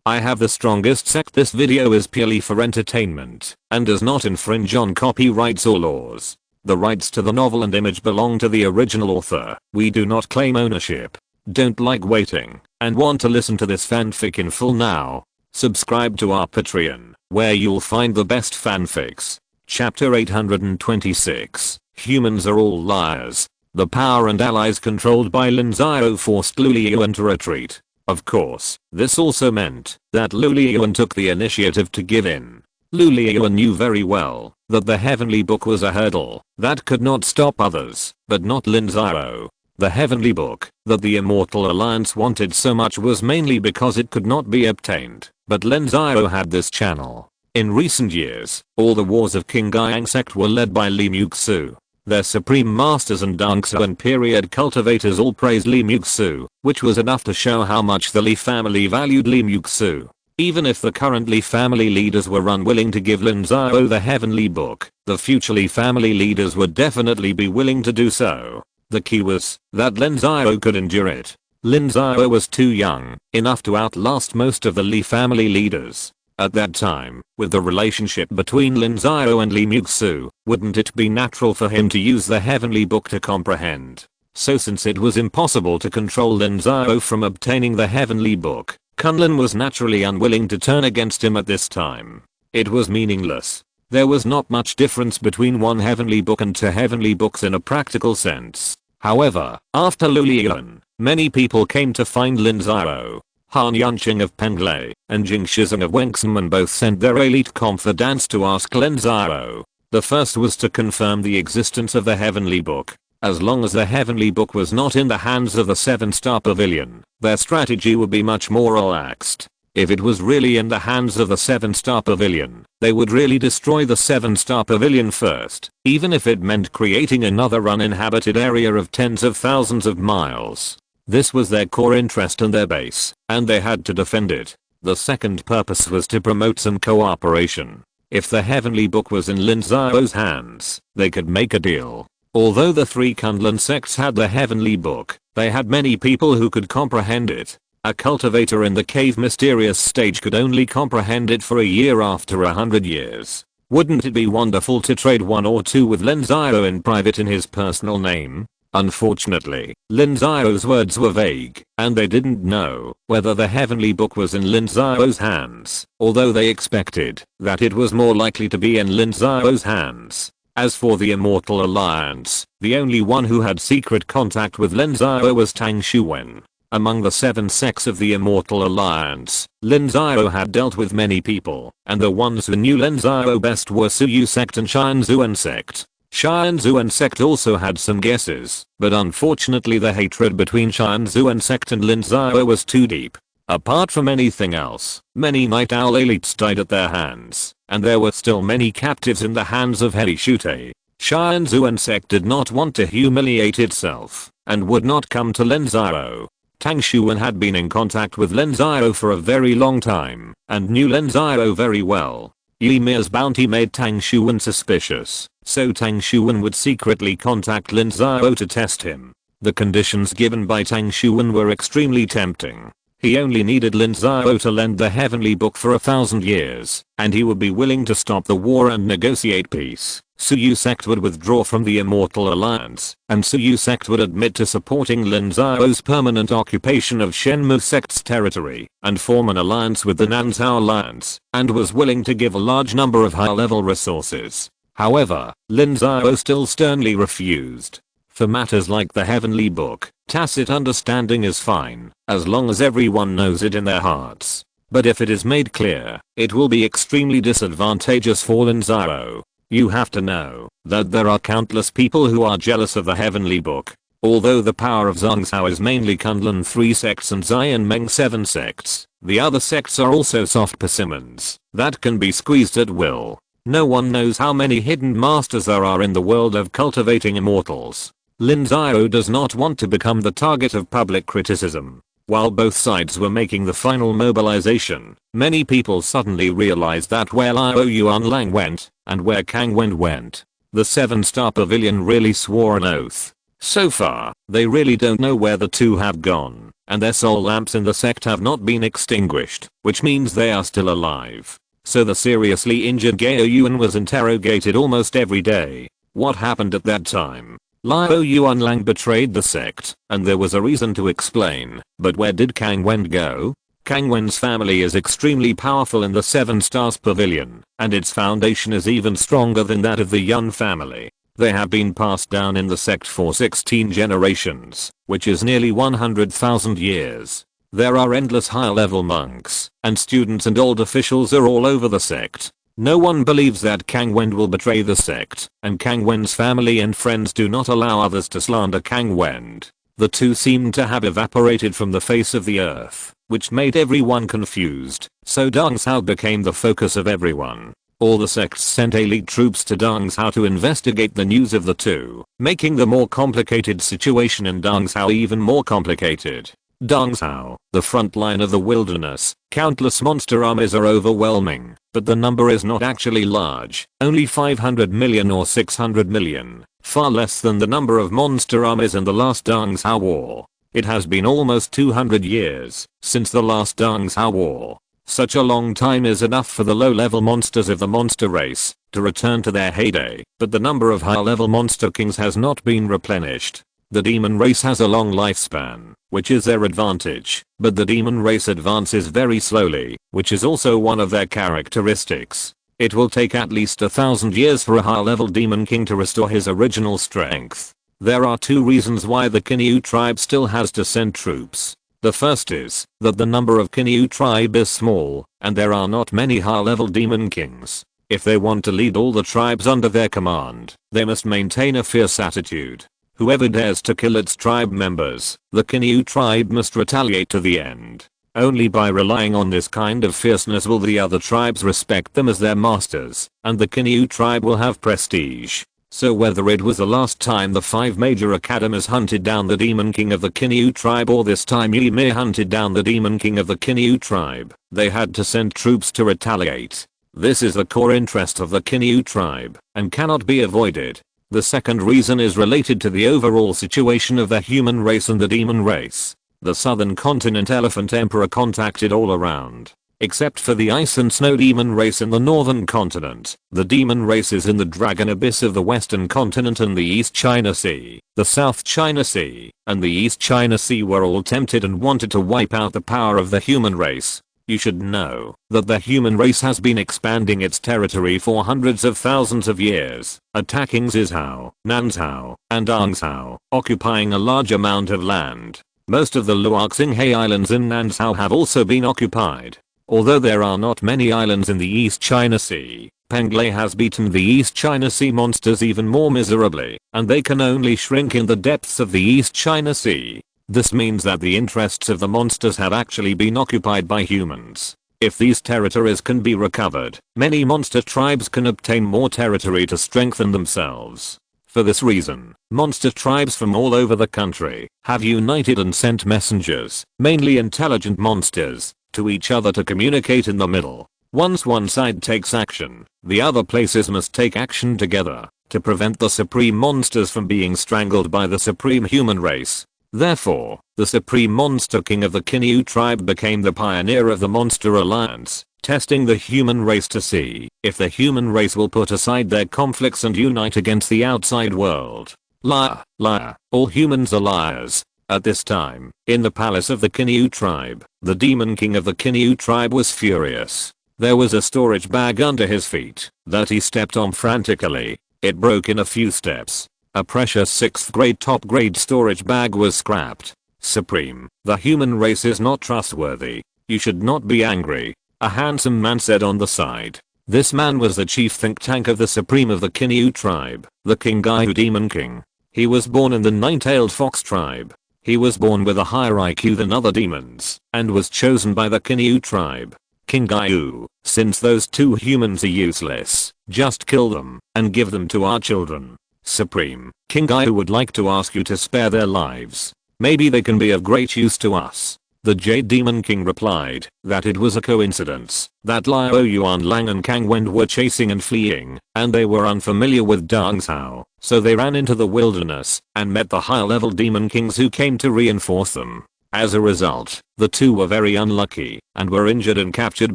I have the strongest sect. This video is purely for entertainment and does not infringe on copyrights or laws. The rights to the novel and image belong to the original author. We do not claim ownership. Don't like waiting and want to listen to this fanfic in full now? Subscribe to our Patreon, where you'll find the best fanfics. Chapter 826. Humans are all liars. The power and allies controlled by Lin Xiao forced Lu Liyuan to retreat. Of course, this also meant that Lu Liyuan took the initiative to give in. Lu Liyuan knew very well that the Heavenly Book was a hurdle that could not stop others, but not Lin Xiao. The Heavenly Book that the Immortal Alliance wanted so much was mainly because it could not be obtained, but Lin Xiao had this channel. In recent years, all the wars of Tiansheng Sect were led by Li Xiao. Their supreme masters and Dongsuan period cultivators all praised Li Xiao, which was enough to show how much the Li family valued Li Xiao. Even if the current Li family leaders were unwilling to give Lin Xiao the Heavenly Book, the future Li family leaders would definitely be willing to do so. The key was that Lin Xiao could endure it. Lin Xiao was too young enough to outlast most of the Li family leaders. At that time, with the relationship between Lin Xiao and Li Xiao, wouldn't it be natural for him to use the Heavenly Book to comprehend? So since it was impossible to control Lin Xiao from obtaining the Heavenly Book, Kunlun was naturally unwilling to turn against him at this time. It was meaningless. There was not much difference between one Heavenly Book and two Heavenly Books in a practical sense. However, after Lu Liyuan, many people came to find Lin Xiao. Han Yunqing of Penglai and Jing Shizong of Wengsuman both sent their elite confidants to ask Lin Xiao. The first was to confirm the existence of the Heavenly Book. As long as the Heavenly Book was not in the hands of the 7-star pavilion, their strategy would be much more relaxed. If it was really in the hands of the 7-star pavilion, they would really destroy the 7-star pavilion first, even if it meant creating another uninhabited area of tens of thousands of miles. This was their core interest and their base, and they had to defend it. The second purpose was to promote some cooperation. If the Heavenly Book was in Lin Xiao's hands, they could make a deal. Although the three Kunlun sects had the Heavenly Book, they had many people who could comprehend it. A cultivator in the cave mysterious stage could only comprehend it for a year after 100 years. Wouldn't it be wonderful to trade one or two with Lin Xiao in private in his personal name? Unfortunately, Lin Xiao's words were vague, and they didn't know whether the Heavenly Book was in Lin Xiao's hands, although they expected that it was more likely to be in Lin Xiao's hands. As for the Immortal Alliance, the only one who had secret contact with Lin Xiao was Tang Xuwen. Among the 7 sects of the Immortal Alliance, Lin Xiao had dealt with many people, and the ones who knew Lin Xiao best were Suyu Sect and Tiansheng Sect. Tiansheng Sect also had some guesses, but unfortunately the hatred between Tiansheng Sect and Lin Xiao was too deep. Apart from anything else, many Night Owl elites died at their hands, and there were still many captives in the hands of Heli Shute. Tiansheng Sect did not want to humiliate itself, and would not come to Lin Xiao. Tang Xuwen had been in contact with Lin Xiao for a very long time, and knew Lin Xiao very well. Ymir's bounty made Tang Xuwen suspicious, so Tang Xuwen would secretly contact Lin Xiao to test him. The conditions given by Tang Xuwen were extremely tempting. He only needed Lin Xiao to lend the Heavenly Book for 1,000 years, and he would be willing to stop the war and negotiate peace. Suyu Sect would withdraw from the Immortal Alliance, and Suyu Sect would admit to supporting Lin Xiao's permanent occupation of Shenmu Sect's territory, and form an alliance with the Nanzhao Alliance, and was willing to give a large number of high-level resources. However, Lin Xiao still sternly refused. For matters like the Heavenly Book, tacit understanding is fine, as long as everyone knows it in their hearts. But if it is made clear, it will be extremely disadvantageous for Lin Xiao. You have to know that there are countless people who are jealous of the Heavenly Book. Although the power of Zhongzhou is mainly Kunlun 3 sects and Xianmeng 7 sects, the other sects are also soft persimmons that can be squeezed at will. No one knows how many hidden masters there are in the world of cultivating immortals. Lin Xiao does not want to become the target of public criticism. While both sides were making the final mobilization, many people suddenly realized that where Liao Yuanlang went, and where Kang Wen went, the 7-star pavilion really swore an oath. So far, they really don't know where the two have gone, and their soul lamps in the sect have not been extinguished, which means they are still alive. So the seriously injured Gao Yuan was interrogated almost every day. What happened at that time? Liao Yuanlang betrayed the sect, and there was a reason to explain, but where did Kang Wen go? Kang Wen's family is extremely powerful in the Seven Stars Pavilion, and its foundation is even stronger than that of the Yun family. They have been passed down in the sect for 16 generations, which is nearly 100,000 years. There are endless high-level monks, and students and old officials are all over the sect. No one believes that Kang Wen will betray the sect, and Kang Wen's family and friends do not allow others to slander Kang Wen. The two seemed to have evaporated from the face of the earth, which made everyone confused, so Dong Sao became the focus of everyone. All the sects sent elite troops to Dong Sao to investigate the news of the two, making the more complicated situation in Dong Sao even more complicated. Dong Sao, the front line of the wilderness, countless monster armies are overwhelming, but the number is not actually large, only 500 million or 600 million, far less than the number of monster armies in the last Dong Sao war. It has been almost 200 years since the last Dong Sao war. Such a long time is enough for the low-level monsters of the monster race to return to their heyday, but the number of high-level monster kings has not been replenished. The demon race has a long lifespan, which is their advantage, but the demon race advances very slowly, which is also one of their characteristics. It will take at least 1,000 years for a high-level demon king to restore his original strength. There are two reasons why the Kinyu tribe still has to send troops. The first is that the number of Kinyu tribe is small, and there are not many high-level demon kings. If they want to lead all the tribes under their command, they must maintain a fierce attitude. Whoever dares to kill its tribe members, the Kinyu tribe must retaliate to the end. Only by relying on this kind of fierceness will the other tribes respect them as their masters, and the Kinyu tribe will have prestige. So whether it was the last time the 5 major academies hunted down the demon king of the Kinyu tribe or this time Ymir hunted down the demon king of the Kinyu tribe, they had to send troops to retaliate. This is the core interest of the Kinyu tribe, and cannot be avoided. The second reason is related to the overall situation of the human race and the demon race. The southern continent elephant emperor contacted all around. Except for the ice and snow demon race in the northern continent, the demon races in the dragon abyss of the western continent and the East China Sea, the South China Sea, and the East China Sea were all tempted and wanted to wipe out the power of the human race. You should know that the human race has been expanding its territory for hundreds of thousands of years, attacking Zizhao, Nanzhao, and Dongzhao, occupying a large amount of land. Most of the Luoxinghe Islands in Nanzhao have also been occupied. Although there are not many islands in the East China Sea, Penglai has beaten the East China Sea monsters even more miserably, and they can only shrink in the depths of the East China Sea. This means that the interests of the monsters have actually been occupied by humans. If these territories can be recovered, many monster tribes can obtain more territory to strengthen themselves. For this reason, monster tribes from all over the country have united and sent messengers, mainly intelligent monsters, to each other to communicate in the middle. Once one side takes action, the other places must take action together to prevent the supreme monsters from being strangled by the supreme human race. Therefore, the supreme monster king of the Kinyu tribe became the pioneer of the monster alliance, testing the human race to see if the human race will put aside their conflicts and unite against the outside world. Liar, liar, all humans are liars. At this time, in the palace of the Kinyu tribe, the demon king of the Kinyu tribe was furious. There was a storage bag under his feet that he stepped on frantically. It broke in a few steps. A precious 6th grade top grade storage bag was scrapped. Supreme, the human race is not trustworthy. You should not be angry, a handsome man said on the side. This man was the chief think tank of the supreme of the Kinyu tribe, the King Gaiu demon king. He was born in the nine-tailed fox tribe. He was born with a higher IQ than other demons, and was chosen by the Kinyu tribe. King Gaiu, since those two humans are useless, just kill them, and give them to our children. Supreme, King Gaiu would like to ask you to spare their lives. Maybe they can be of great use to us. The Jade Demon King replied that it was a coincidence that Liao Yuanlang and Kang Wen were chasing and fleeing, and they were unfamiliar with Dongzhao, so they ran into the wilderness and met the high-level demon kings who came to reinforce them. As a result, the two were very unlucky and were injured and captured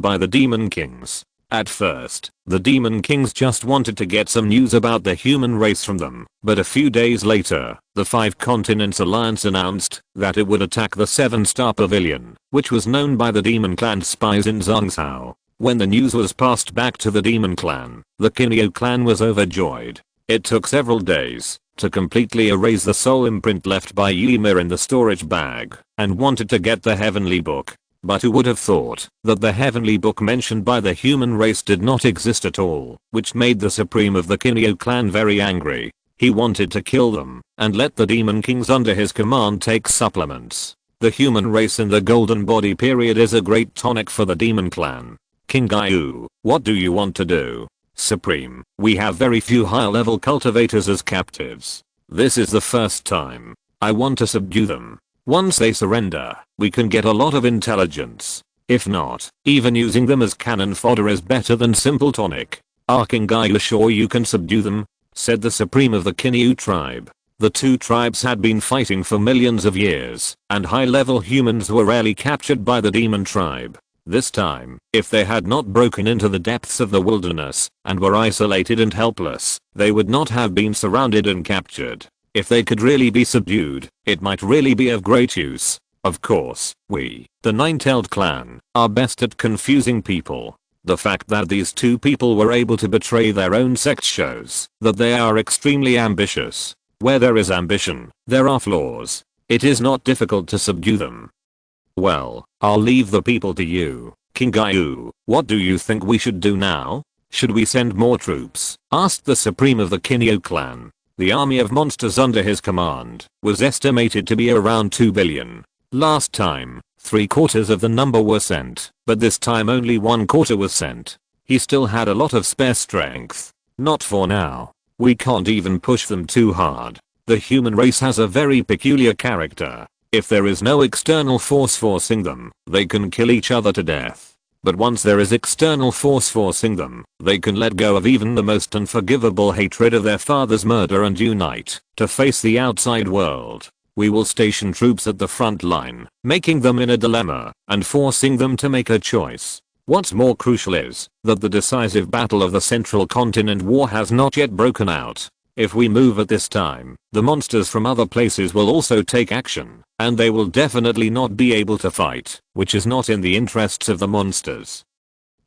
by the Demon Kings. At first, the Demon Kings just wanted to get some news about the human race from them, but a few days later, the Five Continents Alliance announced that it would attack the 7-star pavilion, which was known by the Demon Clan spies in Xiao. When the news was passed back to the Demon Clan, the Kinyo clan was overjoyed. It took several days to completely erase the soul imprint left by Ymir in the storage bag, and wanted to get the Heavenly Book. But who would have thought that the Heavenly Book mentioned by the human race did not exist at all, which made the Supreme of the Kinyo clan very angry. He wanted to kill them and let the Demon Kings under his command take supplements. The human race in the Golden Body period is a great tonic for the Demon Clan. King Gaiu, what do you want to do? Supreme, we have very few high-level cultivators as captives. This is the first time. I want to subdue them. Once they surrender, we can get a lot of intelligence. If not, even using them as cannon fodder is better than simple tonic. Are King Gaiu sure you can subdue them? Said the Supreme of the Kinyu tribe. The two tribes had been fighting for millions of years, and high-level humans were rarely captured by the demon tribe. This time, if they had not broken into the depths of the wilderness and were isolated and helpless, they would not have been surrounded and captured. If they could really be subdued, it might really be of great use. Of course, we, the Nine-Tailed Clan, are best at confusing people. The fact that these two people were able to betray their own sect shows that they are extremely ambitious. Where there is ambition, there are flaws. It is not difficult to subdue them. Well, I'll leave the people to you. King Gaiu, what do you think we should do now? Should we send more troops? Asked the Supreme of the Kinyo clan. The army of monsters under his command was estimated to be around 2 billion. Last time, 3/4 of the number were sent, but this time only 1/4 was sent. He still had a lot of spare strength. Not for now. We can't even push them too hard. The human race has a very peculiar character. If there is no external force forcing them, they can kill each other to death. But once there is external force forcing them, they can let go of even the most unforgivable hatred of their father's murder and unite to face the outside world. We will station troops at the front line, making them in a dilemma and forcing them to make a choice. What's more crucial is that the decisive battle of the Central Continent War has not yet broken out. If we move at this time, the monsters from other places will also take action, and they will definitely not be able to fight, which is not in the interests of the monsters.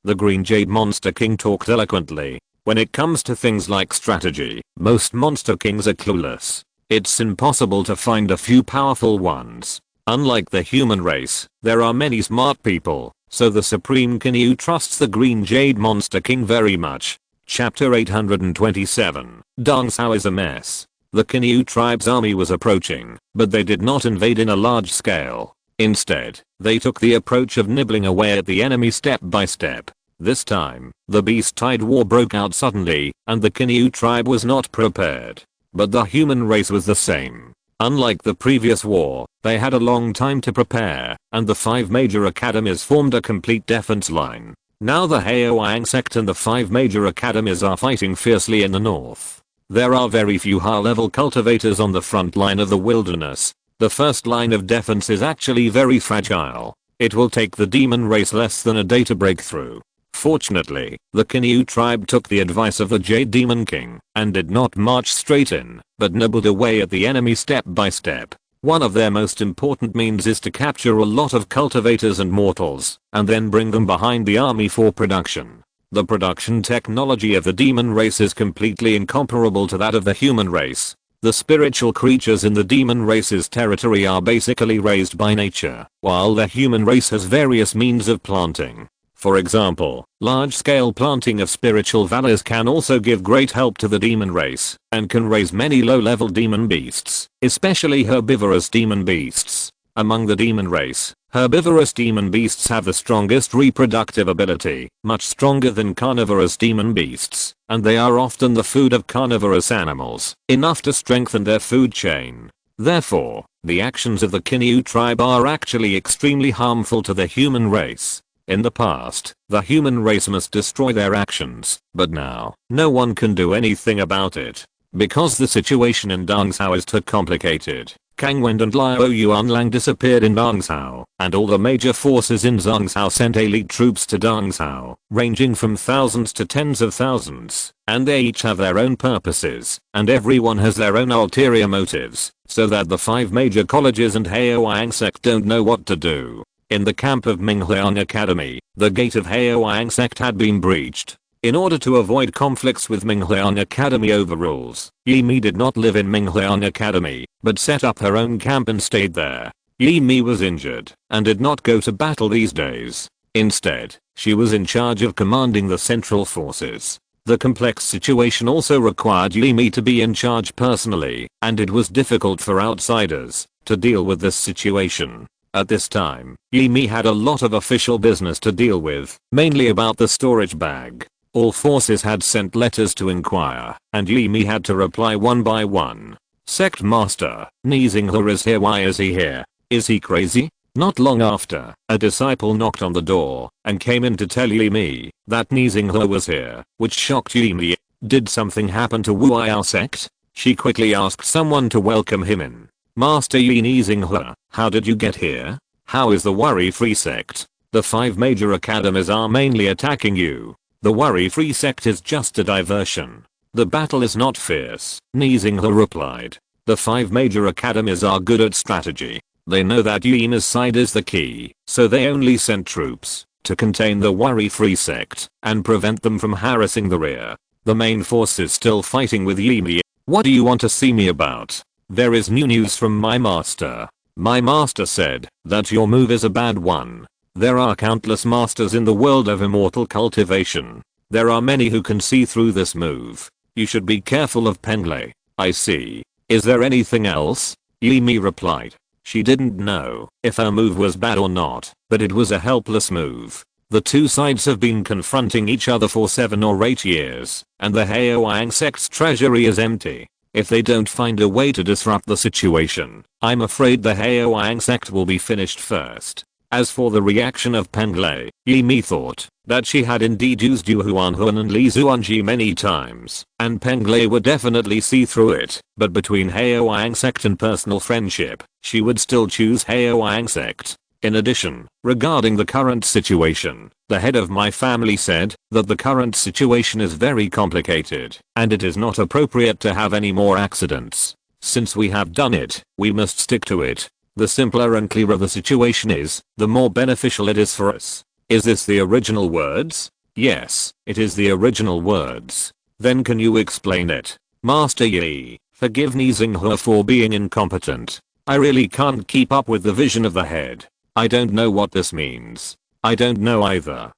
The Green Jade Monster King talked eloquently. When it comes to things like strategy, most monster kings are clueless. It's impossible to find a few powerful ones. Unlike the human race, there are many smart people, so the Supreme Kinyu trusts the Green Jade Monster King very much. Chapter 827. Dong Sao is a mess. The Kinyu tribe's army was approaching, but they did not invade in a large scale. Instead, they took the approach of nibbling away at the enemy step by step. This time, the Beast Tide War broke out suddenly, and the Kinyu tribe was not prepared. But the human race was the same. Unlike the previous war, they had a long time to prepare, and the 5 major academies formed a complete defense line. Now the Haoang sect and the 5 major academies are fighting fiercely in the north. There are very few high-level cultivators on the front line of the wilderness. The first line of defense is actually very fragile. It will take the demon race less than a day to break through. Fortunately, the Kinyu tribe took the advice of the Jade Demon King and did not march straight in, but nibbled away at the enemy step by step. One of their most important means is to capture a lot of cultivators and mortals, and then bring them behind the army for production. The production technology of the demon race is completely incomparable to that of the human race. The spiritual creatures in the demon race's territory are basically raised by nature, while the human race has various means of planting. For example, large-scale planting of spiritual valors can also give great help to the demon race, and can raise many low-level demon beasts, especially herbivorous demon beasts. Among the demon race, herbivorous demon beasts have the strongest reproductive ability, much stronger than carnivorous demon beasts, and they are often the food of carnivorous animals, enough to strengthen their food chain. Therefore, the actions of the Kinyu tribe are actually extremely harmful to the human race. In the past, the human race must destroy their actions, but now, no one can do anything about it. Because the situation in Dong Sao is too complicated, Kang Wen and Liao Yuanlang disappeared in Dongzhou, and all the major forces in Dongzhou sent elite troops to Dongzhou, ranging from thousands to tens of thousands, and they each have their own purposes, and everyone has their own ulterior motives, so that the 5 major colleges and Haoyang Sect don't know what to do. In the camp of Mingliang Academy, the gate of Haoyang Sect had been breached. In order to avoid conflicts with Mingliang Academy overrules, Yi Mi did not live in Mingliang Academy, but set up her own camp and stayed there. Yi Mi was injured, and did not go to battle these days. Instead, she was in charge of commanding the central forces. The complex situation also required Yi Mi to be in charge personally, and it was difficult for outsiders to deal with this situation. At this time, Yi Mi had a lot of official business to deal with, mainly about the storage bag. All forces had sent letters to inquire, and Yi Mi had to reply one by one. Sect Master, Nizinghe is here. Why is he here? Is he crazy? Not long after, a disciple knocked on the door, and came in to tell Yi Mi that Nizinghe was here, which shocked Yi Mi. Did something happen to Wu'ao Sect? She quickly asked someone to welcome him in. Master Yi Nizinghe, how did you get here? How is the worry-free sect? The 5 major academies are mainly attacking you. The worry-free sect is just a diversion. The battle is not fierce, Nizinghe replied. The 5 major academies are good at strategy. They know that Yi Mi's side is the key, so they only sent troops to contain the worry-free sect and prevent them from harassing the rear. The main force is still fighting with Yi Mi. What do you want to see me about? There is new news from my master. My master said that your move is a bad one. There are countless masters in the world of immortal cultivation. There are many who can see through this move. You should be careful of Penglei. I see. Is there anything else? Yi Mi replied. She didn't know if her move was bad or not, but it was a helpless move. The 2 sides have been confronting each other for 7 or 8 years, and the Haoyang Sect's treasury is empty. If they don't find a way to disrupt the situation, I'm afraid the Haoyang Sect will be finished first. As for the reaction of Penglei, Yi Mi thought that she had indeed used Yu Huanhuan and Li Zuanji many times, and Penglei would definitely see through it, but between Haoyang Sect and personal friendship, she would still choose Haoyang Sect. In addition, regarding the current situation, the head of my family said that the current situation is very complicated, and it is not appropriate to have any more accidents. Since we have done it, we must stick to it. The simpler and clearer the situation is, the more beneficial it is for us. Is this the original words? Yes, it is the original words. Then can you explain it? Master Yi, forgive Nizinghe for being incompetent. I really can't keep up with the vision of the head. I don't know what this means. I don't know either.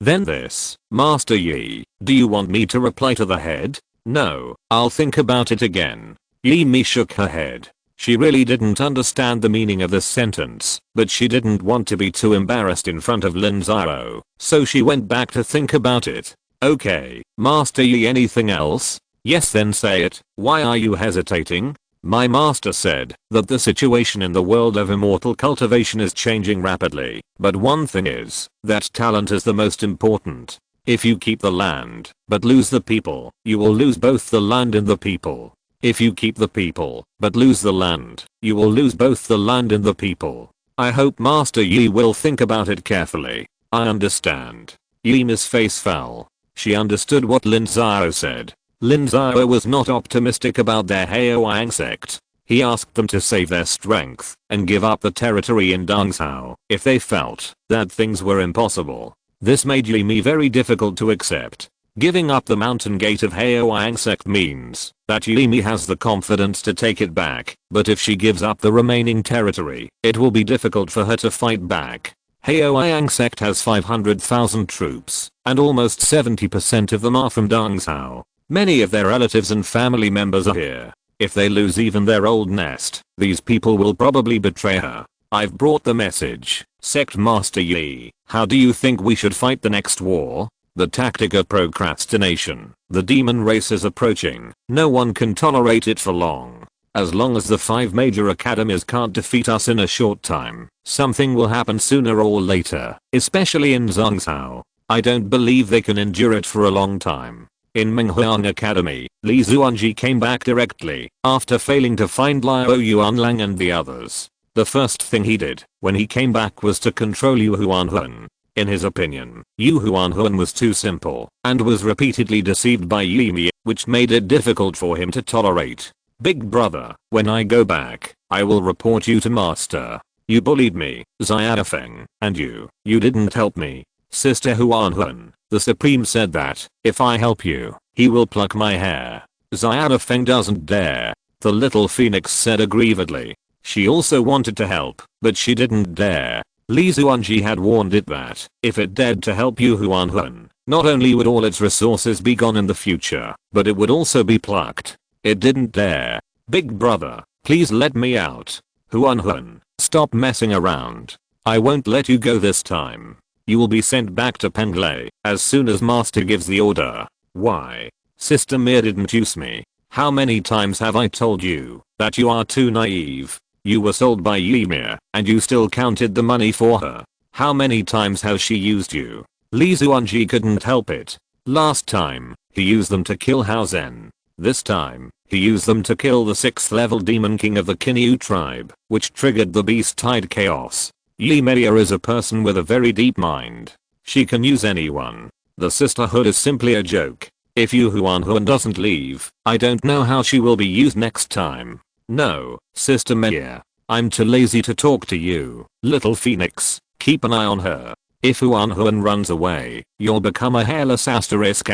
Then this, Master Yi, do you want me to reply to the head? No, I'll think about it again. Yi Mi shook her head. She really didn't understand the meaning of this sentence, but she didn't want to be too embarrassed in front of Lin Xiao, so she went back to think about it. Okay, Master Yi, anything else? Yes, then say it. Why are you hesitating? My master said that the situation in the world of immortal cultivation is changing rapidly, but one thing is that talent is the most important. If you keep the land, but lose the people, you will lose both the land and the people. If you keep the people, but lose the land, you will lose both the land and the people. I hope Master Yi will think about it carefully. I understand. Yi Mi's face fell. She understood what Lin Xiao said. Lin Xiao was not optimistic about their Haoyang Sect. He asked them to save their strength and give up the territory in Dongzhou if they felt that things were impossible. This made Yi Mi very difficult to accept. Giving up the mountain gate of Haoyang Sect means that Yi Mi has the confidence to take it back, but if she gives up the remaining territory, it will be difficult for her to fight back. Haoyang Sect has 500,000 troops, and almost 70% of them are from Dongzhou. Many of their relatives and family members are here. If they lose even their old nest, these people will probably betray her. I've brought the message. Sect Master Yi, how do you think we should fight the next war? The tactic of procrastination. The demon race is approaching. No one can tolerate it for long. As long as the 5 major academies can't defeat us in a short time, something will happen sooner or later, especially in Dongzhou. I don't believe they can endure it for a long time. In Minghuang Academy, Li Zuanji came back directly after failing to find Liao Yuanlang and the others. The first thing he did when he came back was to control Yu Huanhuan. In his opinion, Yu Huanhuan was too simple and was repeatedly deceived by Yimi, which made it difficult for him to tolerate. Big brother, when I go back, I will report you to master. You bullied me, Xiaofeng, and you didn't help me. Sister Huanhuan, the Supreme said that, if I help you, he will pluck my hair. Xiaofeng doesn't dare. The little phoenix said aggrievedly. She also wanted to help, but she didn't dare. Li Zuanji had warned it that, if it dared to help Yu Huanhuan, not only would all its resources be gone in the future, but it would also be plucked. It didn't dare. Big brother, please let me out. Huanhuan, stop messing around. I won't let you go this time. You will be sent back to Penglai as soon as master gives the order. Why? Sister Mir didn't use me. How many times have I told you that you are too naive? You were sold by Ymir, and you still counted the money for her. How many times has she used you? Li Zuanji couldn't help it. Last time, he used them to kill Hao Zhen. This time, he used them to kill the 6th level demon king of the Kinyu tribe, which triggered the beast-tide chaos. Ymir is a person with a very deep mind. She can use anyone. The sisterhood is simply a joke. If Yu Huanhuan doesn't leave, I don't know how she will be used next time. No, Sister Mir. I'm too lazy to talk to you. Little Phoenix, keep an eye on her. If Huanhuan runs away, you'll become a hairless asterisk.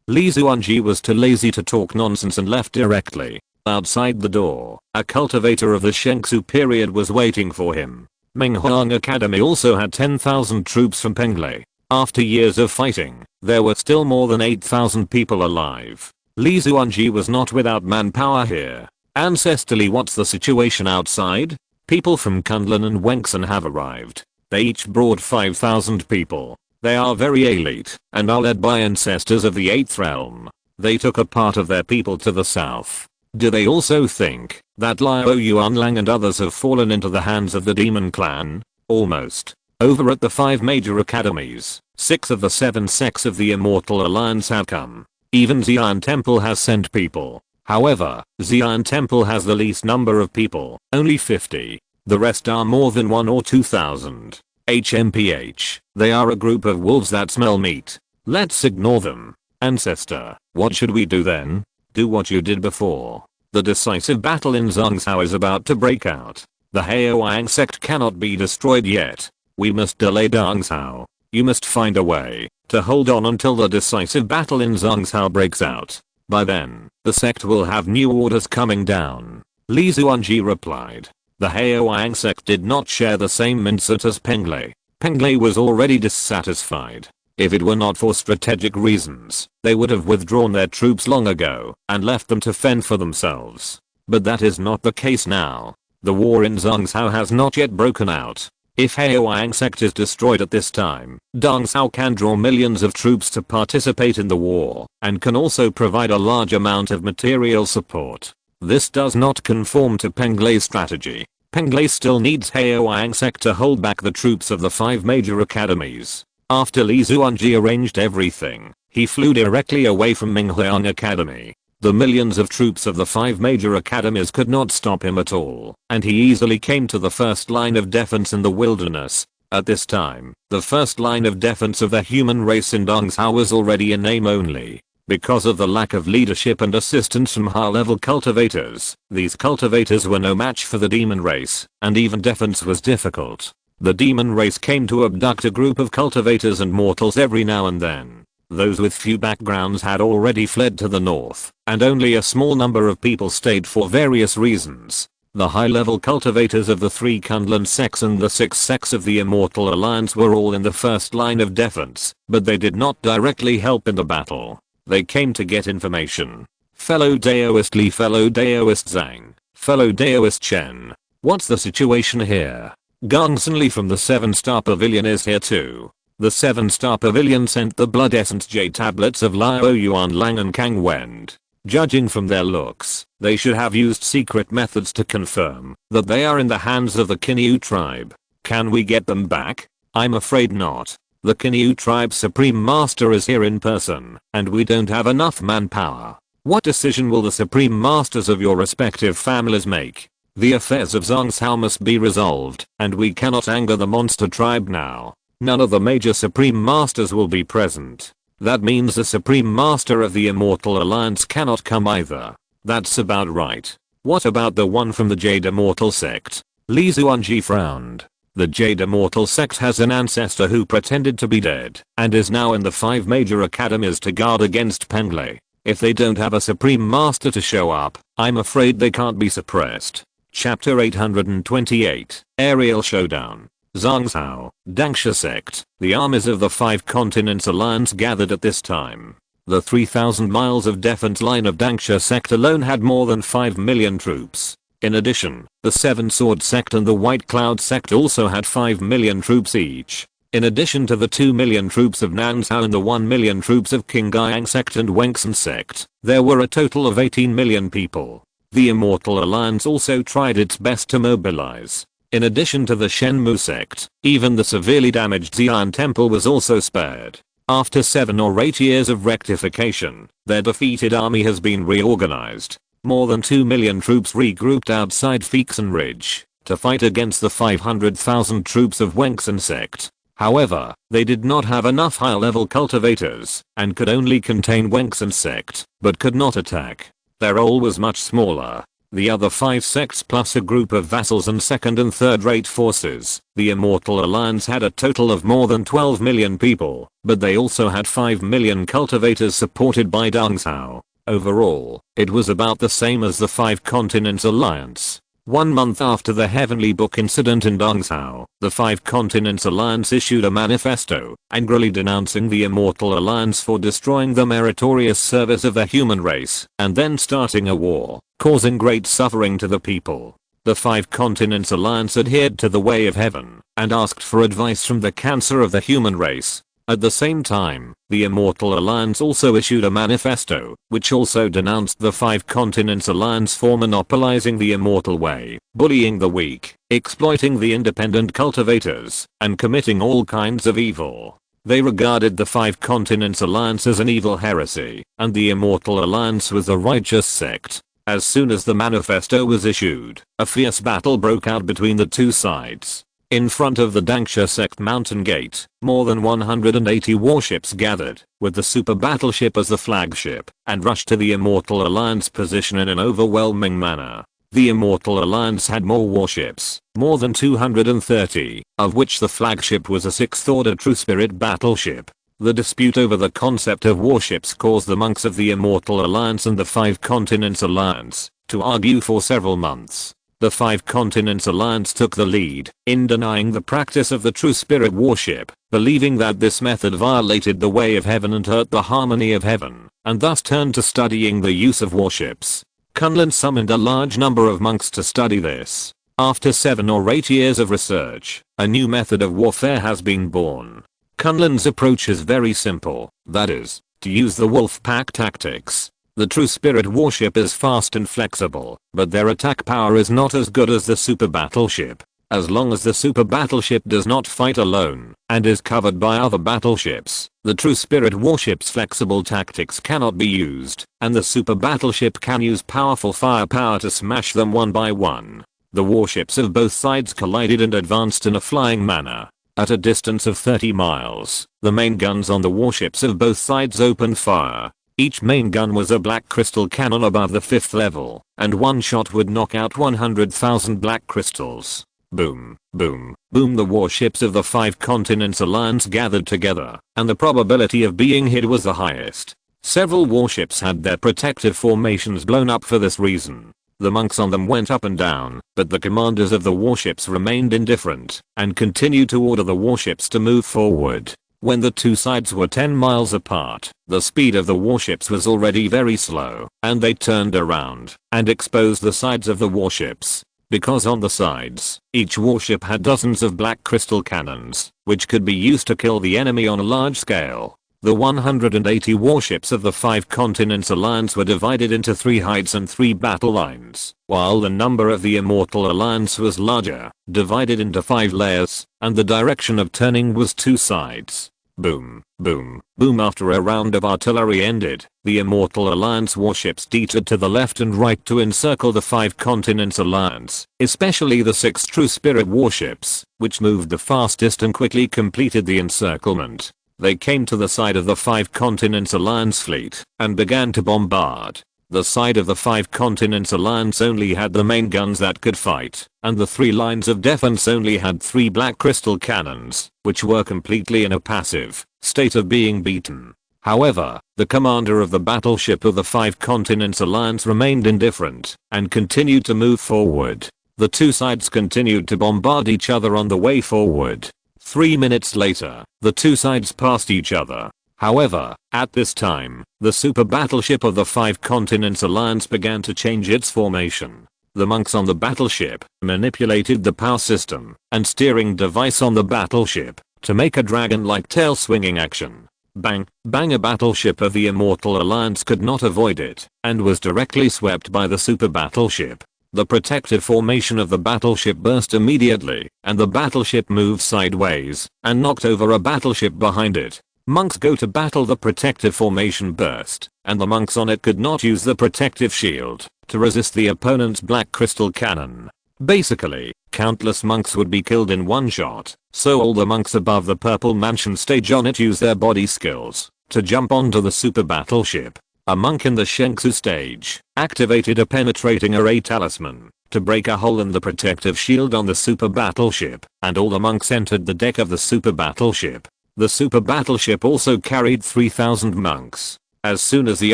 Li Zuanji was too lazy to talk nonsense and left directly. Outside the door, a cultivator of the Shengsu period was waiting for him. Minghuang Academy also had 10,000 troops from Penglai. After years of fighting, there were still more than 8,000 people alive. Li Zuanji was not without manpower here. Ancestrally, what's the situation outside? People from Kunlun and Wengsun have arrived. They each brought 5,000 people. They are very elite and are led by ancestors of the 8th realm. They took a part of their people to the south. Do they also think that Liao Yuanlang and others have fallen into the hands of the demon clan? Almost. Over at the 5 major academies, 6 of the 7 sects of the Immortal Alliance have come. Even Xi'an Temple has sent people. However, Xi'an Temple has the least number of people, only 50. The rest are more than 1 or 2,000. HMPH, they are a group of wolves that smell meat. Let's ignore them. Ancestor, what should we do then? Do what you did before. The decisive battle in Zhongzhou is about to break out. The Haoang sect cannot be destroyed yet. We must delay Zhongzhou. You must find a way to hold on until the decisive battle in Zhongzhou breaks out. By then, the sect will have new orders coming down. Li Zuanji replied. The Haoang sect did not share the same mindset as Penglai. Penglai was already dissatisfied. If it were not for strategic reasons, they would have withdrawn their troops long ago and left them to fend for themselves. But that is not the case now. The war in Zhongzhou has not yet broken out. If Haoang sect is destroyed at this time, Zhongzhou can draw millions of troops to participate in the war and can also provide a large amount of material support. This does not conform to Penglai's strategy. Penglai still needs Haoang sect to hold back the troops of the 5 major academies. After Li Zuanji arranged everything, he flew directly away from Minghuang Academy. The millions of troops of the 5 major academies could not stop him at all, and he easily came to the first line of defense in the wilderness. At this time, the first line of defense of the human race in Zhongzhou was already in name only. Because of the lack of leadership and assistance from high-level cultivators, these cultivators were no match for the demon race, and even defense was difficult. The demon race came to abduct a group of cultivators and mortals every now and then. Those with few backgrounds had already fled to the north, and only a small number of people stayed for various reasons. The high-level cultivators of the 3 Kunlun sects and the 6 sects of the Immortal Alliance were all in the first line of defense, but they did not directly help in the battle. They came to get information. Fellow Daoist Li, fellow Daoist Zhang, fellow Daoist Chen. What's the situation here? Gongsun Li from the 7-star pavilion is here too. The 7-star pavilion sent the blood essence J tablets of Liao Yuanlang and Kang Wend. Judging from their looks, they should have used secret methods to confirm that they are in the hands of the Kinyu tribe. Can we get them back? I'm afraid not. The Kinyu tribe's supreme master is here in person, and we don't have enough manpower. What decision will the supreme masters of your respective families make? The affairs of Zhongzhou must be resolved, and we cannot anger the monster tribe now. None of the major supreme masters will be present. That means the supreme master of the Immortal Alliance cannot come either. That's about right. What about the one from the Jade Immortal Sect? Li Zuanji frowned. The Jade Immortal Sect has an ancestor who pretended to be dead and is now in the 5 major academies to guard against Penglai. If they don't have a supreme master to show up, I'm afraid they can't be suppressed. Chapter 828, Aerial Showdown. Zhongzhou, Tiansheng Sect, the armies of the 5 Continents Alliance gathered at this time. The 3,000 miles of defense line of Tiansheng Sect alone had more than 5 million troops. In addition, the 7 Sword Sect and the White Cloud Sect also had 5 million troops each. In addition to the 2 million troops of Nanzhao and the 1 million troops of Qingyang Sect and Wengsan Sect, there were a total of 18 million people. The Immortal Alliance also tried its best to mobilize. In addition to the Shenmu Sect, even the severely damaged Xi'an Temple was also spared. After 7 or 8 years of rectification, their defeated army has been reorganized. More than 2 million troops regrouped outside Feixen Ridge to fight against the 500,000 troops of Wengsan Sect. However, they did not have enough high-level cultivators and could only contain Wengsan Sect, but could not attack. Their role was much smaller. The other 5 sects plus a group of vassals and second and third-rate forces, the Immortal Alliance had a total of more than 12 million people, but they also had 5 million cultivators supported by Zhongzhou. Overall, it was about the same as the 5 Continents Alliance. 1 month after the Heavenly Book incident in Zhongzhou, the 5 Continents Alliance issued a manifesto, angrily denouncing the Immortal Alliance for destroying the meritorious service of the human race, and then starting a war, causing great suffering to the people. The 5 Continents Alliance adhered to the way of heaven, and asked for advice from the cancer of the human race. At the same time, the Immortal Alliance also issued a manifesto, which also denounced the 5 Continents Alliance for monopolizing the immortal way, bullying the weak, exploiting the independent cultivators, and committing all kinds of evil. They regarded the 5 Continents Alliance as an evil heresy, and the Immortal Alliance was the righteous sect. As soon as the manifesto was issued, a fierce battle broke out between the two sides. In front of the Tiansheng Sect mountain gate, more than 180 warships gathered, with the super battleship as the flagship, and rushed to the Immortal Alliance position in an overwhelming manner. The Immortal Alliance had more warships, more than 230, of which the flagship was a 6th order True Spirit battleship. The dispute over the concept of warships caused the monks of the Immortal Alliance and the 5 Continents Alliance to argue for several months. The 5 Continents Alliance took the lead in denying the practice of the True Spirit warship, believing that this method violated the way of heaven and hurt the harmony of heaven, and thus turned to studying the use of warships. Kunlun summoned a large number of monks to study this. After 7 or 8 years of research, a new method of warfare has been born. Kunlun's approach is very simple, that is, to use the wolf pack tactics. The True Spirit warship is fast and flexible, but their attack power is not as good as the super battleship. As long as the super battleship does not fight alone and is covered by other battleships, the True Spirit warship's flexible tactics cannot be used, and the super battleship can use powerful firepower to smash them one by one. The warships of both sides collided and advanced in a flying manner. At a distance of 30 miles, the main guns on the warships of both sides opened fire. Each main gun was a black crystal cannon above the 5th level, and one shot would knock out 100,000 black crystals. Boom, boom, boom. The warships of the 5 Continents Alliance gathered together, and the probability of being hit was the highest. Several warships had their protective formations blown up for this reason. The monks on them went up and down, but the commanders of the warships remained indifferent, and continued to order the warships to move forward. When the two sides were 10 miles apart, the speed of the warships was already very slow, and they turned around and exposed the sides of the warships. Because on the sides, each warship had dozens of black crystal cannons, which could be used to kill the enemy on a large scale. The 180 warships of the Five Continents Alliance were divided into 3 heights and 3 battle lines, while the number of the Immortal Alliance was larger, divided into 5 layers, and the direction of turning was 2 sides. Boom, boom, boom. After a round of artillery ended, the Immortal Alliance warships detoured to the left and right to encircle the Five Continents Alliance, especially the 6 True Spirit warships, which moved the fastest and quickly completed the encirclement. They came to the side of the Five Continents Alliance fleet and began to bombard. The side of the Five Continents Alliance only had the main guns that could fight, and the 3 lines of defense only had 3 black crystal cannons, which were completely in a passive state of being beaten. However, the commander of the battleship of the Five Continents Alliance remained indifferent and continued to move forward. The 2 sides continued to bombard each other on the way forward. 3 minutes later, the 2 sides passed each other. However, at this time, the super battleship of the Five Continents Alliance began to change its formation. The monks on the battleship manipulated the power system and steering device on the battleship to make a dragon-like tail swinging action. Bang, bang. A battleship of the Immortal Alliance could not avoid it and was directly swept by the super battleship. The protective formation of the battleship burst immediately, and the battleship moved sideways and knocked over a battleship behind it. Monks go to battle. The protective formation burst, and the monks on it could not use the protective shield to resist the opponent's black crystal cannon. Basically, countless monks would be killed in one shot, so all the monks above the purple mansion stage on it use their body skills to jump onto the super battleship. A monk in the Shengsu stage activated a penetrating array talisman to break a hole in the protective shield on the super battleship, and all the monks entered the deck of the super battleship. The super battleship also carried 3,000 monks. As soon as the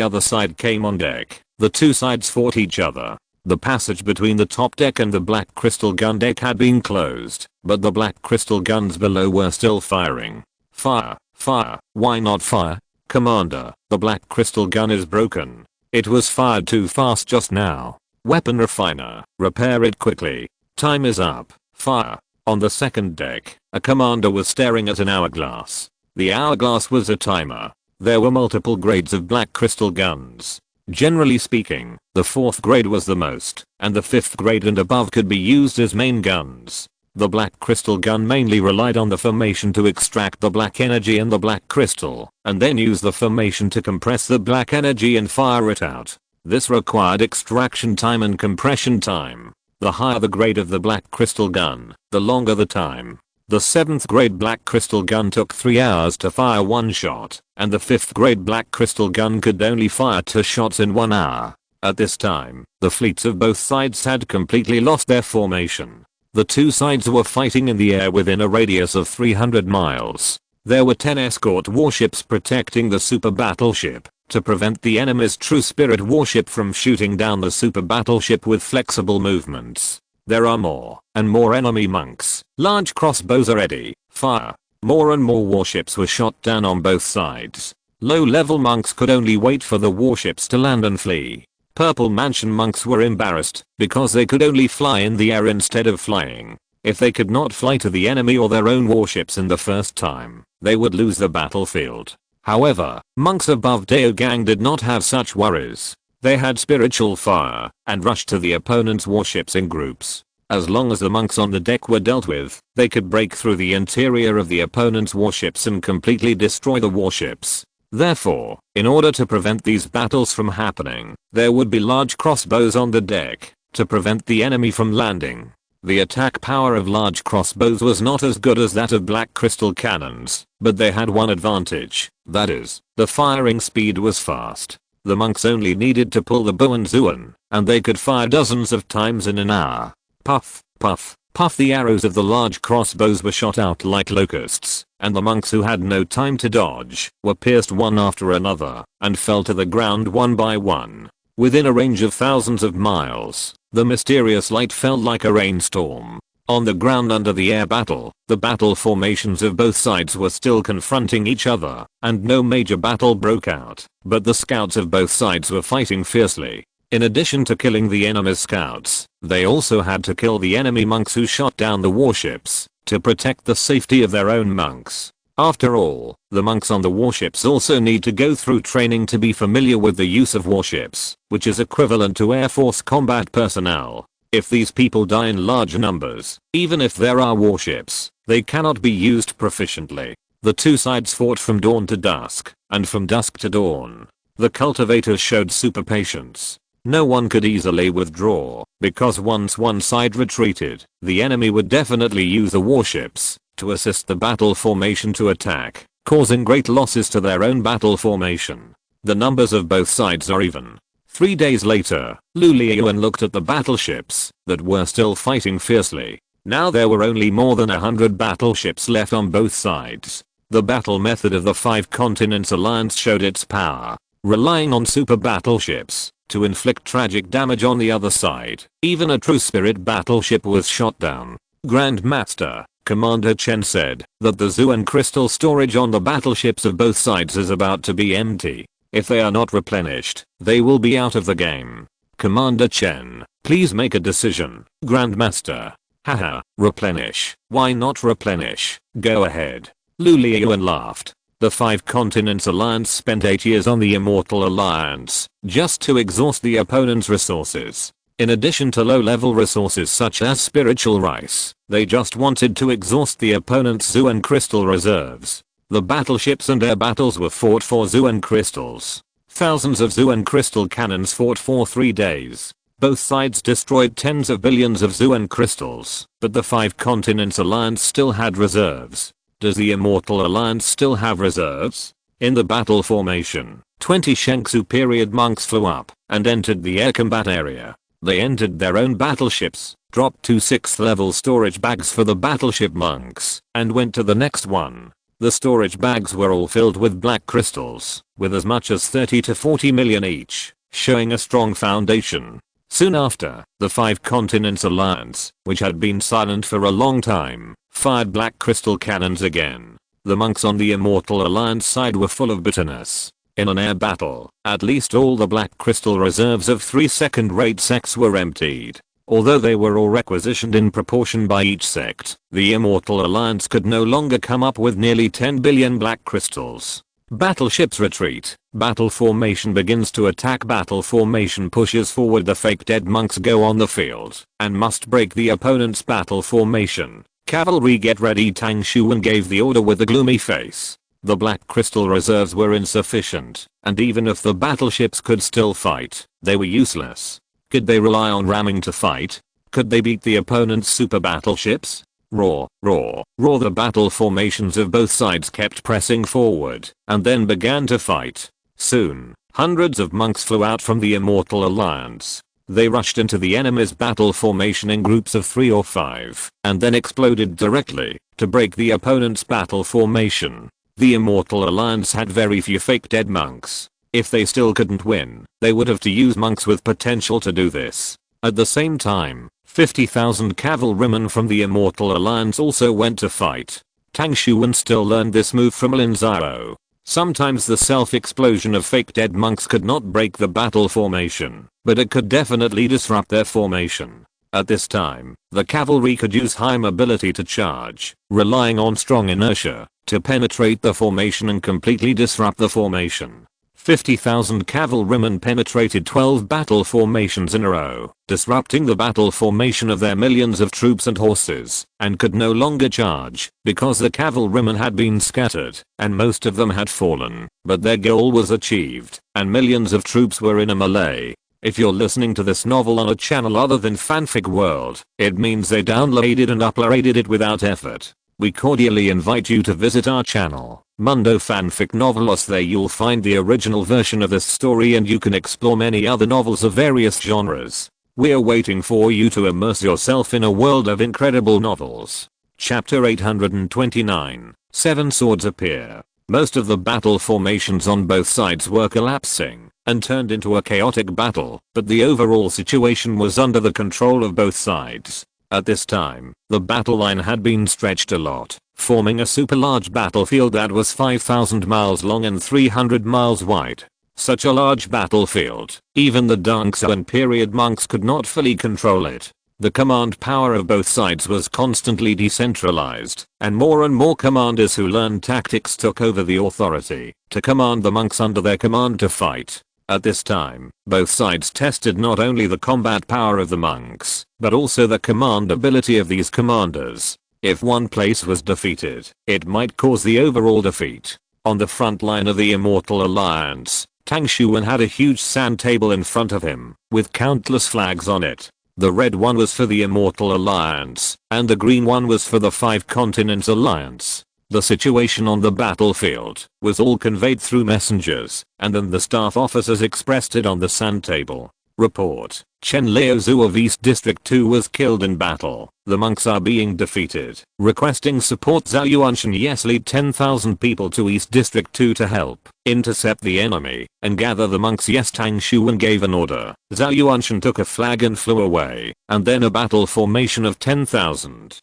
other side came on deck, the 2 sides fought each other. The passage between the top deck and the black crystal gun deck had been closed, but the black crystal guns below were still firing. Fire, fire, why not fire? Commander, the black crystal gun is broken. It was fired too fast just now. Weapon refiner, repair it quickly. Time is up. Fire. On the second deck, a commander was staring at an hourglass. The hourglass was a timer. There were multiple grades of black crystal guns. Generally speaking, the 4th grade was the most, and the 5th grade and above could be used as main guns. The black crystal gun mainly relied on the formation to extract the black energy in the black crystal, and then use the formation to compress the black energy and fire it out. This required extraction time and compression time. The higher the grade of the black crystal gun, the longer the time. The 7th grade black crystal gun took 3 hours to fire 1 shot, and the 5th grade black crystal gun could only fire 2 shots in 1 hour. At this time, the fleets of both sides had completely lost their formation. The 2 sides were fighting in the air within a radius of 300 miles. There were 10 escort warships protecting the super battleship to prevent the enemy's True Spirit warship from shooting down the super battleship with flexible movements. There are more and more enemy monks. Large crossbows are ready. Fire. More and more warships were shot down on both sides. Low-level monks could only wait for the warships to land and flee. Purple Mansion monks were embarrassed because they could only fly in the air instead of flying. If they could not fly to the enemy or their own warships in the first time, they would lose the battlefield. However, monks above Dao Gang did not have such worries. They had spiritual fire and rushed to the opponent's warships in groups. As long as the monks on the deck were dealt with, they could break through the interior of the opponent's warships and completely destroy the warships. Therefore, in order to prevent these battles from happening, there would be large crossbows on the deck to prevent the enemy from landing. The attack power of large crossbows was not as good as that of black crystal cannons, but they had one advantage, that is, the firing speed was fast. The monks only needed to pull the bow and zuan, and they could fire dozens of times in an hour. Puff, puff, puff. The arrows of the large crossbows were shot out like locusts, and the monks who had no time to dodge were pierced one after another and fell to the ground one by one. Within a range of thousands of miles, the mysterious light fell like a rainstorm. On the ground under the air battle, the battle formations of both sides were still confronting each other, and no major battle broke out, but the scouts of both sides were fighting fiercely. In addition to killing the enemy's scouts, they also had to kill the enemy monks who shot down the warships to protect the safety of their own monks. After all, the monks on the warships also need to go through training to be familiar with the use of warships, which is equivalent to Air Force combat personnel. If these people die in large numbers, even if there are warships, they cannot be used proficiently. The two sides fought from dawn to dusk, and from dusk to dawn. The cultivators showed super patience. No one could easily withdraw, because once one side retreated, the enemy would definitely use the warships to assist the battle formation to attack, causing great losses to their own battle formation. The numbers of both sides are even. 3 days later, Lin Xiao looked at the battleships that were still fighting fiercely. Now there were only more than 100 battleships left on both sides. The battle method of the Five Continents Alliance showed its power, relying on super battleships to inflict tragic damage on the other side. Even a true spirit battleship was shot down. Grandmaster Commander Chen said that the Zuan crystal storage on the battleships of both sides is about to be empty. If they are not replenished, they will be out of the game. Commander Chen, please make a decision. Grandmaster. Haha, replenish. Why not replenish? Go ahead. Lin Xiao laughed. The Five Continents Alliance spent 8 years on the Immortal Alliance, just to exhaust the opponent's resources. In addition to low-level resources such as spiritual rice, they just wanted to exhaust the opponent's Zuan crystal reserves. The battleships and air battles were fought for Zuan crystals. Thousands of Zuan crystal cannons fought for 3 days. Both sides destroyed tens of billions of Zuan crystals, but the Five Continents Alliance still had reserves. Does the Immortal Alliance still have reserves? In the battle formation, 20 Shengsu period monks flew up and entered the air combat area. They entered their own battleships, dropped 2 6th level storage bags for the battleship monks, and went to the next one. The storage bags were all filled with black crystals, with as much as 30 to 40 million each, showing a strong foundation. Soon after, the Five Continents Alliance, which had been silent for a long time, fired black crystal cannons again. The monks on the Immortal Alliance side were full of bitterness. In an air battle, at least all the black crystal reserves of 3 second-rate sects were emptied. Although they were all requisitioned in proportion by each sect, the Immortal Alliance could no longer come up with nearly 10 billion black crystals. Battleships retreat. Battle formation begins to attack. Battle formation pushes forward. The fake dead monks go on the field and must break the opponent's battle formation. Cavalry get ready. Tang Xuan gave the order with a gloomy face. The black crystal reserves were insufficient, and even if the battleships could still fight, they were useless. Could they rely on ramming to fight? Could they beat the opponent's super battleships? Roar, roar, roar. The battle formations of both sides kept pressing forward, and then began to fight. Soon, hundreds of monks flew out from the Immortal Alliance. They rushed into the enemy's battle formation in groups of 3 or 5, and then exploded directly to break the opponent's battle formation. The Immortal Alliance had very few fake dead monks. If they still couldn't win, they would have to use monks with potential to do this. At the same time, 50,000 cavalrymen from the Immortal Alliance also went to fight. Tang Xuan still learned this move from Lin Xiao. Sometimes the self-explosion of fake dead monks could not break the battle formation, but it could definitely disrupt their formation. At this time, the cavalry could use high mobility to charge, relying on strong inertia to penetrate the formation and completely disrupt the formation. 50,000 cavalrymen penetrated 12 battle formations in a row, disrupting the battle formation of their millions of troops and horses, and could no longer charge, because the cavalrymen had been scattered, and most of them had fallen, but their goal was achieved, and millions of troops were in a melee. If you're listening to this novel on a channel other than Fanfic World, it means they downloaded and uploaded it without effort. We cordially invite you to visit our channel, Mundo Fanfic Novelos. There you'll find the original version of this story and you can explore many other novels of various genres. We're waiting for you to immerse yourself in a world of incredible novels. Chapter 829, 7 Swords Appear. Most of the battle formations on both sides were collapsing and turned into a chaotic battle, but the overall situation was under the control of both sides. At this time, the battle line had been stretched a lot, forming a super large battlefield that was 5,000 miles long and 300 miles wide. Such a large battlefield, even the Dongsuan period monks could not fully control it. The command power of both sides was constantly decentralized, and more commanders who learned tactics took over the authority to command the monks under their command to fight. At this time, both sides tested not only the combat power of the monks, but also the command ability of these commanders. If one place was defeated, it might cause the overall defeat. On the front line of the Immortal Alliance, Tang Xuan had a huge sand table in front of him, with countless flags on it. The red one was for the Immortal Alliance, and the green one was for the Five Continents Alliance. The situation on the battlefield was all conveyed through messengers, and then the staff officers expressed it on the sand table. Report: Chen Liaozhu of East District 2 was killed in battle. The monks are being defeated. Requesting support. Zhao Yuanshan. Yes, lead 10,000 people to East District 2 to help intercept the enemy and gather the monks. Yes, Tang Xuan gave an order. Zhao Yuanshan took a flag and flew away, and then a battle formation of 10,000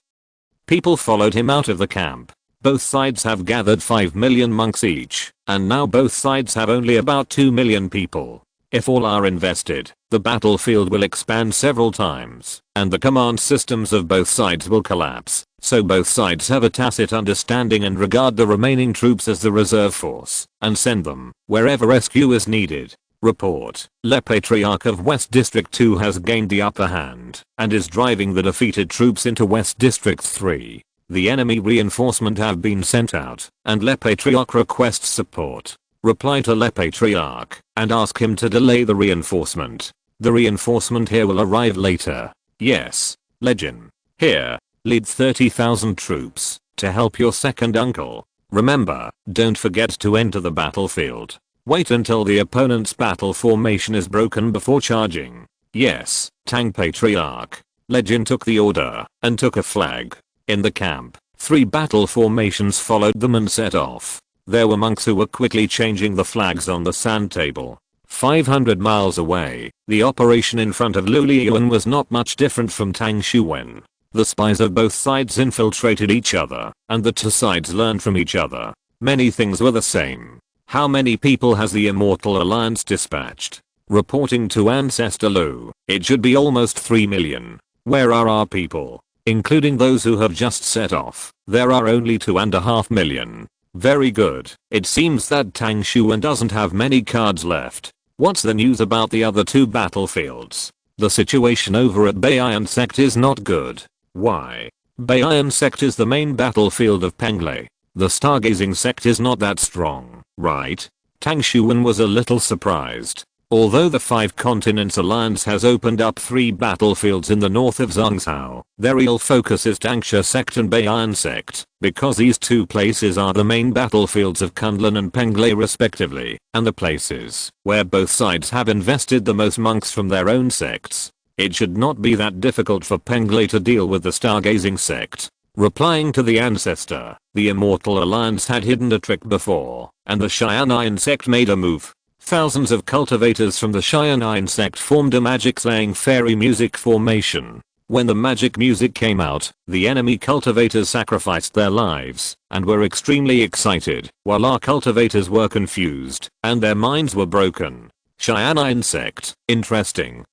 people followed him out of the camp. Both sides have gathered 5 million monks each, and now both sides have only about 2 million people. If all are invested, the battlefield will expand several times, and the command systems of both sides will collapse, so both sides have a tacit understanding and regard the remaining troops as the reserve force, and send them wherever rescue is needed. Report: Le Patriarch of West District 2 has gained the upper hand, and is driving the defeated troops into West District 3. The enemy reinforcement have been sent out, and Le Patriarch requests support. Reply to Le Patriarch, and ask him to delay the reinforcement. The reinforcement here will arrive later. Yes, Legend. Here, lead 30,000 troops to help your second uncle. Remember, don't forget to enter the battlefield. Wait until the opponent's battle formation is broken before charging. Yes, Tang Patriarch. Legend took the order and took a flag. In the camp, 3 battle formations followed them and set off. There were monks who were quickly changing the flags on the sand table. 500 miles away, the operation in front of Lu Liyuan was not much different from Tang Xuan. The spies of both sides infiltrated each other, and the two sides learned from each other. Many things were the same. How many people has the Immortal Alliance dispatched? Reporting to Ancestor Lu, it should be almost 3 million. Where are our people? Including those who have just set off, there are only 2.5 million. Very good. It seems that Tang Xuan doesn't have many cards left. What's the news about the other 2 battlefields? The situation over at Bei'an Sect is not good. Why? Bei'an Sect is the main battlefield of Penglai. The Stargazing Sect is not that strong, right? Tang Xuan was a little surprised. Although the Five Continents Alliance has opened up 3 battlefields in the north of Zhangzhou, their real focus is Tiansheng Sect and Bei'an Sect, because these 2 places are the main battlefields of Kunlun and Penglai respectively, and the places where both sides have invested the most monks from their own sects. It should not be that difficult for Penglai to deal with the Stargazing Sect. Replying to the ancestor, the Immortal Alliance had hidden a trick before, and the Xian'an Sect made a move. Thousands of cultivators from the Xian'an Sect formed a magic-slaying fairy music formation. When the magic music came out, the enemy cultivators sacrificed their lives and were extremely excited, while our cultivators were confused and their minds were broken. Xian'an Sect. Interesting.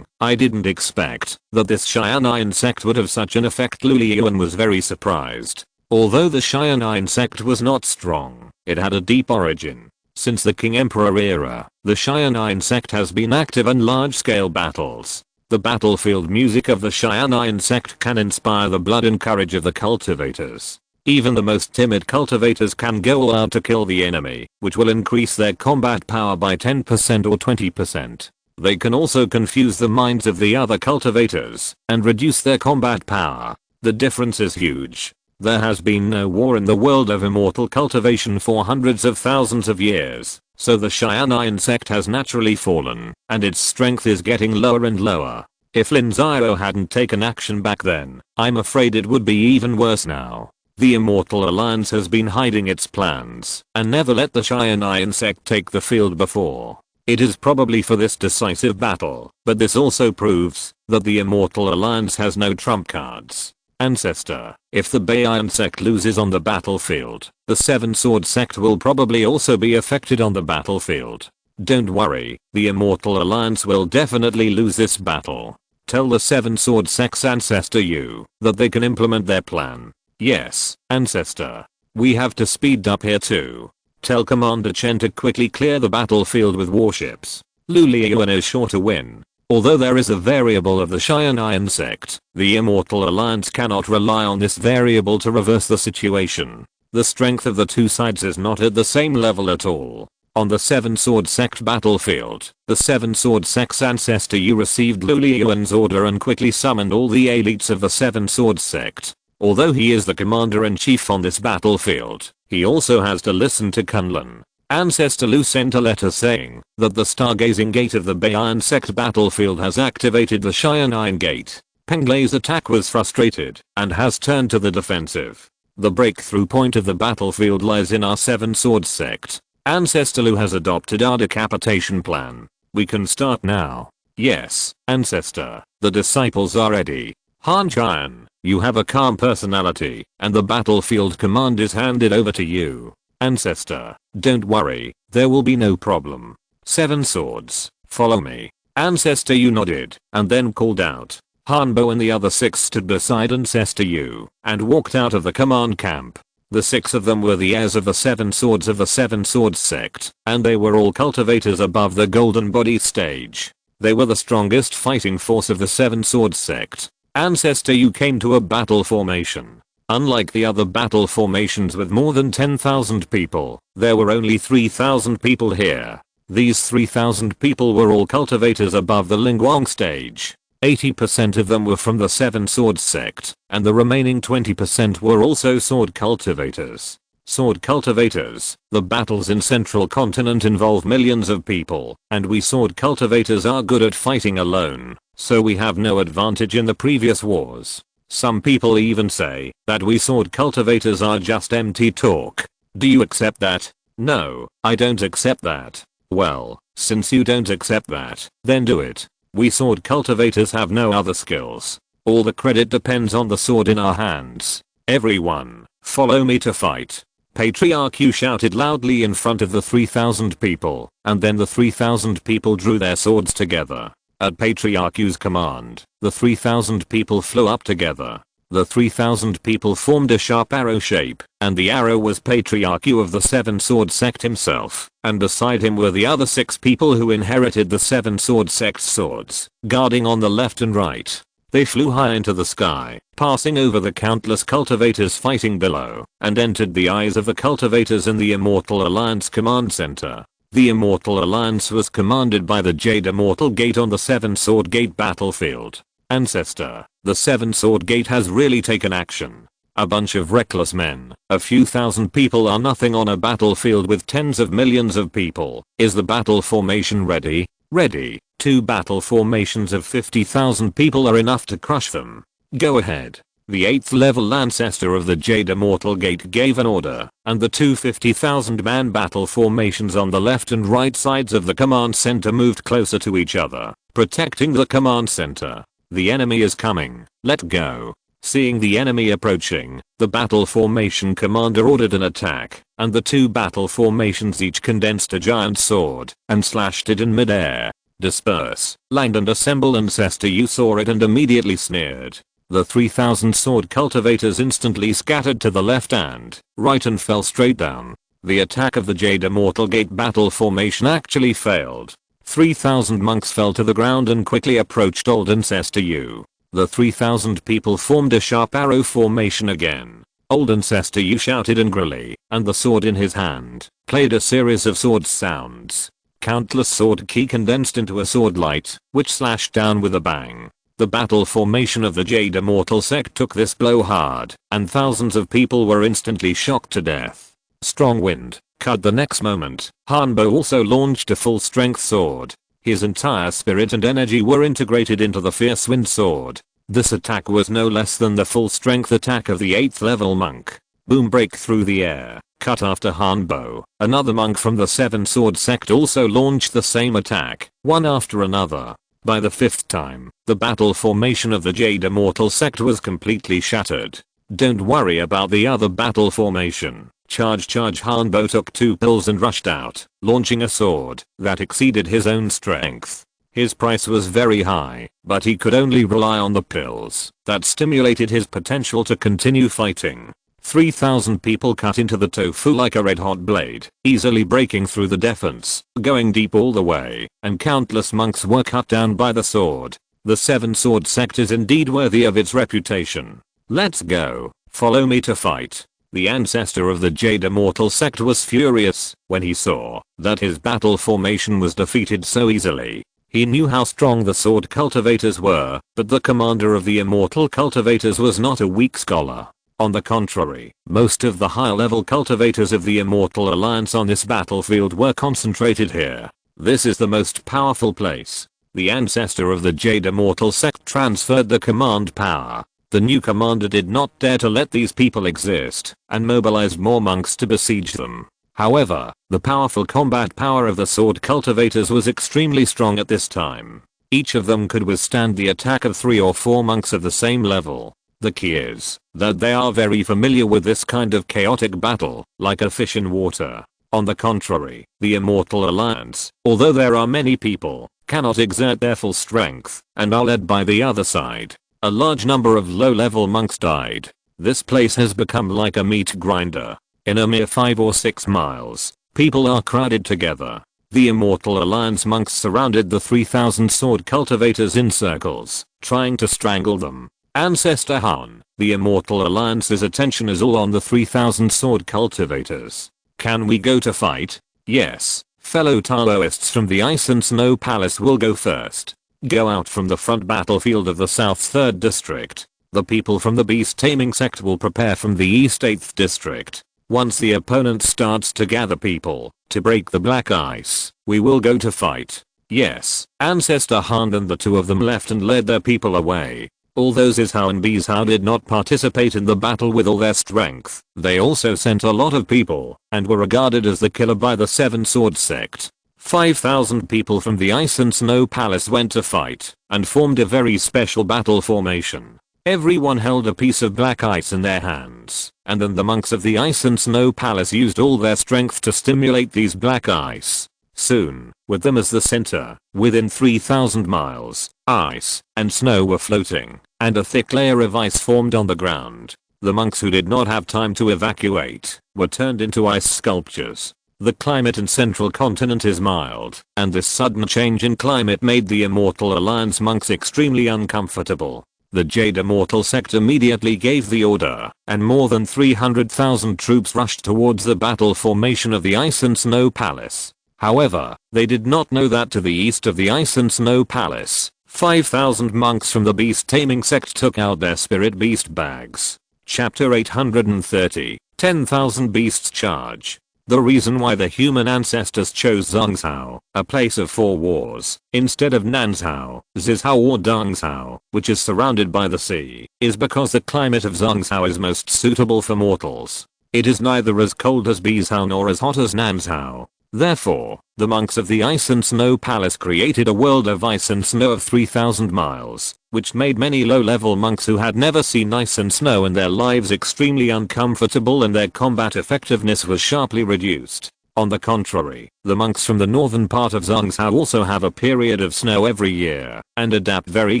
I didn't expect that this Xian'an Sect would have such an effect. Lu Liyuan was very surprised. Although the Xian'an Sect was not strong, it had a deep origin. Since the King Emperor era, the Xian'an Sect has been active in large-scale battles. The battlefield music of the Xian'an Sect can inspire the blood and courage of the cultivators. Even the most timid cultivators can go out to kill the enemy, which will increase their combat power by 10% or 20%. They can also confuse the minds of the other cultivators and reduce their combat power. The difference is huge. There has been no war in the world of immortal cultivation for hundreds of thousands of years, so the Xian'an Sect has naturally fallen, and its strength is getting lower and lower. If Lin Xiao hadn't taken action back then, I'm afraid it would be even worse now. The Immortal Alliance has been hiding its plans, and never let the Xian'an Sect take the field before. It is probably for this decisive battle, but this also proves that the Immortal Alliance has no trump cards. Ancestor, if the Bei'an Sect loses on the battlefield, the Seven Sword Sect will probably also be affected on the battlefield. Don't worry, the Immortal Alliance will definitely lose this battle. Tell the Seven Sword Sect's Ancestor Yu that they can implement their plan. Yes, Ancestor. We have to speed up here too. Tell Commander Chen to quickly clear the battlefield with warships. Lu Liuan is sure to win. Although there is a variable of the Tiansheng Sect, the Immortal Alliance cannot rely on this variable to reverse the situation. The strength of the two sides is not at the same level at all. On the Seven Sword Sect battlefield, the Seven Sword Sect's Ancestor Yu received Lu Liuan's order and quickly summoned all the elites of the Seven Sword Sect. Although he is the commander-in-chief on this battlefield, he also has to listen to Kunlun. Ancestor Lu sent a letter saying that the stargazing gate of the Beian Sect battlefield has activated the Xian'an gate. Peng Lei's attack was frustrated and has turned to the defensive. The breakthrough point of the battlefield lies in our Seven Sword Sect. Ancestor Lu has adopted our decapitation plan. We can start now. Yes, Ancestor. The disciples are ready. Han Jian, you have a calm personality, and the battlefield command is handed over to you. Ancestor, don't worry, there will be no problem. Seven Swords, follow me. Ancestor Yu nodded, and then called out. Hanbo and the other 6 stood beside Ancestor Yu, and walked out of the command camp. The 6 of them were the heirs of the 7 swords of the 7 Swords Sect, and they were all cultivators above the Golden Body stage. They were the strongest fighting force of the 7 Swords Sect. Ancestor Yu came to a battle formation. Unlike the other battle formations with more than 10,000 people, there were only 3,000 people here. These 3,000 people were all cultivators above the Lingguang stage. 80% of them were from the 7 Swords Sect, and the remaining 20% were also sword cultivators. Sword cultivators, the battles in Central Continent involve millions of people, and we sword cultivators are good at fighting alone, so we have no advantage in the previous wars. Some people even say that we sword cultivators are just empty talk. Do you accept that? No, I don't accept that. Well, since you don't accept that, then do it. We sword cultivators have no other skills. All the credit depends on the sword in our hands. Everyone, follow me to fight. Patriarch Yu shouted loudly in front of the 3,000 people, and then the 3,000 people drew their swords together. At Patriarch Yu's command, the 3,000 people flew up together. The 3,000 people formed a sharp arrow shape, and the arrow was Patriarch Yu of the 7 Sword Sect himself, and beside him were the other 6 people who inherited the 7 Sword Sect's swords, guarding on the left and right. They flew high into the sky, passing over the countless cultivators fighting below, and entered the eyes of the cultivators in the Immortal Alliance command center. The Immortal Alliance was commanded by the Jade Immortal Gate on the 7 Sword Gate battlefield. Ancestor, the 7 Sword Gate has really taken action. A bunch of reckless men, a few thousand people are nothing on a battlefield with tens of millions of people. Is the battle formation ready? Ready. 2 battle formations of 50,000 people are enough to crush them. Go ahead. The 8th level ancestor of the Jade Immortal Gate gave an order, and the 2 50,000 man battle formations on the left and right sides of the command center moved closer to each other, protecting the command center. The enemy is coming. Let go. Seeing the enemy approaching, the battle formation commander ordered an attack, and the 2 battle formations each condensed a giant sword and slashed it in midair. Disperse, land and assemble. Ancestor Yu saw it and immediately sneered. The 3,000 sword cultivators instantly scattered to the left and right and fell straight down. The attack of the Jade Immortal Gate battle formation actually failed. 3,000 monks fell to the ground and quickly approached old Ancestor Yu. The 3,000 people formed a sharp arrow formation again. Old Ancestor Yu shouted angrily, and the sword in his hand played a series of sword sounds. Countless sword ki condensed into a sword light, which slashed down with a bang. The battle formation of the Jade Immortal Sect took this blow hard, and thousands of people were instantly shocked to death. Strong wind. Cut. The next moment, Hanbo also launched a full-strength sword. His entire spirit and energy were integrated into the fierce wind sword. This attack was no less than the full-strength attack of the 8th level monk. Boom. Break through the air. Cut. After Hanbo, another monk from the 7 Sword Sect also launched the same attack, one after another. By the 5th time, the battle formation of the Jade Immortal Sect was completely shattered. Don't worry about the other battle formation. Charge. Hanbo took 2 pills and rushed out, launching a sword that exceeded his own strength. His price was very high, but he could only rely on the pills that stimulated his potential to continue fighting. 3,000 people cut into the tofu like a red-hot blade, easily breaking through the defense, going deep all the way, and countless monks were cut down by the sword. The Seven Sword Sect is indeed worthy of its reputation. Let's go. Follow me to fight. The ancestor of the Jade Immortal Sect was furious when he saw that his battle formation was defeated so easily. He knew how strong the sword cultivators were, but the commander of the immortal cultivators was not a weak scholar. On the contrary, most of the high-level cultivators of the Immortal Alliance on this battlefield were concentrated here. This is the most powerful place. The ancestor of the Jade Immortal Sect transferred the command power. The new commander did not dare to let these people exist, and mobilized more monks to besiege them. However, the powerful combat power of the sword cultivators was extremely strong at this time. Each of them could withstand the attack of 3 or 4 monks of the same level. The key is that they are very familiar with this kind of chaotic battle, like a fish in water. On the contrary, the Immortal Alliance, although there are many people, cannot exert their full strength, and are led by the other side. A large number of low-level monks died. This place has become like a meat grinder. In a mere 5 or 6 miles, people are crowded together. The Immortal Alliance monks surrounded the 3,000 sword cultivators in circles, trying to strangle them. Ancestor Han, the Immortal Alliance's attention is all on the 3,000 sword cultivators. Can we go to fight? Yes. Fellow Taoists from the Ice and Snow Palace will go first. Go out from the front battlefield of the South 3rd District. The people from the Beast Taming Sect will prepare from the East 8th District. Once the opponent starts to gather people to break the black ice, we will go to fight. Yes. Ancestor Han and the 2 of them left and led their people away. Although Zhao and Bizhao did not participate in the battle with all their strength, they also sent a lot of people, and were regarded as the killer by the Seven Sword Sect. 5,000 people from the Ice and Snow Palace went to fight, and formed a very special battle formation. Everyone held a piece of black ice in their hands, and then the monks of the Ice and Snow Palace used all their strength to stimulate these black ice. Soon, with them as the center, within 3,000 miles, ice and snow were floating, and a thick layer of ice formed on the ground. The monks who did not have time to evacuate were turned into ice sculptures. The climate in central continent is mild, and this sudden change in climate made the Immortal Alliance monks extremely uncomfortable. The Jade Immortal Sect immediately gave the order, and more than 300,000 troops rushed towards the battle formation of the Ice and Snow Palace. However, they did not know that to the east of the Ice and Snow Palace, 5,000 monks from the Beast Taming Sect took out their spirit beast bags. Chapter 830, 10,000 Beasts Charge. The reason why the human ancestors chose Zhongzhou, a place of 4 wars, instead of Nanzhou, Zizhou or Dongzhou, which is surrounded by the sea, is because the climate of Zhongzhou is most suitable for mortals. It is neither as cold as Bizhou nor as hot as Nanzhou. Therefore, the monks of the Ice and Snow Palace created a world of ice and snow of 3,000 miles, which made many low-level monks who had never seen ice and snow in their lives extremely uncomfortable, and their combat effectiveness was sharply reduced. On the contrary, the monks from the northern part of Zhongzhou also have a period of snow every year, and adapt very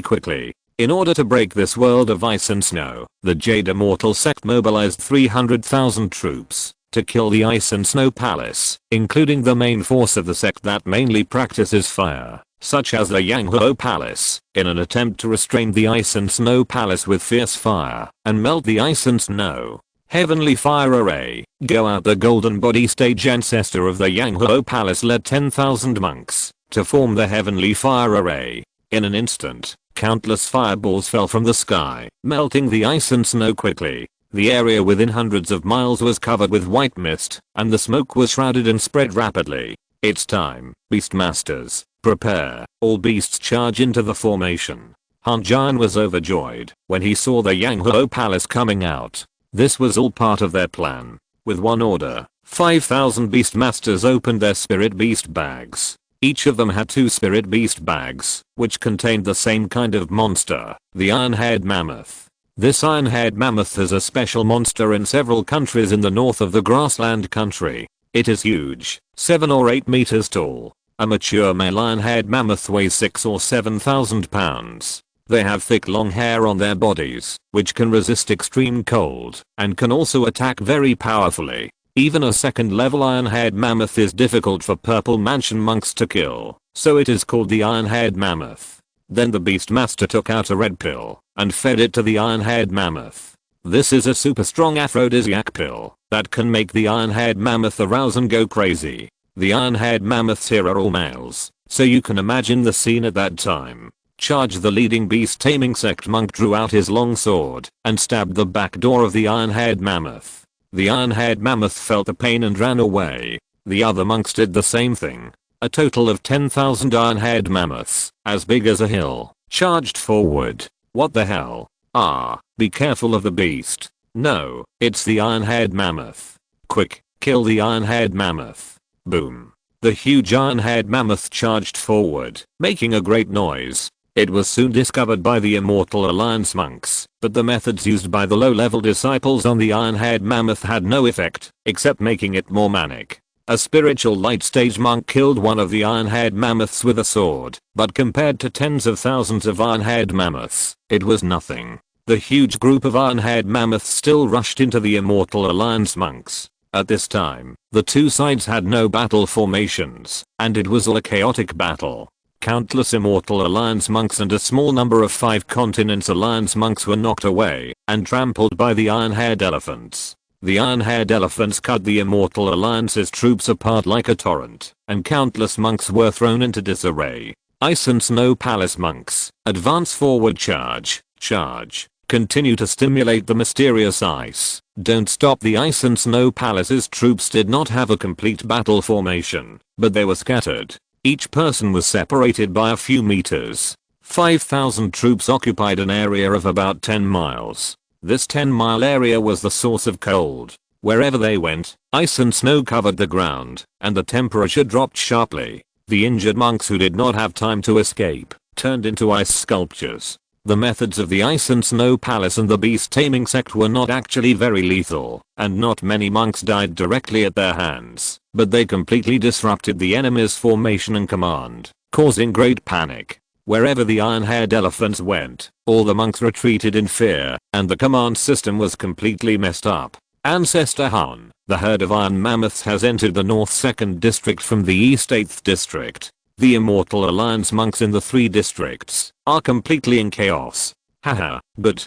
quickly. In order to break this world of ice and snow, the Jade Immortal Sect mobilized 300,000 troops to kill the Ice and Snow Palace, including the main force of the sect that mainly practices fire, such as the Yanghuo Palace, in an attempt to restrain the Ice and Snow Palace with fierce fire, and melt the ice and snow. Heavenly Fire Array. Go out. The golden body stage ancestor of the Yanghuo Palace led 10,000 monks to form the Heavenly Fire Array. In an instant, countless fireballs fell from the sky, melting the ice and snow quickly. The area within hundreds of miles was covered with white mist, and the smoke was shrouded and spread rapidly. It's time, Beastmasters. Prepare. All beasts charge into the formation. Han Jian was overjoyed when he saw the Yanghuo Palace coming out. This was all part of their plan. With one order, 5,000 Beastmasters opened their spirit beast bags. Each of them had 2 spirit beast bags, which contained the same kind of monster, the iron-haired mammoth. This iron-haired mammoth is a special monster in several countries in the north of the grassland country. It is huge, 7 or 8 meters tall. A mature male iron-haired mammoth weighs 6 or 7,000 pounds. They have thick long hair on their bodies, which can resist extreme cold, and can also attack very powerfully. Even a second-level iron-haired mammoth is difficult for purple mansion monks to kill, so it is called the iron-haired mammoth. Then the beastmaster took out a red pill, and fed it to the iron-haired mammoth. This is a super strong aphrodisiac pill, that can make the iron-haired mammoth arouse and go crazy. The iron-haired mammoths here are all males, so you can imagine the scene at that time. Charge! The leading beast-taming sect monk drew out his long sword, and stabbed the back door of the iron-haired mammoth. The iron-haired mammoth felt the pain and ran away. The other monks did the same thing. A total of 10,000 iron-haired mammoths, as big as a hill, charged forward. What the hell? Be careful of the beast. No, it's the iron-haired mammoth. Quick, kill the iron-haired mammoth. Boom. The huge iron-haired mammoth charged forward, making a great noise. It was soon discovered by the Immortal Alliance monks, but the methods used by the low-level disciples on the iron-haired mammoth had no effect, except making it more manic. A spiritual light stage monk killed one of the iron-haired mammoths with a sword, but compared to tens of thousands of iron-haired mammoths, it was nothing. The huge group of iron-haired mammoths still rushed into the Immortal Alliance monks. At this time, the two sides had no battle formations, and it was all a chaotic battle. Countless Immortal Alliance monks and a small number of 5 Continents Alliance monks were knocked away and trampled by the iron-haired elephants. The iron-haired elephants cut the Immortal Alliance's troops apart like a torrent, and countless monks were thrown into disarray. Ice and Snow Palace monks, advance forward, charge, charge. Continue to stimulate the mysterious ice. Don't stop. The Ice and Snow Palace's troops did not have a complete battle formation, but they were scattered. Each person was separated by a few meters. 5,000 troops occupied an area of about 10 miles. This 10-mile area was the source of cold. Wherever they went, ice and snow covered the ground, and the temperature dropped sharply. The injured monks who did not have time to escape turned into ice sculptures. The methods of the Ice and Snow Palace and the beast-taming sect were not actually very lethal, and not many monks died directly at their hands, but they completely disrupted the enemy's formation and command, causing great panic. Wherever the iron-haired elephants went, all the monks retreated in fear, and the command system was completely messed up. Ancestor Han, the herd of iron mammoths has entered the North 2nd District from the East 8th District. The Immortal Alliance monks in the 3 districts are completely in chaos. Haha, but,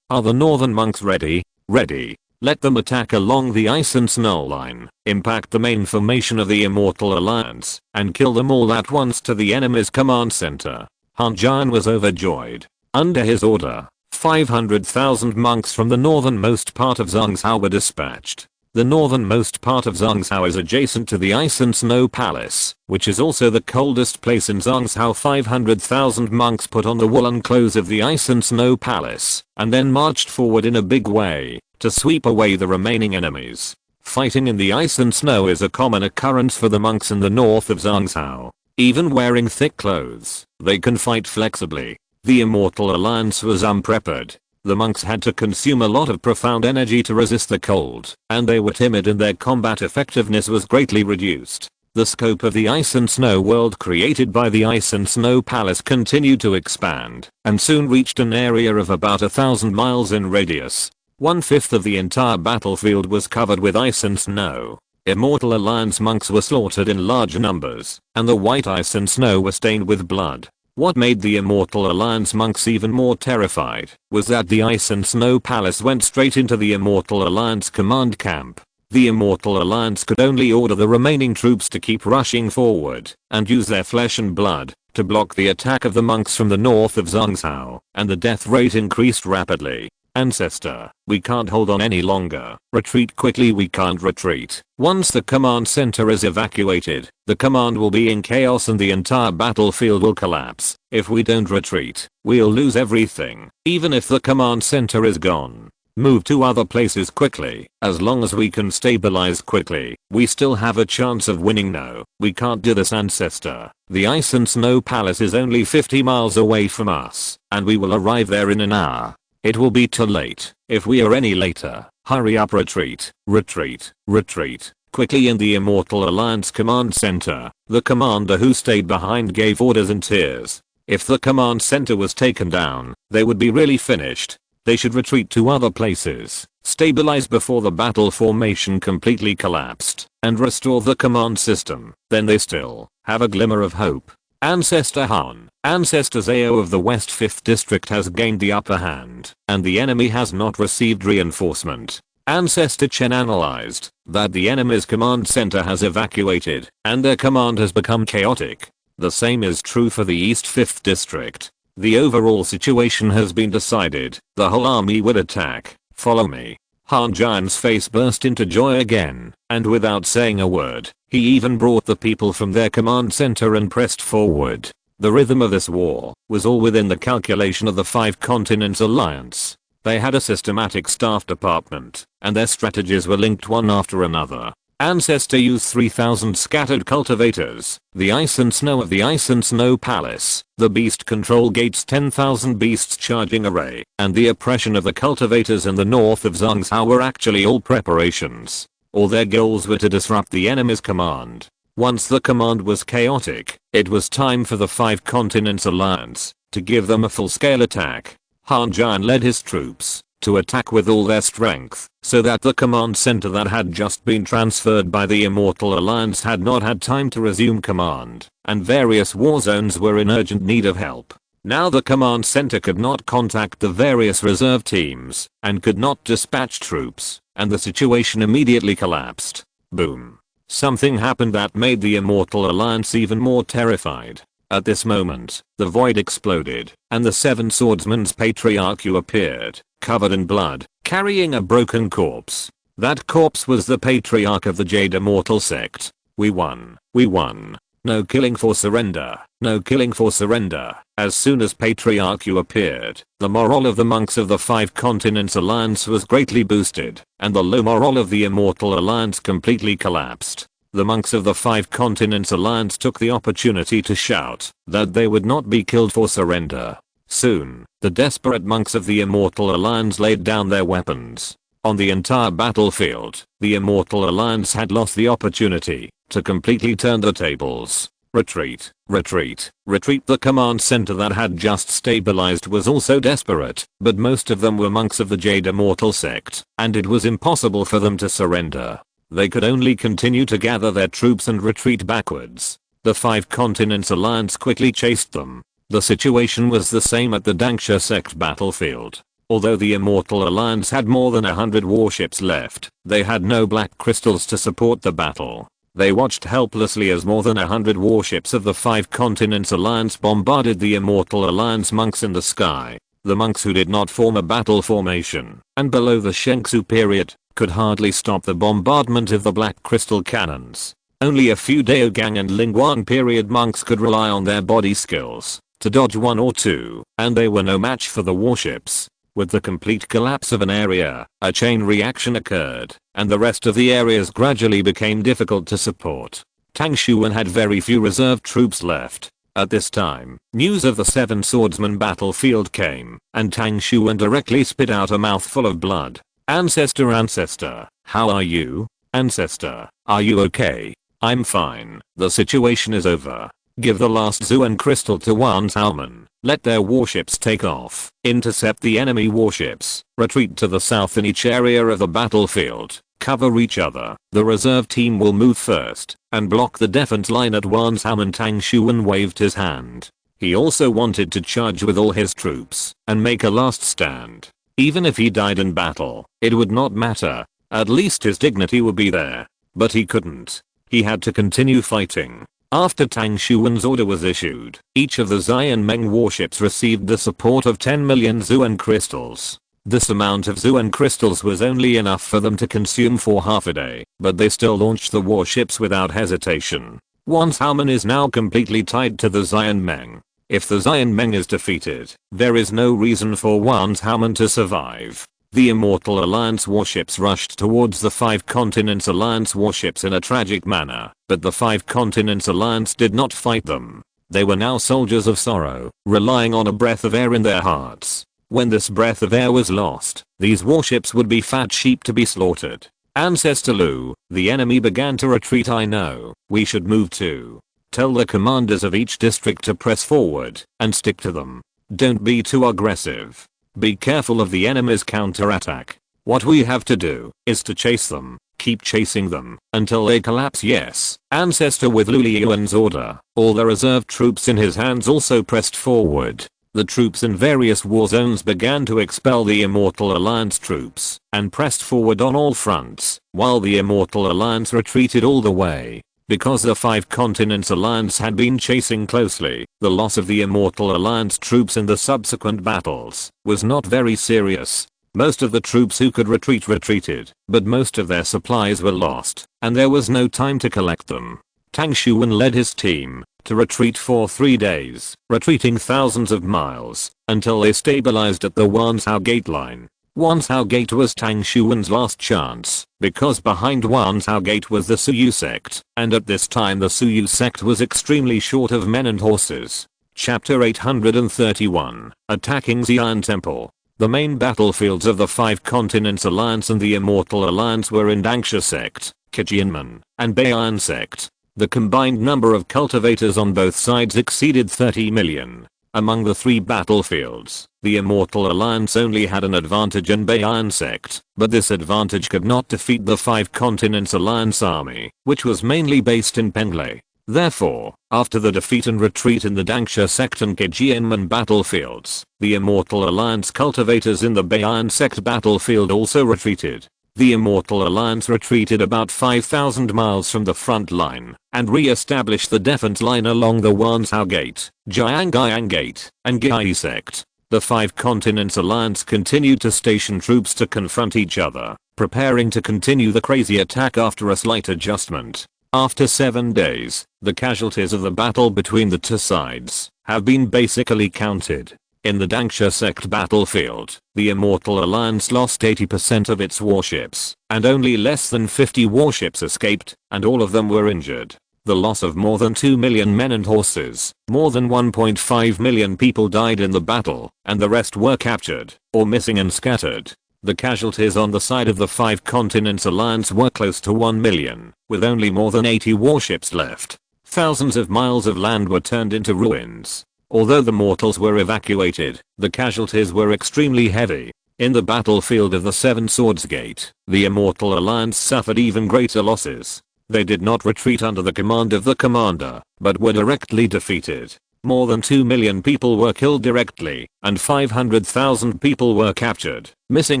are the northern monks ready? Ready. Let them attack along the ice and snow line, impact the main formation of the Immortal Alliance, and kill them all at once to the enemy's command center. Han Jian was overjoyed. Under his order, 500,000 monks from the northernmost part of Zhongzhou were dispatched. The northernmost part of Zhongzhou is adjacent to the Ice and Snow Palace, which is also the coldest place in Zhongzhou. 500,000 monks put on the woolen clothes of the Ice and Snow Palace, and then marched forward in a big way, to sweep away the remaining enemies. Fighting in the ice and snow is a common occurrence for the monks in the north of Zhongzhou. Even wearing thick clothes, they can fight flexibly. The Immortal Alliance was unprepared. The monks had to consume a lot of profound energy to resist the cold, and they were timid and their combat effectiveness was greatly reduced. The scope of the ice and snow world created by the Ice and Snow Palace continued to expand, and soon reached an area of about 1,000 miles in radius. 1/5 of the entire battlefield was covered with ice and snow. Immortal Alliance monks were slaughtered in large numbers, and the white ice and snow were stained with blood. What made the Immortal Alliance monks even more terrified was that the Ice and Snow Palace went straight into the Immortal Alliance command camp. The Immortal Alliance could only order the remaining troops to keep rushing forward and use their flesh and blood to block the attack of the monks from the north of Zhongzhou, and the death rate increased rapidly. Ancestor, we can't hold on any longer. Retreat quickly. We can't retreat. Once the command center is evacuated, the command will be in chaos and the entire battlefield will collapse. If we don't retreat, we'll lose everything, even if the command center is gone. Move to other places quickly. As long as we can stabilize quickly, we still have a chance of winning. No, we can't do this, Ancestor. The Ice and Snow Palace is only 50 miles away from us, and we will arrive there in an hour. It will be too late if we are any later. Hurry up, retreat, retreat, retreat. Quickly in the Immortal Alliance command center, the commander who stayed behind gave orders in tears. If the command center was taken down, they would be really finished. They should retreat to other places, stabilize before the battle formation completely collapsed, and restore the command system. Then they still have a glimmer of hope. Ancestor Han, Ancestor Zhao of the West 5th District has gained the upper hand, and the enemy has not received reinforcement. Ancestor Chen analyzed that the enemy's command center has evacuated, and their command has become chaotic. The same is true for the East 5th District. The overall situation has been decided. The whole army would attack. Follow me. Han Jian's face burst into joy again, and without saying a word, he even brought the people from their command center and pressed forward. The rhythm of this war was all within the calculation of the Five Continents Alliance. They had a systematic staff department, and their strategies were linked one after another. Ancestor used 3,000 scattered cultivators, the ice and snow of the Ice and Snow Palace, the beast control gates 10,000 beasts charging array, and the oppression of the cultivators in the north of Zhangzhou were actually all preparations. All their goals were to disrupt the enemy's command. Once the command was chaotic, it was time for the Five Continents Alliance to give them a full-scale attack. Han Jian led his troops to attack with all their strength, so that the command center that had just been transferred by the Immortal Alliance had not had time to resume command, and various war zones were in urgent need of help. Now the command center could not contact the various reserve teams, and could not dispatch troops, and the situation immediately collapsed. Boom. Something happened that made the Immortal Alliance even more terrified. At this moment, the void exploded, and the Seven Swordsmen's Patriarch appeared, covered in blood, carrying a broken corpse. That corpse was the Patriarch of the Jade Immortal Sect. We won. We won. No killing for surrender. No killing for surrender. As soon as Patriarch appeared, the morale of the monks of the Five Continents Alliance was greatly boosted, and the low morale of the Immortal Alliance completely collapsed. The monks of the Five Continents Alliance took the opportunity to shout that they would not be killed for surrender. Soon, the desperate monks of the Immortal Alliance laid down their weapons. On the entire battlefield, the Immortal Alliance had lost the opportunity to completely turn the tables. Retreat, retreat, retreat. The command center that had just stabilized was also desperate, but most of them were monks of the Jade Immortal Sect, and it was impossible for them to surrender. They could only continue to gather their troops and retreat backwards. The Five Continents Alliance quickly chased them. The situation was the same at the Tiansheng Sect battlefield. Although the Immortal Alliance had more than 100 warships left, they had no black crystals to support the battle. They watched helplessly as more than 100 warships of the Five Continents Alliance bombarded the Immortal Alliance monks in the sky. The monks who did not form a battle formation, and below the Shengsu period, could hardly stop the bombardment of the black crystal cannons. Only a few Daogang and Lingguan period monks could rely on their body skills to dodge one or two, and they were no match for the warships. With the complete collapse of an area, a chain reaction occurred, and the rest of the areas gradually became difficult to support. Tang Xuan had very few reserve troops left. At this time, news of the Seven Swordsmen battlefield came, and Tang Xuan directly spit out a mouthful of blood. Ancestor, ancestor, how are you? Ancestor, are you okay? I'm fine. The situation is over. Give the last Zuan crystal to Wan Salman. Let their warships take off. Intercept the enemy warships. Retreat to the south in each area of the battlefield. Cover each other. The reserve team will move first and block the defense line at Wan Salman. Tang Xuan waved his hand. He also wanted to charge with all his troops and make a last stand. Even if he died in battle, it would not matter. At least his dignity would be there. But he couldn't. He had to continue fighting. After Tang Xuan's order was issued, each of the Xian Meng warships received the support of 10 million Zuan crystals. This amount of Zuan crystals was only enough for them to consume for half a day, but they still launched the warships without hesitation. Wan Salman is now completely tied to the Xian Meng. If the Xian Meng is defeated, there is no reason for Wan Salman to survive. The Immortal Alliance warships rushed towards the Five Continents Alliance warships in a tragic manner, but the Five Continents Alliance did not fight them. They were now soldiers of sorrow, relying on a breath of air in their hearts. When this breath of air was lost, these warships would be fat sheep to be slaughtered. Ancestor Lu, the enemy began to retreat. I know, we should move too. Tell the commanders of each district to press forward and stick to them. Don't be too aggressive. Be careful of the enemy's counterattack. What we have to do is to chase them, keep chasing them until they collapse. Yes, Ancestor with Lu Liyuan's order, all the reserve troops in his hands also pressed forward. The troops in various war zones began to expel the Immortal Alliance troops and pressed forward on all fronts, while the Immortal Alliance retreated all the way. Because the Five Continents Alliance had been chasing closely, the loss of the Immortal Alliance troops in the subsequent battles was not very serious. Most of the troops who could retreat retreated, but most of their supplies were lost, and there was no time to collect them. Tang Xuan led his team to retreat for 3 days, retreating thousands of miles, until they stabilized at the Wanzhou Gate line. Wanzhou Gate was Tang Xuan's last chance, because behind Wanzhou Gate was the Suyu Sect, and at this time the Suyu Sect was extremely short of men and horses. Chapter 831, Attacking Xi'an Temple. The main battlefields of the Five Continents Alliance and the Immortal Alliance were in Tiansheng Sect, Kejianmen, and Bei'an Sect. The combined number of cultivators on both sides exceeded 30 million. Among the three battlefields, the Immortal Alliance only had an advantage in Bei'an Sect, but this advantage could not defeat the Five Continents Alliance army, which was mainly based in Penglai. Therefore, after the defeat and retreat in the Tiansheng Sect and Kejianmen battlefields, the Immortal Alliance cultivators in the Bei'an Sect battlefield also retreated. The Immortal Alliance retreated about 5,000 miles from the front line and re-established the defense line along the Wanzhou Gate, Jiangyang Gate, and Gai Sect. The Five Continents Alliance continued to station troops to confront each other, preparing to continue the crazy attack after a slight adjustment. After 7 days, the casualties of the battle between the two sides have been basically counted. In the Tiansheng Sect battlefield, the Immortal Alliance lost 80% of its warships, and only less than 50 warships escaped, and all of them were injured. The loss of more than 2 million men and horses, more than 1.5 million people died in the battle, and the rest were captured, or missing and scattered. The casualties on the side of the Five Continents Alliance were close to 1 million, with only more than 80 warships left. Thousands of miles of land were turned into ruins. Although the mortals were evacuated, the casualties were extremely heavy. In the battlefield of the Seven Swords Gate, the Immortal Alliance suffered even greater losses. They did not retreat under the command of the commander, but were directly defeated. More than 2 million people were killed directly, and 500,000 people were captured, missing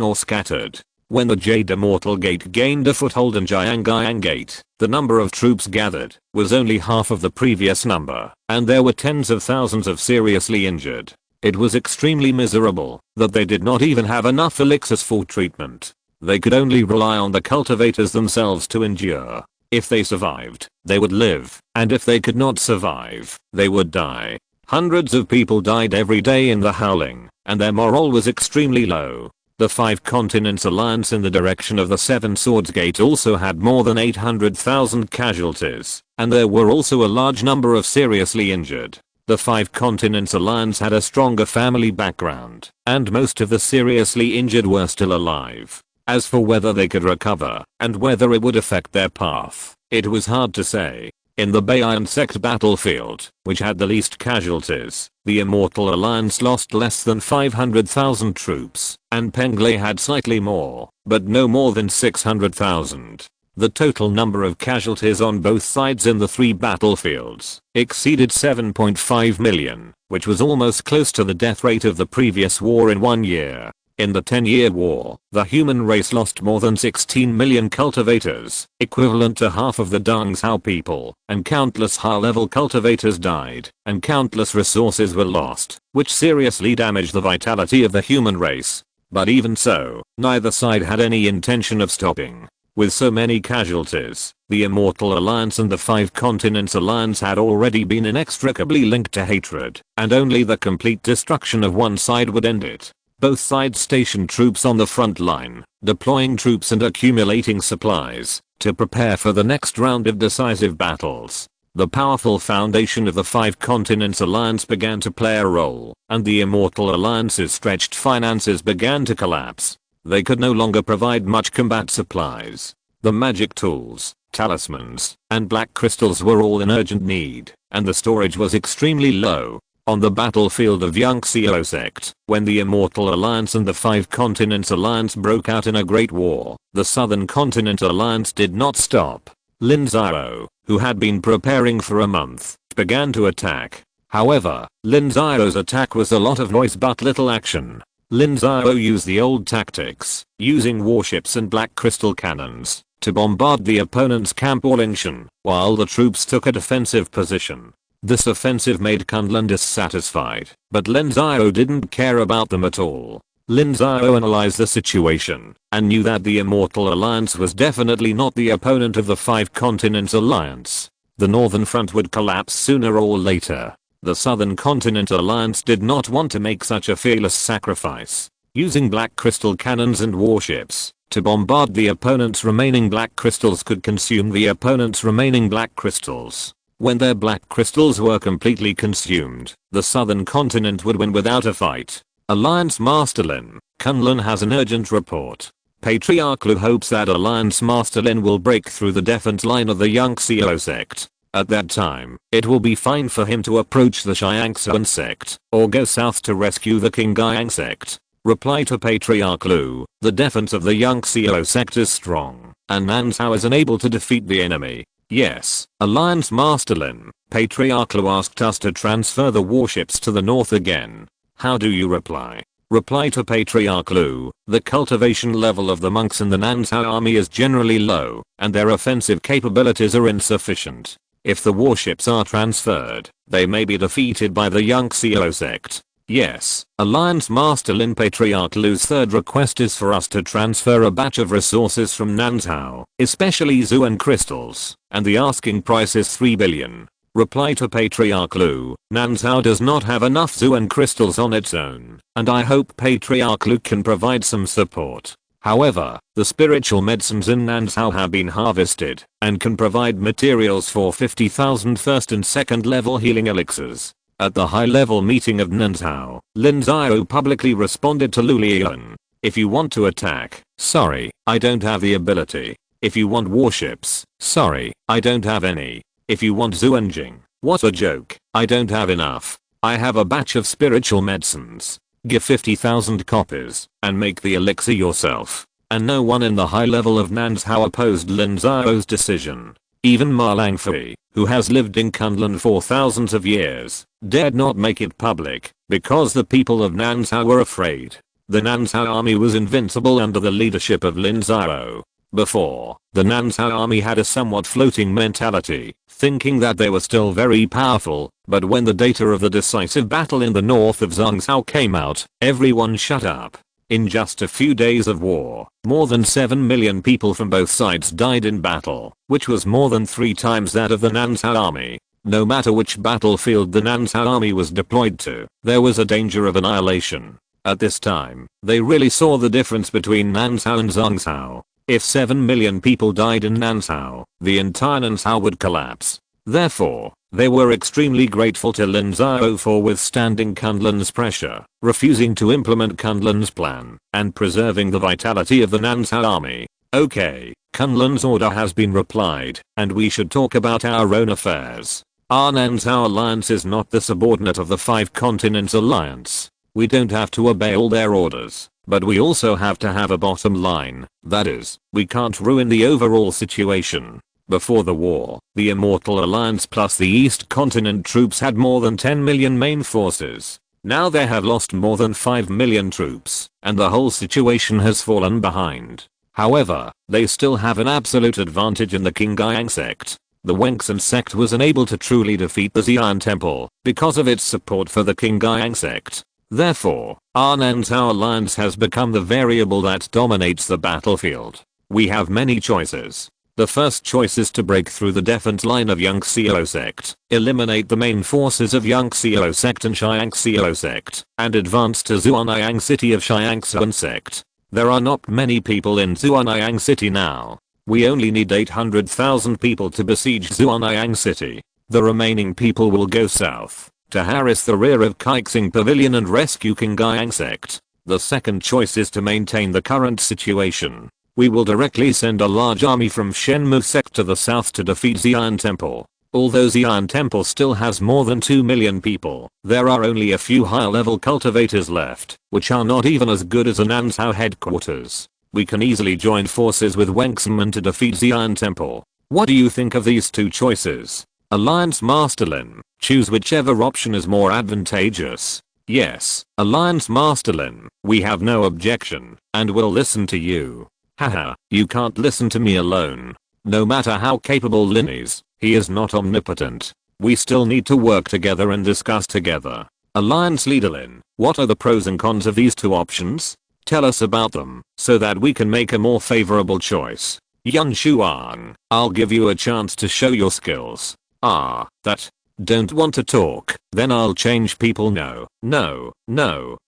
or scattered. When the Jade Immortal Gate gained a foothold in Jiangyang Gate, the number of troops gathered was only half of the previous number, and there were tens of thousands of seriously injured. It was extremely miserable that they did not even have enough elixirs for treatment. They could only rely on the cultivators themselves to endure. If they survived, they would live, and if they could not survive, they would die. Hundreds of people died every day in the howling, and their morale was extremely low. The Five Continents Alliance in the direction of the Seven Swords Gate also had more than 800,000 casualties, and there were also a large number of seriously injured. The Five Continents Alliance had a stronger family background, and most of the seriously injured were still alive. As for whether they could recover, and whether it would affect their path, it was hard to say. In the Bei'an Sect battlefield, which had the least casualties, the Immortal Alliance lost less than 500,000 troops, and Penglai had slightly more, but no more than 600,000. The total number of casualties on both sides in the three battlefields exceeded 7.5 million, which was almost close to the death rate of the previous war in 1 year. In the 10-year war, the human race lost more than 16 million cultivators, equivalent to half of the Dongzhou people, and countless high-level cultivators died, and countless resources were lost, which seriously damaged the vitality of the human race. But even so, neither side had any intention of stopping. With so many casualties, the Immortal Alliance and the Five Continents Alliance had already been inextricably linked to hatred, and only the complete destruction of one side would end it. Both sides stationed troops on the front line, deploying troops and accumulating supplies to prepare for the next round of decisive battles. The powerful foundation of the Five Continents Alliance began to play a role, and the Immortal Alliance's stretched finances began to collapse. They could no longer provide much combat supplies. The magic tools, talismans, and black crystals were all in urgent need, and the storage was extremely low. On the battlefield of Xiao Sect, when the Immortal Alliance and the Five Continents Alliance broke out in a great war, the Southern Continent Alliance did not stop. Lin Xiao, who had been preparing for a month, began to attack. However, Lin Xiao's attack was a lot of noise but little action. Lin Xiao used the old tactics, using warships and black crystal cannons, to bombard the opponent's camp or Lingshan, while the troops took a defensive position. This offensive made Kunlun dissatisfied, but Lin Xiao didn't care about them at all. Lin Xiao analyzed the situation, and knew that the Immortal Alliance was definitely not the opponent of the Five Continents Alliance. The Northern Front would collapse sooner or later. The Southern Continent Alliance did not want to make such a fearless sacrifice, using black crystal cannons and warships to bombard the opponent's remaining black crystals could consume the opponent's remaining black crystals. When their black crystals were completely consumed, the Southern Continent would win without a fight. Alliance Master Lin, Kunlun has an urgent report. Patriarch Lu hopes that Alliance Master Lin will break through the defense line of the Xiao Sect. At that time, it will be fine for him to approach the Tiansheng Sect, or go south to rescue the Tiansheng Sect. Reply to Patriarch Lu, the defense of the Xiao Sect is strong, and Nanzhao is unable to defeat the enemy. Yes, Alliance Master Lin, Patriarch Lu asked us to transfer the warships to the north again. How do you reply? Reply to Patriarch Lu, the cultivation level of the monks in the Nanzhao army is generally low, and their offensive capabilities are insufficient. If the warships are transferred, they may be defeated by the Xiao Sect. Yes, Alliance Master Lin, Patriarch Lu's third request is for us to transfer a batch of resources from Nanzhao, especially Zuan crystals, and the asking price is 3 billion. Reply to Patriarch Lu, Nanzhao does not have enough Zuan crystals on its own, and I hope Patriarch Lu can provide some support. However, the spiritual medicines in Nanzhao have been harvested, and can provide materials for 50,000 first and second level healing elixirs. At the high-level meeting of Nanzhao, Lin Xiao publicly responded to Lu Lian. If you want to attack, sorry, I don't have the ability. If you want warships, sorry, I don't have any. If you want Zuanjing, what a joke, I don't have enough. I have a batch of spiritual medicines. Give 50,000 copies, and make the elixir yourself. And no one in the high level of Nanzhao opposed Lin Xiao's decision. Even Ma Langfei, who has lived in Kunlun for thousands of years, dared not make it public, because the people of Nanzhao were afraid. The Nanzhao army was invincible under the leadership of Lin Xiao. Before, the Nanzhao army had a somewhat floating mentality, thinking that they were still very powerful, but when the data of the decisive battle in the north of Zhangzhou came out, everyone shut up. In just a few days of war, more than 7 million people from both sides died in battle, which was more than 3 times that of the Nanzhao army. No matter which battlefield the Nanzhao army was deployed to, there was a danger of annihilation. At this time, they really saw the difference between Nanzhao and Zhangzhou. If 7 million people died in Nanzhao, the entire Nanzhao would collapse. Therefore, they were extremely grateful to Lin Xiao for withstanding Kunlun's pressure, refusing to implement Kunlun's plan, and preserving the vitality of the Nanzhao army. Okay, Kunlun's order has been replied, and we should talk about our own affairs. Our Nanzhao alliance is not the subordinate of the Five Continents Alliance. We don't have to obey all their orders, but we also have to have a bottom line, that is, we can't ruin the overall situation. Before the war, the Immortal Alliance plus the East Continent troops had more than 10 million main forces. Now they have lost more than 5 million troops, and the whole situation has fallen behind. However, they still have an absolute advantage in the Tiansheng Sect. The Wengsan Sect was unable to truly defeat the Xi'an Temple, because of its support for the Tiansheng Sect. Therefore, our Nanzhao alliance has become the variable that dominates the battlefield. We have many choices. The first choice is to break through the defense line of Xiao Sect, eliminate the main forces of Xiao Sect and Tiansheng Sect, and advance to Zuanyang city of Tiansheng Sect. There are not many people in Zuanyang city now. We only need 800,000 people to besiege Zuanyang city. The remaining people will go south to harass the rear of Kaixing Pavilion and rescue Tiansheng Sect. The second choice is to maintain the current situation. We will directly send a large army from Shenmue Sect to the south to defeat Xi'an Temple. Although Xi'an Temple still has more than 2 million people, there are only a few high-level cultivators left, which are not even as good as the Nanzhao headquarters. We can easily join forces with Wengxinman to defeat Xi'an Temple. What do you think of these two choices? Alliance Master Lin, choose whichever option is more advantageous. Yes, Alliance Master Lin, we have no objection, and will listen to you. Haha, you can't listen to me alone. No matter how capable Lin is, he is not omnipotent. We still need to work together and discuss together. Alliance Leader Lin, what are the pros and cons of these two options? Tell us about them, so that we can make a more favorable choice. Yan Shuang, I'll give you a chance to show your skills. That. Don't want to talk, then I'll change people. No,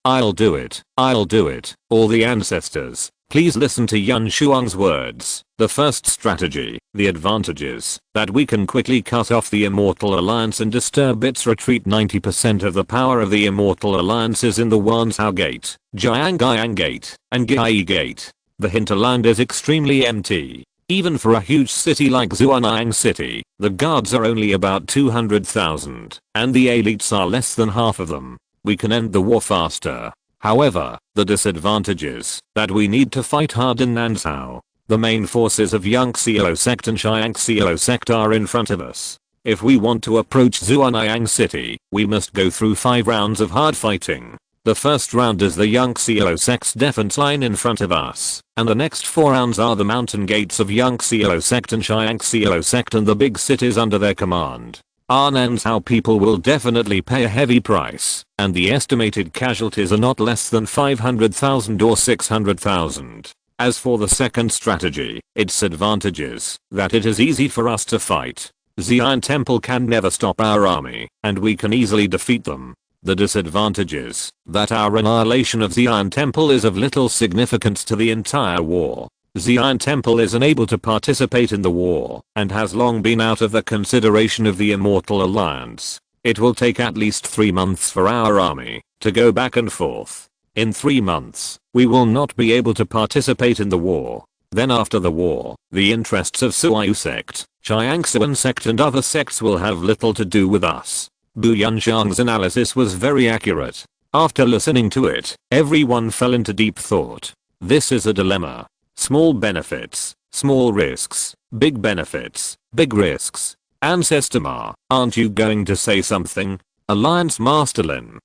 I'll do it. All the ancestors, please listen to Yan Shuang's words. The first strategy, the advantages, that we can quickly cut off the Immortal Alliance and disturb its retreat. 90% of the power of the Immortal Alliance is in the Wanzhou Gate, Jianggyang Gate, and Gai Gate. The hinterland is extremely empty. Even for a huge city like Zhuanang City, the guards are only about 200,000, and the elites are less than half of them. We can end the war faster. However, the disadvantage is that we need to fight hard in Nanzhao. The main forces of Lin Xiao Sect and Tiansheng Sect are in front of us. If we want to approach Zhuanang City, we must go through 5 rounds of hard fighting. The first round is the Lin Xiao Sect's defense line in front of us, and the next 4 rounds are the mountain gates of Lin Xiao Sect and Tiansheng Sect and the big cities under their command. Our Nanzhao people will definitely pay a heavy price, and the estimated casualties are not less than 500,000 or 600,000. As for the second strategy, its advantages, that it is easy for us to fight. Xi'an Temple can never stop our army, and we can easily defeat them. The disadvantage is that our annihilation of Xi'an Temple is of little significance to the entire war. Xi'an Temple is unable to participate in the war and has long been out of the consideration of the Immortal Alliance. It will take at least 3 months for our army to go back and forth. In 3 months, we will not be able to participate in the war. Then after the war, the interests of Suyu Sect, Tiansheng Sect and other sects will have little to do with us. Bu Yanxiang's analysis was very accurate. After listening to it, everyone fell into deep thought. This is a dilemma. Small benefits, small risks, big benefits, big risks. Ancestor Ma, aren't you going to say something? Alliance Master Lin,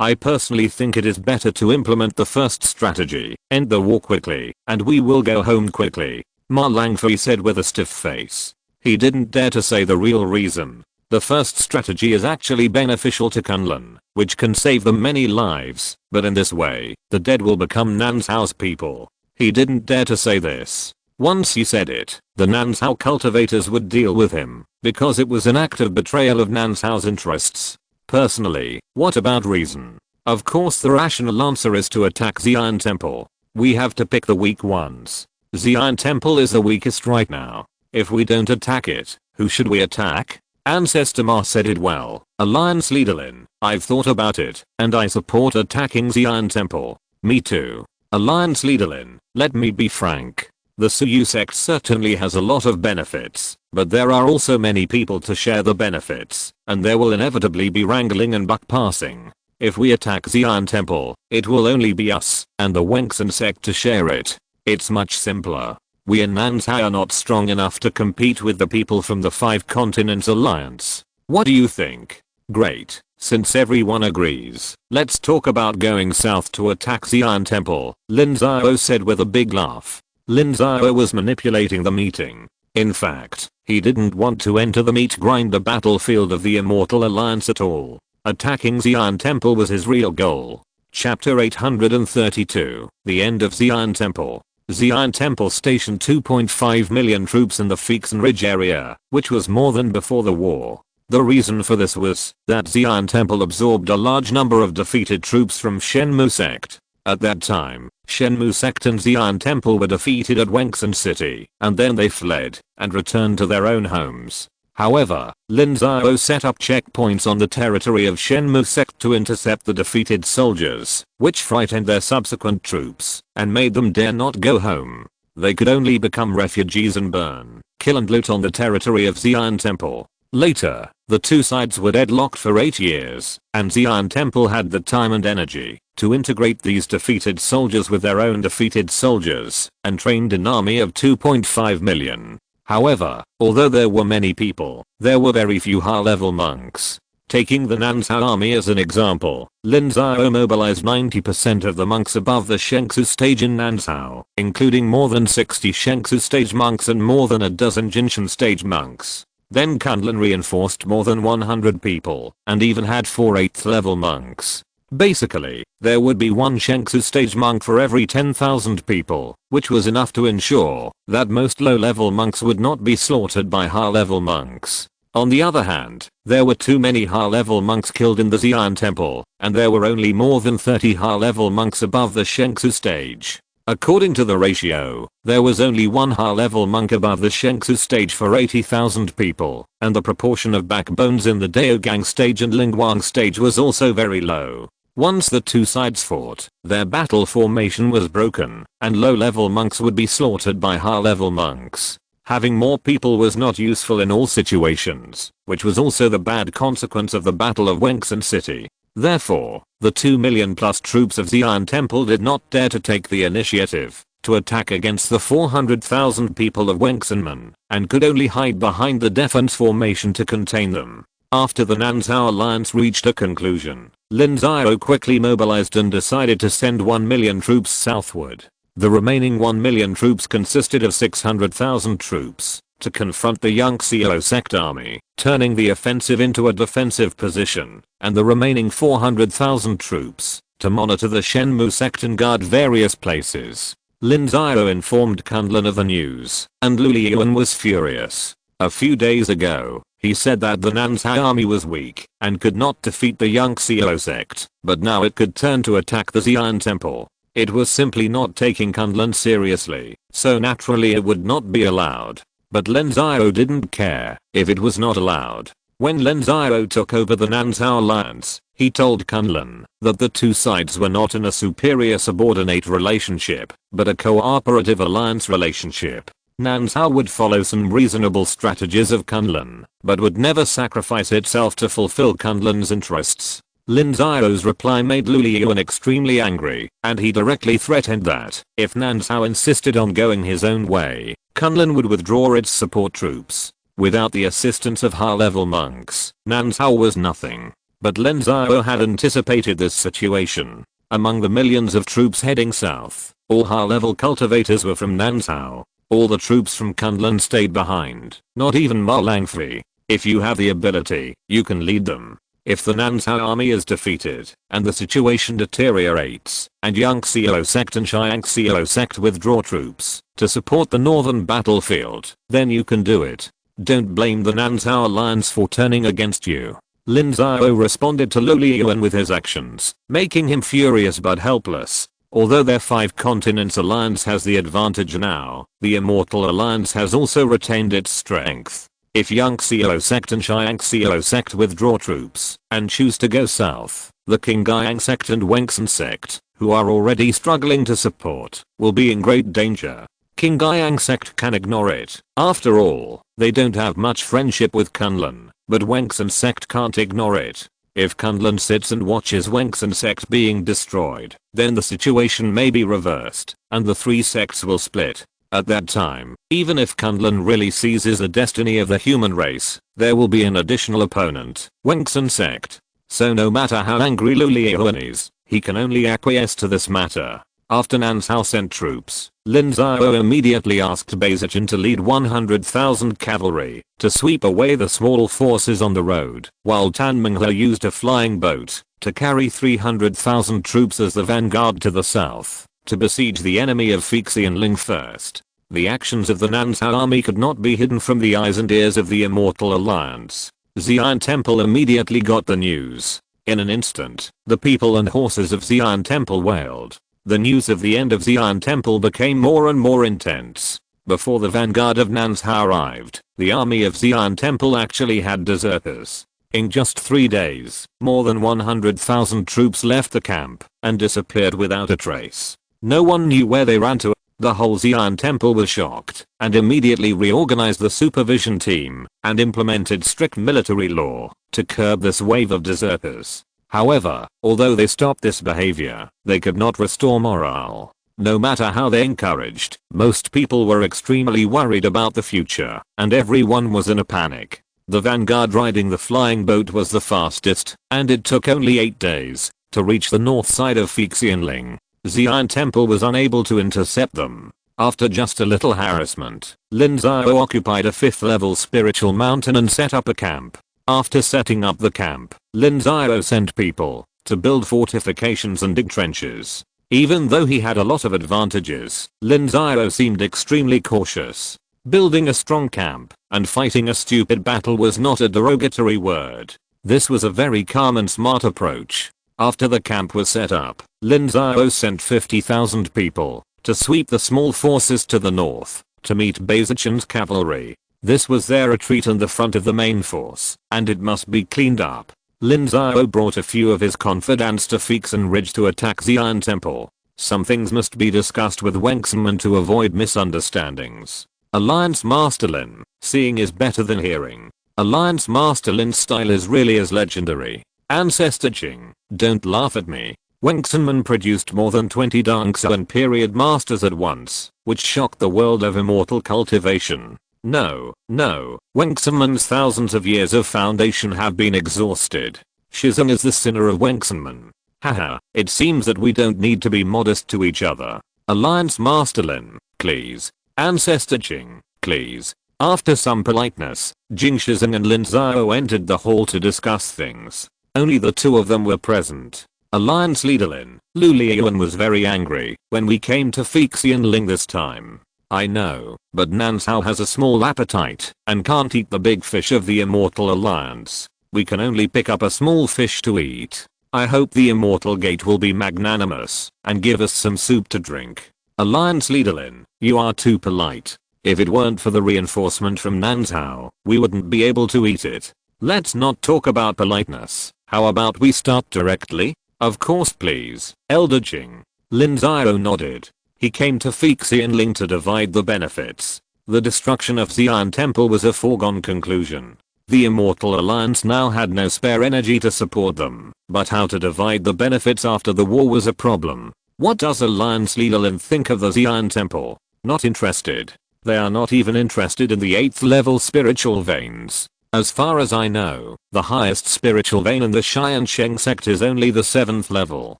I personally think it is better to implement the first strategy, end the war quickly, and we will go home quickly. Ma Langfei said with a stiff face. He didn't dare to say the real reason. The first strategy is actually beneficial to Kunlun, which can save them many lives, but in this way, the dead will become Nanzhao's people. He didn't dare to say this. Once he said it, the Nanzhao cultivators would deal with him, because it was an act of betrayal of Nanzhao's interests. Personally, what about reason? Of course the rational answer is to attack Xi'an Temple. We have to pick the weak ones. Xi'an Temple is the weakest right now. If we don't attack it, who should we attack? Ancestor Ma said it well. Alliance Leader Lin, I've thought about it, and I support attacking Xi'an Temple. Me too. Alliance Leader Lin, let me be frank. The Suyu Sect certainly has a lot of benefits, but there are also many people to share the benefits, and there will inevitably be wrangling and buck passing. If we attack Xi'an Temple, it will only be us and the Wengxin Sect to share it. It's much simpler. We in Nanzhao are not strong enough to compete with the people from the 5 Continents Alliance. What do you think? Great, since everyone agrees, let's talk about going south to attack Xi'an Temple, Lin Xiao said with a big laugh. Lin Xiao was manipulating the meeting. In fact, he didn't want to enter the meat grinder battlefield of the Immortal Alliance at all. Attacking Xi'an Temple was his real goal. Chapter 832, The End of Xi'an Temple. Xi'an Temple stationed 2.5 million troops in the Feixin Ridge area, which was more than before the war. The reason for this was that Xi'an Temple absorbed a large number of defeated troops from Shenmue Sect. At that time, Shenmue Sect and Xi'an Temple were defeated at Wengxin City, and then they fled and returned to their own homes. However, Lin Xiao set up checkpoints on the territory of Shenmue Sect to intercept the defeated soldiers, which frightened their subsequent troops and made them dare not go home. they could only become refugees and burn, kill and loot on the territory of Xi'an Temple. Later, the two sides were deadlocked for 8 years, and Xi'an Temple had the time and energy to integrate these defeated soldiers with their own defeated soldiers, and trained an army of 2.5 million. However, although there were many people, there were very few high-level monks. Taking the Nanzhao army as an example, Lin Xiao mobilized 90% of the monks above the Shengsu stage in Nanzhao, including more than 60 Shengsu stage monks and more than a dozen Jinshan stage monks. Then Kunlun reinforced more than 100 people, and even had 4 8th level monks. Basically, there would be one Shengsu stage monk for every 10,000 people, which was enough to ensure that most low-level monks would not be slaughtered by high-level monks. On the other hand, there were too many high-level monks killed in the Xi'an Temple, and there were only more than 30 high-level monks above the Shengsu stage. According to the ratio, there was only one high-level monk above the Shengsu stage for 80,000 people, and the proportion of backbones in the Daogang stage and Lingguang stage was also very low. Once the two sides fought, their battle formation was broken, and low-level monks would be slaughtered by high-level monks. Having more people was not useful in all situations, which was also the bad consequence of the Battle of Wengsan City. Therefore, the 2 million plus troops of Xi'an Temple did not dare to take the initiative to attack against the 400,000 people of Wengsanmen, and could only hide behind the defense formation to contain them. After the Nanzhao alliance reached a conclusion, Lin Xiao quickly mobilized and decided to send 1 million troops southward. The remaining 1 million troops consisted of 600,000 troops to confront the Lin Xiao sect army, turning the offensive into a defensive position, and the remaining 400,000 troops to monitor the Shenmu sect and guard various places. Lin Xiao informed Kunlun of the news, and Lu Liyuan was furious. A few days ago, he said that the Nanzhao army was weak and could not defeat the Lin Xiao sect, but now it could turn to attack the Xi'an Temple. It was simply not taking Kunlun seriously, so naturally it would not be allowed. But Lin Xiao didn't care if it was not allowed. When Lin Xiao took over the Nanzhao alliance, he told Kunlun that the two sides were not in a superior subordinate relationship, but a cooperative alliance relationship. Nanzhao would follow some reasonable strategies of Kunlun, but would never sacrifice itself to fulfill Kunlun's interests. Lin Xiao's reply made Lu Liyuan extremely angry, and he directly threatened that if Nanzhao insisted on going his own way, Kunlun would withdraw its support troops. Without the assistance of high-level monks, Nanzhao was nothing. But Lin Xiao had anticipated this situation. Among the millions of troops heading south, all high-level cultivators were from Nanzhao. All the troops from Kunlun stayed behind, not even Ma Langfei. If you have the ability, you can lead them. If the Nanzhao army is defeated, and the situation deteriorates, and Lin Xiao sect and Shang Xiao sect withdraw troops to support the northern battlefield, then you can do it. Don't blame the Nanzhao alliance for turning against you. Lin Xiao responded to Lu Liyuan with his actions, making him furious but helpless. Although their 5 continents alliance has the advantage now, the Immortal Alliance has also retained its strength. If Lin Xiao sect and Shang Xiao sect withdraw troops and choose to go south, the Qingyang sect and Wengsan sect, who are already struggling to support, will be in great danger. Qingyang sect can ignore it. After all, they don't have much friendship with Kunlun, but Wengsan sect can't ignore it. If Kunlun sits and watches Wengsan sect being destroyed, then the situation may be reversed, and the 3 sects will split. At that time, even if Kunlun really seizes the destiny of the human race, there will be an additional opponent, Wengsan sect. So no matter how angry Lu Liyuan is, he can only acquiesce to this matter. After Nanzhao sent troops, Lin Xiao immediately asked Beizichan to lead 100,000 cavalry to sweep away the small forces on the road, while Tan Menghe used a flying boat to carry 300,000 troops as the vanguard to the south, to besiege the enemy of Fixi and Ling first. The actions of the Nanzhao army could not be hidden from the eyes and ears of the Immortal Alliance. Xi'an Temple immediately got the news. In an instant, the people and horses of Xi'an Temple wailed. The news of the end of Xi'an Temple became more and more intense. Before the vanguard of Nanzhao arrived, the army of Xi'an Temple actually had deserters. In just 3 days, more than 100,000 troops left the camp and disappeared without a trace. No one knew where they ran to. The whole Xi'an temple was shocked and immediately reorganized the supervision team and implemented strict military law to curb this wave of deserters. However, although they stopped this behavior, they could not restore morale. No matter how they encouraged, most people were extremely worried about the future, and everyone was in a panic. The vanguard riding the flying boat was the fastest, and it took only 8 days to reach the north side of Xianling. Xi'an temple was unable to intercept them. After just a little harassment, Lin Xiao occupied a 5th level spiritual mountain and set up a camp. After setting up the camp, Lin Xiao sent people to build fortifications and dig trenches. Even though he had a lot of advantages, Lin Xiao seemed extremely cautious. Building a strong camp and fighting a stupid battle was not a derogatory word. This was a very calm and smart approach. After the camp was set up, Lin Xiao sent 50,000 people to sweep the small forces to the north to meet Bazichan's cavalry. This was their retreat and the front of the main force, and it must be cleaned up. Lin Xiao brought a few of his confidants to Fixin Ridge to attack Xi'an temple. Some things must be discussed with Wengsunman to avoid misunderstandings. Alliance Master Lin, seeing is better than hearing. Alliance Master Lin's style is really as legendary. Ancestor Jing, don't laugh at me. Wengsunman produced more than 20 Dangsuan period masters at once, which shocked the world of immortal cultivation. No, Wengsunman's thousands of years of foundation have been exhausted. Shizong is the sinner of Wengsunman. Haha, it seems that we don't need to be modest to each other. Alliance Master Lin, please. Ancestor Jing, please. After some politeness, Jing Shizong and Lin Xiao entered the hall to discuss things. Only the two of them were present. Alliance leader Lin Luliuan was very angry when we came to Xianling this time. I know, but Nansao has a small appetite and can't eat the big fish of the Immortal Alliance. We can only pick up a small fish to eat. I hope the Immortal Gate will be magnanimous and give us some soup to drink. Alliance leader Lin, you are too polite. If it weren't for the reinforcement from Nansao, we wouldn't be able to eat it. Let's not talk about politeness. How about we start directly? Of course please, Elder Jing. Lin Xiao nodded. He came to Xianling to divide the benefits. The destruction of Xi'an temple was a foregone conclusion. The Immortal Alliance now had no spare energy to support them, but how to divide the benefits after the war was a problem. What does Alliance leader Lin think of the Xi'an temple? Not interested. They are not even interested in the 8th level spiritual veins. As far as I know, the highest spiritual vein in the Tiansheng Sect is only the 7th level.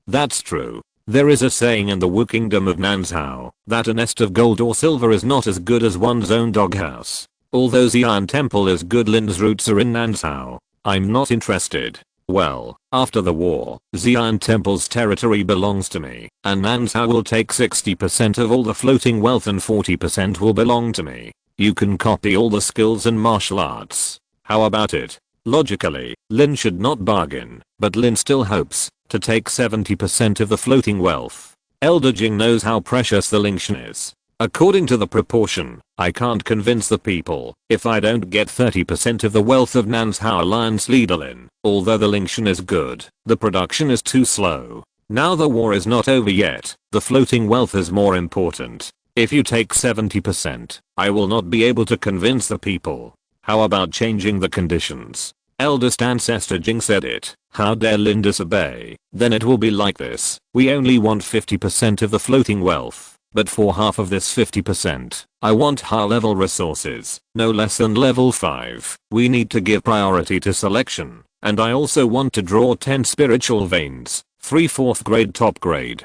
That's true. There is a saying in the Wu Kingdom of Nansao that a nest of gold or silver is not as good as one's own doghouse. Although Xi'an temple is good, Lin's roots are in Nansao. I'm not interested. Well, after the war, Xi'an temple's territory belongs to me, and Nansao will take 60% of all the floating wealth and 40% will belong to me. You can copy all the skills and martial arts. How about it? Logically, Lin should not bargain, but Lin still hopes to take 70% of the floating wealth. Elder Jing knows how precious the Lingshan is. According to the proportion, I can't convince the people if I don't get 30% of the wealth of Nansao Alliance leader Lin. Although the Lingshan is good, the production is too slow. Now the war is not over yet, the floating wealth is more important. If you take 70%, I will not be able to convince the people. How about changing the conditions? Eldest Ancestor Jing said it. How dare Lin disobey? Then it will be like this. We only want 50% of the floating wealth, but for half of this 50%, I want high level resources, no less than level 5. We need to give priority to selection, and I also want to draw 10 spiritual veins, 3 4th grade top grade,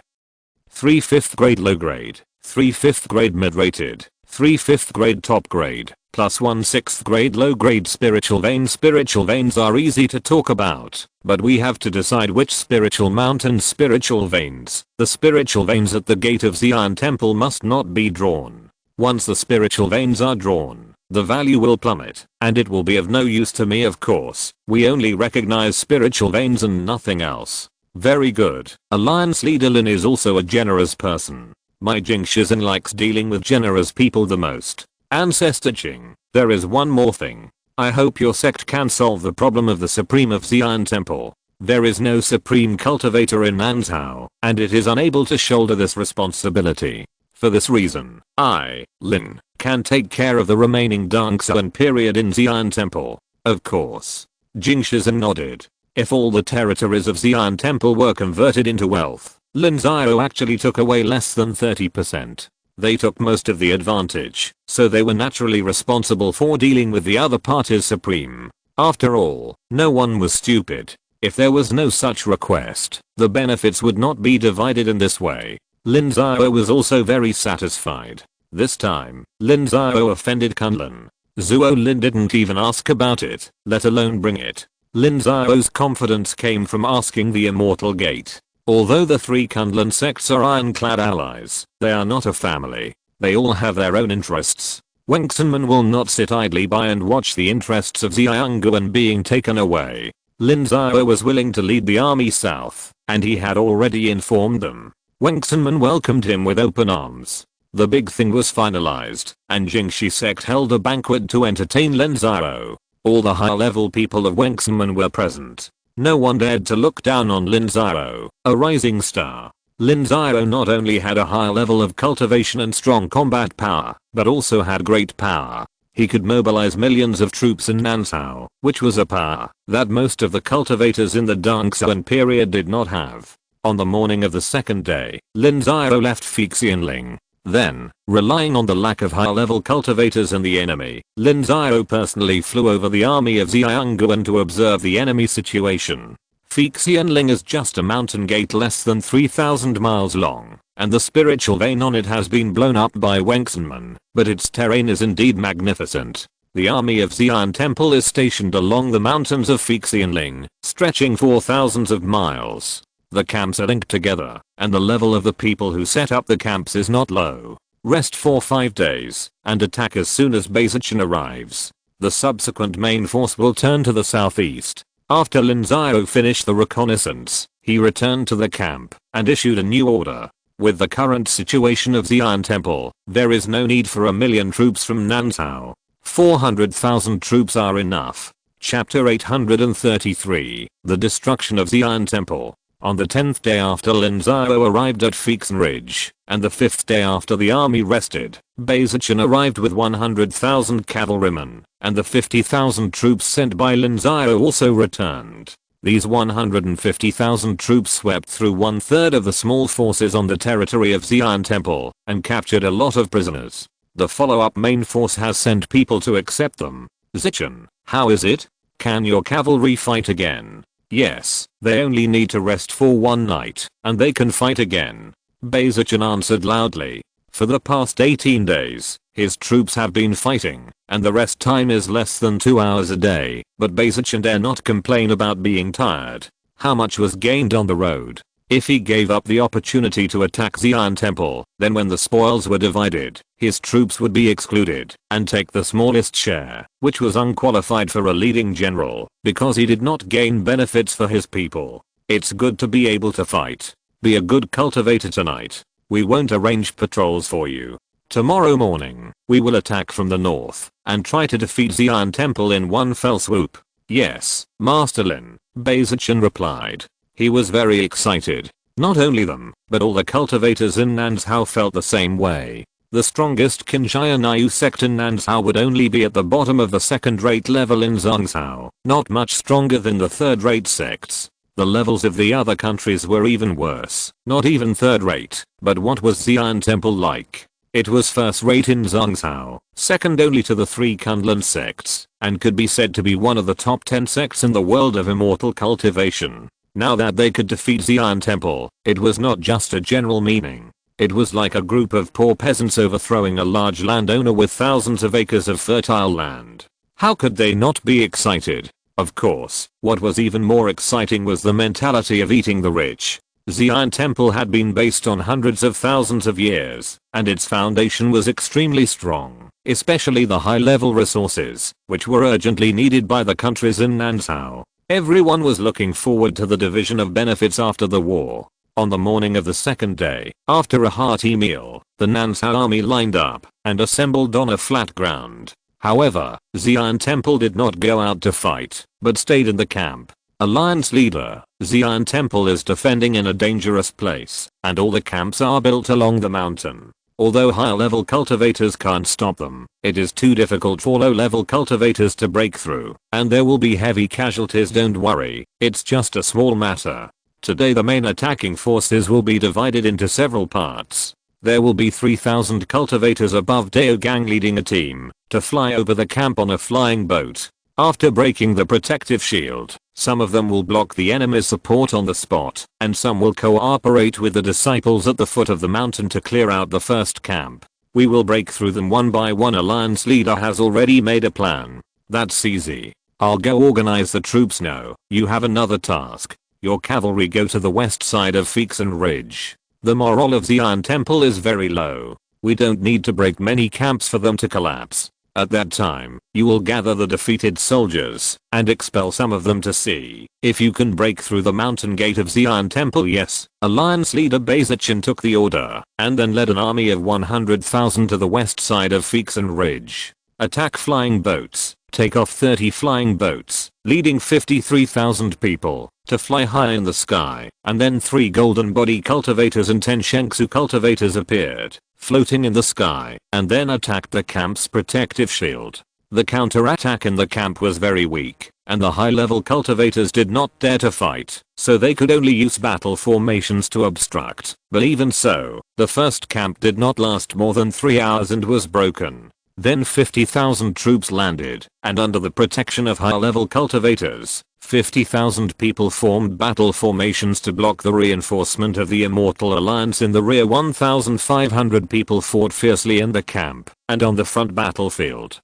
3 5th grade low grade, 3 5th grade mid rated, 3 5th grade top grade, plus 1 6th grade low grade spiritual veins. Spiritual veins are easy to talk about, but we have to decide which spiritual mountain spiritual veins. The spiritual veins at the gate of Xi'an temple must not be drawn. Once the spiritual veins are drawn, the value will plummet, and it will be of no use to me. Of course, we only recognize spiritual veins and nothing else. Very good. Alliance leader Lin is also a generous person. My Jing Shizhen likes dealing with generous people the most. Ancestor Jing, there is one more thing. I hope your sect can solve the problem of the Supreme of Xi'an temple. There is no Supreme cultivator in Nansao, and it is unable to shoulder this responsibility. For this reason, I, Lin, can take care of the remaining Dongsuan period in Xi'an Temple. Of course. Jing Shizhen nodded. If all the territories of Xi'an Temple were converted into wealth, Lin Xiao actually took away less than 30%. They took most of the advantage, so they were naturally responsible for dealing with the other parties supreme. After all, no one was stupid. If there was no such request, the benefits would not be divided in this way. Lin Xiao was also very satisfied. This time, Lin Xiao offended Kunlun. Zuo Lin didn't even ask about it, let alone bring it. Lin Xiao's confidence came from asking the Immortal Gate. Although the three Kunlun sects are ironclad allies, they are not a family. They all have their own interests. Wengsunman will not sit idly by and watch the interests of Xianguan being taken away. Lin Xiao was willing to lead the army south, and he had already informed them. Wengsunman welcomed him with open arms. The big thing was finalized, and Jingxi sect held a banquet to entertain Lin Xiao. All the high-level people of Wengsunman were present. No one dared to look down on Lin Xiao, a rising star. Lin Xiao not only had a high level of cultivation and strong combat power, but also had great power. He could mobilize millions of troops in Nansao, which was a power that most of the cultivators in the Dongsuan period did not have. On the morning of the second day, Lin Xiao left Fixianling. Then, relying on the lack of high-level cultivators and the enemy, Lin Xiao personally flew over the army of Xianguan to observe the enemy situation. Fixianling is just a mountain gate less than 3,000 miles long, and the spiritual vein on it has been blown up by Wengsunman, but its terrain is indeed magnificent. The army of Xi'an Temple is stationed along the mountains of Fixianling, stretching for thousands of miles. The camps are linked together, and the level of the people who set up the camps is not low. Rest for 5 days, and attack as soon as Beizichin arrives. The subsequent main force will turn to the southeast. After Lin Xiao finished the reconnaissance, he returned to the camp, and issued a new order. With the current situation of Xi'an Temple, there is no need for 1,000,000 troops from Nansao. 400,000 troops are enough. Chapter 833, The Destruction of Xi'an Temple. On the 10th day after Lin Xiao arrived at Feixen Ridge, and the 5th day after the army rested, Beizichin arrived with 100,000 cavalrymen, and the 50,000 troops sent by Lin Xiao also returned. These 150,000 troops swept through 1/3 of the small forces on the territory of Xi'an Temple, and captured a lot of prisoners. The follow-up main force has sent people to accept them. Zichin, how is it? Can your cavalry fight again? Yes, they only need to rest for 1 night, and they can fight again. Beizichin answered loudly. For the past 18 days, his troops have been fighting, and the rest time is less than 2 hours a day, but Beizichin dare not complain about being tired. How much was gained on the road? If he gave up the opportunity to attack Xi'an Temple, then when the spoils were divided, his troops would be excluded and take the smallest share, which was unqualified for a leading general, because he did not gain benefits for his people. It's good to be able to fight. Be a good cultivator tonight. We won't arrange patrols for you. Tomorrow morning, we will attack from the north and try to defeat Xi'an Temple in one fell swoop. Yes, Master Lin, Beizichin replied. He was very excited. Not only them, but all the cultivators in Nansao felt the same way. The strongest Qinjianayu sect in Nansao would only be at the bottom of the second-rate level in Zhongsao, not much stronger than the third-rate sects. The levels of the other countries were even worse, not even third-rate, but what was Xi'an Temple like? It was first-rate in Zhongsao, second only to the 3 Kunlun sects, and could be said to be one of the top 10 sects in the world of immortal cultivation. Now that they could defeat Xi'an Temple, it was not just a general meaning. It was like a group of poor peasants overthrowing a large landowner with thousands of acres of fertile land. How could they not be excited? Of course, what was even more exciting was the mentality of eating the rich. Xi'an Temple had been based on hundreds of thousands of years, and its foundation was extremely strong, especially the high-level resources, which were urgently needed by the countries in Nansao. Everyone was looking forward to the division of benefits after the war. On the morning of the second day, after a hearty meal, the Nansao army lined up and assembled on a flat ground. However, Xi'an Temple did not go out to fight, but stayed in the camp. Alliance leader, Xi'an Temple is defending in a dangerous place, and all the camps are built along the mountain. Although higher level cultivators can't stop them, it is too difficult for low level cultivators to break through, and there will be heavy casualties. Don't worry, it's just a small matter. Today the main attacking forces will be divided into several parts. There will be 3,000 cultivators above Daogang leading a team to fly over the camp on a flying boat. After breaking the protective shield, some of them will block the enemy's support on the spot, and some will cooperate with the disciples at the foot of the mountain to clear out the first camp. We will break through them one by one. Alliance leader has already made a plan. That's easy. I'll go organize the troops. No, you have another task. Your cavalry go to the west side of Feeksen Ridge. The morale of Xi'an Temple is very low. We don't need to break many camps for them to collapse. At that time, you will gather the defeated soldiers and expel some of them to sea if you can break through the mountain gate of Xi'an Temple. Yes, Alliance leader Beizichin took the order and then led an army of 100,000 to the west side of Feeksen Ridge. Attack flying boats. Take off 30 flying boats, leading 53,000 people to fly high in the sky, and then 3 golden body cultivators and 10 Shengsu cultivators appeared, floating in the sky, and then attacked the camp's protective shield. The counterattack in the camp was very weak, and the high-level cultivators did not dare to fight, so they could only use battle formations to obstruct. But even so, the first camp did not last more than 3 hours and was broken. Then 50,000 troops landed, and under the protection of high-level cultivators, 50,000 people formed battle formations to block the reinforcement of the Immortal Alliance in the rear. 1,500 people fought fiercely in the camp and on the front battlefield.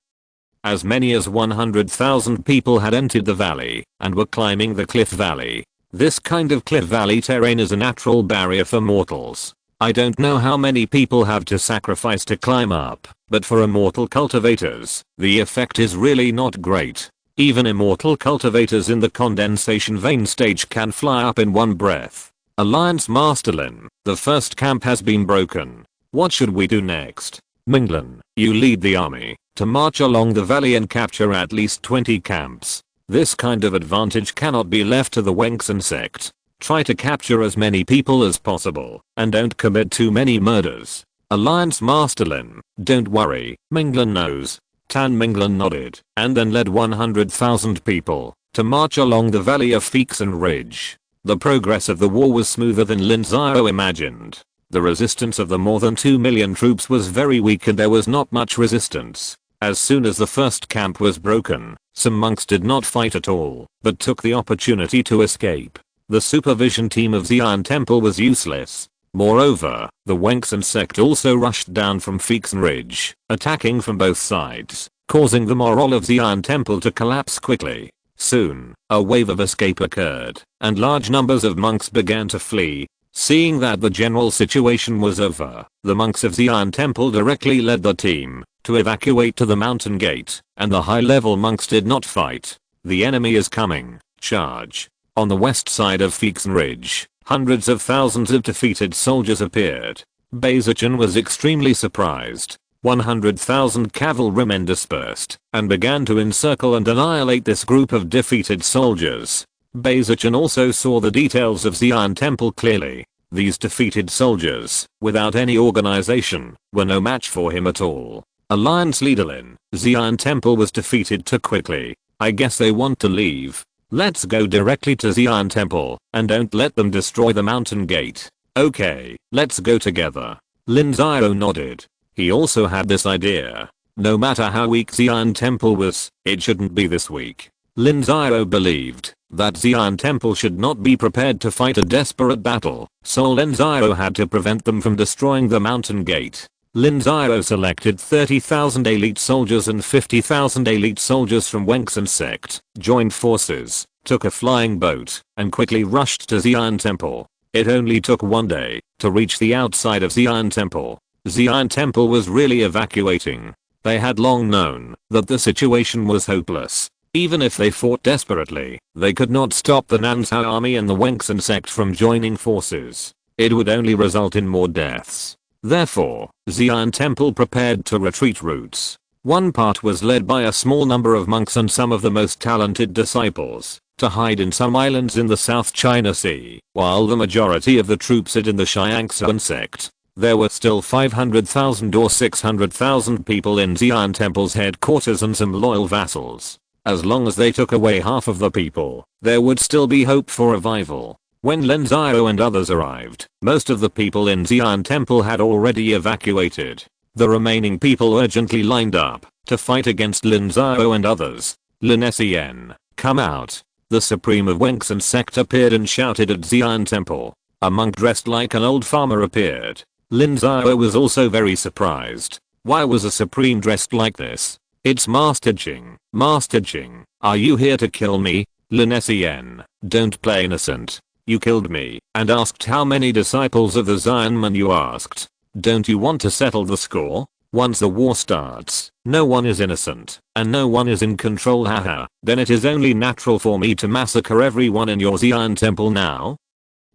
As many as 100,000 people had entered the valley and were climbing the cliff valley. This kind of cliff valley terrain is a natural barrier for mortals. I don't know how many people have to sacrifice to climb up, but for immortal cultivators, the effect is really not great. Even immortal cultivators in the condensation vein stage can fly up in one breath. Alliance Master Lin, the first camp has been broken. What should we do next? Minglin, you lead the army to march along the valley and capture at least 20 camps. This kind of advantage cannot be left to the Wengsun Sect. Try to capture as many people as possible, and don't commit too many murders. Alliance Master Lin, don't worry, Minglin knows. Tan Minglin nodded, and then led 100,000 people to march along the valley of Feeksen Ridge. The progress of the war was smoother than Lin Xiao imagined. The resistance of the more than 2 million troops was very weak and there was not much resistance. As soon as the first camp was broken, some monks did not fight at all, but took the opportunity to escape. The supervision team of Xi'an Temple was useless. Moreover, the Wengsun Sect also rushed down from Feeksen Ridge, attacking from both sides, causing the morale of Xi'an Temple to collapse quickly. Soon, a wave of escape occurred, and large numbers of monks began to flee. Seeing that the general situation was over, the monks of Xi'an Temple directly led the team to evacuate to the mountain gate, and the high-level monks did not fight. The enemy is coming. Charge. On the west side of Feeksen Ridge, hundreds of thousands of defeated soldiers appeared. Beizichin was extremely surprised. 100,000 cavalrymen dispersed and began to encircle and annihilate this group of defeated soldiers. Beizichin also saw the details of Xi'an Temple clearly. These defeated soldiers, without any organization, were no match for him at all. Alliance leader Lin Xi'an Temple was defeated too quickly. I guess they want to leave. Let's go directly to Xi'an Temple, and don't let them destroy the mountain gate. Okay, let's go together. Lin Xiao nodded. He also had this idea. No matter how weak Xi'an Temple was, it shouldn't be this weak. Lin Xiao believed that Xi'an Temple should not be prepared to fight a desperate battle, so Lin Xiao had to prevent them from destroying the mountain gate. Lin Xiao selected 30,000 elite soldiers and 50,000 elite soldiers from Wengsun Sect, joined forces, took a flying boat, and quickly rushed to Xi'an Temple. It only took 1 day to reach the outside of Xi'an Temple. Xi'an Temple was really evacuating. They had long known that the situation was hopeless. Even if they fought desperately, they could not stop the Nansha army and the Wengsun Sect from joining forces. It would only result in more deaths. Therefore, Xi'an Temple prepared to retreat routes. One part was led by a small number of monks and some of the most talented disciples, to hide in some islands in the South China Sea, while the majority of the troops hid in the Tiansheng Sect. there were still 500,000 or 600,000 people in Xi'an Temple's headquarters and some loyal vassals. As long as they took away half of the people, there would still be hope for revival. When Lin Xiao and others arrived, most of the people in Xi'an Temple had already evacuated. The remaining people urgently lined up to fight against Lin Xiao and others. Lin Xiao, come out. The Supreme of Tiansheng Sect appeared and shouted at Xi'an Temple. A monk dressed like an old farmer appeared. Lin Xiao was also very surprised. Why was a Supreme dressed like this? It's Master Jing. Master Jing, are you here to kill me? Lin Xiao, don't play innocent. You killed me and asked how many disciples of the Xianmen you asked. Don't you want to settle the score? Once the war starts, no one is innocent and no one is in control, haha. Then it is only natural for me to massacre everyone in your Xi'an temple now?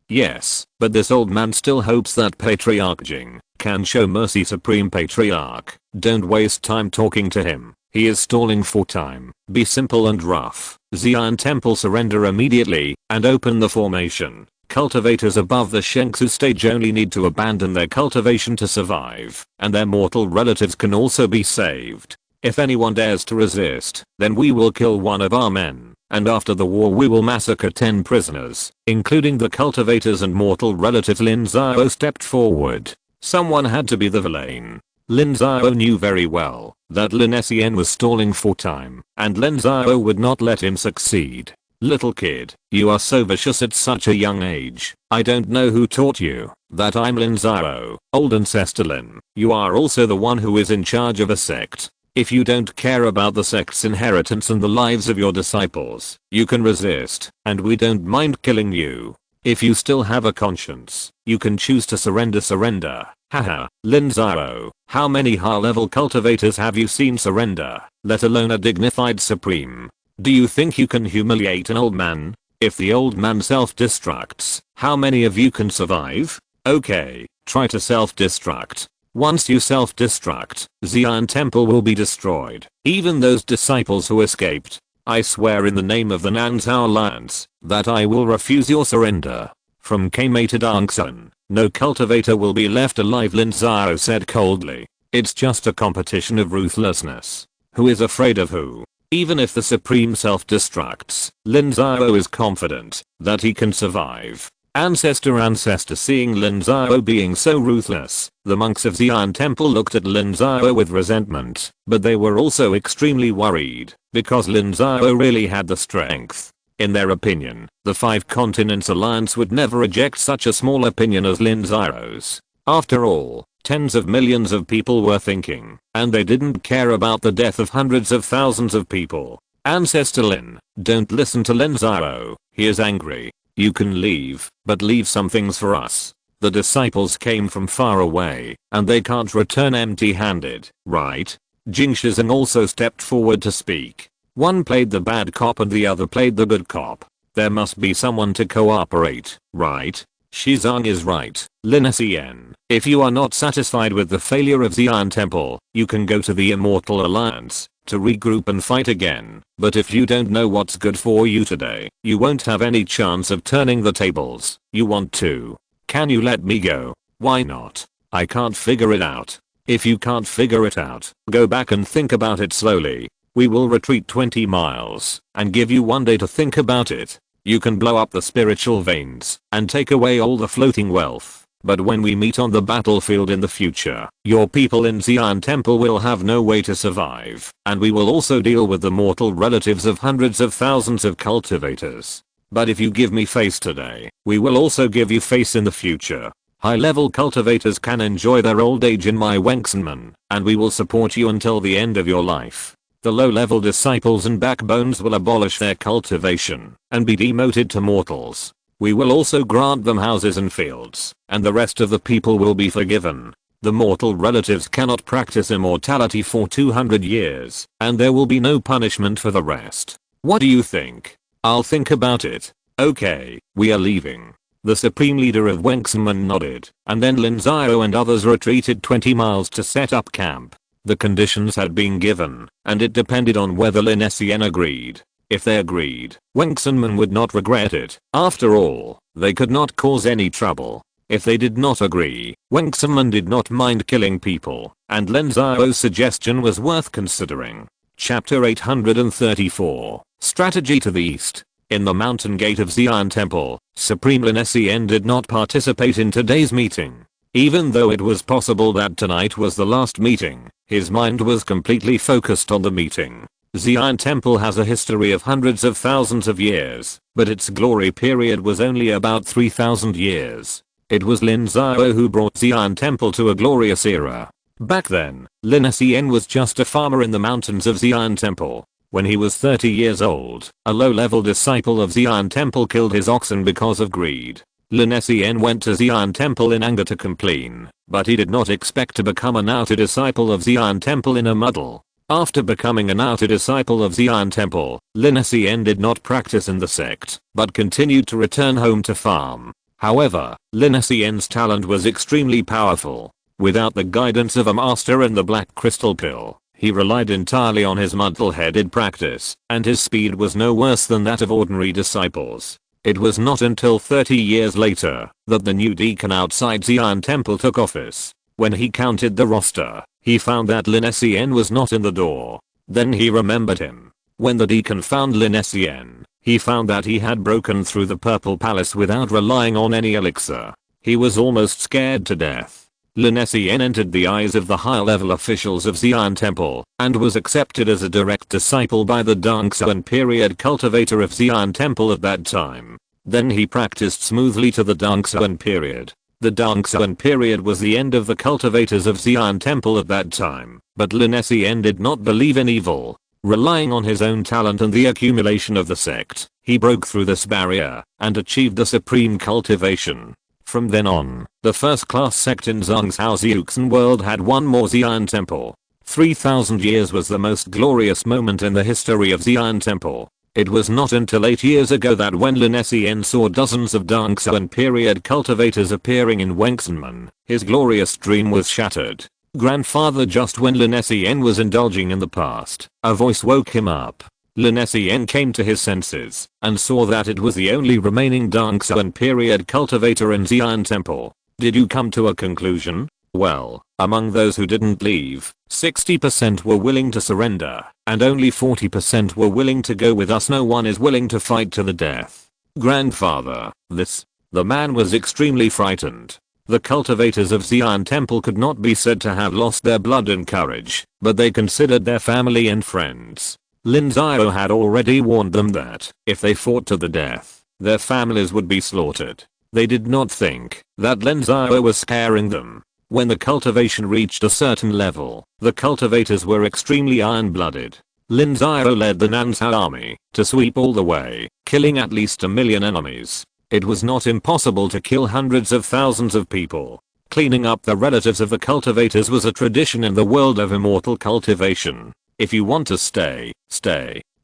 Yes, but this old man still hopes that Patriarch Jing can show mercy. Supreme Patriarch, don't waste time talking to him. He is stalling for time. Be simple and rough. Xi'an Temple surrender immediately and open the formation. Cultivators above the Shengsu stage only need to abandon their cultivation to survive, and their mortal relatives can also be saved. If anyone dares to resist, then we will kill one of our men, and after the war we will massacre 10 prisoners, including the cultivators and mortal relatives. Lin Xiao stepped forward. Someone had to be the villain. Lin Xiao knew very well that Lin Xiao was stalling for time, and Lin Xiao would not let him succeed. Little kid, you are so vicious at such a young age. I don't know who taught you that I'm Lin Xiao, old ancestor Lin. You are also the one who is in charge of a sect. If you don't care about the sect's inheritance and the lives of your disciples, you can resist, and we don't mind killing you. If you still have a conscience, you can choose to surrender. Haha, Lin Xiao, how many high-level cultivators have you seen surrender, let alone a dignified supreme? Do you think you can humiliate an old man? If the old man self-destructs, how many of you can survive? Okay, try to self-destruct. Once you self-destruct, Xi'an Temple will be destroyed. Even those disciples who escaped. I swear in the name of the Nanzhao Alliance that I will refuse your surrender. From Kame to Dongsun, no cultivator will be left alive, Lin Xiao said coldly. It's just a competition of ruthlessness. Who is afraid of who? Even if the Supreme self-destructs, Lin Xiao is confident that he can survive. Ancestor seeing Lin Xiao being so ruthless, the monks of Xi'an Temple looked at Lin Xiao with resentment, but they were also extremely worried, because Lin Xiao really had the strength. In their opinion, the 5 Continents Alliance would never reject such a small opinion as Lin Xiao's. After all, tens of millions of people were thinking, and they didn't care about the death of hundreds of thousands of people. Ancestor Lin, don't listen to Lin Xiao, he is angry. You can leave, but leave some things for us. The disciples came from far away, and they can't return empty-handed, right? Jing Shizong also stepped forward to speak. One played the bad cop and the other played the good cop. There must be someone to cooperate, right? Shizong is right. Lin Xiao, if you are not satisfied with the failure of Xi'an Temple, you can go to the Immortal Alliance to regroup and fight again. But if you don't know what's good for you today, you won't have any chance of turning the tables. You want to? Can you let me go? Why not? I can't figure it out. If you can't figure it out, go back and think about it slowly. We will retreat 20 miles and give you 1 day to think about it. You can blow up the spiritual veins and take away all the floating wealth. But when we meet on the battlefield in the future, your people in Xi'an Temple will have no way to survive, and we will also deal with the mortal relatives of hundreds of thousands of cultivators. But if you give me face today, we will also give you face in the future. High-level cultivators can enjoy their old age in my Wengsunmen, and we will support you until the end of your life. The low-level disciples and backbones will abolish their cultivation and be demoted to mortals. We will also grant them houses and fields, and the rest of the people will be forgiven. The mortal relatives cannot practice immortality for 200 years, and there will be no punishment for the rest. What do you think? I'll think about it. Okay, we are leaving. The supreme leader of Wengsunmen nodded, and then Lin Xiao and others retreated 20 miles to set up camp. The conditions had been given, and it depended on whether Lin Xiao agreed. If they agreed, Wengsunmen would not regret it. After all, they could not cause any trouble. If they did not agree, Wengsunman did not mind killing people, and Lin Xiao's suggestion was worth considering. Chapter 834, Strategy to the East. In the mountain gate of Xi'an Temple, Supreme Lin Xiao did not participate in today's meeting. Even though it was possible that tonight was the last meeting, his mind was completely focused on the meeting. Xi'an Temple has a history of hundreds of thousands of years, but its glory period was only about 3,000 years. It was Lin Xiao who brought Xi'an Temple to a glorious era. Back then, Lin Xiao was just a farmer in the mountains of Xi'an Temple. When he was 30 years old, a low-level disciple of Xi'an Temple killed his oxen because of greed. Lin Xiao went to Xi'an Temple in anger to complain, but he did not expect to become an outer disciple of Xi'an Temple in a muddle. After becoming an outer disciple of Xi'an Temple, Lin Xiao did not practice in the sect, but continued to return home to farm. However, Lin Xiao's talent was extremely powerful. Without the guidance of a master and the black crystal pill, he relied entirely on his muddle-headed practice, and his speed was no worse than that of ordinary disciples. It was not until 30 years later that the new deacon outside Xi'an Temple took office. When he counted the roster, he found that Lin Xiao was not in the door. Then he remembered him. When the deacon found Lin Xiao, he found that he had broken through the Purple Palace without relying on any elixir. He was almost scared to death. Lin Xiao entered the eyes of the high-level officials of Xi'an Temple, and was accepted as a direct disciple by the Dongsuan period cultivator of Xi'an Temple at that time. Then he practiced smoothly to the Dongsuan period. The Dongsuan period was the end of the cultivators of Xi'an Temple at that time, but Lin Xiao did not believe in evil. Relying on his own talent and the accumulation of the sect, he broke through this barrier, and achieved the supreme cultivation. From then on, the first-class sect in Zhongzhou's Yuxin world had one more Xi'an Temple. 3,000 years was the most glorious moment in the history of Xi'an Temple. It was not until 8 years ago that when Lin Xiao saw dozens of Dongsuan period cultivators appearing in Wengsunman, his glorious dream was shattered. Grandfather, just when Lin Xiao was indulging in the past, a voice woke him up. Lin Xiao came to his senses and saw that it was the only remaining Dongsuan period cultivator in Xi'an Temple. Did you come to a conclusion? Well, among those who didn't leave, 60% were willing to surrender, and only 40% were willing to go with us. No one is willing to fight to the death. Grandfather, the man was extremely frightened. The cultivators of Xi'an Temple could not be said to have lost their blood and courage, but they considered their family and friends. Lin Xiao had already warned them that, if they fought to the death, their families would be slaughtered. They did not think that Lin Xiao was scaring them. When the cultivation reached a certain level, the cultivators were extremely iron-blooded. Lin Xiao led the Nansha army to sweep all the way, killing at least 1 million enemies. It was not impossible to kill hundreds of thousands of people. Cleaning up the relatives of the cultivators was a tradition in the world of immortal cultivation. If you want to stay.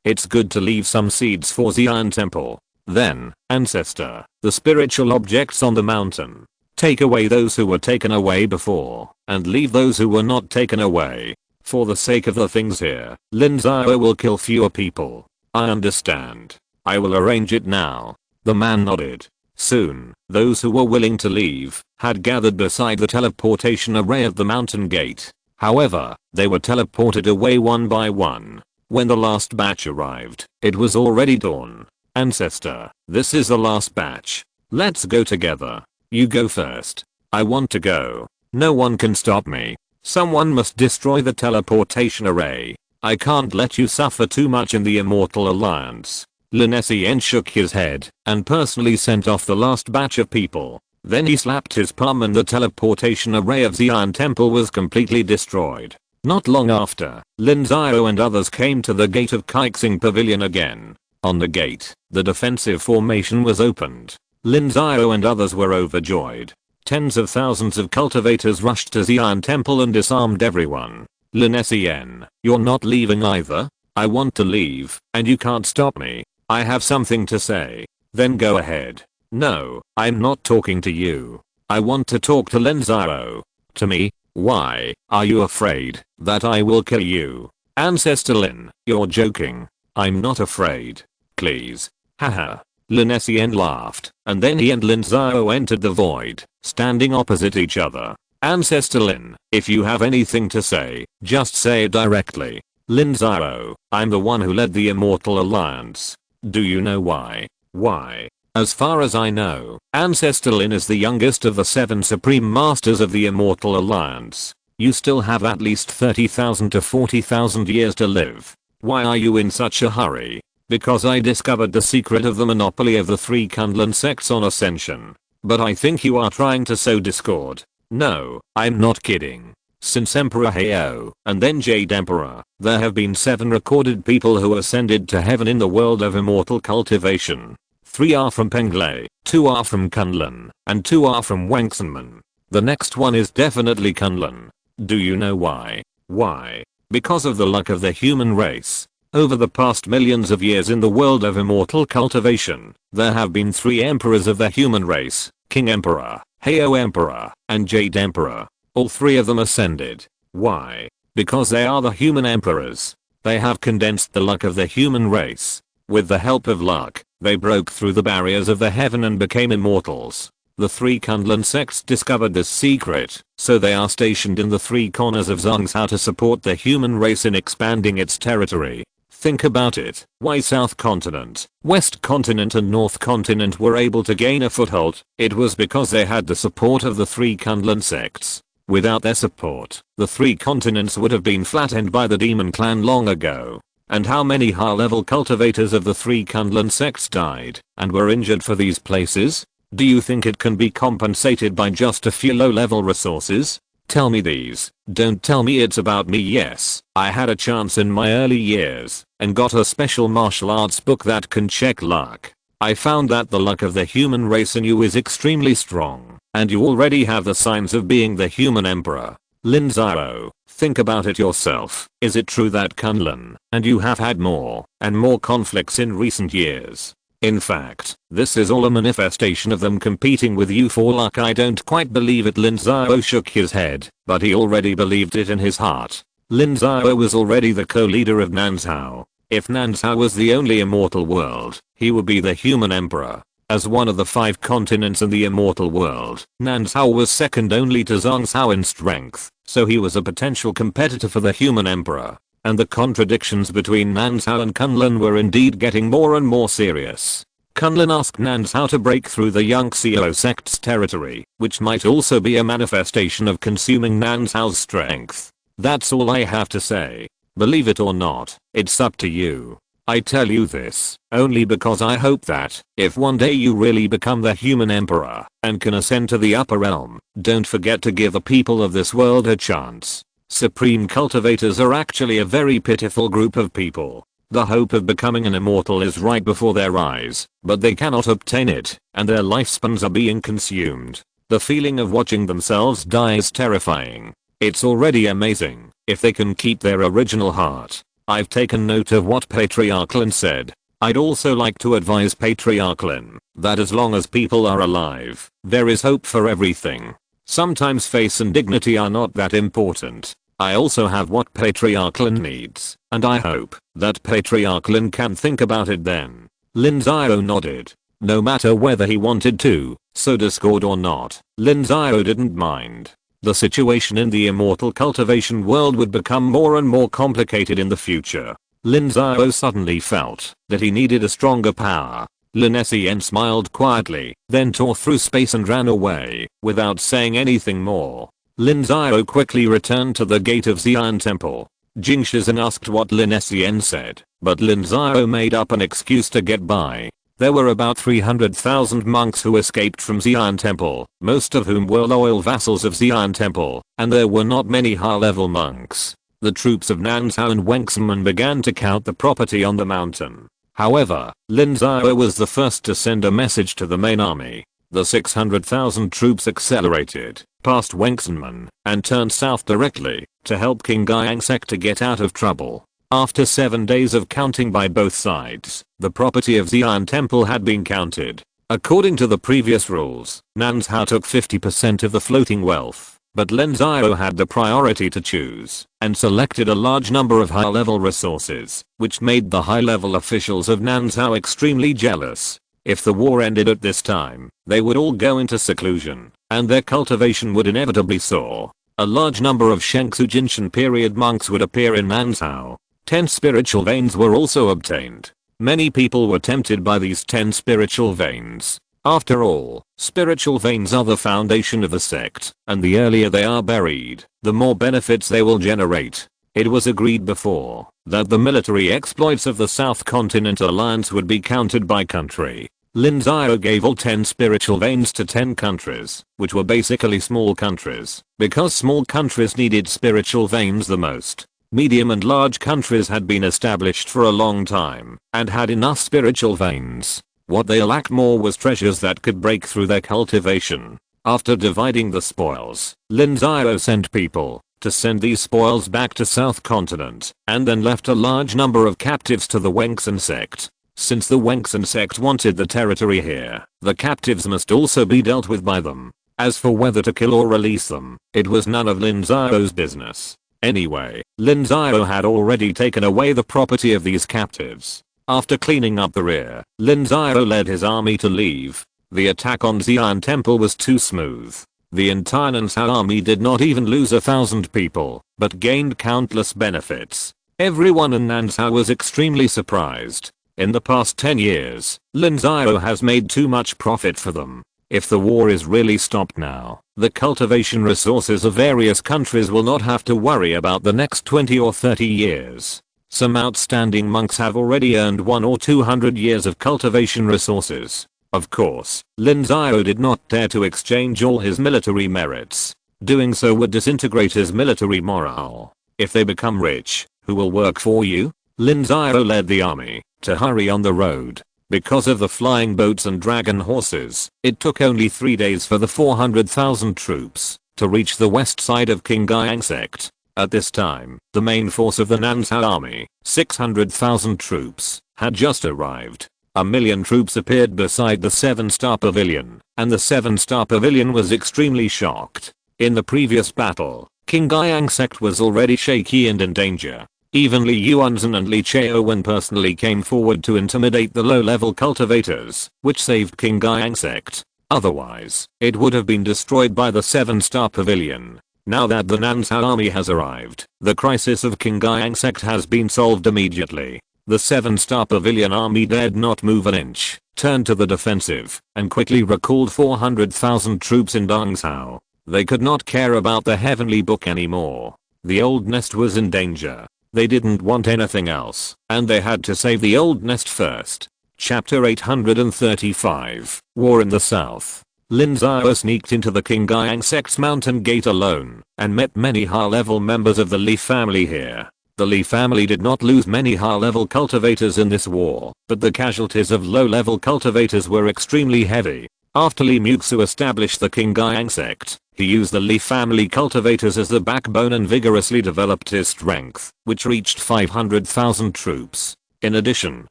It's good to leave some seeds for Xi'an Temple. Then, ancestor, the spiritual objects on the mountain. Take away those who were taken away before, and leave those who were not taken away. For the sake of the things here, Lin Xiao will kill fewer people. I understand. I will arrange it now. The man nodded. Soon, those who were willing to leave had gathered beside the teleportation array at the mountain gate. However, they were teleported away one by one. When the last batch arrived, it was already dawn. Ancestor, this is the last batch. Let's go together. You go first. I want to go. No one can stop me. Someone must destroy the teleportation array. I can't let you suffer too much in the Immortal Alliance. Lin Xiao shook his head and personally sent off the last batch of people. Then he slapped his palm and the teleportation array of Xi'an Temple was completely destroyed. Not long after, Lin Xiao and others came to the gate of Kaixing Pavilion again. On the gate, the defensive formation was opened. Lin Xiao and others were overjoyed. Tens of thousands of cultivators rushed to Xi'an Temple and disarmed everyone. Lin Xiao, you're not leaving either? I want to leave, and you can't stop me. I have something to say. Then go ahead. No, I'm not talking to you. I want to talk to Lin Xiao. To me? Why, are you afraid that I will kill you? Ancestor Lin, you're joking. I'm not afraid. Please. Haha. Lin Xiao laughed, and then he and Lin Xiao entered the void, standing opposite each other. Ancestor Lin, if you have anything to say, just say it directly. Lin Xiao, I'm the one who led the Immortal Alliance. Do you know why? Why? As far as I know, Ancestor Lin is the youngest of the 7 Supreme Masters of the Immortal Alliance. You still have at least 30,000 to 40,000 years to live. Why are you in such a hurry? Because I discovered the secret of the monopoly of the 3 Kunlun sects on Ascension. But I think you are trying to sow discord. No, I'm not kidding. Since Emperor Hao, and then Jade Emperor, there have been 7 recorded people who ascended to heaven in the world of immortal cultivation. 3 are from Penglai, 2 are from Kunlun, and 2 are from Wangsunman. The next one is definitely Kunlun. Do you know why? Why? Because of the luck of the human race. Over the past millions of years in the world of immortal cultivation, there have been 3 emperors of the human race, King Emperor, Hao Emperor, and Jade Emperor. All 3 of them ascended. Why? Because they are the human emperors. They have condensed the luck of the human race. With the help of luck, they broke through the barriers of the heaven and became immortals. The 3 Kunlun sects discovered this secret, so they are stationed in the 3 corners of Zhongzhou to support the human race in expanding its territory. Think about it. Why South Continent, West Continent and North Continent were able to gain a foothold? It was because they had the support of the 3 Kunlun sects. Without their support, the 3 continents would have been flattened by the Demon Clan long ago. And how many high-level cultivators of the 3 Kunlun sects died and were injured for these places? Do you think it can be compensated by just a few low-level resources? Tell me these. Don't tell me it's about me. Yes, I had a chance in my early years and got a special martial arts book that can check luck. I found that the luck of the human race in you is extremely strong, and you already have the signs of being the human emperor. Lin Xiao, think about it yourself. Is it true that Kunlun and you have had more and more conflicts in recent years? In fact, this is all a manifestation of them competing with you for luck. I don't quite believe it. Lin Xiao shook his head, but he already believed it in his heart. Lin Xiao was already the co-leader of Nanzhao. If Nanzhao was the only immortal world, he would be the human emperor. As one of the 5 continents in the immortal world, Nanzhao was second only to Zhongzhou in strength, so he was a potential competitor for the human emperor. And the contradictions between Nanzhao and Kunlun were indeed getting more and more serious. Kunlun asked Nanzhao to break through the Lin Xiao sect's territory, which might also be a manifestation of consuming Nanzhao's strength. That's all I have to say. Believe it or not, it's up to you. I tell you this only because I hope that if one day you really become the human emperor and can ascend to the upper realm, don't forget to give the people of this world a chance. Supreme cultivators are actually a very pitiful group of people. The hope of becoming an immortal is right before their eyes, but they cannot obtain it, and their lifespans are being consumed. The feeling of watching themselves die is terrifying. It's already amazing if they can keep their original heart. I've taken note of what Patriarch Lin said. I'd also like to advise Patriarch Lin that as long as people are alive, there is hope for everything. Sometimes face and dignity are not that important. I also have what Patriarch Lin needs, and I hope that Patriarch Lin can think about it then. Lin Xiao nodded. No matter whether he wanted to sow discord or not, Lin Xiao didn't mind. The situation in the immortal cultivation world would become more and more complicated in the future. Lin Xiao suddenly felt that he needed a stronger power. Lin Xiao smiled quietly, then tore through space and ran away, without saying anything more. Lin Xiao quickly returned to the gate of Xi'an Temple. Jing Shizhen asked what Lin Xiao said, but Lin Xiao made up an excuse to get by. There were about 300,000 monks who escaped from Xi'an Temple, most of whom were loyal vassals of Xi'an Temple, and there were not many high-level monks. The troops of Nanzhao and Wangsunman began to count the property on the mountain. However, Lin Xiao was the first to send a message to the main army. The 600,000 troops accelerated past Wangsunman and turned south directly to help King Tiansheng Sect to get out of trouble. After 7 days of counting by both sides, the property of Xi'an Temple had been counted. According to the previous rules, Nanzhao took 50% of the floating wealth, but Lin Xiao had the priority to choose and selected a large number of high-level resources, which made the high-level officials of Nanzhao extremely jealous. If the war ended at this time, they would all go into seclusion, and their cultivation would inevitably soar. A large number of Shengsu Jinshan period monks would appear in Nansao. 10 spiritual veins were also obtained. Many people were tempted by these 10 spiritual veins. After all, spiritual veins are the foundation of the sect, and the earlier they are buried, the more benefits they will generate. It was agreed before that the military exploits of the South Continent Alliance would be counted by country. Lin Xiao gave all 10 spiritual veins to 10 countries, which were basically small countries, because small countries needed spiritual veins the most. Medium and large countries had been established for a long time and had enough spiritual veins. What they lacked more was treasures that could break through their cultivation. After dividing the spoils, Lin Xiao sent people to send these spoils back to South Continent, and then left a large number of captives to the Wengsan Sect. Since the Wengsan Sect wanted the territory here, the captives must also be dealt with by them. As for whether to kill or release them, it was none of Lin Xiao's business. Anyway, Lin Xiao had already taken away the property of these captives. After cleaning up the rear, Lin Xiao led his army to leave. The attack on Xi'an Temple was too smooth. The entire Nansao army did not even lose 1,000 people, but gained countless benefits. Everyone in Nansao was extremely surprised. In the past 10 years, Lin Xiao has made too much profit for them. If the war is really stopped now, the cultivation resources of various countries will not have to worry about the next 20 or 30 years. Some outstanding monks have already earned 100 or 200 years of cultivation resources. Of course, Lin Xiao did not dare to exchange all his military merits. Doing so would disintegrate his military morale. If they become rich, who will work for you? Lin Xiao led the army to hurry on the road. Because of the flying boats and dragon horses, it took only 3 days for the 400,000 troops to reach the west side of Tiansheng Sect. At this time, the main force of the Nansao army, 600,000 troops, had just arrived. 1,000,000 troops appeared beside the 7-star pavilion, and the 7-star pavilion was extremely shocked. In the previous battle, Tiansheng Sect was already shaky and in danger. Even Li Yuanzhen and Lin Xiao personally came forward to intimidate the low-level cultivators, which saved Tiansheng Sect. Otherwise, it would have been destroyed by the 7-star pavilion. Now that the Nansao army has arrived, the crisis of Tiansheng Sect has been solved immediately. The 7-star pavilion army dared not move an inch, turned to the defensive, and quickly recalled 400,000 troops in Nansao. They could not care about the heavenly book anymore. The old nest was in danger. They didn't want anything else, and they had to save the old nest first. Chapter 835, War in the South. Lin Xiao sneaked into the Tiansheng Sect's mountain gate alone, and met many high-level members of the Li family here. The Li family did not lose many high-level cultivators in this war, but the casualties of low-level cultivators were extremely heavy. After Li Muxu established the Tiansheng Sect, he used the Li family cultivators as the backbone and vigorously developed his strength, which reached 500,000 troops. In addition,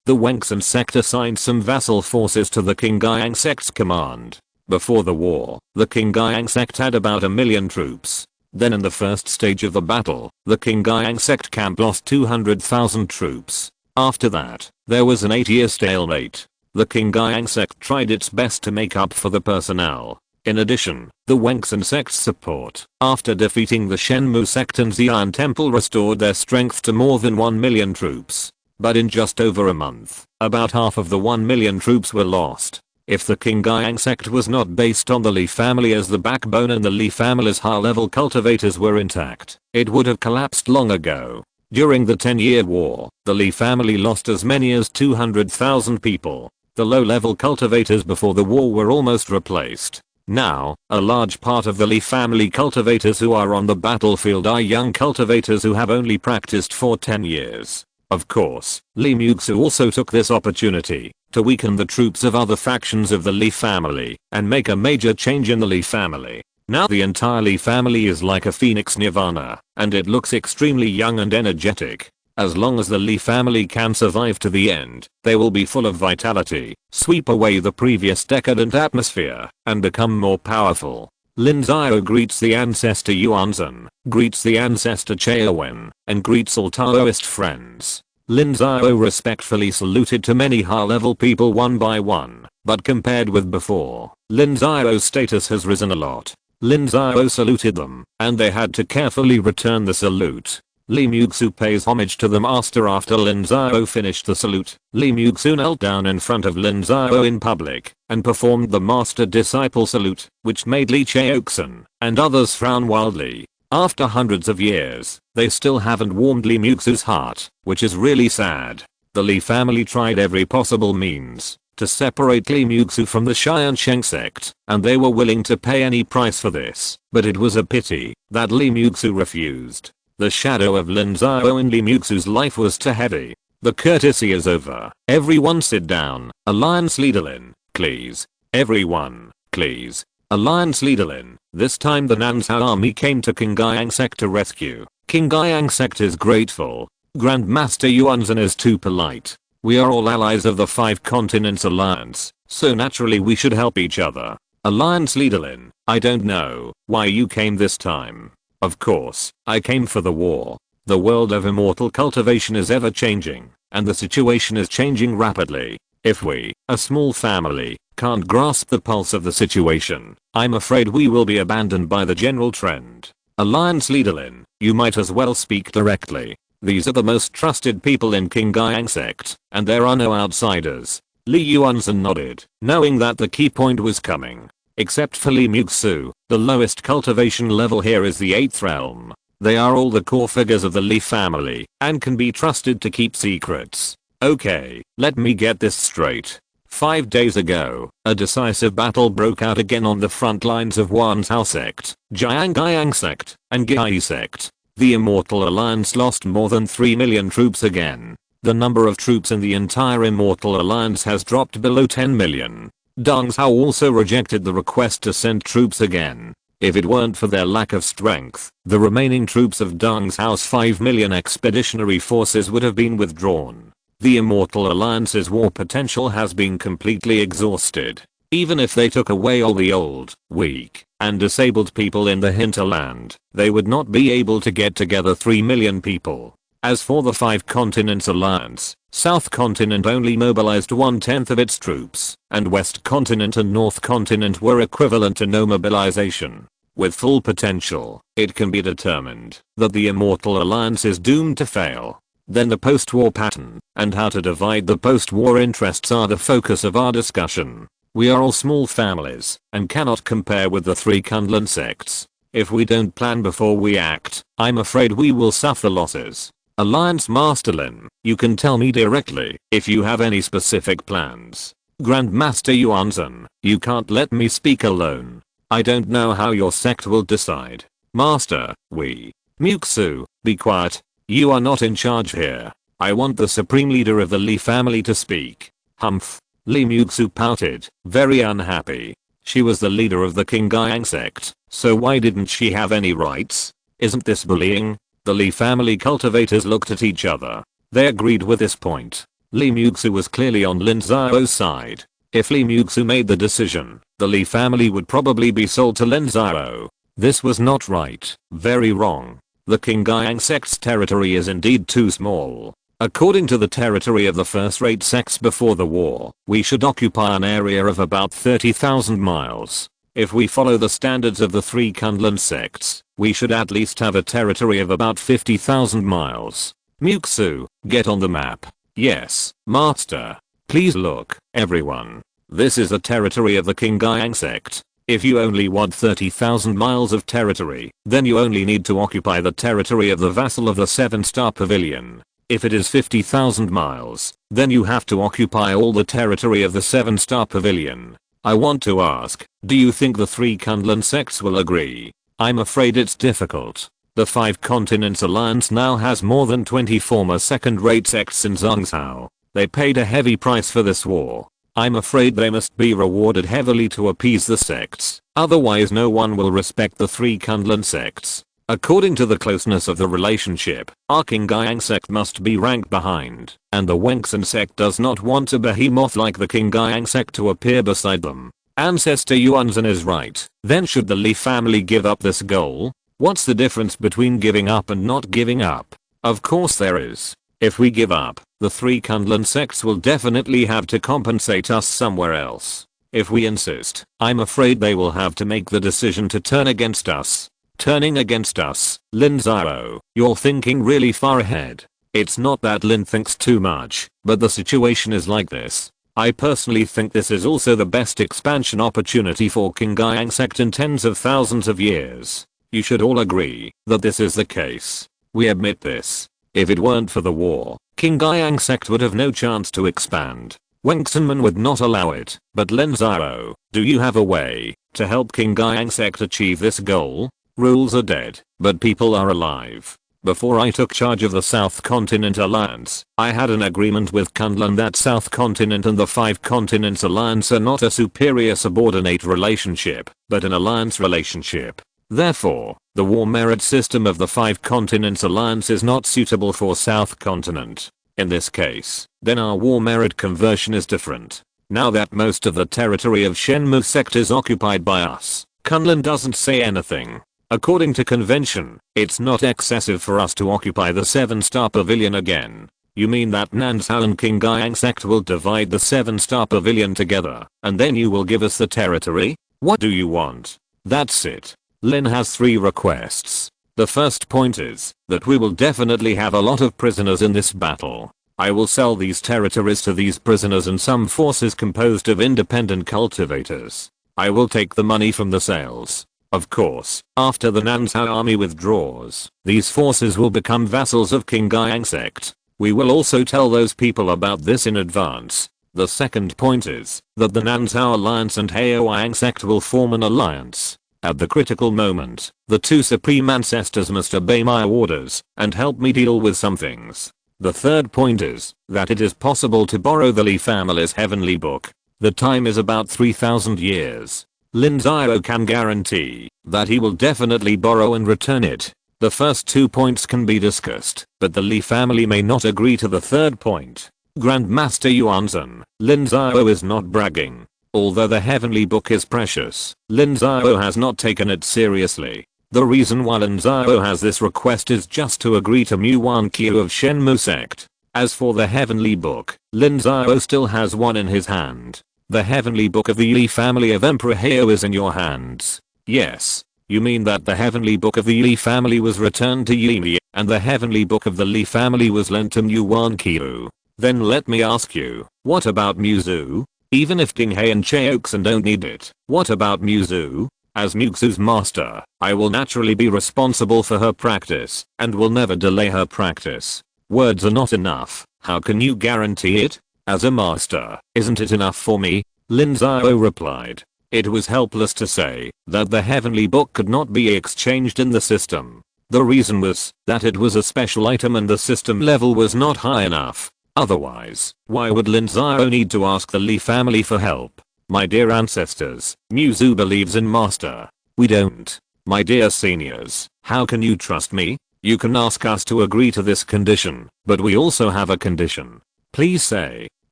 the Wengsan Sect assigned some vassal forces to the Tiansheng Sect's command. Before the war, the Tiansheng Sect had about 1,000,000 troops. Then in the first stage of the battle, the Tiansheng Sect camp lost 200,000 troops. After that, there was an 8-year stalemate. The Tiansheng Sect tried its best to make up for the personnel. In addition, the Wengsan Sect's support, after defeating the Shenmu Sect and Xi'an Temple, restored their strength to more than 1,000,000 troops. But in just over a month, about half of the 1,000,000 troops were lost. If the Tiansheng Sect was not based on the Li family as the backbone and the Li family's high-level cultivators were intact, it would have collapsed long ago. During the 10-year war, the Li family lost as many as 200,000 people. The low-level cultivators before the war were almost replaced. Now, a large part of the Li family cultivators who are on the battlefield are young cultivators who have only practiced for 10 years. Of course, Li Muxu also took this opportunity to weaken the troops of other factions of the Li family and make a major change in the Li family. Now the entire Li family is like a phoenix nirvana, and it looks extremely young and energetic. As long as the Li family can survive to the end, they will be full of vitality, sweep away the previous decadent atmosphere, and become more powerful. Lin Xiao greets the ancestor Yuanzhen, greets the ancestor Chaowen, and greets all Taoist friends. Lin Xiao respectfully saluted to many high-level people one by one, but compared with before, Lin Xiao's status has risen a lot. Lin Xiao saluted them, and they had to carefully return the salute. Li Muxu pays homage to the master after Lin Xiao finished the salute. Li Muxu knelt down in front of Lin Xiao in public and performed the master-disciple salute, which made Li Xiao and others frown wildly. After hundreds of years, they still haven't warmed Li Muxu's heart, which is really sad. The Li family tried every possible means to separate Li Muxu from the Tiansheng Sect, and they were willing to pay any price for this, but it was a pity that Li Muxu refused. The shadow of Lin Xiao in Li Muxu's life was too heavy. The courtesy is over. Everyone sit down. Alliance leader Lin, please. Everyone, please. Alliance leader Lin. This time the Nanzhao army came to Qingyang Sect to rescue. Qingyang Sect is grateful. Grandmaster Yuanzhen is too polite. We are all allies of the 5 Continents Alliance, so naturally we should help each other. Alliance leader Lin, I don't know why you came this time. Of course, I came for the war. The world of immortal cultivation is ever changing, and the situation is changing rapidly. If we, a small family, can't grasp the pulse of the situation, I'm afraid we will be abandoned by the general trend. Alliance leader Lin, you might as well speak directly. These are the most trusted people in Qingyang Sect, and there are no outsiders. Li Yuanzhen nodded, knowing that the key point was coming. Except for Li Muxu, the lowest cultivation level here is the 8th realm. They are all the core figures of the Li family, and can be trusted to keep secrets. Okay, let me get this straight. 5 days ago, a decisive battle broke out again on the front lines of Wanzhao Sect, Jiangyang Sect, and Gai Sect. The Immortal Alliance lost more than 3 million troops again. The number of troops in the entire Immortal Alliance has dropped below 10 million. Deng Zhao also rejected the request to send troops again. If it weren't for their lack of strength, the remaining troops of Deng Zhao's 5 million expeditionary forces would have been withdrawn. The Immortal Alliance's war potential has been completely exhausted. Even if they took away all the old, weak, and disabled people in the hinterland, they would not be able to get together 3 million people. As for the 5 Continents Alliance, South Continent only mobilized 1/10 of its troops, and West Continent and North Continent were equivalent to no mobilization. With full potential, it can be determined that the Immortal Alliance is doomed to fail. Then the post-war pattern, and how to divide the post-war interests are the focus of our discussion. We are all small families, and cannot compare with the 3 Kunlun sects. If we don't plan before we act, I'm afraid we will suffer losses. Alliance Master Lin, you can tell me directly if you have any specific plans. Grandmaster Yuanzhen, you can't let me speak alone. I don't know how your sect will decide. Master, Muxu, be quiet. You are not in charge here. I want the supreme leader of the Li family to speak. Humph. Li Muxu pouted, very unhappy. She was the leader of the Qingyang Sect, so why didn't she have any rights? Isn't this bullying? The Li family cultivators looked at each other. They agreed with this point. Li Muxu was clearly on Lin Xiao's side. If Li Muxu made the decision, the Li family would probably be sold to Lin Xiao. This was not right, very wrong. The Qingyang Sect's territory is indeed too small. According to the territory of the first-rate sects before the war, we should occupy an area of about 30,000 miles. If we follow the standards of the 3 Kunlun sects, we should at least have a territory of about 50,000 miles. Muxu, get on the map. Yes, master. Please look, everyone. This is the territory of the Qingyang Sect. If you only want 30,000 miles of territory, then you only need to occupy the territory of the vassal of the 7-star pavilion. If it is 50,000 miles, then you have to occupy all the territory of the 7-star pavilion. I want to ask, do you think the 3 Kunlun sects will agree? I'm afraid it's difficult. The 5 Continents Alliance now has more than 20 former second-rate sects in Zhangzhou. They paid a heavy price for this war. I'm afraid they must be rewarded heavily to appease the sects, otherwise no one will respect the 3 Kunlun sects. According to the closeness of the relationship, our Qingyang Sect must be ranked behind, and the Wengsan Sect does not want a behemoth like the Qingyang Sect to appear beside them. Ancestor Yuanzhen is right. Then should the Li family give up this goal? What's the difference between giving up and not giving up? Of course there is. If we give up, the 3 Kunlun sects will definitely have to compensate us somewhere else. If we insist, I'm afraid they will have to make the decision to turn against us. Turning against us, Lin Xiao, you're thinking really far ahead. It's not that Lin thinks too much, but the situation is like this. I personally think this is also the best expansion opportunity for Qingyang Sect in tens of thousands of years. You should all agree that this is the case. We admit this. If it weren't for the war, Qingyang Sect would have no chance to expand. Wengsunman would not allow it. But Lin Xiao, do you have a way to help Qingyang Sect achieve this goal? Rules are dead, but people are alive. Before I took charge of the South Continent Alliance, I had an agreement with Kunlun that South Continent and the 5 Continents Alliance are not a superior subordinate relationship, but an alliance relationship. Therefore, the war merit system of the 5 Continents Alliance is not suitable for South Continent. In this case, then our war merit conversion is different. Now that most of the territory of Shenmue Sect is occupied by us, Kunlun doesn't say anything. According to convention, it's not excessive for us to occupy the 7-star pavilion again. You mean that Nansha and Qingyang Sect will divide the 7-star pavilion together, and then you will give us the territory? What do you want? That's it. Lin has 3 requests. The first point is that we will definitely have a lot of prisoners in this battle. I will sell these territories to these prisoners and some forces composed of independent cultivators. I will take the money from the sales. Of course, after the Nansha army withdraws, these forces will become vassals of Qingyang Sect. We will also tell those people about this in advance. The second point is that the Nansha Alliance and Haoyang Sect will form an alliance. At the critical moment, the 2 supreme ancestors must obey my orders and help me deal with some things. The third point is that it is possible to borrow the Li family's heavenly book. The time is about 3,000 years. Lin Xiao can guarantee that he will definitely borrow and return it. The first 2 points can be discussed, but the Li family may not agree to the third point. Grandmaster Yuanzhen, Lin Xiao is not bragging. Although the heavenly book is precious, Lin Xiao has not taken it seriously. The reason why Lin Xiao has this request is just to agree to Muan Qiu of Shenmue Sect. As for the heavenly book, Lin Xiao still has one in his hand. The heavenly book of the Yi family of Emperor Hao is in your hands. Yes. You mean that the heavenly book of the Yi family was returned to Yi and the heavenly book of the Li family was lent to Muan Qiu. Then let me ask you, what about Muzu? Even if Dinghe and Cheoxan don't need it, what about Muzu? As Muzu's master, I will naturally be responsible for her practice and will never delay her practice. Words are not enough. How can you guarantee it? As a master, isn't it enough for me? Lin Xiao replied. It was helpless to say that the heavenly book could not be exchanged in the system. The reason was that it was a special item and the system level was not high enough. Otherwise, why would Lin Xiao need to ask the Li family for help? My dear ancestors, Muzu believes in master. We don't. My dear seniors, how can you trust me? You can ask us to agree to this condition, but we also have a condition. Please say,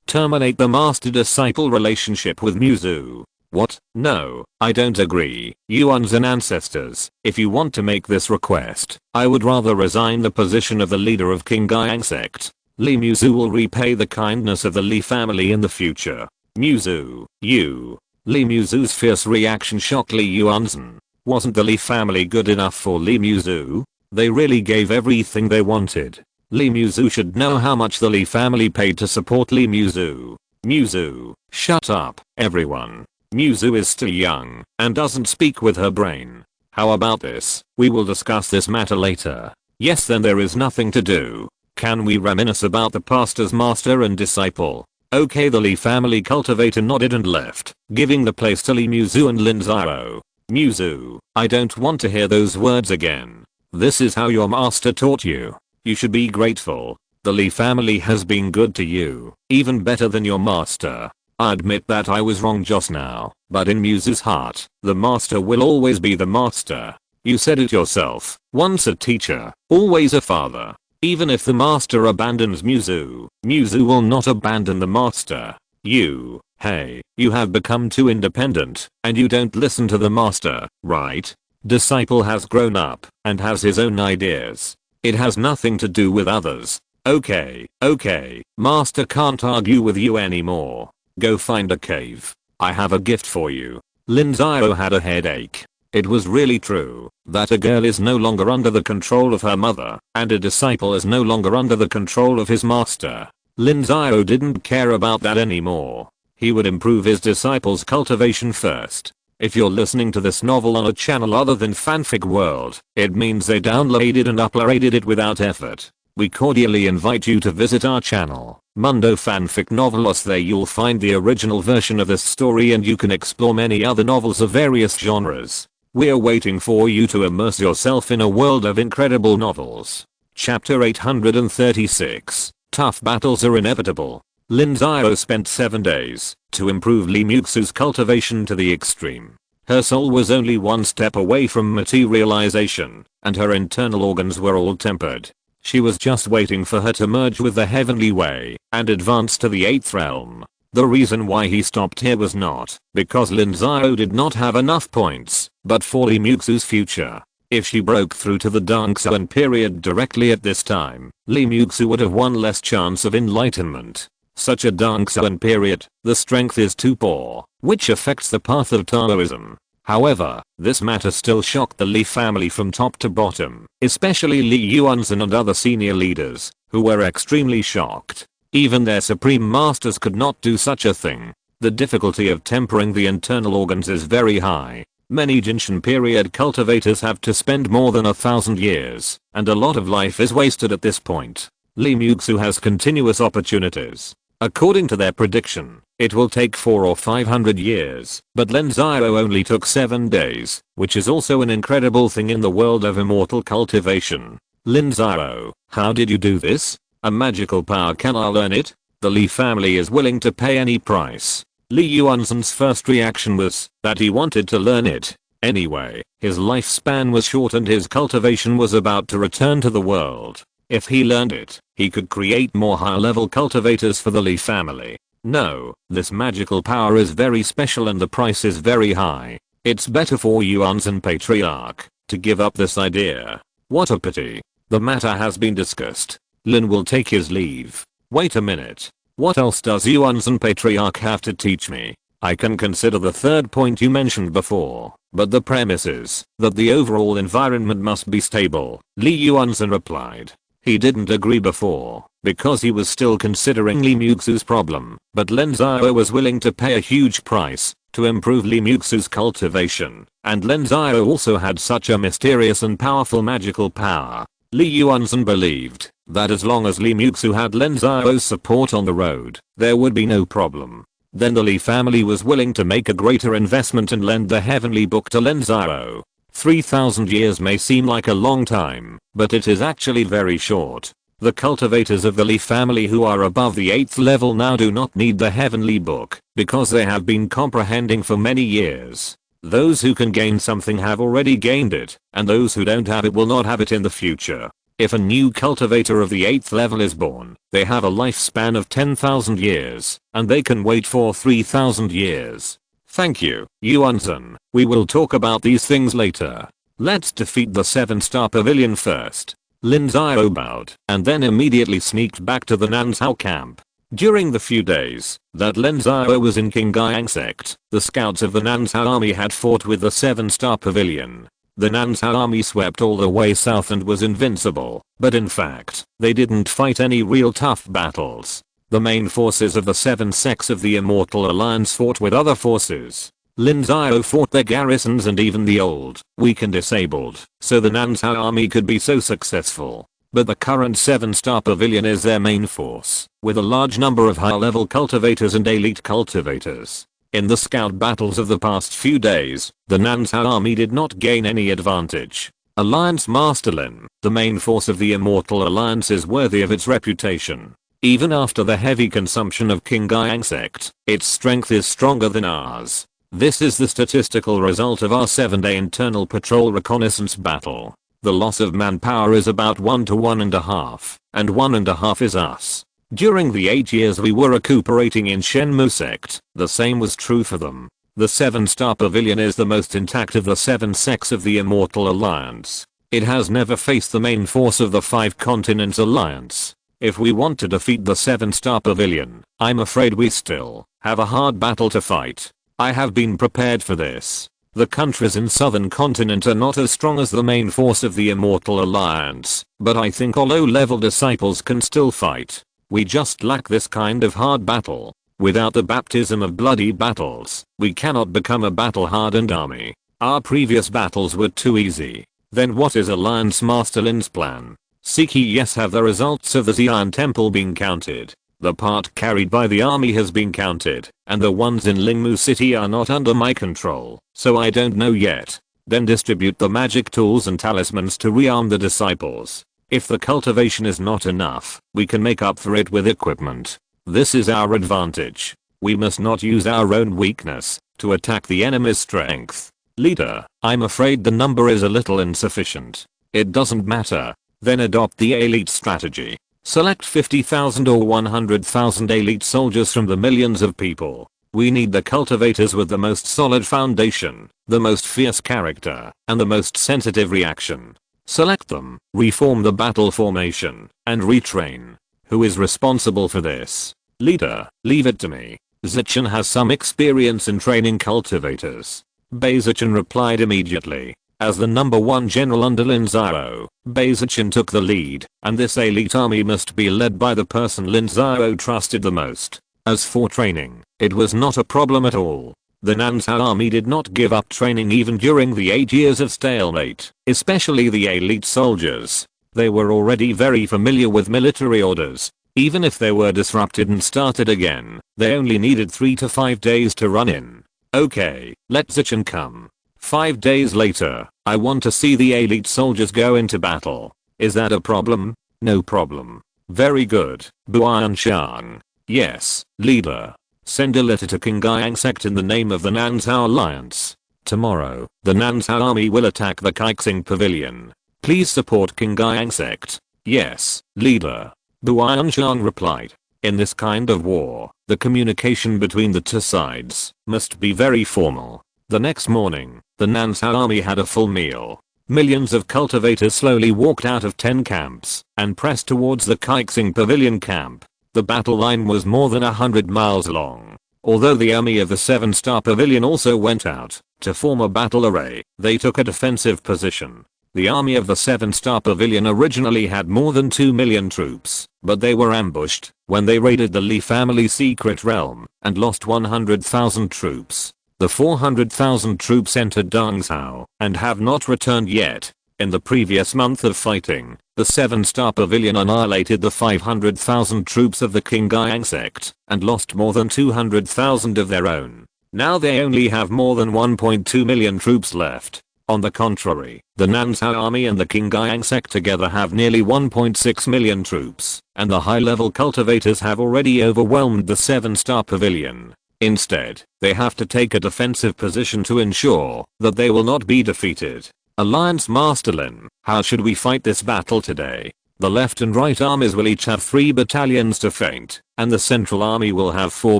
terminate the master-disciple relationship with Muzu. What? No, I don't agree. Yuanzhen ancestors, if you want to make this request, I would rather resign the position of the leader of Qingyang Sect. Li Muzu will repay the kindness of the Li family in the future. Muzu, you. Li Muzu's fierce reaction shocked Li Yuanzhen. Wasn't the Li family good enough for Li Muzu? They really gave everything they wanted. Li Muzu should know how much the Li family paid to support Li Muzu. Muzu, shut up, everyone. Muzu is still young and doesn't speak with her brain. How about this? We will discuss this matter later. Yes, then there is nothing to do. Can we reminisce about the past as master and disciple? Okay, the Li family cultivator nodded and left, giving the place to Li Muzu and Lin Xiao. Muzu, I don't want to hear those words again. This is how your master taught you. You should be grateful. The Li family has been good to you, even better than your master. I admit that I was wrong just now, but in Muzu's heart, the master will always be the master. You said it yourself, once a teacher, always a father. Even if the master abandons Muzu, Muzu will not abandon the master. You have become too independent, and you don't listen to the master, right? Disciple has grown up, and has his own ideas. It has nothing to do with others. Okay, master can't argue with you anymore. Go find a cave. I have a gift for you. Lin Xiao had a headache. It was really true that a girl is no longer under the control of her mother, and a disciple is no longer under the control of his master. Lin Xiao didn't care about that anymore. He would improve his disciples' cultivation first. If you're listening to this novel on a channel other than Fanfic World, it means they downloaded and uploaded it without effort. We cordially invite you to visit our channel, Mundo Fanfic Novelos. There you'll find the original version of this story and you can explore many other novels of various genres. We're waiting for you to immerse yourself in a world of incredible novels. Chapter 836. Tough battles are inevitable. Lin Xiao spent 7 days to improve Li Muxu's cultivation to the extreme. Her soul was only one step away from materialization, and her internal organs were all tempered. She was just waiting for her to merge with the heavenly way and advance to the 8th realm. The reason why he stopped here was not because Lin Xiao did not have enough points, but for Li Muxu's future. If she broke through to the Dark Sun period directly at this time, Li Muxu would have one less chance of enlightenment. Such a Dark Sun period, the strength is too poor, which affects the path of Taoism. However, this matter still shocked the Li family from top to bottom, especially Li Yuanzhen and other senior leaders, who were extremely shocked. Even their supreme masters could not do such a thing. The difficulty of tempering the internal organs is very high. Many Jinshan period cultivators have to spend more than 1,000 years, and a lot of life is wasted at this point. Li Muxu has continuous opportunities. According to their prediction, it will take 400 or 500 years, but Lin Xiao only took 7 days, which is also an incredible thing in the world of immortal cultivation. Lin Xiao, how did you do this? A magical power, can I learn it? The Li family is willing to pay any price. Li Yuanzhen's first reaction was that he wanted to learn it. Anyway, his lifespan was short and his cultivation was about to return to the world. If he learned it, he could create more high-level cultivators for the Li family. No, this magical power is very special and the price is very high. It's better for Yuanzhen Patriarch to give up this idea. What a pity. The matter has been discussed. Lin will take his leave. Wait a minute. What else does Yuanzhen Patriarch have to teach me? I can consider the third point you mentioned before, but the premise is that the overall environment must be stable. Li Yuanzhen replied. He didn't agree before, because he was still considering Li Muxu's problem, but Lin Xiao was willing to pay a huge price to improve Li Muxu's cultivation, and Lin Xiao also had such a mysterious and powerful magical power. Li Yuanzhen believed that as long as Li Muxu had Lin Xiao's support on the road, there would be no problem. Then the Li family was willing to make a greater investment and lend the heavenly book to Lin Xiao. 3,000 years may seem like a long time, but it is actually very short. The cultivators of the Li family who are above the 8th level now do not need the heavenly book, because they have been comprehending for many years. Those who can gain something have already gained it, and those who don't have it will not have it in the future. If a new cultivator of the 8th level is born, they have a lifespan of 10,000 years, and they can wait for 3,000 years. Thank you, Yuanzhen. We will talk about these things later. Let's defeat the 7-star pavilion first. Lin Xiao bowed and then immediately sneaked back to the Nansao camp. During the few days that Lin Xiao was in Tiansheng Sect, the scouts of the Nansao army had fought with the 7-star pavilion. The Nansao army swept all the way south and was invincible, but in fact, they didn't fight any real tough battles. The main forces of the 7 sects of the Immortal Alliance fought with other forces. Lin Xiao fought their garrisons and even the old, weak and disabled, so the Nansao army could be so successful. But the current 7-star pavilion is their main force, with a large number of high-level cultivators and elite cultivators. In the scout battles of the past few days, the Nansao army did not gain any advantage. Alliance Master Lin, the main force of the Immortal Alliance, is worthy of its reputation. Even after the heavy consumption of Tiansheng Sect, its strength is stronger than ours. This is the statistical result of our 7-day internal patrol reconnaissance battle. The loss of manpower is about 1 to 1.5, and 1.5 is us. During the 8 years we were recuperating in Shenmue Sect, the same was true for them. The 7-star pavilion is the most intact of the 7 sects of the Immortal Alliance. It has never faced the main force of the 5 Continents Alliance. If we want to defeat the 7-star pavilion, I'm afraid we still have a hard battle to fight. I have been prepared for this. The countries in southern continent are not as strong as the main force of the Immortal Alliance, but I think our low-level disciples can still fight. We just lack this kind of hard battle. Without the baptism of bloody battles, we cannot become a battle-hardened army. Our previous battles were too easy. Then what is Alliance Master Lin's plan? Siki, yes, have the results of the Xi'an Temple been counted? The part carried by the army has been counted, and the ones in Lingmu City are not under my control, so I don't know yet. Then distribute the magic tools and talismans to rearm the disciples. If the cultivation is not enough, we can make up for it with equipment. This is our advantage. We must not use our own weakness to attack the enemy's strength. Leader, I'm afraid the number is a little insufficient. It doesn't matter. Then adopt the elite strategy. Select 50,000 or 100,000 elite soldiers from the millions of people. We need the cultivators with the most solid foundation, the most fierce character, and the most sensitive reaction. Select them, reform the battle formation, and retrain. Who is responsible for this? Leader, leave it to me. Zichen has some experience in training cultivators. Zichen replied immediately. As the number 1 general under Lin Xiao, Zichen took the lead, and this elite army must be led by the person Lin Xiao trusted the most. As for training, it was not a problem at all. The Nanzhao army did not give up training even during the 8 years of stalemate, especially the elite soldiers. They were already very familiar with military orders. Even if they were disrupted and started again, they only needed 3 to 5 days to run in. Okay, let Zichen come. 5 days later, I want to see the elite soldiers go into battle. Is that a problem? No problem. Very good, Tiansheng. Yes, leader. Send a letter to Tiansheng Sect in the name of the Nanzhao Alliance. Tomorrow, the Nanzhao army will attack the Tiansheng Pavilion. Please support Tiansheng Sect. Yes, leader. Tiansheng replied. In this kind of war, the communication between the two sides must be very formal. The next morning, the Nanzhao army had a full meal. Millions of cultivators slowly walked out of 10 camps and pressed towards the Tiansheng Pavilion camp. The battle line was more than 100 miles long. Although the army of the 7-star pavilion also went out to form a battle array, they took a defensive position. The army of the 7-star pavilion originally had more than 2 million troops, but they were ambushed when they raided the Li family secret realm and lost 100,000 troops. The 400,000 troops entered Dongzhou and have not returned yet. In the previous month of fighting, the 7-star pavilion annihilated the 500,000 troops of the Tiansheng Sect and lost more than 200,000 of their own. Now they only have more than 1.2 million troops left. On the contrary, the Nanzhao army and the Tiansheng Sect together have nearly 1.6 million troops, and the high-level cultivators have already overwhelmed the 7-star pavilion. Instead, they have to take a defensive position to ensure that they will not be defeated. Alliance Master Lin, how should we fight this battle today? The left and right armies will each have 3 battalions to feint, and the central army will have 4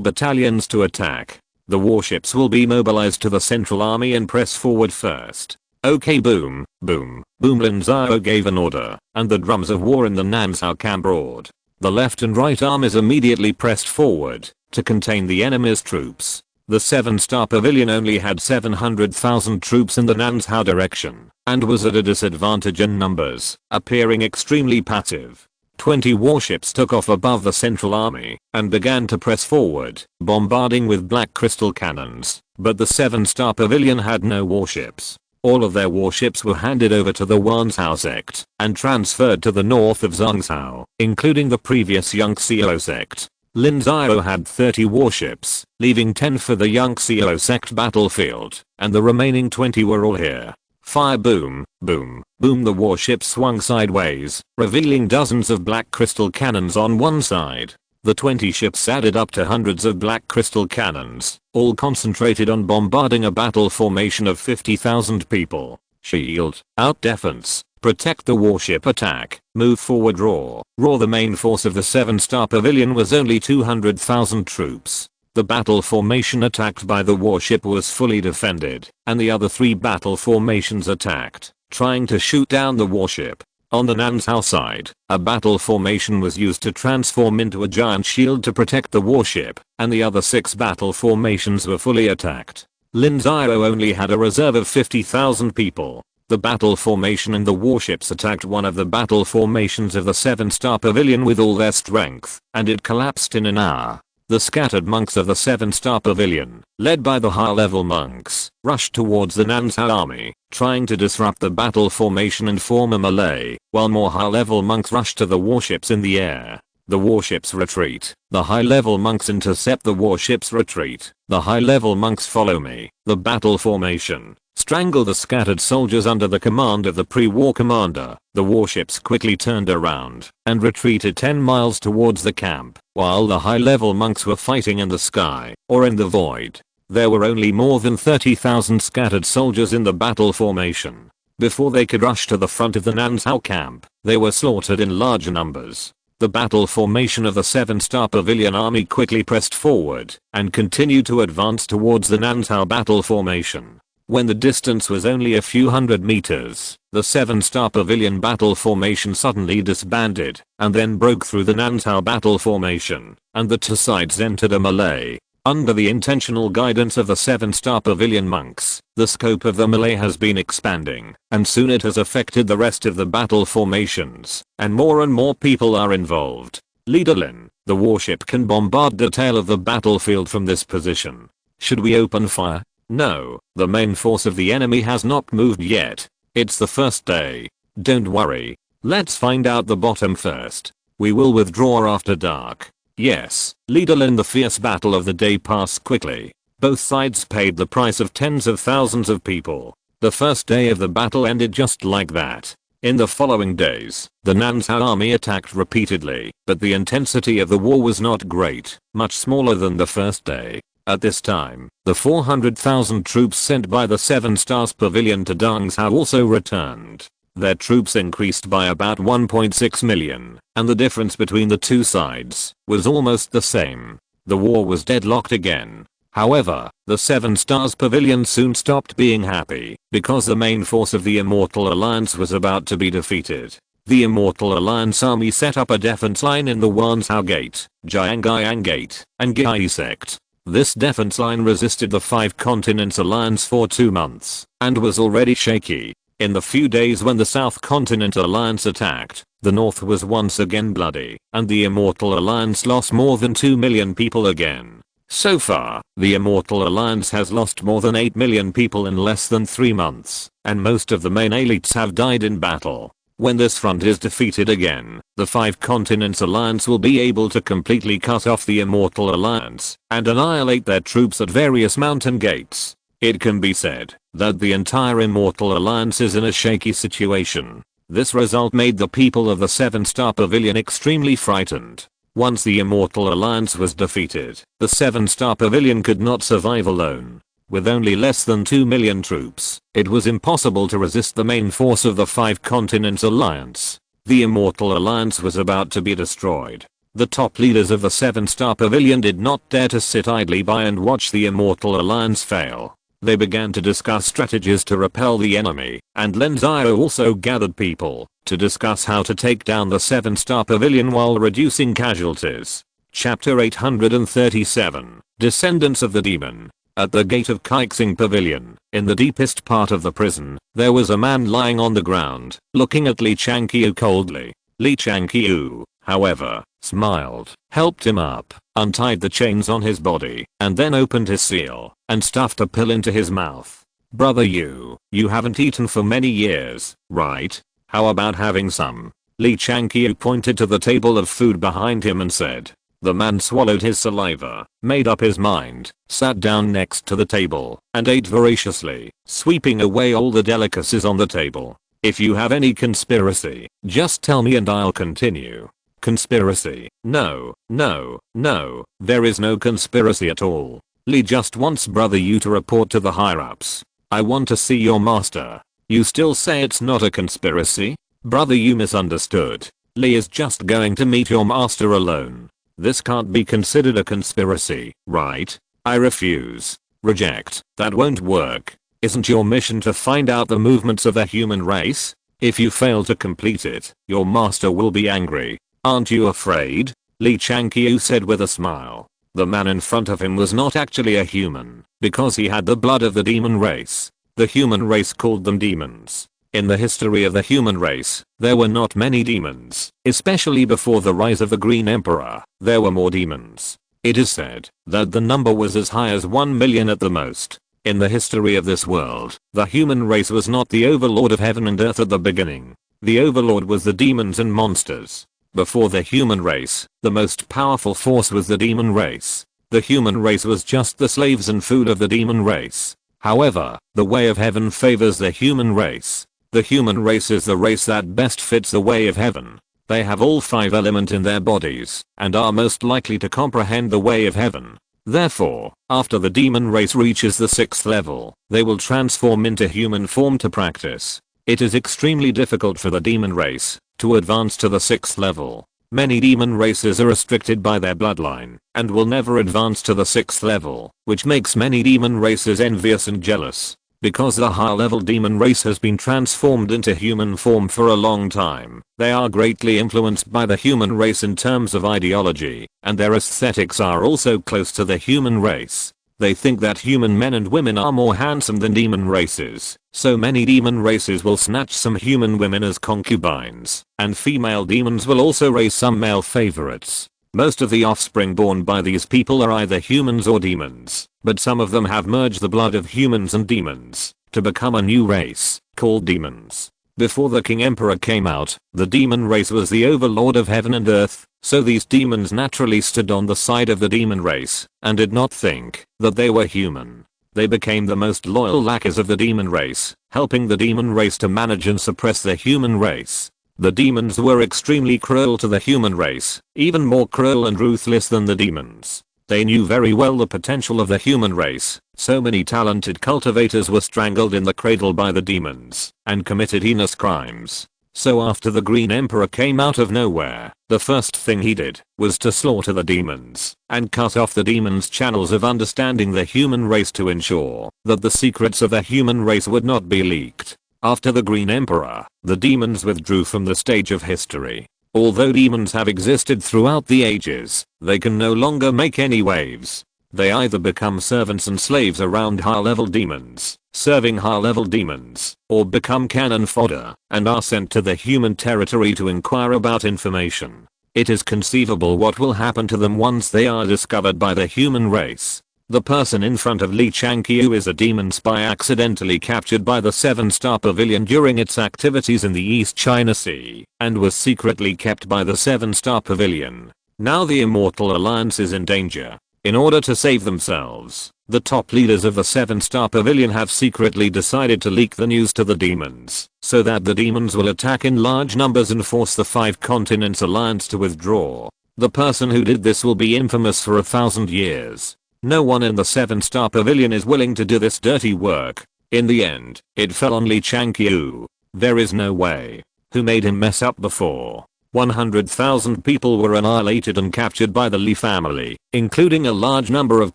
battalions to attack. The warships will be mobilized to the central army and press forward first. Okay, boom, boom, boom. Lin Xiao gave an order, and the drums of war in the Nanzhao camp roared. The left and right armies immediately pressed forward to contain the enemy's troops. The 7-star pavilion only had 700,000 troops in the Nanzhao direction, and was at a disadvantage in numbers, appearing extremely passive. 20 warships took off above the central army, and began to press forward, bombarding with black crystal cannons, but the 7-star pavilion had no warships. All of their warships were handed over to the Tiansheng Sect, and transferred to the north of Zhongzhou, including the previous Xiao Sect. Lin Xiao had 30 warships, leaving 10 for the Xiao Sect battlefield, and the remaining 20 were all here. Fire, boom, boom, boom. The warship swung sideways, revealing dozens of black crystal cannons on one side. The 20 ships added up to hundreds of black crystal cannons, all concentrated on bombarding a battle formation of 50,000 people. Shield, out defense, protect the warship attack, move forward, roar. The main force of the 7-star pavilion was only 200,000 troops. The battle formation attacked by the warship was fully defended, and the other 3 battle formations attacked, trying to shoot down the warship. On the Nanzhao side, a battle formation was used to transform into a giant shield to protect the warship, and the other 6 battle formations were fully attacked. Lin Xiao only had a reserve of 50,000 people. The battle formation and the warships attacked one of the battle formations of the 7-star pavilion with all their strength, and it collapsed in an hour. The scattered monks of the 7-star pavilion, led by the high-level monks, rushed towards the Nanzhao army, trying to disrupt the battle formation and form a melee, while more high-level monks rushed to the warships in the air. The warships retreat. The high-level monks intercept the warships' retreat. The high-level monks follow me. The battle formation strangle the scattered soldiers under the command of the pre-war commander. The warships quickly turned around and retreated 10 miles towards the camp, while the high-level monks were fighting in the sky or in the void. There were only more than 30,000 scattered soldiers in the battle formation. Before they could rush to the front of the Nanzhao camp, they were slaughtered in large numbers. The battle formation of the 7-star pavilion army quickly pressed forward and continued to advance towards the Nanzhao battle formation. When the distance was only a few hundred meters, the 7-star pavilion battle formation suddenly disbanded and then broke through the Nanzhao battle formation, and the 2 sides entered a melee. Under the intentional guidance of the 7-star pavilion monks, the scope of the melee has been expanding, and soon it has affected the rest of the battle formations, and more people are involved. Leader Lin, the warship can bombard the tail of the battlefield from this position. Should we open fire? No, the main force of the enemy has not moved yet. It's the first day. Don't worry. Let's find out the bottom first. We will withdraw after dark. Yes, Leader Lin. The fierce battle of the day passed quickly. Both sides paid the price of tens of thousands of people. The first day of the battle ended just like that. In the following days, the Nanzhao army attacked repeatedly, but the intensity of the war was not great, much smaller than the first day. At this time, the 400,000 troops sent by the 7 Stars Pavilion to Dangzhou also returned. Their troops increased by about 1.6 million, and the difference between the two sides was almost the same. The war was deadlocked again. However, the 7 Stars Pavilion soon stopped being happy, because the main force of the Immortal Alliance was about to be defeated. The Immortal Alliance army set up a defense line in the Wanzhou Gate, Jiangyang Gate, and Gai Sect. This defense line resisted the 5 Continents Alliance for 2 months, and was already shaky. In the few days when the South Continent Alliance attacked, the North was once again bloody, and the Immortal Alliance lost more than 2 million people again. So far, the Immortal Alliance has lost more than 8 million people in less than 3 months, and most of the main elites have died in battle. When this front is defeated again, the 5 Continents Alliance will be able to completely cut off the Immortal Alliance and annihilate their troops at various mountain gates. It can be said that the entire Immortal Alliance is in a shaky situation. This result made the people of the 7 Star Pavilion extremely frightened. Once the Immortal Alliance was defeated, the 7 Star Pavilion could not survive alone. With only less than 2 million troops, it was impossible to resist the main force of the 5 Continents Alliance. The Immortal Alliance was about to be destroyed. The top leaders of the 7 Star Pavilion did not dare to sit idly by and watch the Immortal Alliance fail. They began to discuss strategies to repel the enemy, and Lin Xiao also gathered people to discuss how to take down the 7 Star Pavilion while reducing casualties. Chapter 837, Descendants of the Demon. At the gate of Kaixing Pavilion, in the deepest part of the prison, there was a man lying on the ground, looking at Li Changqiu coldly. Li Changqiu, however, smiled, helped him up, untied the chains on his body, and then opened his seal, and stuffed a pill into his mouth. Brother, you haven't eaten for many years, right? How about having some? Li Changqiu pointed to the table of food behind him and said. The man swallowed his saliva, made up his mind, sat down next to the table, and ate voraciously, sweeping away all the delicacies on the table. If you have any conspiracy, just tell me and I'll continue. Conspiracy? No, there is no conspiracy at all. Li just wants brother you to report to the higher-ups. I want to see your master. You still say it's not a conspiracy? Brother, you misunderstood. Li is just going to meet your master alone. This can't be considered a conspiracy, right? I refuse. Reject. That won't work. Isn't your mission to find out the movements of the human race? If you fail to complete it, your master will be angry. Aren't you afraid? Li Changqiu said with a smile. The man in front of him was not actually a human, because he had the blood of the demon race. The human race called them demons. In the history of the human race, there were not many demons, especially before the rise of the Green Emperor. There were more demons. It is said that the number was as high as 1 million at the most. In the history of this world, the human race was not the overlord of heaven and earth at the beginning. The overlord was the demons and monsters. Before the human race, the most powerful force was the demon race. The human race was just the slaves and food of the demon race. However, the way of heaven favors the human race. The human race is the race that best fits the way of heaven. They have all 5 elements in their bodies and are most likely to comprehend the way of heaven. Therefore, after the demon race reaches the 6th level, they will transform into human form to practice. It is extremely difficult for the demon race to advance to the 6th level. Many demon races are restricted by their bloodline and will never advance to the 6th level, which makes many demon races envious and jealous. Because the higher level demon race has been transformed into human form for a long time, they are greatly influenced by the human race in terms of ideology, and their aesthetics are also close to the human race. They think that human men and women are more handsome than demon races, so many demon races will snatch some human women as concubines, and female demons will also raise some male favorites. Most of the offspring born by these people are either humans or demons, but some of them have merged the blood of humans and demons to become a new race, called demons. Before the King Emperor came out, the demon race was the overlord of heaven and earth, so these demons naturally stood on the side of the demon race, and did not think that they were human. They became the most loyal lackeys of the demon race, helping the demon race to manage and suppress the human race. The demons were extremely cruel to the human race, even more cruel and ruthless than the demons. They knew very well the potential of the human race, so many talented cultivators were strangled in the cradle by the demons, and committed heinous crimes. So after the Green Emperor came out of nowhere, the first thing he did was to slaughter the demons, and cut off the demons' channels of understanding the human race to ensure that the secrets of the human race would not be leaked. After the Green Emperor, the demons withdrew from the stage of history. Although demons have existed throughout the ages, they can no longer make any waves. They either become servants and slaves around high-level demons, serving high-level demons, or become cannon fodder, and are sent to the human territory to inquire about information. It is conceivable what will happen to them once they are discovered by the human race. The person in front of Li Changqiu is a demon spy accidentally captured by the 7-Star Pavilion during its activities in the East China Sea, and was secretly kept by the 7-Star Pavilion. Now the Immortal Alliance is in danger. In order to save themselves, the top leaders of the 7-Star Pavilion have secretly decided to leak the news to the demons, so that the demons will attack in large numbers and force the 5 Continents Alliance to withdraw. The person who did this will be infamous for 1,000 years. No one in the 7-Star Pavilion is willing to do this dirty work. In the end, it fell on Li Changqiu. There is no way. Who made him mess up before? 100,000 people were annihilated and captured by the Li family, including a large number of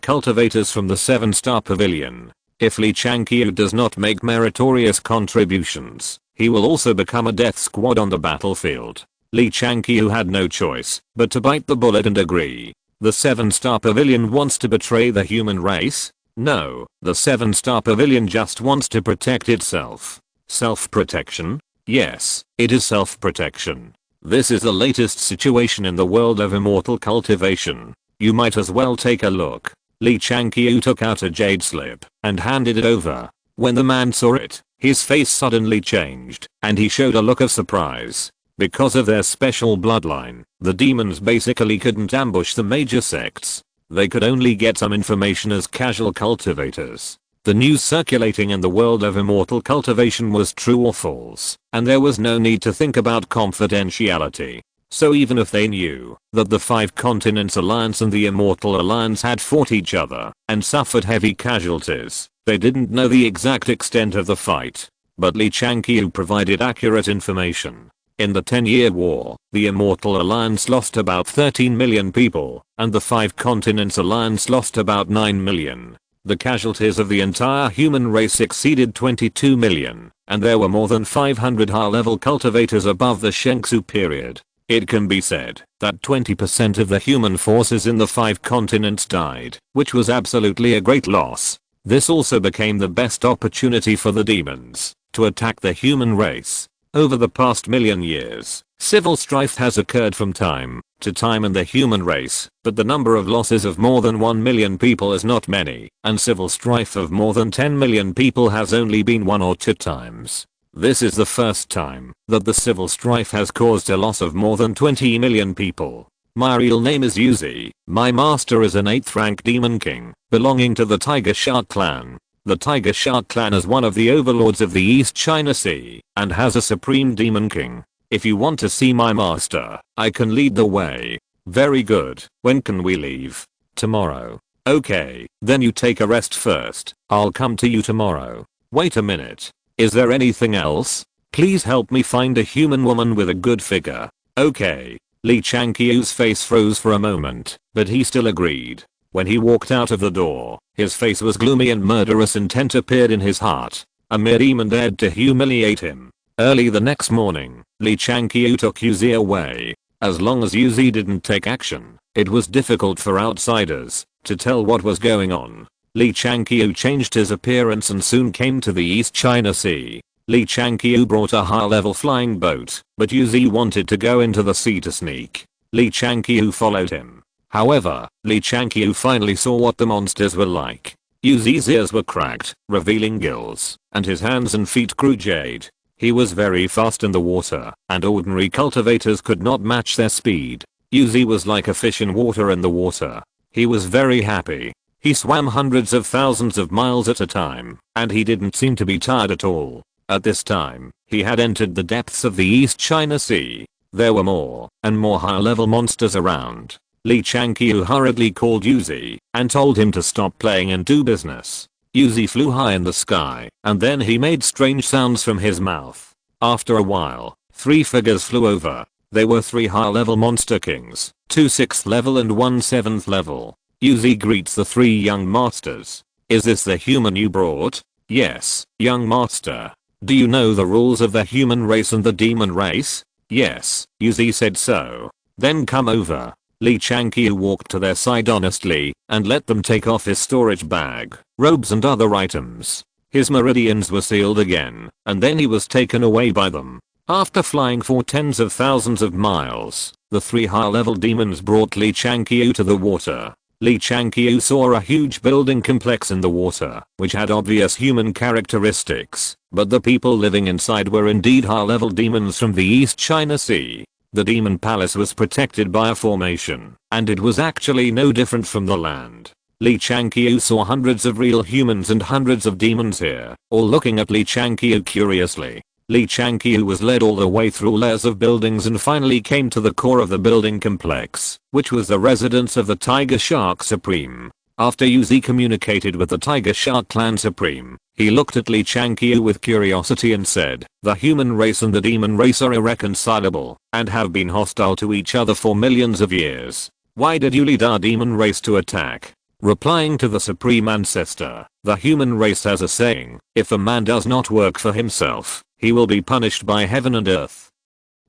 cultivators from the 7-Star Pavilion. If Li Changqiu does not make meritorious contributions, he will also become a death squad on the battlefield. Li Changqiu had no choice but to bite the bullet and agree. The 7-Star Pavilion wants to betray the human race? No, the 7-Star Pavilion just wants to protect itself. Self-protection? Yes, it is self-protection. This is the latest situation in the world of immortal cultivation. You might as well take a look. Li Changqiu took out a jade slip and handed it over. When the man saw it, his face suddenly changed, and he showed a look of surprise. Because of their special bloodline, the demons basically couldn't ambush the major sects. They could only get some information as casual cultivators. The news circulating in the world of immortal cultivation was true or false, and there was no need to think about confidentiality. So even if they knew that the 5 Continents Alliance and the Immortal Alliance had fought each other and suffered heavy casualties, they didn't know the exact extent of the fight. But Li Changqiu provided accurate information. In the 10-year war, the Immortal Alliance lost about 13 million people, and the 5 Continents Alliance lost about 9 million. The casualties of the entire human race exceeded 22 million, and there were more than 500 high-level cultivators above the Shengsu period. It can be said that 20% of the human forces in the 5 continents died, which was absolutely a great loss. This also became the best opportunity for the demons to attack the human race. Over the past million years, civil strife has occurred from time to time in the human race, but the number of losses of more than 1 million people is not many, and civil strife of more than 10 million people has only been 1 or 2 times. This is the first time that the civil strife has caused a loss of more than 20 million people. My real name is Yuzi. My master is an 8th rank demon king, belonging to the Tiger Shark clan. The Tiger Shark clan is one of the overlords of the East China Sea, and has a supreme demon king. If you want to see my master, I can lead the way. Very good. When can we leave? Tomorrow. Okay, then you take a rest first. I'll come to you tomorrow. Wait a minute. Is there anything else? Please help me find a human woman with a good figure. Okay. Li Changqiu's face froze for a moment, but he still agreed. When he walked out of the door, his face was gloomy and murderous intent appeared in his heart. A mere demon dared to humiliate him. Early the next morning, Li Changqiu took Yuzi away. As long as Yuzi didn't take action, it was difficult for outsiders to tell what was going on. Li Changqiu changed his appearance and soon came to the East China Sea. Li Changqiu brought a high-level flying boat, but Yuzi wanted to go into the sea to sneak. Li Changqiu followed him. However, Li Changqiu finally saw what the monsters were like. Yuzi's ears were cracked, revealing gills, and his hands and feet grew jade. He was very fast in the water, and ordinary cultivators could not match their speed. Yuzi was like a fish in water in the water. He was very happy. He swam hundreds of thousands of miles at a time, and he didn't seem to be tired at all. At this time, he had entered the depths of the East China Sea. There were more and more high-level monsters around. Li Changqiu hurriedly called Yuzi and told him to stop playing and do business. Yuzi flew high in the sky, and then he made strange sounds from his mouth. After a while, 3 figures flew over. They were 3 high-level monster kings, 2 6th level and 1 7th level. Yuzi greets the 3 young masters. Is this the human you brought? Yes, young master. Do you know the rules of the human race and the demon race? Yes, Yuzi said so. Then come over. Li Changqiu walked to their side honestly and let them take off his storage bag, robes and other items. His meridians were sealed again, and then he was taken away by them. After flying for tens of thousands of miles, the 3 high-level demons brought Li Changqiu to the water. Li Changqiu saw a huge building complex in the water, which had obvious human characteristics, but the people living inside were indeed high-level demons from the East China Sea. The demon palace was protected by a formation, and it was actually no different from the land. Li Changqiu saw hundreds of real humans and hundreds of demons here, all looking at Li Changqiu curiously. Li Changqiu was led all the way through layers of buildings and finally came to the core of the building complex, which was the residence of the Tiger Shark Supreme. After Yuzi communicated with the Tiger Shark Clan Supreme, he looked at Li Changqiu with curiosity and said, the human race and the demon race are irreconcilable, and have been hostile to each other for millions of years. Why did you lead our demon race to attack? Replying to the Supreme Ancestor, the human race has a saying, if a man does not work for himself, he will be punished by heaven and earth.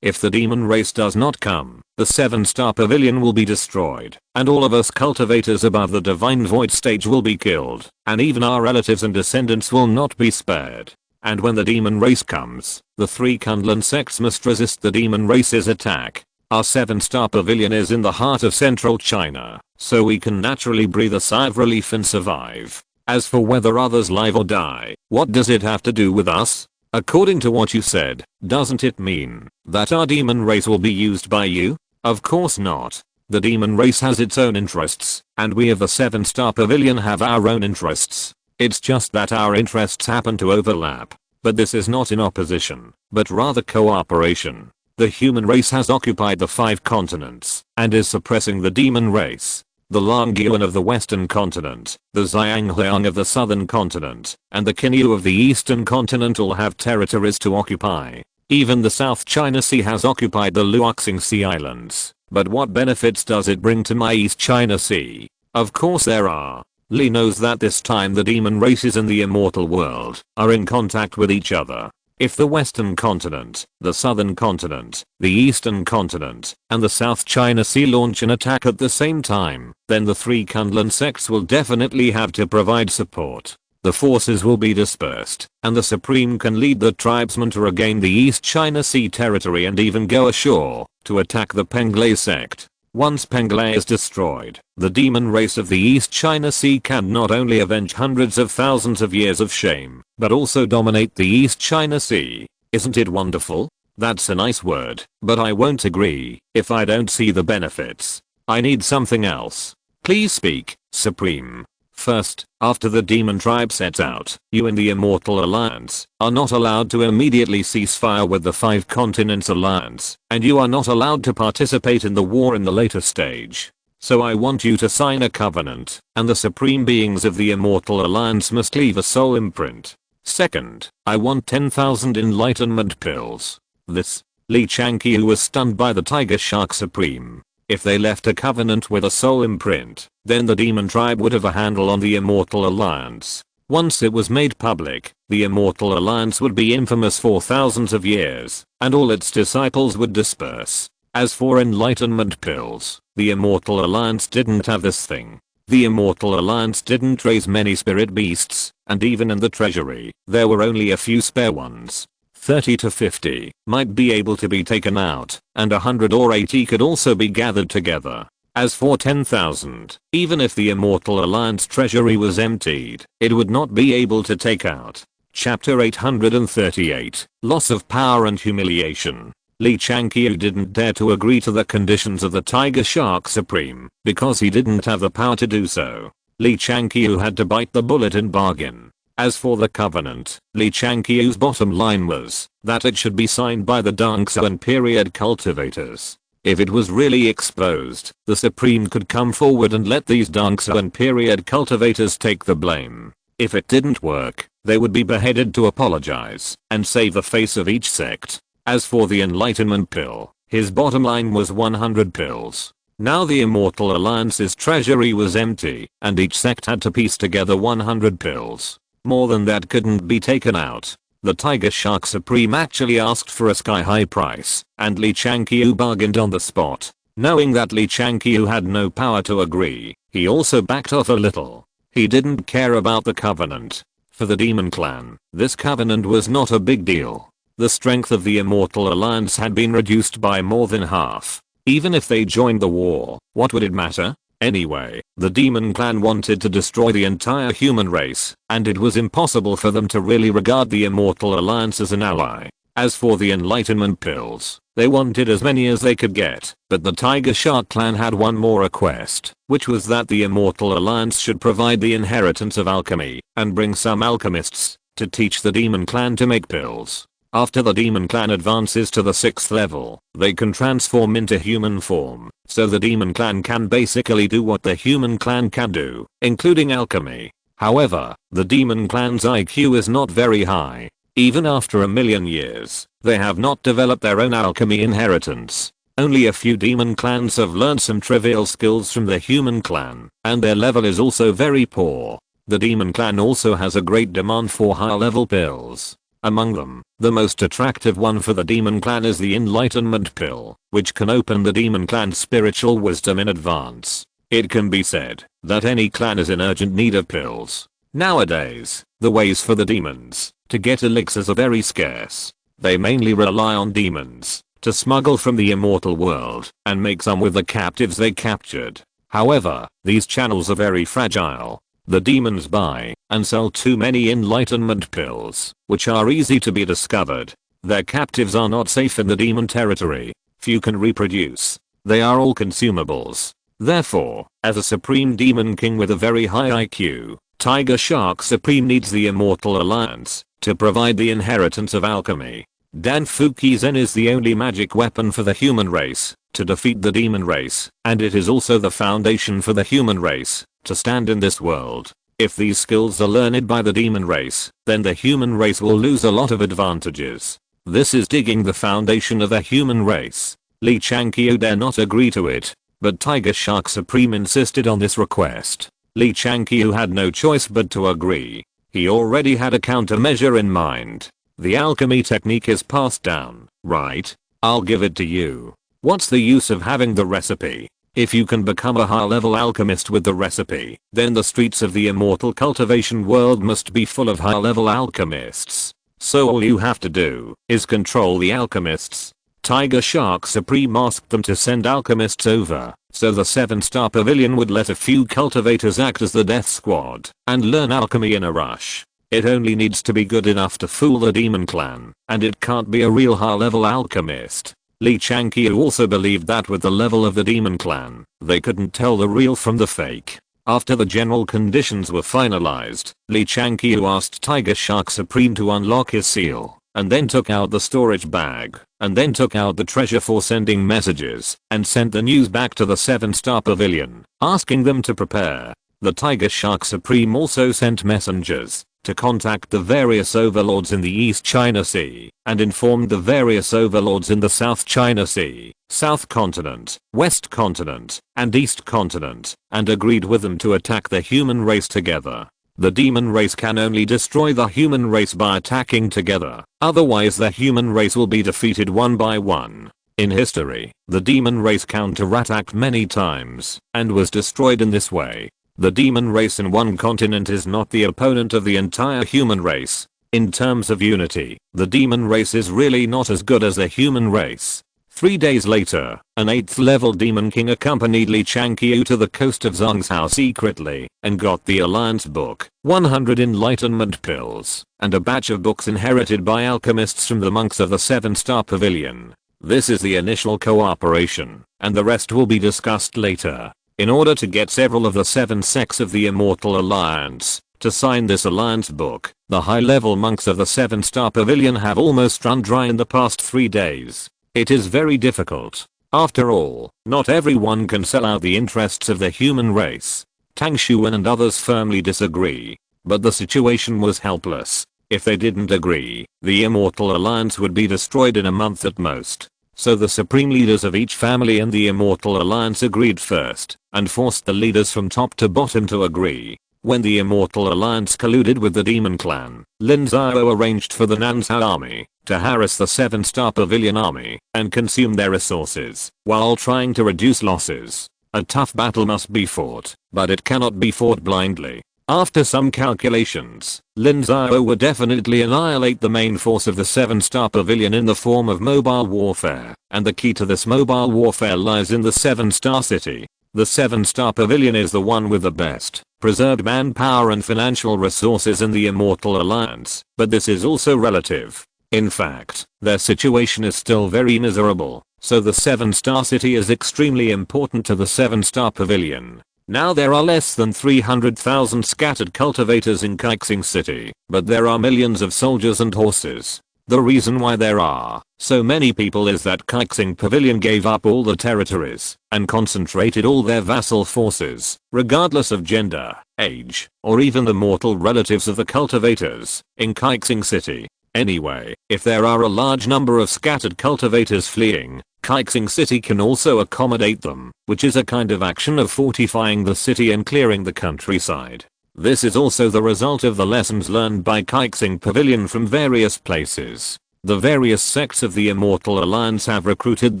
If the demon race does not come, the 7-star pavilion will be destroyed, and all of us cultivators above the divine void stage will be killed, and even our relatives and descendants will not be spared. And when the demon race comes, the 3 Kunlun sects must resist the demon race's attack. Our 7-star pavilion is in the heart of central China, so we can naturally breathe a sigh of relief and survive. As for whether others live or die, what does it have to do with us? According to what you said, doesn't it mean that our demon race will be used by you? Of course not. The demon race has its own interests, and we of the 7-star pavilion have our own interests. It's just that our interests happen to overlap. But this is not in opposition, but rather cooperation. The human race has occupied the 5 continents, and is suppressing the demon race. The Longyuan of the western continent, the Xiangliang of the southern continent, and the Kinyu of the eastern continent all have territories to occupy. Even the South China Sea has occupied the Luoxing Sea Islands. But what benefits does it bring to my East China Sea? Of course there are. Li knows that this time the demon races in the immortal world are in contact with each other. If the Western continent, the Southern continent, the Eastern continent, and the South China Sea launch an attack at the same time, then the three Kunlun sects will definitely have to provide support. The forces will be dispersed, and the Supreme can lead the tribesmen to regain the East China Sea territory and even go ashore to attack the Penglai sect. Once Penglai is destroyed, the demon race of the East China Sea can not only avenge hundreds of thousands of years of shame, but also dominate the East China Sea. Isn't it wonderful? That's a nice word, but I won't agree if I don't see the benefits. I need something else. Please speak, Supreme. First, after the demon tribe sets out, you in the Immortal Alliance are not allowed to immediately cease fire with the Five Continents Alliance, and you are not allowed to participate in the war in the later stage. So I want you to sign a covenant, and the supreme beings of the Immortal Alliance must leave a soul imprint. Second, I want 10,000 enlightenment pills. This, Li Changqiu was stunned by the Tiger Shark Supreme. If they left a covenant with a soul imprint, then the demon tribe would have a handle on the Immortal Alliance. Once it was made public, the Immortal Alliance would be infamous for thousands of years, and all its disciples would disperse. As for enlightenment pills, the Immortal Alliance didn't have this thing. The Immortal Alliance didn't raise many spirit beasts, and even in the treasury, there were only a few spare ones. 30 to 50 might be able to be taken out, and 100 or 80 could also be gathered together. As for 10,000, even if the Immortal Alliance treasury was emptied, it would not be able to take out. Chapter 838, Loss of Power and Humiliation. Li Changqiu didn't dare to agree to the conditions of the Tiger Shark Supreme, because he didn't have the power to do so. Li Changqiu had to bite the bullet and bargain. As for the covenant, Li Changqiu's bottom line was that it should be signed by the Dongsuan period cultivators. If it was really exposed, the Supreme could come forward and let these Dongsuan period cultivators take the blame. If it didn't work, they would be beheaded to apologize and save the face of each sect. As for the enlightenment pill, his bottom line was 100 pills. Now the Immortal Alliance's treasury was empty, and each sect had to piece together 100 pills. More than that couldn't be taken out. The Tiger Shark Supreme actually asked for a sky-high price, and Li Changqiu bargained on the spot. Knowing that Li Changqiu had no power to agree, he also backed off a little. He didn't care about the covenant. For the Demon Clan, this covenant was not a big deal. The strength of the Immortal Alliance had been reduced by more than half. Even if they joined the war, what would it matter? Anyway, the Demon Clan wanted to destroy the entire human race, and it was impossible for them to really regard the Immortal Alliance as an ally. As for the enlightenment pills, they wanted as many as they could get, but the Tiger Shark clan had one more request, which was that the Immortal Alliance should provide the inheritance of alchemy, and bring some alchemists to teach the Demon Clan to make pills. After the Demon Clan advances to the 6th level, they can transform into human form, so the Demon Clan can basically do what the Human Clan can do, including alchemy. However, the Demon Clan's IQ is not very high. Even after 1,000,000 years, they have not developed their own alchemy inheritance. Only a few Demon Clans have learned some trivial skills from the Human Clan, and their level is also very poor. The Demon Clan also has a great demand for higher level pills. Among them, the most attractive one for the Demon Clan is the Enlightenment Pill, which can open the Demon Clan's spiritual wisdom in advance. It can be said that any clan is in urgent need of pills. Nowadays, the ways for the demons to get elixirs are very scarce. They mainly rely on demons to smuggle from the immortal world and make some with the captives they captured. However, these channels are very fragile. The demons buy and sell too many enlightenment pills, which are easy to be discovered. Their captives are not safe in the demon territory. Few can reproduce. They are all consumables. Therefore, as a supreme demon king with a very high IQ, Tiger Shark Supreme needs the Immortal Alliance to provide the inheritance of alchemy. Danfuki Zen is the only magic weapon for the human race to defeat the demon race, and it is also the foundation for the human race to stand in this world. If these skills are learned by the demon race, then the human race will lose a lot of advantages. This is digging the foundation of the human race. Li Changqiu dare not agree to it, but Tiger Shark Supreme insisted on this request. Li Xiao had no choice but to agree. He already had a countermeasure in mind. The alchemy technique is passed down, right? I'll give it to you. What's the use of having the recipe? If you can become a high-level alchemist with the recipe, then the streets of the immortal cultivation world must be full of high-level alchemists. So all you have to do is control the alchemists. Tiger Shark Supreme asked them to send alchemists over, so the 7-star pavilion would let a few cultivators act as the death squad and learn alchemy in a rush. It only needs to be good enough to fool the demon clan, and it can't be a real high-level alchemist. Li Xiao also believed that with the level of the demon clan, they couldn't tell the real from the fake. After the general conditions were finalized, Li Xiao asked Tiger Shark Supreme to unlock his seal, and then took out the storage bag, and then took out the treasure for sending messages, and sent the news back to the 7-star pavilion, asking them to prepare. The Tiger Shark Supreme also sent messengers to contact the various overlords in the East China Sea, and informed the various overlords in the South China Sea, South Continent, West Continent, and East Continent, and agreed with them to attack the human race together. The demon race can only destroy the human race by attacking together, otherwise the human race will be defeated one by one. In history, the demon race counterattacked many times, and was destroyed in this way. The demon race in one continent is not the opponent of the entire human race. In terms of unity, the demon race is really not as good as the human race. 3 days later, an 8th level demon king accompanied Li Xiao to the coast of Zhongzhou secretly, and got the Alliance book, 100 enlightenment pills, and a batch of books inherited by alchemists from the monks of the 7-star pavilion. This is the initial cooperation, and the rest will be discussed later. In order to get several of the 7 sects of the Immortal Alliance to sign this alliance book, the high-level monks of the 7-star pavilion have almost run dry in the past 3 days. It is very difficult. After all, not everyone can sell out the interests of the human race. Tang Xuan and others firmly disagree, but the situation was helpless. If they didn't agree, the Immortal Alliance would be destroyed in a month at most. So the supreme leaders of each family in the Immortal Alliance agreed first, and forced the leaders from top to bottom to agree. When the Immortal Alliance colluded with the Demon Clan, Lin Xiao arranged for the Nansha army to harass the 7-star pavilion army and consume their resources, while trying to reduce losses. A tough battle must be fought, but it cannot be fought blindly. After some calculations, Lin Xiao would definitely annihilate the main force of the 7-star pavilion in the form of mobile warfare, and the key to this mobile warfare lies in the 7-star city. The 7-star pavilion is the one with the best preserved manpower and financial resources in the Immortal Alliance, but this is also relative. In fact, their situation is still very miserable, so the 7-star city is extremely important to the 7-star pavilion. Now there are less than 300,000 scattered cultivators in Tiansheng City, but there are millions of soldiers and horses. The reason why there are so many people is that Tiansheng Pavilion gave up all the territories and concentrated all their vassal forces, regardless of gender, age, or even the mortal relatives of the cultivators, in Tiansheng City. Anyway, if there are a large number of scattered cultivators fleeing, Tiansheng City can also accommodate them, which is a kind of action of fortifying the city and clearing the countryside. This is also the result of the lessons learned by Tiansheng Pavilion from various places. The various sects of the Immortal Alliance have recruited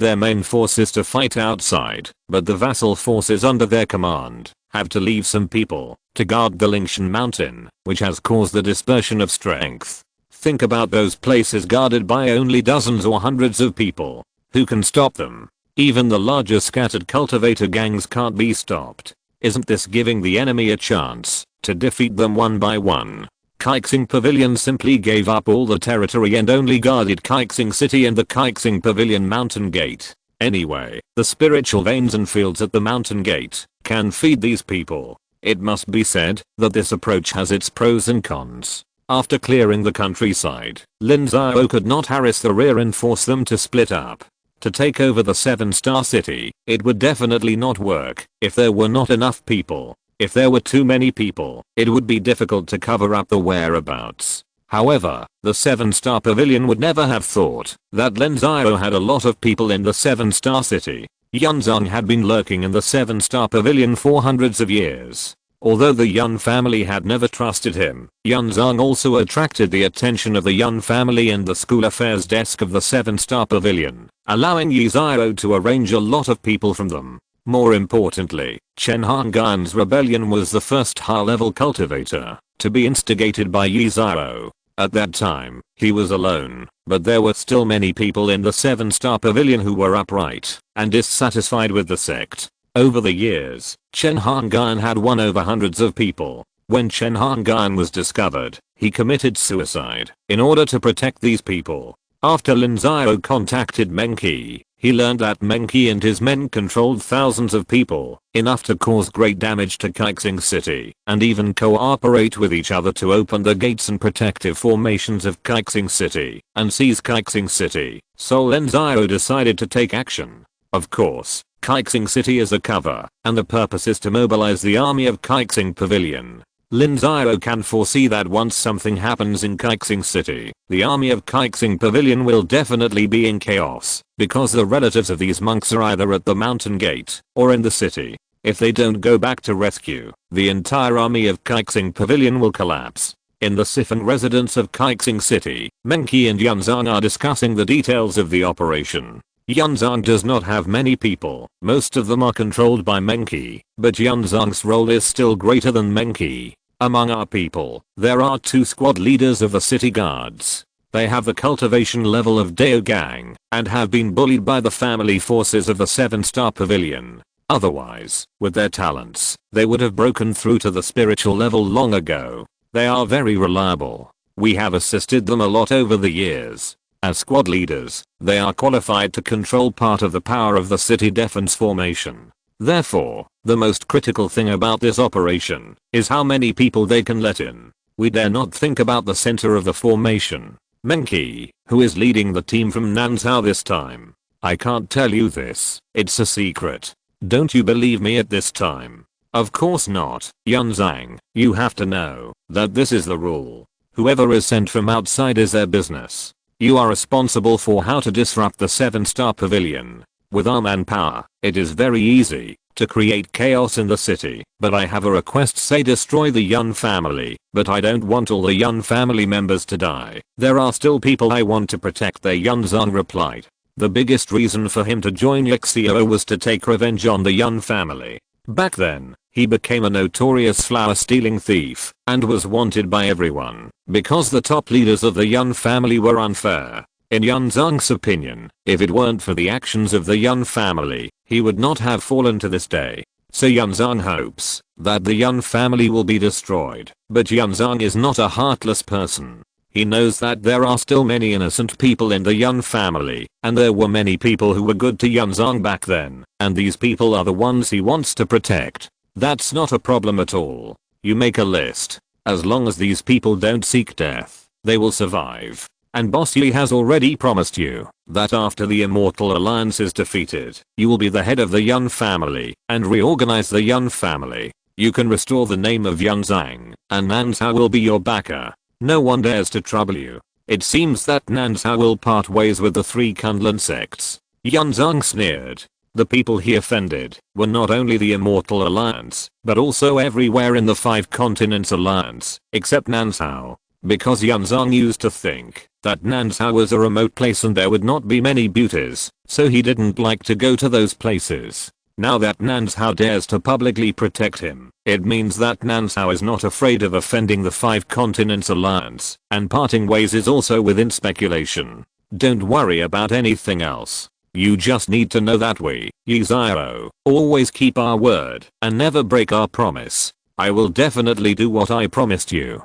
their main forces to fight outside, but the vassal forces under their command have to leave some people to guard the Lingshan mountain, which has caused the dispersion of strength. Think about those places guarded by only dozens or hundreds of people. Who can stop them? Even the larger scattered cultivator gangs can't be stopped. Isn't this giving the enemy a chance to defeat them one by one? Tiansheng Pavilion simply gave up all the territory and only guarded Tiansheng City and the Tiansheng Pavilion mountain gate. Anyway, the spiritual veins and fields at the mountain gate can feed these people. It must be said that this approach has its pros and cons. After clearing the countryside, Lin Xiao could not harass the rear and force them to split up. To take over the 7-star city, it would definitely not work if there were not enough people. If there were too many people, it would be difficult to cover up the whereabouts. However, the 7-star pavilion would never have thought that Lin Xiao had a lot of people in the 7-star city. Yunzong had been lurking in the 7-star pavilion for hundreds of years. Although the Yun family had never trusted him, Yunzang also attracted the attention of the Yun family and the school affairs desk of the 7-star pavilion, allowing Yi Xiao to arrange a lot of people from them. More importantly, Chen Honggan's rebellion was the first high-level cultivator to be instigated by Yi Xiao. At that time, he was alone, but there were still many people in the 7-star pavilion who were upright and dissatisfied with the sect. Over the years, Chen Honggan had won over hundreds of people. When Chen Honggan was discovered, he committed suicide in order to protect these people. After Lin Xiao contacted Menqi, he learned that Menqi and his men controlled thousands of people, enough to cause great damage to Tiansheng City, and even cooperate with each other to open the gates and protective formations of Tiansheng City, and seize Tiansheng City. So Lin Xiao decided to take action. Of course, Tiansheng City is a cover, and the purpose is to mobilize the army of Tiansheng Pavilion. Lin Xiao can foresee that once something happens in Tiansheng City, the army of Tiansheng Pavilion will definitely be in chaos, because the relatives of these monks are either at the mountain gate or in the city. If they don't go back to rescue, the entire army of Tiansheng Pavilion will collapse. In the Siphon residence of Tiansheng City, Menqi and Yunzang are discussing the details of the operation. Yunzang does not have many people, most of them are controlled by Menqi, but Yunzang's role is still greater than Menqi. Among our people, there are 2 squad leaders of the city guards. They have the cultivation level of Dao Gang, and have been bullied by the family forces of the 7-star pavilion. Otherwise, with their talents, they would have broken through to the spiritual level long ago. They are very reliable. We have assisted them a lot over the years. As squad leaders, they are qualified to control part of the power of the city defense formation. Therefore, the most critical thing about this operation is how many people they can let in. We dare not think about the center of the formation. Menqi, who is leading the team from Nanzhao this time. I can't tell you this, it's a secret. Don't you believe me at this time? Of course not, Yunzang, you have to know that this is the rule. Whoever is sent from outside is their business. You are responsible for how to disrupt the 7-star pavilion. With our manpower, it is very easy to create chaos in the city, but I have a request, say destroy the Yun family, but I don't want all the Yun family members to die. There are still people I want to protect, their Yunzang replied. The biggest reason for him to join Lin Xiao was to take revenge on the Yun family. Back then, he became a notorious flower stealing thief, and was wanted by everyone, because the top leaders of the Yun family were unfair. In Yunzang's opinion, if it weren't for the actions of the Yun family, he would not have fallen to this day. So Yunzang hopes that the Yun family will be destroyed, but Yunzang is not a heartless person. He knows that there are still many innocent people in the Yun family, and there were many people who were good to Yunzang back then, and these people are the ones he wants to protect. That's not a problem at all. You make a list. As long as these people don't seek death, they will survive. And Boss Yi has already promised you that after the Immortal Alliance is defeated, you will be the head of the Yun family and reorganize the Yun family. You can restore the name of Yunzang, and Nanzhao will be your backer. No one dares to trouble you. It seems that Nanzhao will part ways with the 3 Kunlun sects. Yunzang sneered. The people he offended were not only the Immortal Alliance, but also everywhere in the 5 Continents Alliance, except Nanzhao. Because Yunzang used to think that Nanzhao was a remote place and there would not be many beauties, so he didn't like to go to those places. Now that Nanzhao dares to publicly protect him, it means that Nanzhao is not afraid of offending the 5 Continents Alliance, and parting ways is also within speculation. Don't worry about anything else. You just need to know that we, Yi Xiao, always keep our word and never break our promise. I will definitely do what I promised you.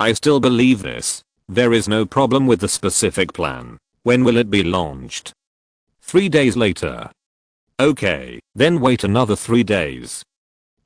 I still believe this. There is no problem with the specific plan. When will it be launched? 3 days later. Okay, then wait another 3 days.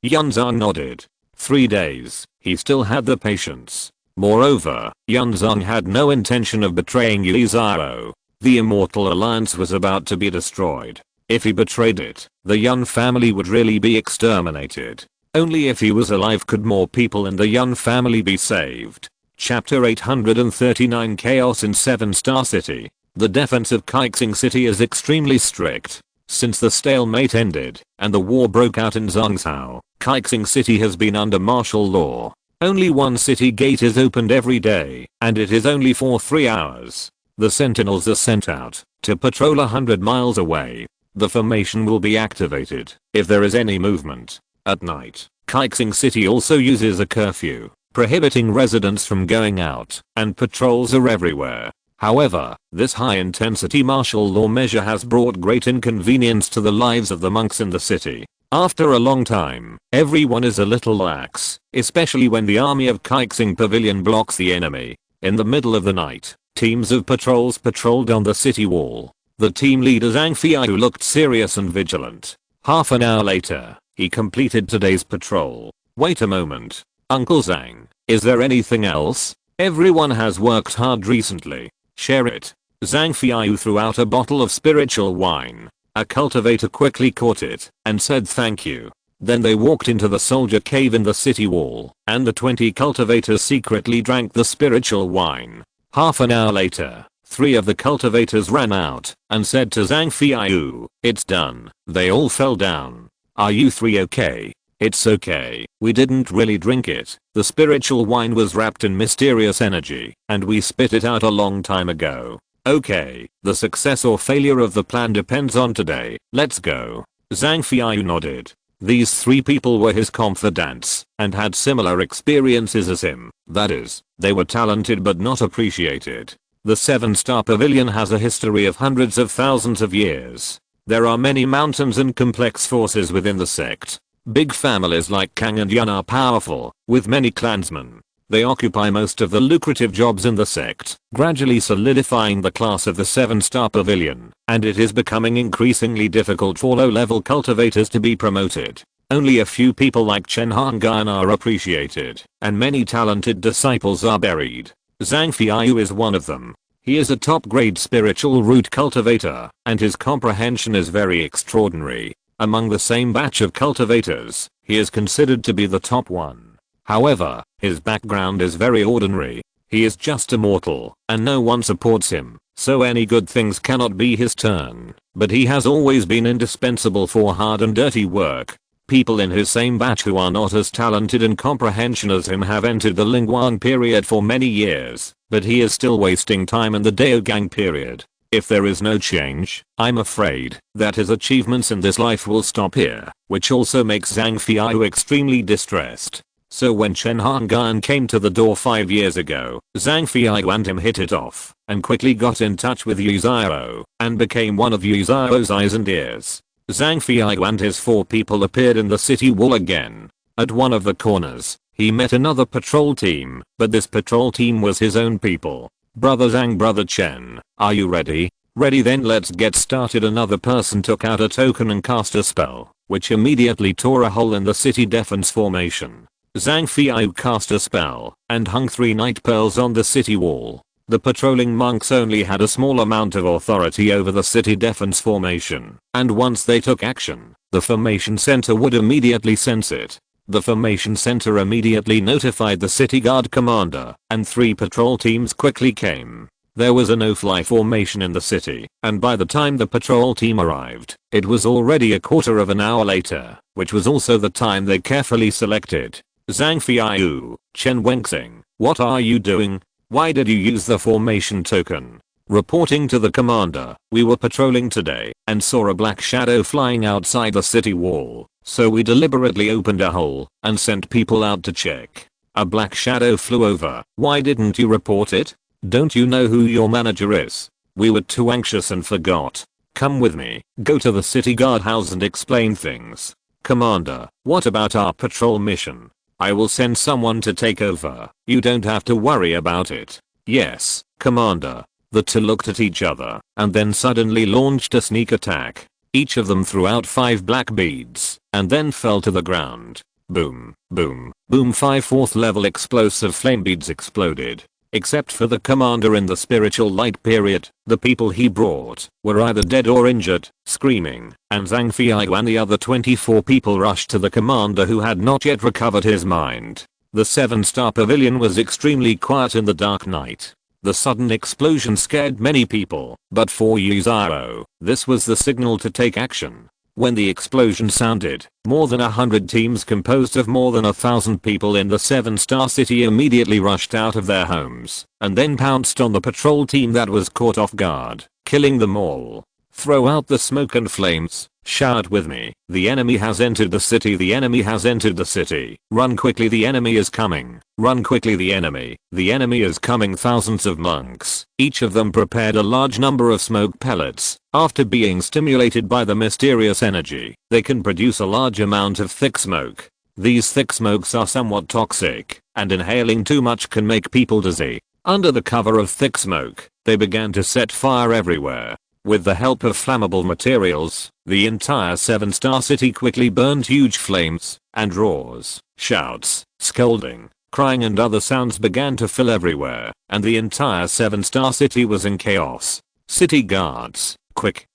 Yunzang nodded. 3 days. He still had the patience. Moreover, Yunzang had no intention of betraying Yi Xiao. The Immortal Alliance was about to be destroyed. If he betrayed it, the Yun family would really be exterminated. Only if he was alive could more people in the Yun family be saved. Chapter 839 Chaos in 7-Star City. The defense of Tiansheng City is extremely strict. Since the stalemate ended and the war broke out in Zhongshan, Tiansheng City has been under martial law. Only one city gate is opened every day, and it is only for 3 hours. The sentinels are sent out to patrol 100 miles away. The formation will be activated if there is any movement. At night, Tiansheng City also uses a curfew, prohibiting residents from going out, and patrols are everywhere. However, this high-intensity martial law measure has brought great inconvenience to the lives of the monks in the city. After a long time, everyone is a little lax, especially when the army of Tiansheng Pavilion blocks the enemy. In the middle of the night, teams of patrols patrolled on the city wall. The team leader Zhang Fiao looked serious and vigilant. Half an hour later, he completed today's patrol. Wait a moment. Uncle Zhang, is there anything else? Everyone has worked hard recently. Share it. Zhang Fiao threw out a bottle of spiritual wine. A cultivator quickly caught it and said thank you. Then they walked into the soldier cave in the city wall, and the 20 cultivators secretly drank the spiritual wine. Half an hour later, 3 of the cultivators ran out and said to Zhang Fiao, "It's done." They all fell down. "Are you 3 okay?" "It's okay. We didn't really drink it. The spiritual wine was wrapped in mysterious energy, and we spit it out a long time ago." "Okay, the success or failure of the plan depends on today. Let's go." Zhang Fiao nodded. These 3 people were his confidants and had similar experiences as him. That is, they were talented but not appreciated. The 7-star pavilion has a history of hundreds of thousands of years. There are many mountains and complex forces within the sect. Big families like Kang and Yun are powerful, with many clansmen. They occupy most of the lucrative jobs in the sect, gradually solidifying the class of the 7-star pavilion, and it is becoming increasingly difficult for low-level cultivators to be promoted. Only a few people like Chen Hangan are appreciated, and many talented disciples are buried. Zhang Fiao is one of them. He is a top-grade spiritual root cultivator, and his comprehension is very extraordinary. Among the same batch of cultivators, he is considered to be the top one. However, his background is very ordinary. He is just a mortal, and no one supports him, so any good things cannot be his turn. But he has always been indispensable for hard and dirty work. People in his same batch who are not as talented in comprehension as him have entered the Lingguang period for many years, but he is still wasting time in the Daogang period. If there is no change, I'm afraid that his achievements in this life will stop here, which also makes Zhang Fiao extremely distressed. So when Chen Hangan came to the door 5 years ago, Zhang Fiao and him hit it off, and quickly got in touch with Yu Xiao, and became one of Yu Xiao's eyes and ears. Zhang Fiao and his 4 people appeared in the city wall again. At one of the corners, he met another patrol team, but this patrol team was his own people. "Brother Zhang, brother Chen, are you ready?" "Ready, then let's get started." Another person took out a token and cast a spell, which immediately tore a hole in the city defense formation. Zhang Fiao cast a spell and hung 3 night pearls on the city wall. The patrolling monks only had a small amount of authority over the city defense formation, and once they took action, the formation center would immediately sense it. The formation center immediately notified the city guard commander, and 3 patrol teams quickly came. There was a no-fly formation in the city, and by the time the patrol team arrived, it was already a quarter of an hour later, which was also the time they carefully selected. Zhang Fiao, Chen Wenxing, what are you doing? Why did you use the formation token? Reporting to the commander, we were patrolling today and saw a black shadow flying outside the city wall, so we deliberately opened a hole and sent people out to check. A black shadow flew over. Why didn't you report it? Don't you know who your manager is? We were too anxious and forgot. Come with me, go to the city guardhouse and explain things. Commander, what about our patrol mission? I will send someone to take over. You don't have to worry about it. Yes, Commander. The 2 looked at each other and then suddenly launched a sneak attack. Each of them threw out 5 black beads and then fell to the ground. Boom, boom, boom. 5 4th level explosive flame beads exploded. Except for the commander in the spiritual light period, the people he brought were either dead or injured, screaming, and Zhang Fiao and the other 24 people rushed to the commander who had not yet recovered his mind. The 7-star pavilion was extremely quiet in the dark night. The sudden explosion scared many people, but for Yu Zhao, this was the signal to take action. When the explosion sounded, more than 100 teams composed of more than 1,000 people in the 7-star city immediately rushed out of their homes, and then pounced on the patrol team that was caught off guard, killing them all. Throw out the smoke and flames, shout with me, the enemy has entered the city, the enemy has entered the city, run quickly, the enemy is coming, run quickly, the enemy is coming. Thousands of monks, each of them prepared a large number of smoke pellets. After being stimulated by the mysterious energy, they can produce a large amount of thick smoke. These thick smokes are somewhat toxic, and inhaling too much can make people dizzy. Under the cover of thick smoke, they began to set fire everywhere. With the help of flammable materials, the entire 7-star city quickly burned. Huge flames, and roars, shouts, scolding, crying and other sounds began to fill everywhere, and the entire 7-star city was in chaos. City guards, quick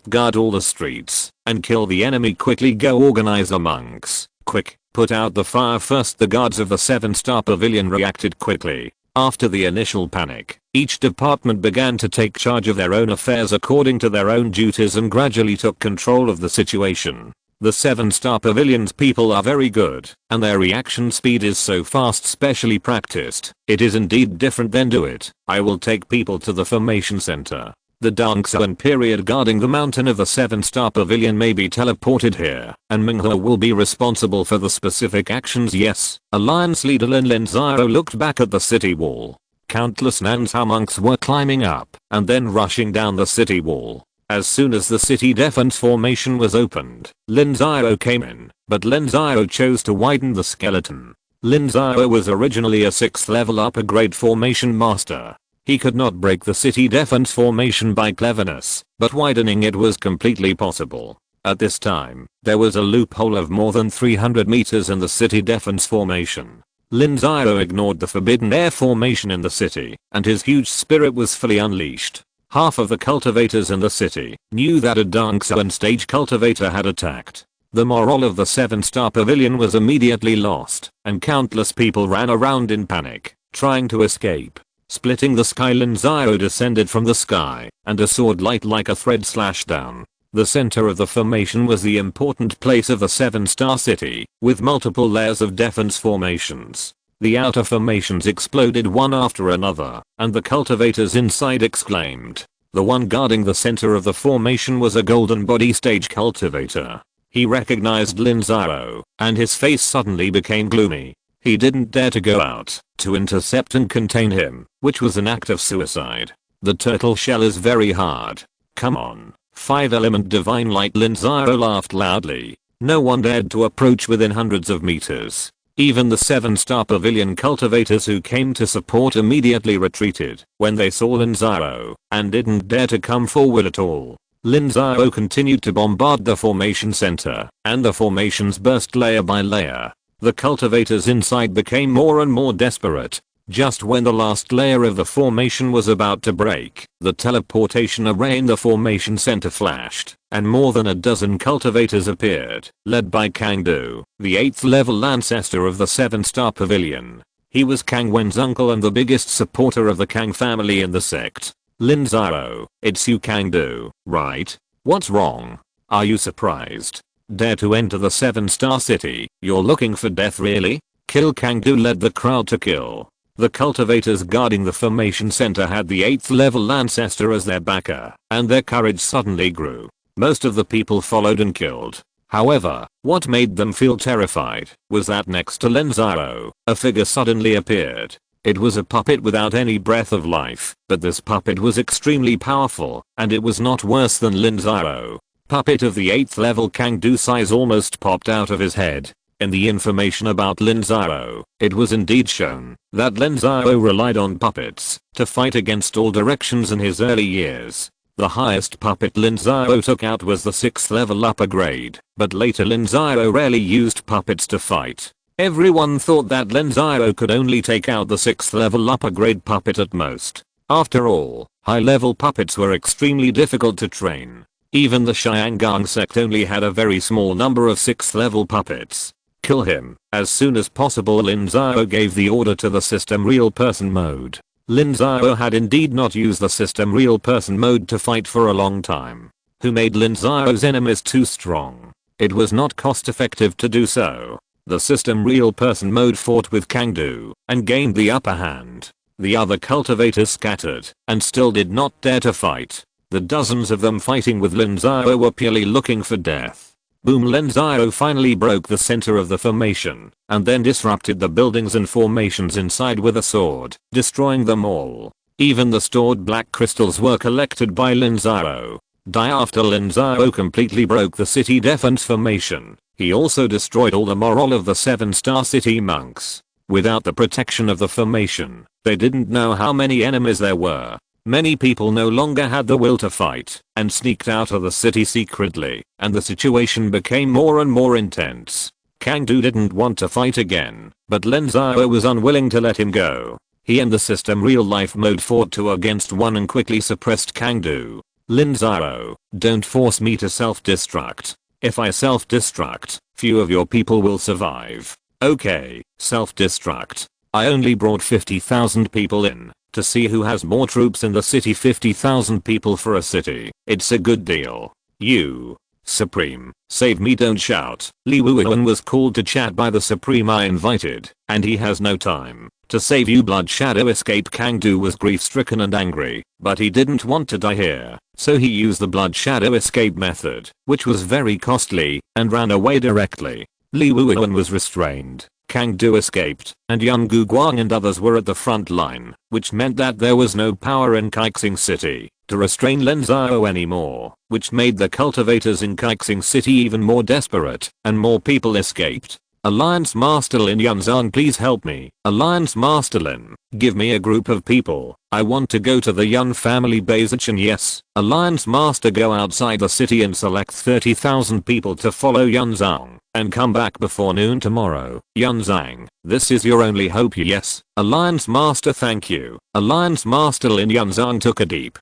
guard all the streets, and kill the enemy. Quickly go organize the monks, quick, put out the fire first. The guards of the 7-star pavilion reacted quickly. After the initial panic, each department began to take charge of their own affairs according to their own duties and gradually took control of the situation. The 7-star pavilion's people are very good, and their reaction speed is so fast, specially practiced. It is indeed different. Then do it. I will take people to the formation center. The Dongsuan period guarding the mountain of the 7-star pavilion may be teleported here, and Minghe will be responsible for the specific actions. Yes. Alliance leader Lin Xiao looked back at the city wall. Countless Nansha monks were climbing up, and then rushing down the city wall. As soon as the city defense formation was opened, Lin Xiao came in, but Lin Xiao chose to widen the skeleton. Lin Xiao was originally a 6th level upper grade formation master. He could not break the city defense formation by cleverness, but widening it was completely possible. At this time, there was a loophole of more than 300 meters in the city defense formation. Lin Xiao ignored the forbidden air formation in the city, and his huge spirit was fully unleashed. Half of the cultivators in the city knew that a Dongsuan stage cultivator had attacked. The morale of the 7-star pavilion was immediately lost, and countless people ran around in panic, trying to escape. Splitting the sky, Lin Xiao descended from the sky, and a sword light like a thread slashed down. The center of the formation was the important place of the 7-star city, with multiple layers of defense formations. The outer formations exploded one after another, and the cultivators inside exclaimed. The one guarding the center of the formation was a golden body stage cultivator. He recognized Lin Xiao, and his face suddenly became gloomy. He didn't dare to go out to intercept and contain him, which was an act of suicide. The turtle shell is very hard. Come on, 5-element divine light. Lin Xiao laughed loudly. No one dared to approach within hundreds of meters. Even the 7-star pavilion cultivators who came to support immediately retreated when they saw Lin Xiao, and didn't dare to come forward at all. Lin Xiao continued to bombard the formation center, and the formations burst layer by layer. The cultivators inside became more and more desperate. Just when the last layer of the formation was about to break, the teleportation array in the formation center flashed, and more than a dozen cultivators appeared, led by Kang Du, the 8th level ancestor of the 7-star pavilion. He was Kang Wen's uncle and the biggest supporter of the Kang family in the sect. Lin Xiao, it's you, Kang Du, right? What's wrong? Are you surprised? Dare to enter the 7-star city? You're looking for death, really? Kill. Kang Du led the crowd to kill. The cultivators guarding the formation center had the 8th level ancestor as their backer, and their courage suddenly grew. Most of the people followed and killed. However, what made them feel terrified was that next to Lin Xiao, a figure suddenly appeared. It was a puppet without any breath of life, but this puppet was extremely powerful, and it was not worse than Lin Xiao. Puppet of the 8th level. Kang Du's eyes almost popped out of his head. In the information about Lin Xiao, it was indeed shown that Lin Xiao relied on puppets to fight against all directions in his early years. The highest puppet Lin Xiao took out was the 6th level upper grade, but later Lin Xiao rarely used puppets to fight. Everyone thought that Lin Xiao could only take out the 6th level upper grade puppet at most. After all, high level puppets were extremely difficult to train. Even the Tiansheng Sect only had a very small number of 6th level puppets. Kill him. As soon as possible, Lin Xiao gave the order to the system real person mode. Lin Xiao had indeed not used the system real person mode to fight for a long time. Who made Lin Xiao's enemies too strong? It was not cost effective to do so. The system real person mode fought with Kangdu and gained the upper hand. The other cultivators scattered and still did not dare to fight. The dozens of them fighting with Lin Xiao were purely looking for death. Boom! Lin Xiao finally broke the center of the formation and then disrupted the buildings and formations inside with a sword, destroying them all. Even the stored black crystals were collected by Lin Xiao. After Lin Xiao completely broke the city defense formation, he also destroyed all the morale of the 7-star city monks. Without the protection of the formation, they didn't know how many enemies there were. Many people no longer had the will to fight and sneaked out of the city secretly, and the situation became more and more intense. Kangdu didn't want to fight again, but Lin Xiao was unwilling to let him go. He and the system real life mode fought 2 against 1 and quickly suppressed Kangdu. Lin Xiao, don't force me to self-destruct. If I self-destruct, few of your people will survive. Okay, self-destruct. I only brought 50,000 people in to see who has more troops in the city. 50,000 people for a city. It's a good deal. You, Supreme, save me, don't shout. Li Wuyan was called to chat by the Supreme I invited, and he has no time to save you. Blood Shadow escape. Kangdu was grief-stricken and angry, but he didn't want to die here, so he used the Blood Shadow escape method, which was very costly, and ran away directly. Li Wuyan was restrained. Kangdu escaped, and Yun Guguang and others were at the front line, which meant that there was no power in Kaixing City to restrain Lin Xiao anymore, which made the cultivators in Kaixing City even more desperate, and more people escaped. Alliance Master Lin Yunzang, please help me. Alliance Master Lin, give me a group of people. I want to go to the Yun family base. And yes, Alliance Master, go outside the city and select 30,000 people to follow Yunzang and come back before noon tomorrow. Yunzang, this is your only hope. Yes, Alliance Master, thank you. Alliance Master Lin Yunzang took a deep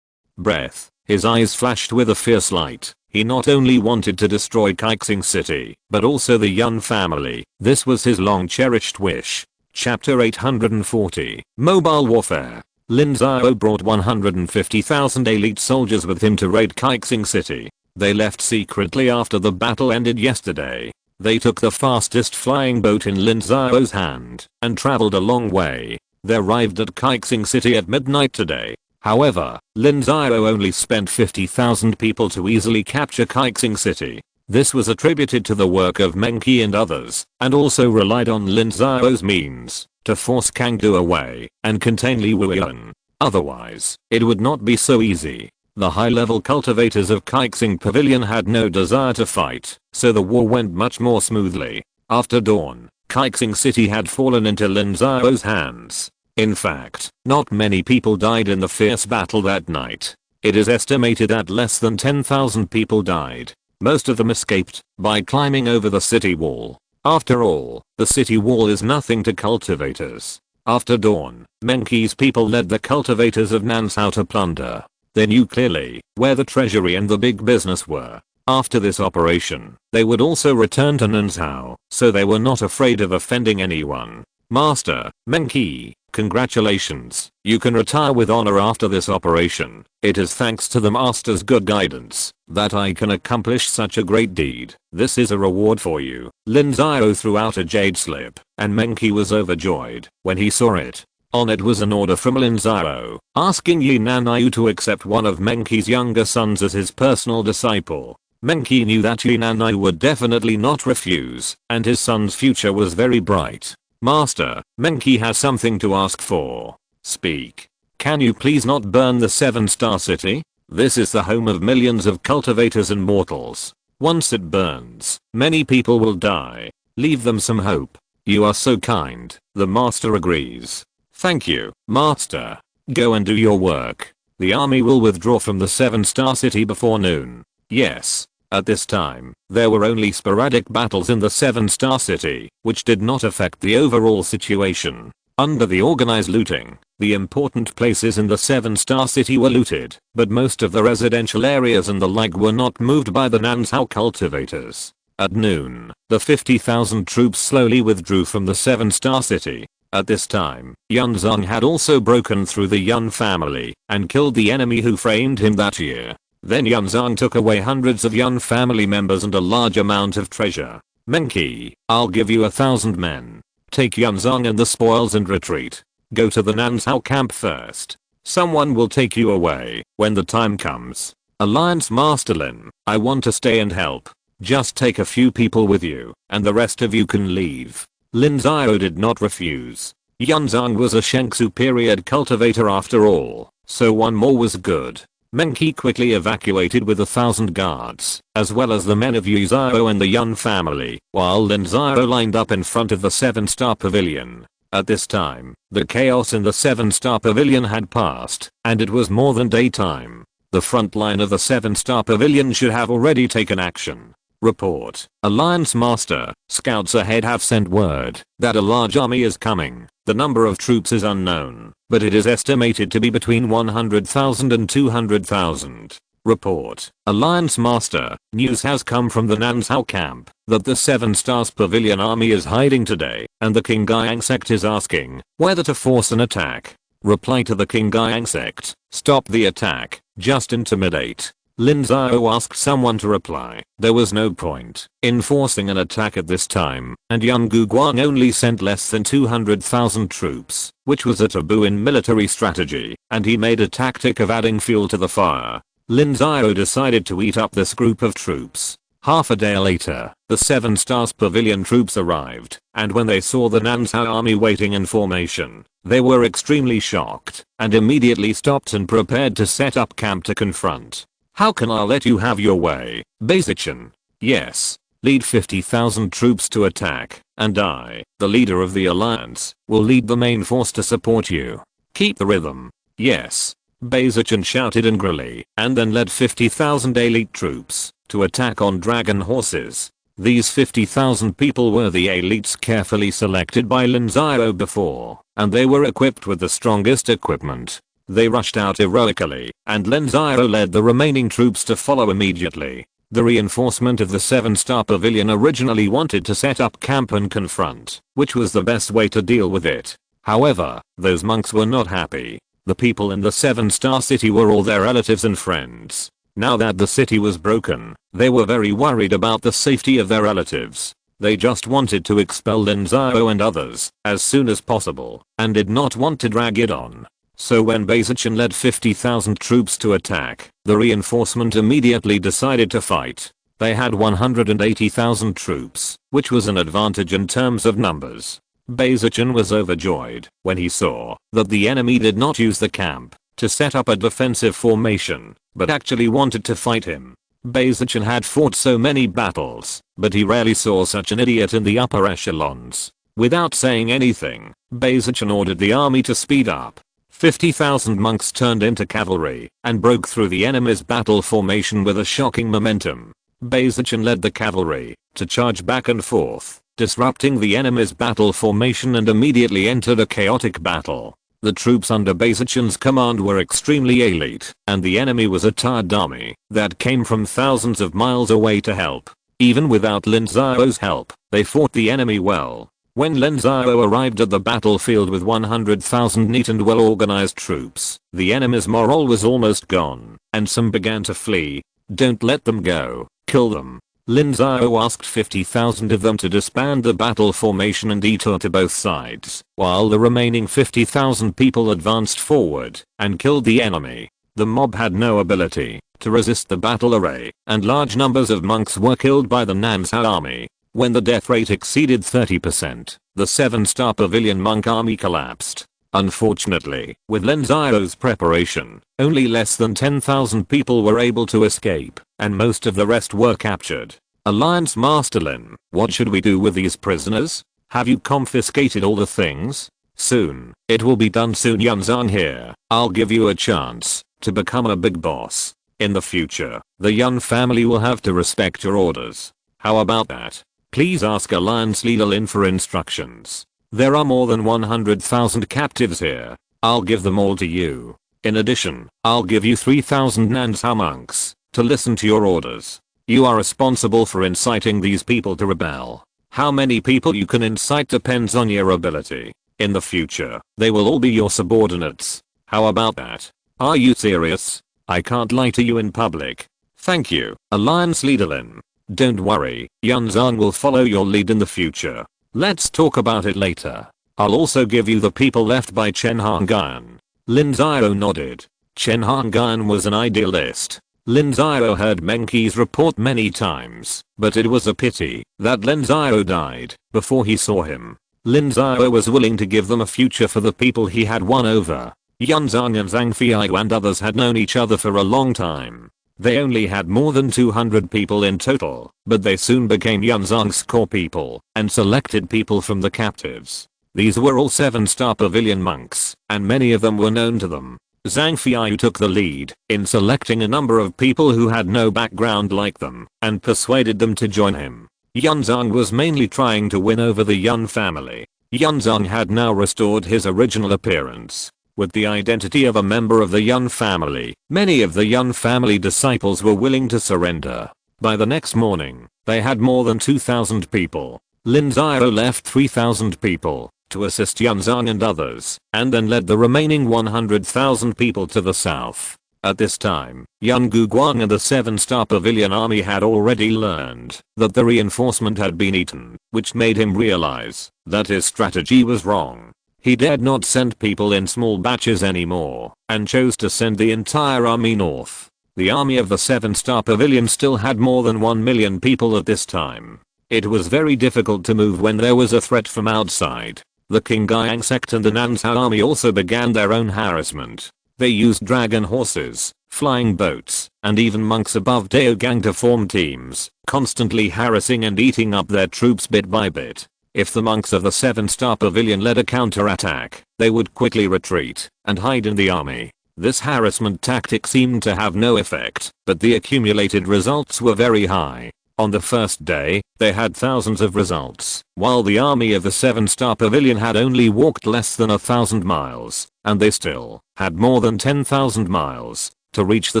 breath. His eyes flashed with a fierce light. He not only wanted to destroy Kaixing City, but also the Yun family. This was his long cherished wish. Chapter 840, Mobile Warfare. Lin Xiao brought 150,000 elite soldiers with him to raid Kaixing City. They left secretly after the battle ended yesterday. They took the fastest flying boat in Lin Xiao's hand and traveled a long way. They arrived at Kaixing City at midnight today. However, Lin Xiao only spent 50,000 people to easily capture Kaixing City. This was attributed to the work of Menqi and others, and also relied on Lin Xiao's means to force Kangdu away and contain Li Wuyan. Otherwise, it would not be so easy. The high-level cultivators of Kaixing Pavilion had no desire to fight, so the war went much more smoothly. After dawn, Kaixing City had fallen into Lin Xiao's hands. In fact, not many people died in the fierce battle that night. It is estimated that less than 10,000 people died. Most of them escaped by climbing over the city wall. After all, the city wall is nothing to cultivators. After dawn, Menqi's people led the cultivators of Nansao to plunder. They knew clearly where the treasury and the big business were. After this operation, they would also return to Nansao, so they were not afraid of offending anyone. Master, Menqi, congratulations. You can retire with honor after this operation. It is thanks to the master's good guidance that I can accomplish such a great deed. This is a reward for you. Lin Xiao threw out a jade slip, and Menqi was overjoyed when he saw it. On it was an order from Lin Xiao asking Yi Nanayu to accept one of Menqi's younger sons as his personal disciple. Menqi knew that Yi Nanayu would definitely not refuse, and his son's future was very bright. Master, Menqi has something to ask for. Speak. Can you please not burn the 7-star city? This is the home of millions of cultivators and mortals. Once it burns, many people will die. Leave them some hope. You are so kind. The master agrees. Thank you, master. Go and do your work. The army will withdraw from the 7-star city before noon. Yes. At this time, there were only sporadic battles in the 7-star city, which did not affect the overall situation. Under the organized looting, the important places in the 7-star city were looted, but most of the residential areas and the like were not moved by the Nansao cultivators. At noon, the 50,000 troops slowly withdrew from the 7-star city. At this time, Yunzong had also broken through the Yun family and killed the enemy who framed him that year. Then Yunzong took away hundreds of Yun family members and a large amount of treasure. Menki, I'll give you 1,000 men. Take Yunzong and the spoils and retreat. Go to the Nanzhao camp first. Someone will take you away when the time comes. Alliance Master Lin, I want to stay and help. Just take a few people with you, and the rest of you can leave. Lin Xiao did not refuse. Yunzong was a Shengsu period cultivator after all, so one more was good. Menki quickly evacuated with 1,000 guards, as well as the men of Yu Xiao and the Yun family, while Lin Xiao lined up in front of the 7-star pavilion. At this time, the chaos in the 7-star pavilion had passed, and it was more than daytime. The front line of the 7-star pavilion should have already taken action. Report. Alliance Master, scouts ahead have sent word that a large army is coming. The number of troops is unknown, but it is estimated to be between 100,000 and 200,000. Report. Alliance Master, news has come from the Nanzhao camp that the 7 Stars Pavilion army is hiding today, and the Tiansheng Sect is asking whether to force an attack. Reply to the Tiansheng Sect, stop the attack, just intimidate. Lin Xiao asked someone to reply. There was no point in forcing an attack at this time, and Yan Guguang only sent less than 200,000 troops, which was a taboo in military strategy, and he made a tactic of adding fuel to the fire. Lin Xiao decided to eat up this group of troops. Half a day later, the 7 Stars Pavilion troops arrived, and when they saw the Nanzhao army waiting in formation, they were extremely shocked, and immediately stopped and prepared to set up camp to confront. How can I let you have your way, Basichan? Yes. Lead 50,000 troops to attack, and I, the leader of the alliance, will lead the main force to support you. Keep the rhythm. Yes. Basichan shouted angrily, and then led 50,000 elite troops to attack on dragon horses. These 50,000 people were the elites carefully selected by Lin Xiao before, and they were equipped with the strongest equipment. They rushed out heroically, and Lin Xiao led the remaining troops to follow immediately. The reinforcement of the 7-star pavilion originally wanted to set up camp and confront, which was the best way to deal with it. However, those monks were not happy. The people in the 7-star city were all their relatives and friends. Now that the city was broken, they were very worried about the safety of their relatives. They just wanted to expel Lin Xiao and others as soon as possible, and did not want to drag it on. So when Basichan led 50,000 troops to attack, the reinforcement immediately decided to fight. They had 180,000 troops, which was an advantage in terms of numbers. Basichan was overjoyed when he saw that the enemy did not use the camp to set up a defensive formation, but actually wanted to fight him. Basichan had fought so many battles, but he rarely saw such an idiot in the upper echelons. Without saying anything, Basichan ordered the army to speed up. 50,000 monks turned into cavalry and broke through the enemy's battle formation with a shocking momentum. Basichan led the cavalry to charge back and forth, disrupting the enemy's battle formation, and immediately entered a chaotic battle. The troops under Basichan's command were extremely elite, and the enemy was a tired army that came from thousands of miles away to help. Even without Lin Xiao's help, they fought the enemy well. When Lin Xiao arrived at the battlefield with 100,000 neat and well-organized troops, the enemy's morale was almost gone, and some began to flee. Don't let them go, kill them. Lin Xiao asked 50,000 of them to disband the battle formation and detour to both sides, while the remaining 50,000 people advanced forward and killed the enemy. The mob had no ability to resist the battle array, and large numbers of monks were killed by the Nanzhao army. When the death rate exceeded 30%, the 7-star pavilion monk army collapsed. Unfortunately, with Lin Xiao's preparation, only less than 10,000 people were able to escape, and most of the rest were captured. Alliance Master Lin, what should we do with these prisoners? Have you confiscated all the things? Soon, it will be done soon. Yunzong here, I'll give you a chance to become a big boss. In the future, the Yun family will have to respect your orders. How about that? Please ask Alliance Leader Lin for instructions. There are more than 100,000 captives here. I'll give them all to you. In addition, I'll give you 3,000 Nanzhao monks to listen to your orders. You are responsible for inciting these people to rebel. How many people you can incite depends on your ability. In the future, they will all be your subordinates. How about that? Are you serious? I can't lie to you in public. Thank you, Alliance Leader Lin. Don't worry, Yunzang will follow your lead in the future. Let's talk about it later. I'll also give you the people left by Chen Hongyan. Lin Xiao nodded. Chen Hongyan was an idealist. Lin Xiao heard Menqi's report many times, but it was a pity that Lin Xiao died before he saw him. Lin Xiao was willing to give them a future for the people he had won over. Yunzang and Zhang Feiyu and others had known each other for a long time. They only had more than 200 people in total, but they soon became Yunzang's core people and selected people from the captives. These were all 7-star pavilion monks, and many of them were known to them. Zhang Feiyu took the lead in selecting a number of people who had no background like them and persuaded them to join him. Yunzang was mainly trying to win over the Yun family. Yunzang had now restored his original appearance. With the identity of a member of the Yun family, many of the Yun family disciples were willing to surrender. By the next morning, they had more than 2,000 people. Lin Xiao left 3,000 people to assist Yunzang and others, and then led the remaining 100,000 people to the south. At this time, Yun Guguang and the 7-star pavilion army had already learned that the reinforcement had been eaten, which made him realize that his strategy was wrong. He dared not send people in small batches anymore, and chose to send the entire army north. The army of the 7-star pavilion still had more than 1 million people at this time. It was very difficult to move when there was a threat from outside. The Tiansheng Sect and the Nanzhao army also began their own harassment. They used dragon horses, flying boats, and even monks above Daogang to form teams, constantly harassing and eating up their troops bit by bit. If the monks of the 7-star pavilion led a counterattack, they would quickly retreat and hide in the army. This harassment tactic seemed to have no effect, but the accumulated results were very high. On the first day, they had thousands of results, while the army of the 7-star pavilion had only walked less than 1,000 miles, and they still had more than 10,000 miles to reach the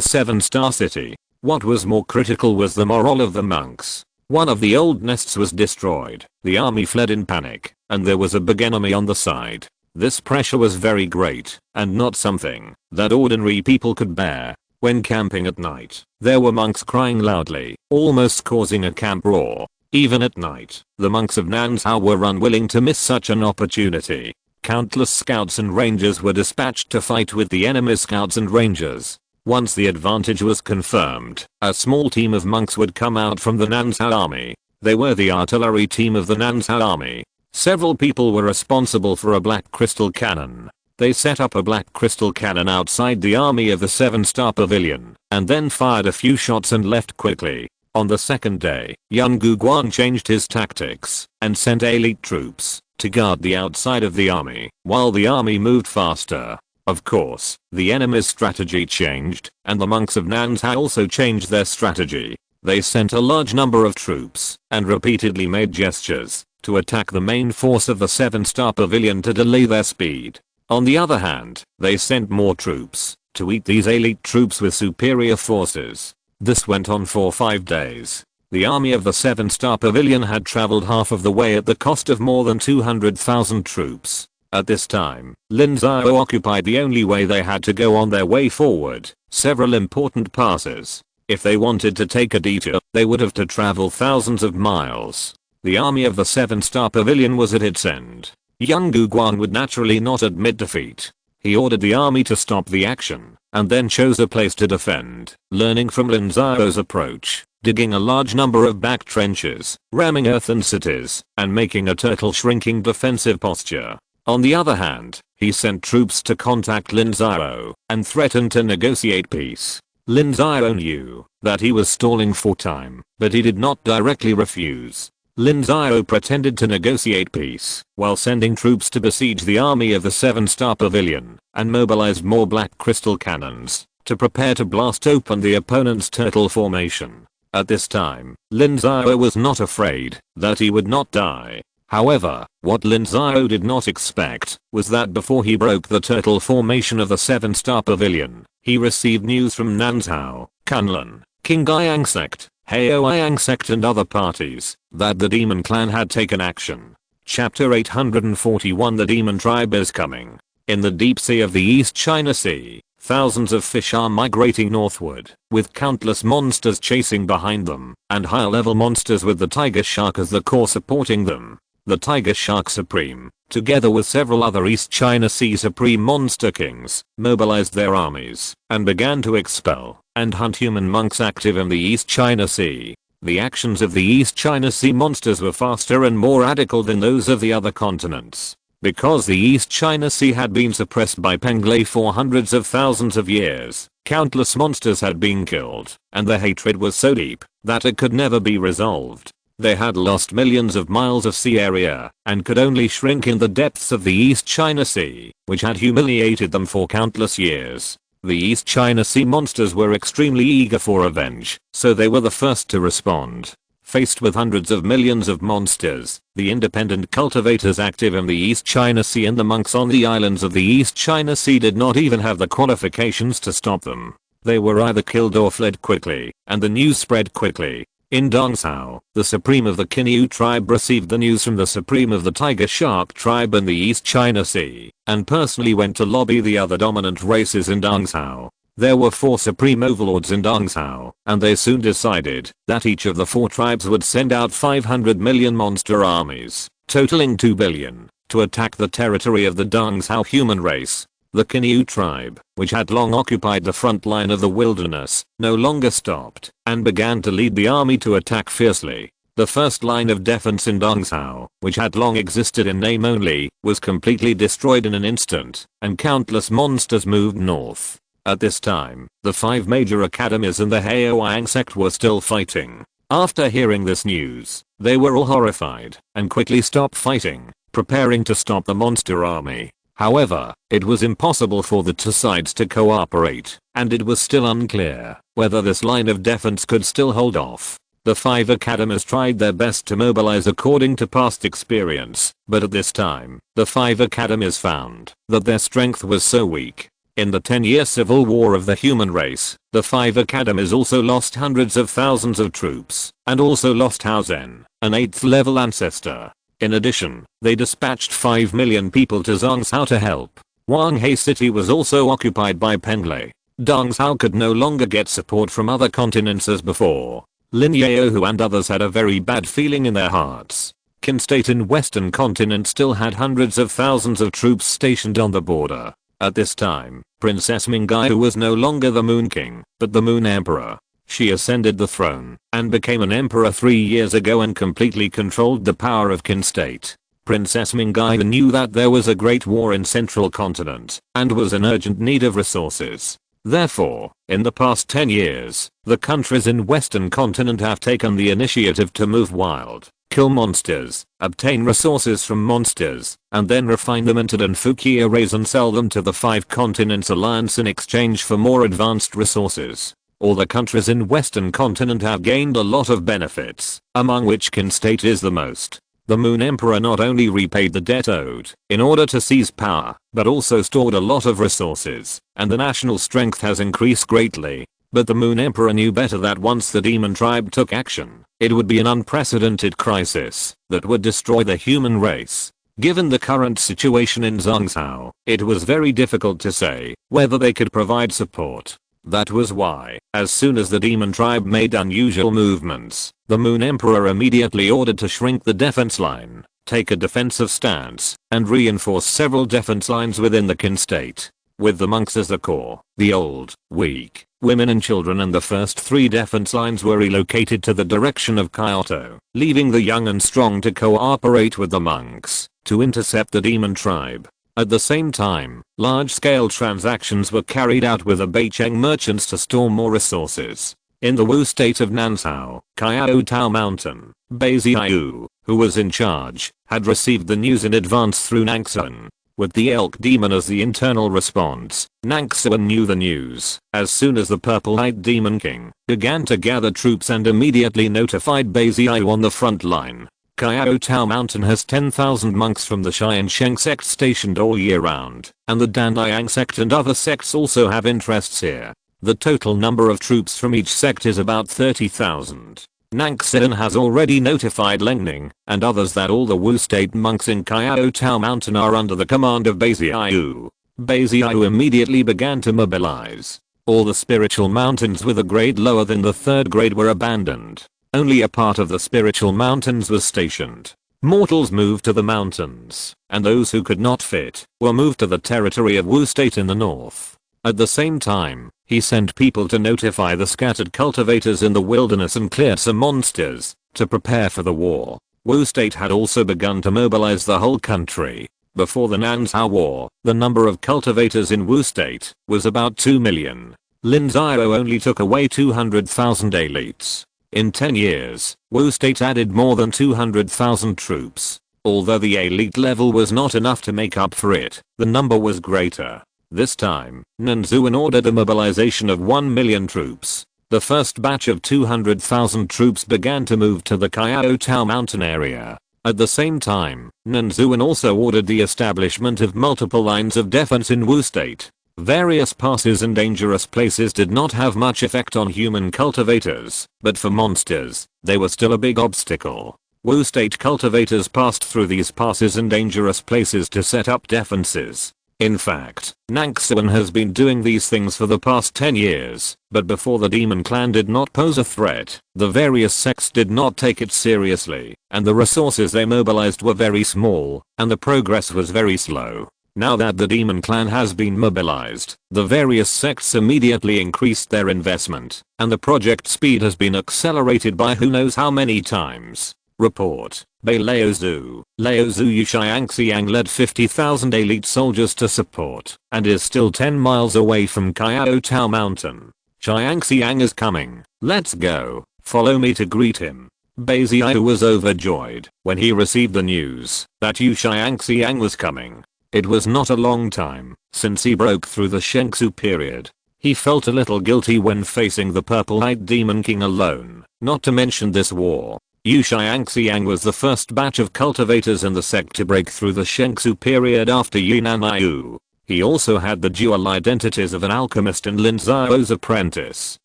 7-star city. What was more critical was the morale of the monks. One of the old nests was destroyed, the army fled in panic, and there was a big enemy on the side. This pressure was very great, and not something that ordinary people could bear. When camping at night, there were monks crying loudly, almost causing a camp roar. Even at night, the monks of Nanzhao were unwilling to miss such an opportunity. Countless scouts and rangers were dispatched to fight with the enemy's scouts and rangers. Once the advantage was confirmed, a small team of monks would come out from the Nanzhao army. They were the artillery team of the Nanzhao army. Several people were responsible for a black crystal cannon. They set up a black crystal cannon outside the army of the 7-star pavilion, and then fired a few shots and left quickly. On the second day, Yun Guguang changed his tactics and sent elite troops to guard the outside of the army, while the army moved faster. Of course, the enemy's strategy changed, and the monks of Nanzhao also changed their strategy. They sent a large number of troops and repeatedly made gestures to attack the main force of the 7-star pavilion to delay their speed. On the other hand, they sent more troops to eat these elite troops with superior forces. This went on for 5 days. The army of the 7-star pavilion had traveled half of the way at the cost of more than 200,000 troops. At this time, Lin Xiao occupied the only way they had to go on their way forward, several important passes. If they wanted to take a detour, they would have to travel thousands of miles. The army of the 7-star pavilion was at its end. Yun Guguang would naturally not admit defeat. He ordered the army to stop the action, and then chose a place to defend, learning from Lin Xiao's approach, digging a large number of back trenches, ramming earthen cities, and making a turtle shrinking defensive posture. On the other hand, he sent troops to contact Lin Xiao and threatened to negotiate peace. Lin Xiao knew that he was stalling for time, but he did not directly refuse. Lin Xiao pretended to negotiate peace while sending troops to besiege the army of the 7-star pavilion and mobilized more black crystal cannons to prepare to blast open the opponent's turtle formation. At this time, Lin Xiao was not afraid that he would not die. However, what Lin Xiao did not expect was that before he broke the turtle formation of the 7-star pavilion, he received news from Nanzhao, Kunlun, Tiansheng Sect, Haoyang Sect and other parties that the demon clan had taken action. Chapter 841. The Demon Tribe is coming. In the deep sea of the East China Sea, thousands of fish are migrating northward, with countless monsters chasing behind them, and higher-level monsters with the tiger shark as the core supporting them. The Tiger Shark Supreme, together with several other East China Sea Supreme Monster Kings, mobilized their armies, and began to expel and hunt human monks active in the East China Sea. The actions of the East China Sea monsters were faster and more radical than those of the other continents. Because the East China Sea had been suppressed by Penglai for hundreds of thousands of years, countless monsters had been killed, and the hatred was so deep that it could never be resolved. They had lost millions of miles of sea area, and could only shrink in the depths of the East China Sea, which had humiliated them for countless years. The East China Sea monsters were extremely eager for revenge, so they were the first to respond. Faced with hundreds of millions of monsters, the independent cultivators active in the East China Sea and the monks on the islands of the East China Sea did not even have the qualifications to stop them. They were either killed or fled quickly, and the news spread quickly. In Dongzhou, the Supreme of the Kinyu tribe received the news from the Supreme of the Tiger Shark tribe in the East China Sea, and personally went to lobby the other dominant races in Dongzhou. There were 4 supreme overlords in Dongzhou, and they soon decided that each of the 4 tribes would send out 500 million monster armies, totaling 2 billion, to attack the territory of the Dongzhou human race. The Kinyu tribe, which had long occupied the front line of the wilderness, no longer stopped, and began to lead the army to attack fiercely. The first line of defense in Dongzhou, which had long existed in name only, was completely destroyed in an instant, and countless monsters moved north. At this time, the 5 major academies in the Haoyang sect were still fighting. After hearing this news, they were all horrified, and quickly stopped fighting, preparing to stop the monster army. However, it was impossible for the 2 sides to cooperate, and it was still unclear whether this line of defense could still hold off. The 5 academies tried their best to mobilize according to past experience, but at this time, the 5 academies found that their strength was so weak. In the 10-year civil war of the human race, the 5 academies also lost hundreds of thousands of troops, and also lost Hao Zhen, an 8th level ancestor. In addition, they dispatched 5 million people to Zhangzhou to help. Wanghai City was also occupied by Penglai. Dongzhou could no longer get support from other continents as before. Lin Xiao and others had a very bad feeling in their hearts. Qin State in Western continent still had hundreds of thousands of troops stationed on the border. At this time, Princess Mingai was no longer the Moon King, but the Moon Emperor. She ascended the throne and became an emperor 3 years ago and completely controlled the power of Qin State. Princess Mingai knew that there was a great war in central continent and was in urgent need of resources. Therefore, in the past 10 years, the countries in western continent have taken the initiative to move wild, kill monsters, obtain resources from monsters, and then refine them into Danfuki arrays and sell them to the 5 continents alliance in exchange for more advanced resources. All the countries in western continent have gained a lot of benefits, among which Qin State is the most. The Moon Emperor not only repaid the debt owed in order to seize power, but also stored a lot of resources, and the national strength has increased greatly. But the Moon Emperor knew better that once the demon tribe took action, it would be an unprecedented crisis that would destroy the human race. Given the current situation in Zhangzhou, it was very difficult to say whether they could provide support. That was why, as soon as the demon tribe made unusual movements, the Moon Emperor immediately ordered to shrink the defense line, take a defensive stance, and reinforce several defense lines within the Qin State. With the monks as the core, the old, weak, women and children and the first 3 defense lines were relocated to the direction of Kyoto, leaving the young and strong to cooperate with the monks to intercept the demon tribe. At the same time, large-scale transactions were carried out with the Beicheng merchants to store more resources. In the Wu state of Nanzhou, Kiao Tao Mountain, Beiziu, who was in charge, had received the news in advance through Nangxuan. With the elk demon as the internal response, Nangxuan knew the news as soon as the purple-eyed demon king began to gather troops and immediately notified Beiziu on the front line. Kiao Tao Mountain has 10,000 monks from the Tiansheng Sect stationed all year round, and the Danliang Sect and other sects also have interests here. The total number of troops from each sect is about 30,000. Nangxian has already notified Lin Ning and others that all the Wu state monks in Kaiao Tao Mountain are under the command of Beiziu. Beiziu immediately began to mobilize. All the spiritual mountains with a grade lower than the 3rd grade were abandoned. Only a part of the spiritual mountains was stationed. Mortals moved to the mountains, and those who could not fit were moved to the territory of Wu state in the north. At the same time, he sent people to notify the scattered cultivators in the wilderness and clear some monsters to prepare for the war. Wu state had also begun to mobilize the whole country. Before the Nanzhao War, the number of cultivators in Wu state was about 2 million. Lin Xiao only took away 200,000 elites. In 10 years, Wu state added more than 200,000 troops. Although the elite level was not enough to make up for it, the number was greater. This time, Nanzuan ordered a mobilization of 1 million troops. The first batch of 200,000 troops began to move to the Kaiao Tao mountain area. At the same time, Nanzuan also ordered the establishment of multiple lines of defense in Wu state. Various passes and dangerous places did not have much effect on human cultivators, but for monsters, they were still a big obstacle. Wu state cultivators passed through these passes and dangerous places to set up defenses. In fact, Nangxian has been doing these things for the past 10 years, but before the demon clan did not pose a threat, the various sects did not take it seriously, and the resources they mobilized were very small, and the progress was very slow. Now that the demon clan has been mobilized, the various sects immediately increased their investment, and the project speed has been accelerated by who knows how many times. Report. Bei Laozu Yu Xiangxiang led 50,000 elite soldiers to support, and is still 10 miles away from Kaiao Tao Mountain. Xiangxiang is coming. Let's go. Follow me to greet him. Beiziu was overjoyed when he received the news that Yu Xiangxiang was coming. It was not a long time since he broke through the Shengsu period. He felt a little guilty when facing the Purple-Eyed Demon King alone, not to mention this war. Yu Xiangxiang was the first batch of cultivators in the sect to break through the Shengsu period after Yunan Yu. He also had the dual identities of an alchemist and Lin Xiao's apprentice.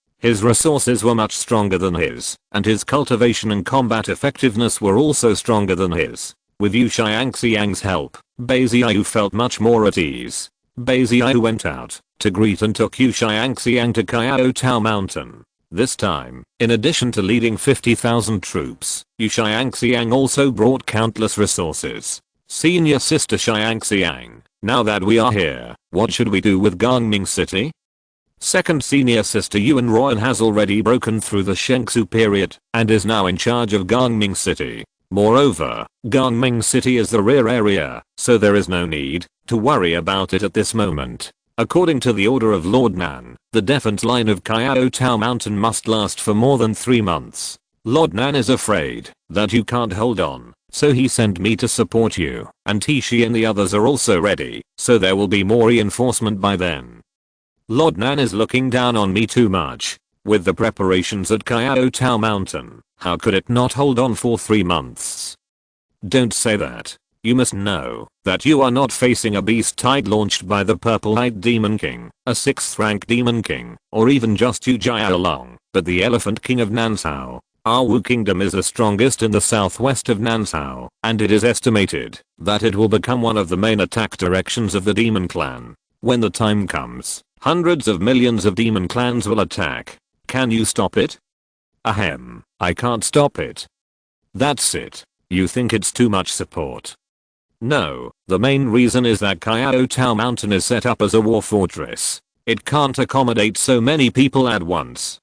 His resources were much stronger than his, and his cultivation and combat effectiveness were also stronger than his. With Yu Xiangxiang's help, Beiziu felt much more at ease. Beiziu went out to greet and took Yu Xiangxiang to Kaiao Tao Mountain. This time, in addition to leading 50,000 troops, Yu Xiangxiang also brought countless resources. Senior Sister Xiangxiang, now that we are here, what should we do with Gangming City? Second Senior Sister Yuan Royan has already broken through the Shengsu period and is now in charge of Gangming City. Moreover, Gangming City is the rear area, so there is no need to worry about it at this moment. According to the order of Lord Nan, the defense line of Kaiao Tao Mountain must last for more than 3 months. Lord Nan is afraid that you can't hold on, so he sent me to support you, and Tishi and the others are also ready, so there will be more reinforcement by then. Lord Nan is looking down on me too much. With the preparations at Kaiao Tao Mountain, how could it not hold on for 3 months? Don't say that. You must know that you are not facing a beast tide launched by the Purple-Eyed Demon King, a 6th rank Demon King, or even just Yu Jialong, but the Elephant King of Nanzhao. Our Wu Kingdom is the strongest in the southwest of Nanzhao, and it is estimated that it will become one of the main attack directions of the Demon Clan. When the time comes, hundreds of millions of Demon Clans will attack. Can you stop it? Ahem, I can't stop it. That's it. You think it's too much support? No, the main reason is that Kaiao Tao Mountain is set up as a war fortress. It can't accommodate so many people at once.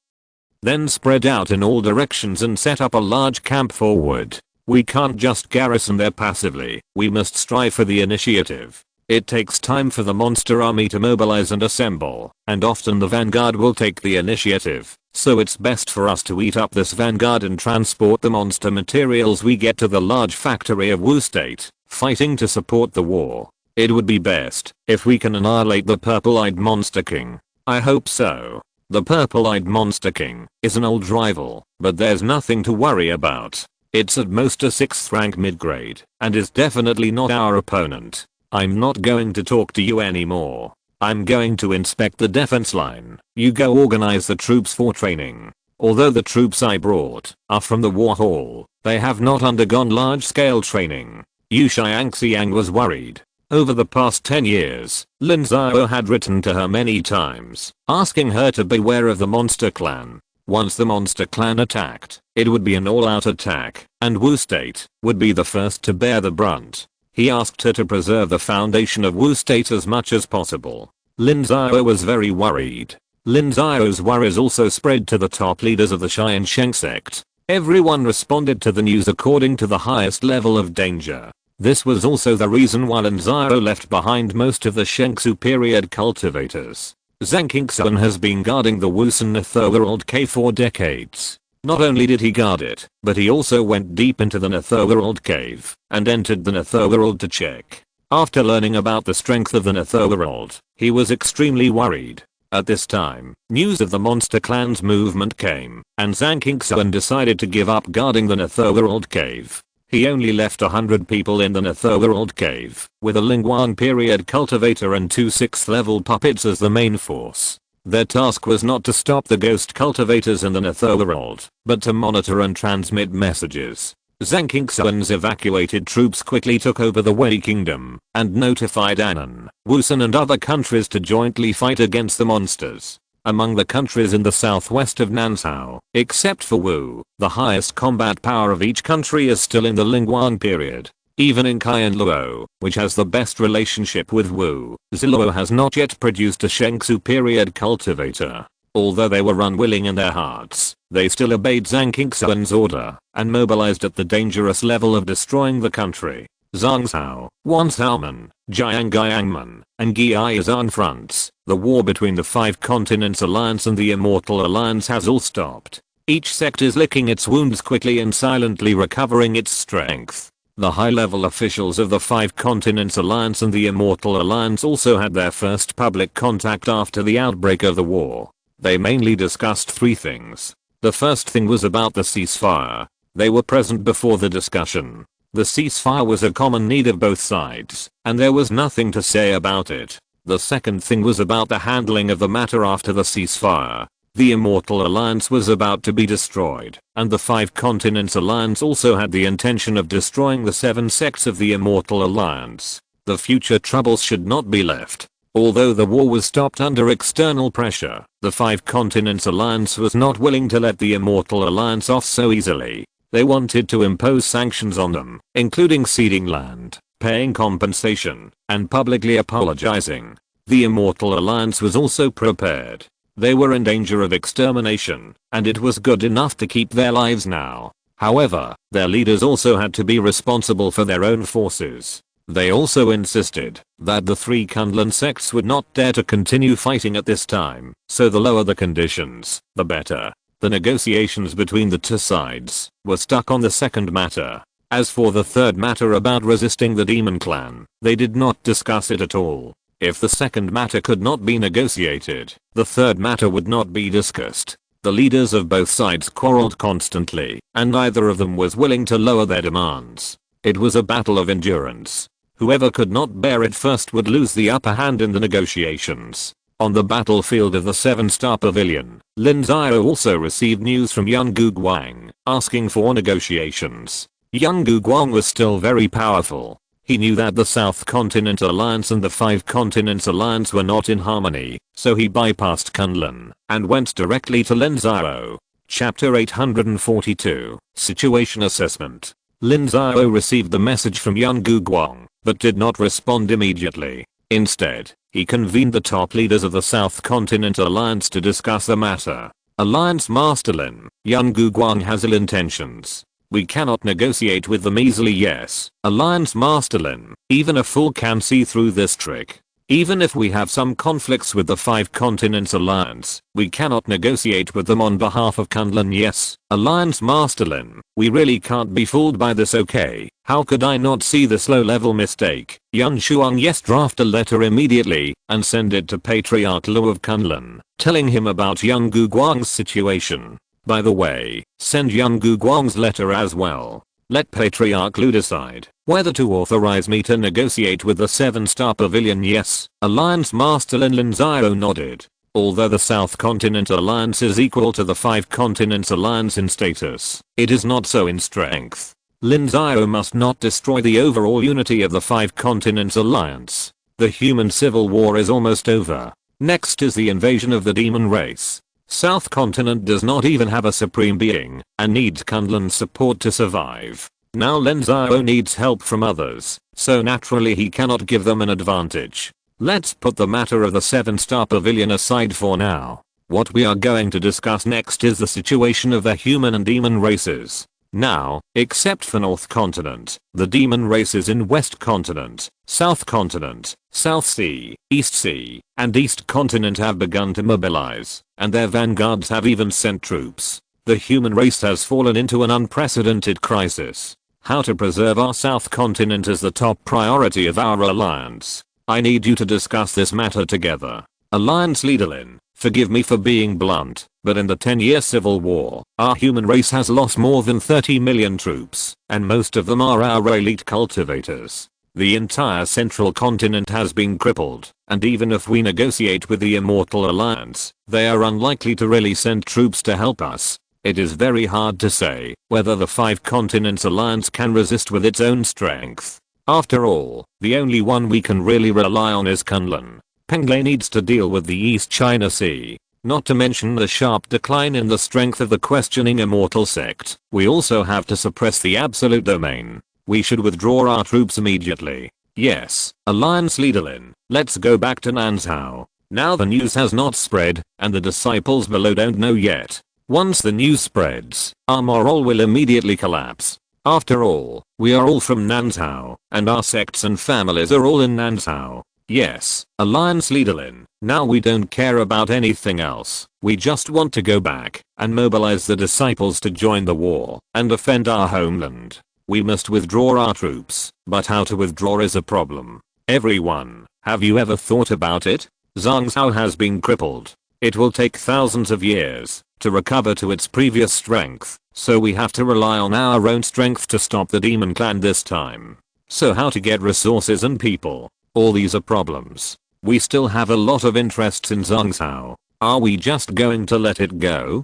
Then spread out in all directions and set up a large camp forward. We can't just garrison there passively, we must strive for the initiative. It takes time for the monster army to mobilize and assemble, and often the vanguard will take the initiative, so it's best for us to eat up this vanguard and transport the monster materials we get to the large factory of Wu State, fighting to support the war. It would be best if we can annihilate the Purple-Eyed Monster King. I hope so. The Purple-Eyed Monster King is an old rival, but there's nothing to worry about. It's at most a 6th rank mid-grade, and is definitely not our opponent. I'm not going to talk to you anymore. I'm going to inspect the defense line. You go organize the troops for training. Although the troops I brought are from the war hall, they have not undergone large-scale training. Yu Xiangxiang was worried. Over the past 10 years, Lin Xiao had written to her many times, asking her to beware of the monster clan. Once the monster clan attacked, it would be an all-out attack, and Wu State would be the first to bear the brunt. He asked her to preserve the foundation of Wu State as much as possible. Lin Xiao was very worried. Lin Xiao's worries also spread to the top leaders of the Tiansheng Sect. Everyone responded to the news according to the highest level of danger. This was also the reason why Lin Xiao left behind most of the Shengsu period cultivators. Zhang Qingxuan has been guarding the Wusun Netherworld cave for decades. Not only did he guard it, but he also went deep into the Netherworld cave and entered the Netherworld to check. After learning about the strength of the Netherworld, he was extremely worried. At this time, news of the Monster Clan's movement came, and Zhang Qingxuan decided to give up guarding the Netherworld cave. He only left 100 people in the Netherworld cave, with a Lingguang period cultivator and 2 6th level puppets as the main force. Their task was not to stop the ghost cultivators in the Netherworld, but to monitor and transmit messages. Zhang Qingxuan's evacuated troops quickly took over the Wei Kingdom, and notified Annan, Wusun and other countries to jointly fight against the monsters. Among the countries in the southwest of Nansao, except for Wu, the highest combat power of each country is still in the Lingguang period. Even in Qianluo, which has the best relationship with Wu, Ziluo has not yet produced a Shengsu period cultivator. Although they were unwilling in their hearts, they still obeyed Zhang Qingxuan's order, and mobilized at the dangerous level of destroying the country. Zhang Zhao, Wan Xiaoman, Jiang Yangman, and Giazan fronts, the war between the Five Continents Alliance and the Immortal Alliance has all stopped. Each sect is licking its wounds quickly and silently recovering its strength. The high-level officials of the Five Continents Alliance and the Immortal Alliance also had their first public contact after the outbreak of the war. They mainly discussed 3 things. The first thing was about the ceasefire. They were present before the discussion. The ceasefire was a common need of both sides, and there was nothing to say about it. The second thing was about the handling of the matter after the ceasefire. The Immortal Alliance was about to be destroyed, and the Five Continents Alliance also had the intention of destroying the 7 sects of the Immortal Alliance. The future troubles should not be left. Although the war was stopped under external pressure, the Five Continents Alliance was not willing to let the Immortal Alliance off so easily. They wanted to impose sanctions on them, including ceding land, paying compensation, and publicly apologizing. The Immortal Alliance was also prepared. They were in danger of extermination, and it was good enough to keep their lives now. However, their leaders also had to be responsible for their own forces. They also insisted that the 3 Kunlun sects would not dare to continue fighting at this time, so the lower the conditions, the better. The negotiations between the 2 sides were stuck on the second matter. As for the third matter about resisting the demon clan, they did not discuss it at all. If the second matter could not be negotiated, the third matter would not be discussed. The leaders of both sides quarreled constantly, and neither of them was willing to lower their demands. It was a battle of endurance. Whoever could not bear it first would lose the upper hand in the negotiations. On the battlefield of the 7-star pavilion, Lin Xiao also received news from Yang Guguang, asking for negotiations. Yang Guguang was still very powerful. He knew that the South Continent Alliance and the Five Continents Alliance were not in harmony, so he bypassed Kunlun and went directly to Lin Xiao. Chapter 842, Situation Assessment. Lin Xiao received the message from Yang Guguang, but did not respond immediately. Instead, he convened the top leaders of the South Continent Alliance to discuss the matter. Alliance Master Lin, Yang Guguang has ill intentions. We cannot negotiate with them easily. Yes, Alliance Master Lin, even a fool can see through this trick. Even if we have some conflicts with the Five Continents Alliance, we cannot negotiate with them on behalf of Kunlun. Yes, Alliance Master Lin, we really can't be fooled by this. Okay, how could I not see this low-level mistake? Yan Shuang, yes, draft a letter immediately and send it to Patriarch Lu of Kunlun, telling him about Yang Guguang's situation. By the way, send Yang Guguang's letter as well. Let Patriarch Lu decide whether to authorize me to negotiate with the 7-star pavilion. Yes, Alliance Master Lin Xiao nodded. Although the South Continent Alliance is equal to the Five Continents Alliance in status, it is not so in strength. Lin Xiao must not destroy the overall unity of the Five Continents Alliance. The human civil war is almost over. Next is the invasion of the demon race. South Continent does not even have a supreme being and needs Kunlun's support to survive. Now Lin Xiao needs help from others, so naturally he cannot give them an advantage. Let's put the matter of the 7-star pavilion aside for now. What we are going to discuss next is the situation of the human and demon races. Now, except for North Continent, the demon races in West Continent, South Continent, South Sea, East Sea, and East Continent have begun to mobilize, and their vanguards have even sent troops. The human race has fallen into an unprecedented crisis. How to preserve our South Continent is the top priority of our alliance. I need you to discuss this matter together. Alliance leader Lin, forgive me for being blunt, but in the 10-year civil war, our human race has lost more than 30 million troops, and most of them are our elite cultivators. The entire central continent has been crippled, and even if we negotiate with the Immortal Alliance, they are unlikely to really send troops to help us. It is very hard to say whether the Five Continents Alliance can resist with its own strength. After all, the only one we can really rely on is Kunlun. Penglai needs to deal with the East China Sea, not to mention the sharp decline in the strength of the questioning Immortal Sect. We also have to suppress the Absolute Domain. We should withdraw our troops immediately. Yes, Alliance leader Lin, let's go back to Nanzhao. Now the news has not spread, and the disciples below don't know yet. Once the news spreads, our morale will immediately collapse. After all, we are all from Nanzhao, and our sects and families are all in Nanzhao. Yes, Alliance leader Lin, now we don't care about anything else. We just want to go back and mobilize the disciples to join the war and defend our homeland. We must withdraw our troops, but how to withdraw is a problem. Everyone, have you ever thought about it? Zhangzhou has been crippled. It will take thousands of years to recover to its previous strength, so we have to rely on our own strength to stop the demon clan this time. So how to get resources and people? All these are problems. We still have a lot of interests in Zhangzhou. Are we just going to let it go?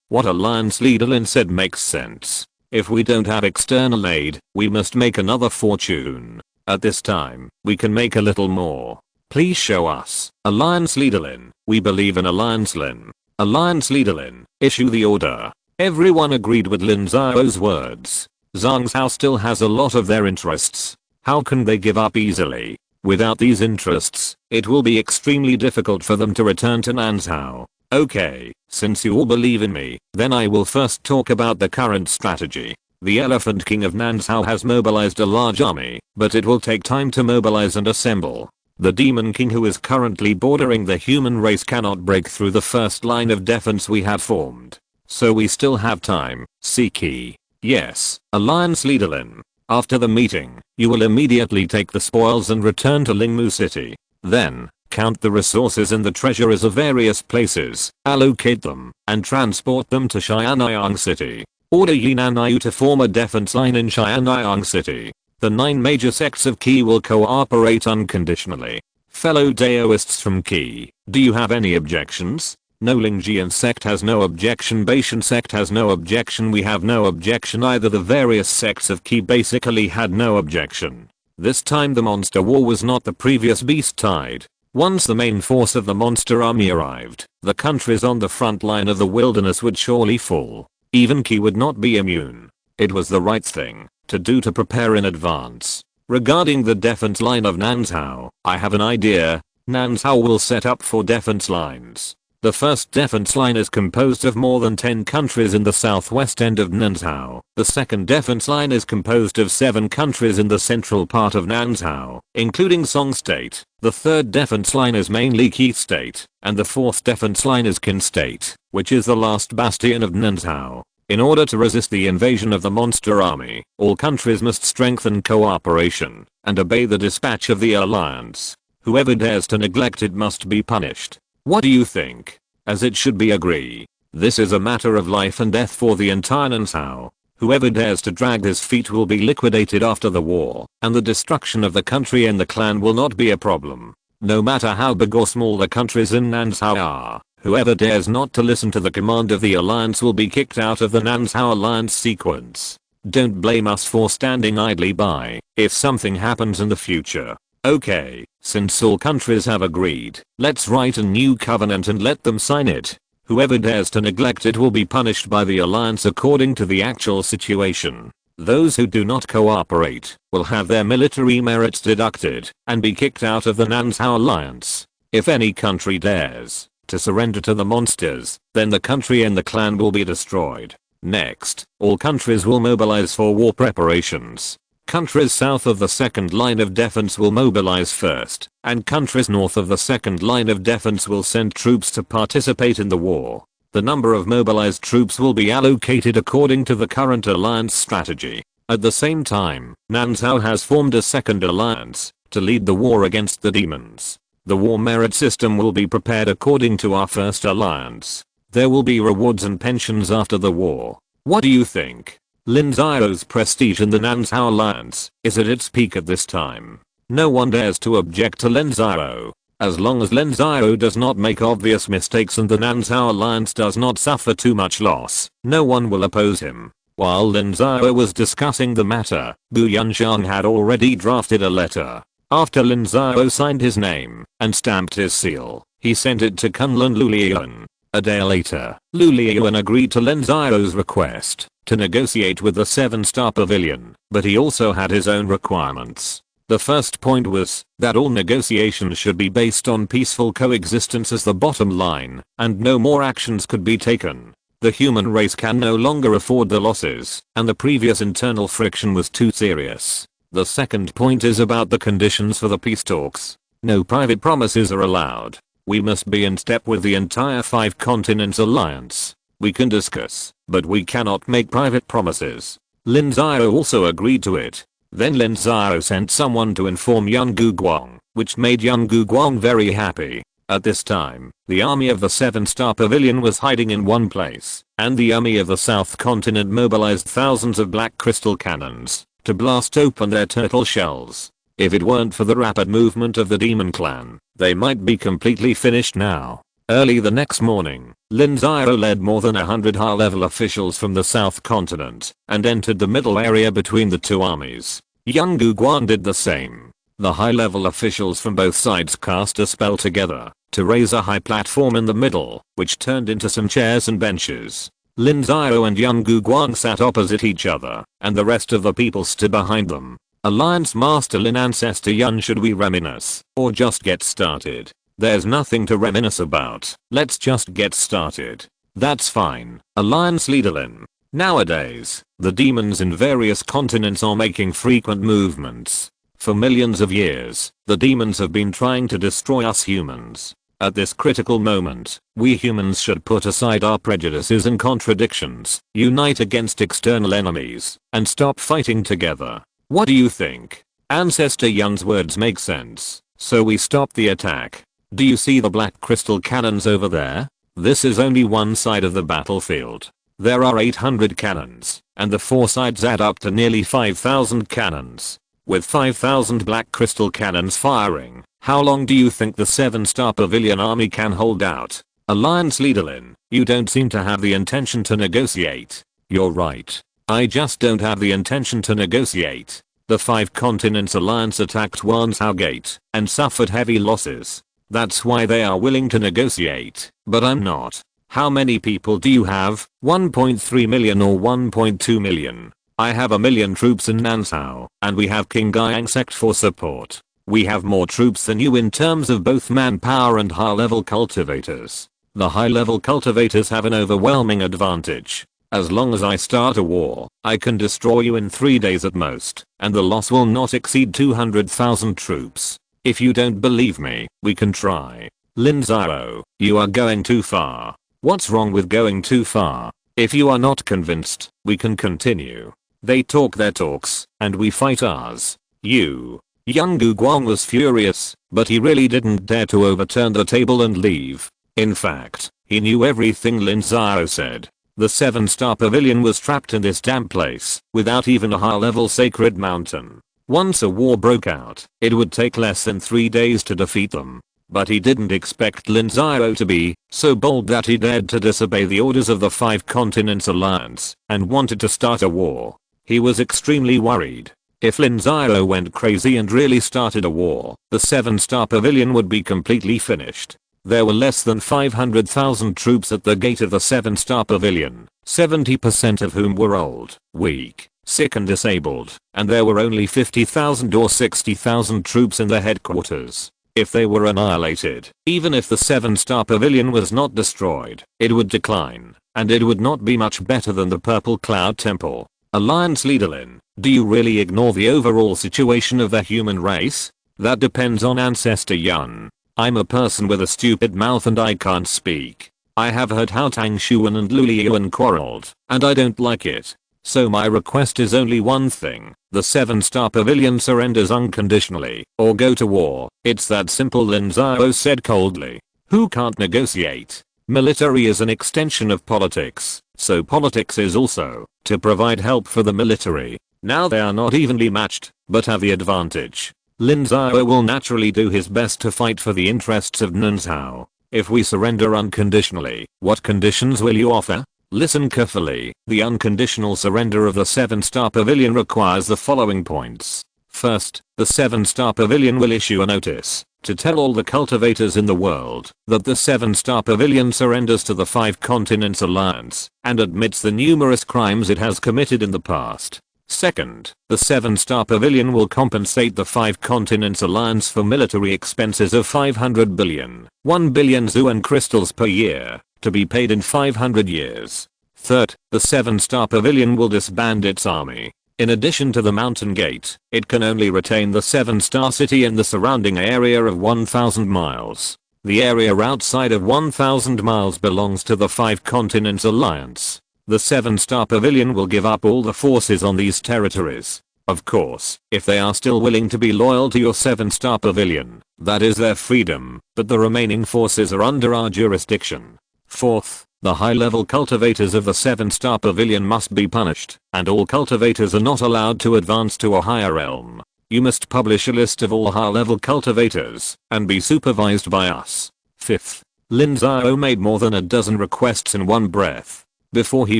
What Alliance leader Lin said makes sense. If we don't have external aid, we must make another fortune. At this time, we can make a little more. Please show us. Alliance leader Lin, we believe in Alliance Lin. Alliance leader Lin, issue the order. Everyone agreed with Lin Xiao's words. Zhangzhou still has a lot of their interests. How can they give up easily? Without these interests, it will be extremely difficult for them to return to Nanzhao. Okay, since you all believe in me, then I will first talk about the current strategy. The Elephant King of Nanzhao has mobilized a large army, but it will take time to mobilize and assemble. The Demon King who is currently bordering the human race cannot break through the first line of defense we have formed. So we still have time. See key. Yes, Alliance leader Lin. After the meeting, you will immediately take the spoils and return to Lingmu City. Then, count the resources in the treasuries of various places, allocate them, and transport them to Xianyang City. Order Yinanyu to form a defense line in Xianyang City. The 9 major sects of Qi will cooperate unconditionally. Fellow Daoists from Qi, do you have any objections? No. Lingjian sect has no objection. Beishan sect has no objection. We have no objection either. The various sects of Qi basically had no objection. This time the monster war was not the previous beast tide. Once the main force of the monster army arrived, the countries on the front line of the wilderness would surely fall. Even Qi would not be immune. It was the right thing to do to prepare in advance. Regarding the defense line of Nanzhao, I have an idea. Nanzhao will set up 4 defense lines. The first defense line is composed of more than 10 countries in the southwest end of Nanzhao. The second defense line is composed of 7 countries in the central part of Nanzhao, including Song State. The third defense line is mainly Qi State, and the fourth defense line is Qin State, which is the last bastion of Nanzhao. In order to resist the invasion of the monster army, all countries must strengthen cooperation and obey the dispatch of the alliance. Whoever dares to neglect it must be punished. What do you think? As it should be, agree. This is a matter of life and death for the entire Nanzhao. Whoever dares to drag his feet will be liquidated after the war, and the destruction of the country and the clan will not be a problem. No matter how big or small the countries in Nansao are, whoever dares not to listen to the command of the alliance will be kicked out of the Nansao alliance sequence. Don't blame us for standing idly by if something happens in the future. Okay, since all countries have agreed, let's write a new covenant and let them sign it. Whoever dares to neglect it will be punished by the alliance according to the actual situation. Those who do not cooperate will have their military merits deducted and be kicked out of the Nansao alliance. If any country dares to surrender to the monsters, then the country and the clan will be destroyed. Next, all countries will mobilize for war preparations. Countries south of the second line of defense will mobilize first, and countries north of the second line of defense will send troops to participate in the war. The number of mobilized troops will be allocated according to the current alliance strategy. At the same time, Nansao has formed a second alliance to lead the war against the demons. The war merit system will be prepared according to our first alliance. There will be rewards and pensions after the war. What do you think? Lin Xiao's prestige in the Nansao alliance is at its peak at this time. No one dares to object to Lin Xiao. As long as Lin Xiao does not make obvious mistakes and the Nansao alliance does not suffer too much loss, no one will oppose him. While Lin Xiao was discussing the matter, Gu Yunshan had already drafted a letter. After Lin Xiao signed his name and stamped his seal, he sent it to Kunlun Lulian. A day later, Lulian agreed to Lin Xiao's request to negotiate with the 7-star pavilion, but he also had his own requirements. The first point was that all negotiations should be based on peaceful coexistence as the bottom line, and no more actions could be taken. The human race can no longer afford the losses, and the previous internal friction was too serious. The second point is about the conditions for the peace talks. No private promises are allowed. We must be in step with the entire 5 continents alliance. We can discuss, but we cannot make private promises. Lin Xiao also agreed to it. Then Lin Xiao sent someone to inform Yun Guguang, which made Yun Guguang very happy. At this time, the army of the 7-star pavilion was hiding in one place, and the army of the South Continent mobilized thousands of black crystal cannons to blast open their turtle shells. If it weren't for the rapid movement of the demon clan, they might be completely finished now. Early the next morning, Lin Xiao led more than 100 high-level officials from the South Continent and entered the middle area between the two armies. Yun Guguang did the same. The high-level officials from both sides cast a spell together to raise a high platform in the middle, which turned into some chairs and benches. Lin Xiao and Yun Guguang sat opposite each other, and the rest of the people stood behind them. Alliance Master Lin Ancestor Yun, should we reminisce, or just get started? There's nothing to reminisce about. Let's just get started. That's fine. Alliance Leader Lin. Nowadays, the demons in various continents are making frequent movements. For millions of years, the demons have been trying to destroy us humans. At this critical moment, we humans should put aside our prejudices and contradictions, unite against external enemies, and stop fighting together. What do you think? Ancestor Yun's words make sense, so we stop the attack. Do you see the black crystal cannons over there? This is only one side of the battlefield. There are 800 cannons, and the 4 sides add up to nearly 5,000 cannons. With 5,000 black crystal cannons firing, how long do you think the 7-star pavilion army can hold out? Alliance Leader Lin, you don't seem to have the intention to negotiate. You're right. I just don't have the intention to negotiate. The 5 continents alliance attacked Wansao Gate and suffered heavy losses. That's why they are willing to negotiate, but I'm not. How many people do you have? 1.3 million or 1.2 million? I have 1 million troops in Nansao, and we have Tiansheng Sect for support. We have more troops than you in terms of both manpower and high-level cultivators. The high-level cultivators have an overwhelming advantage. As long as I start a war, I can destroy you in 3 days at most, and the loss will not exceed 200,000 troops. If you don't believe me, we can try. Lin Xiao, you are going too far. What's wrong with going too far? If you are not convinced, we can continue. They talk their talks, and we fight ours. Yun Guguang was furious, but he really didn't dare to overturn the table and leave. In fact, he knew everything Lin Xiao said. The 7-star pavilion was trapped in this damn place, without even a high-level sacred mountain. Once a war broke out, it would take less than 3 days to defeat them. But he didn't expect Lin Xiao to be so bold that he dared to disobey the orders of the Five Continents Alliance and wanted to start a war. He was extremely worried. If Lin Xiao went crazy and really started a war, the 7-star pavilion would be completely finished. There were less than 500,000 troops at the gate of the 7-star pavilion, 70% of whom were old, weak, sick and disabled, and there were only 50,000 or 60,000 troops in the headquarters. If they were annihilated, even if the 7-star pavilion was not destroyed, it would decline, and it would not be much better than the Purple Cloud Temple. Alliance leader Lin, do you really ignore the overall situation of the human race? That depends on Ancestor Yun. I'm a person with a stupid mouth and I can't speak. I have heard how Tang Xuan and Lu Liyuan quarreled, and I don't like it. So my request is only one thing, the 7-star pavilion surrenders unconditionally, or go to war. It's that simple, Lin Xiao said coldly. Who can't negotiate? Military is an extension of politics, so politics is also to provide help for the military. Now they are not evenly matched, but have the advantage. Lin Xiao will naturally do his best to fight for the interests of Nunzhao. If we surrender unconditionally, what conditions will you offer? Listen carefully. The unconditional surrender of the 7-star pavilion requires the following points. First, the 7-star pavilion will issue a notice to tell all the cultivators in the world that the 7-star pavilion surrenders to the Five Continents Alliance and admits the numerous crimes it has committed in the past. Second, the 7-star pavilion will compensate the Five Continents Alliance for military expenses of 500 billion, 1 billion Zuan crystals per year, to be paid in 500 years. Third, the 7-star pavilion will disband its army. In addition to the mountain gate, it can only retain the 7-star city and the surrounding area of 1,000 miles. The area outside of 1,000 miles belongs to the Five Continents Alliance. The 7-star pavilion will give up all the forces on these territories. Of course, if they are still willing to be loyal to your 7-star pavilion, that is their freedom, but the remaining forces are under our jurisdiction. Fourth, the high-level cultivators of the 7-star pavilion must be punished, and all cultivators are not allowed to advance to a higher realm. You must publish a list of all high-level cultivators, and be supervised by us. Fifth, Lin Xiao made more than a dozen requests in one breath. Before he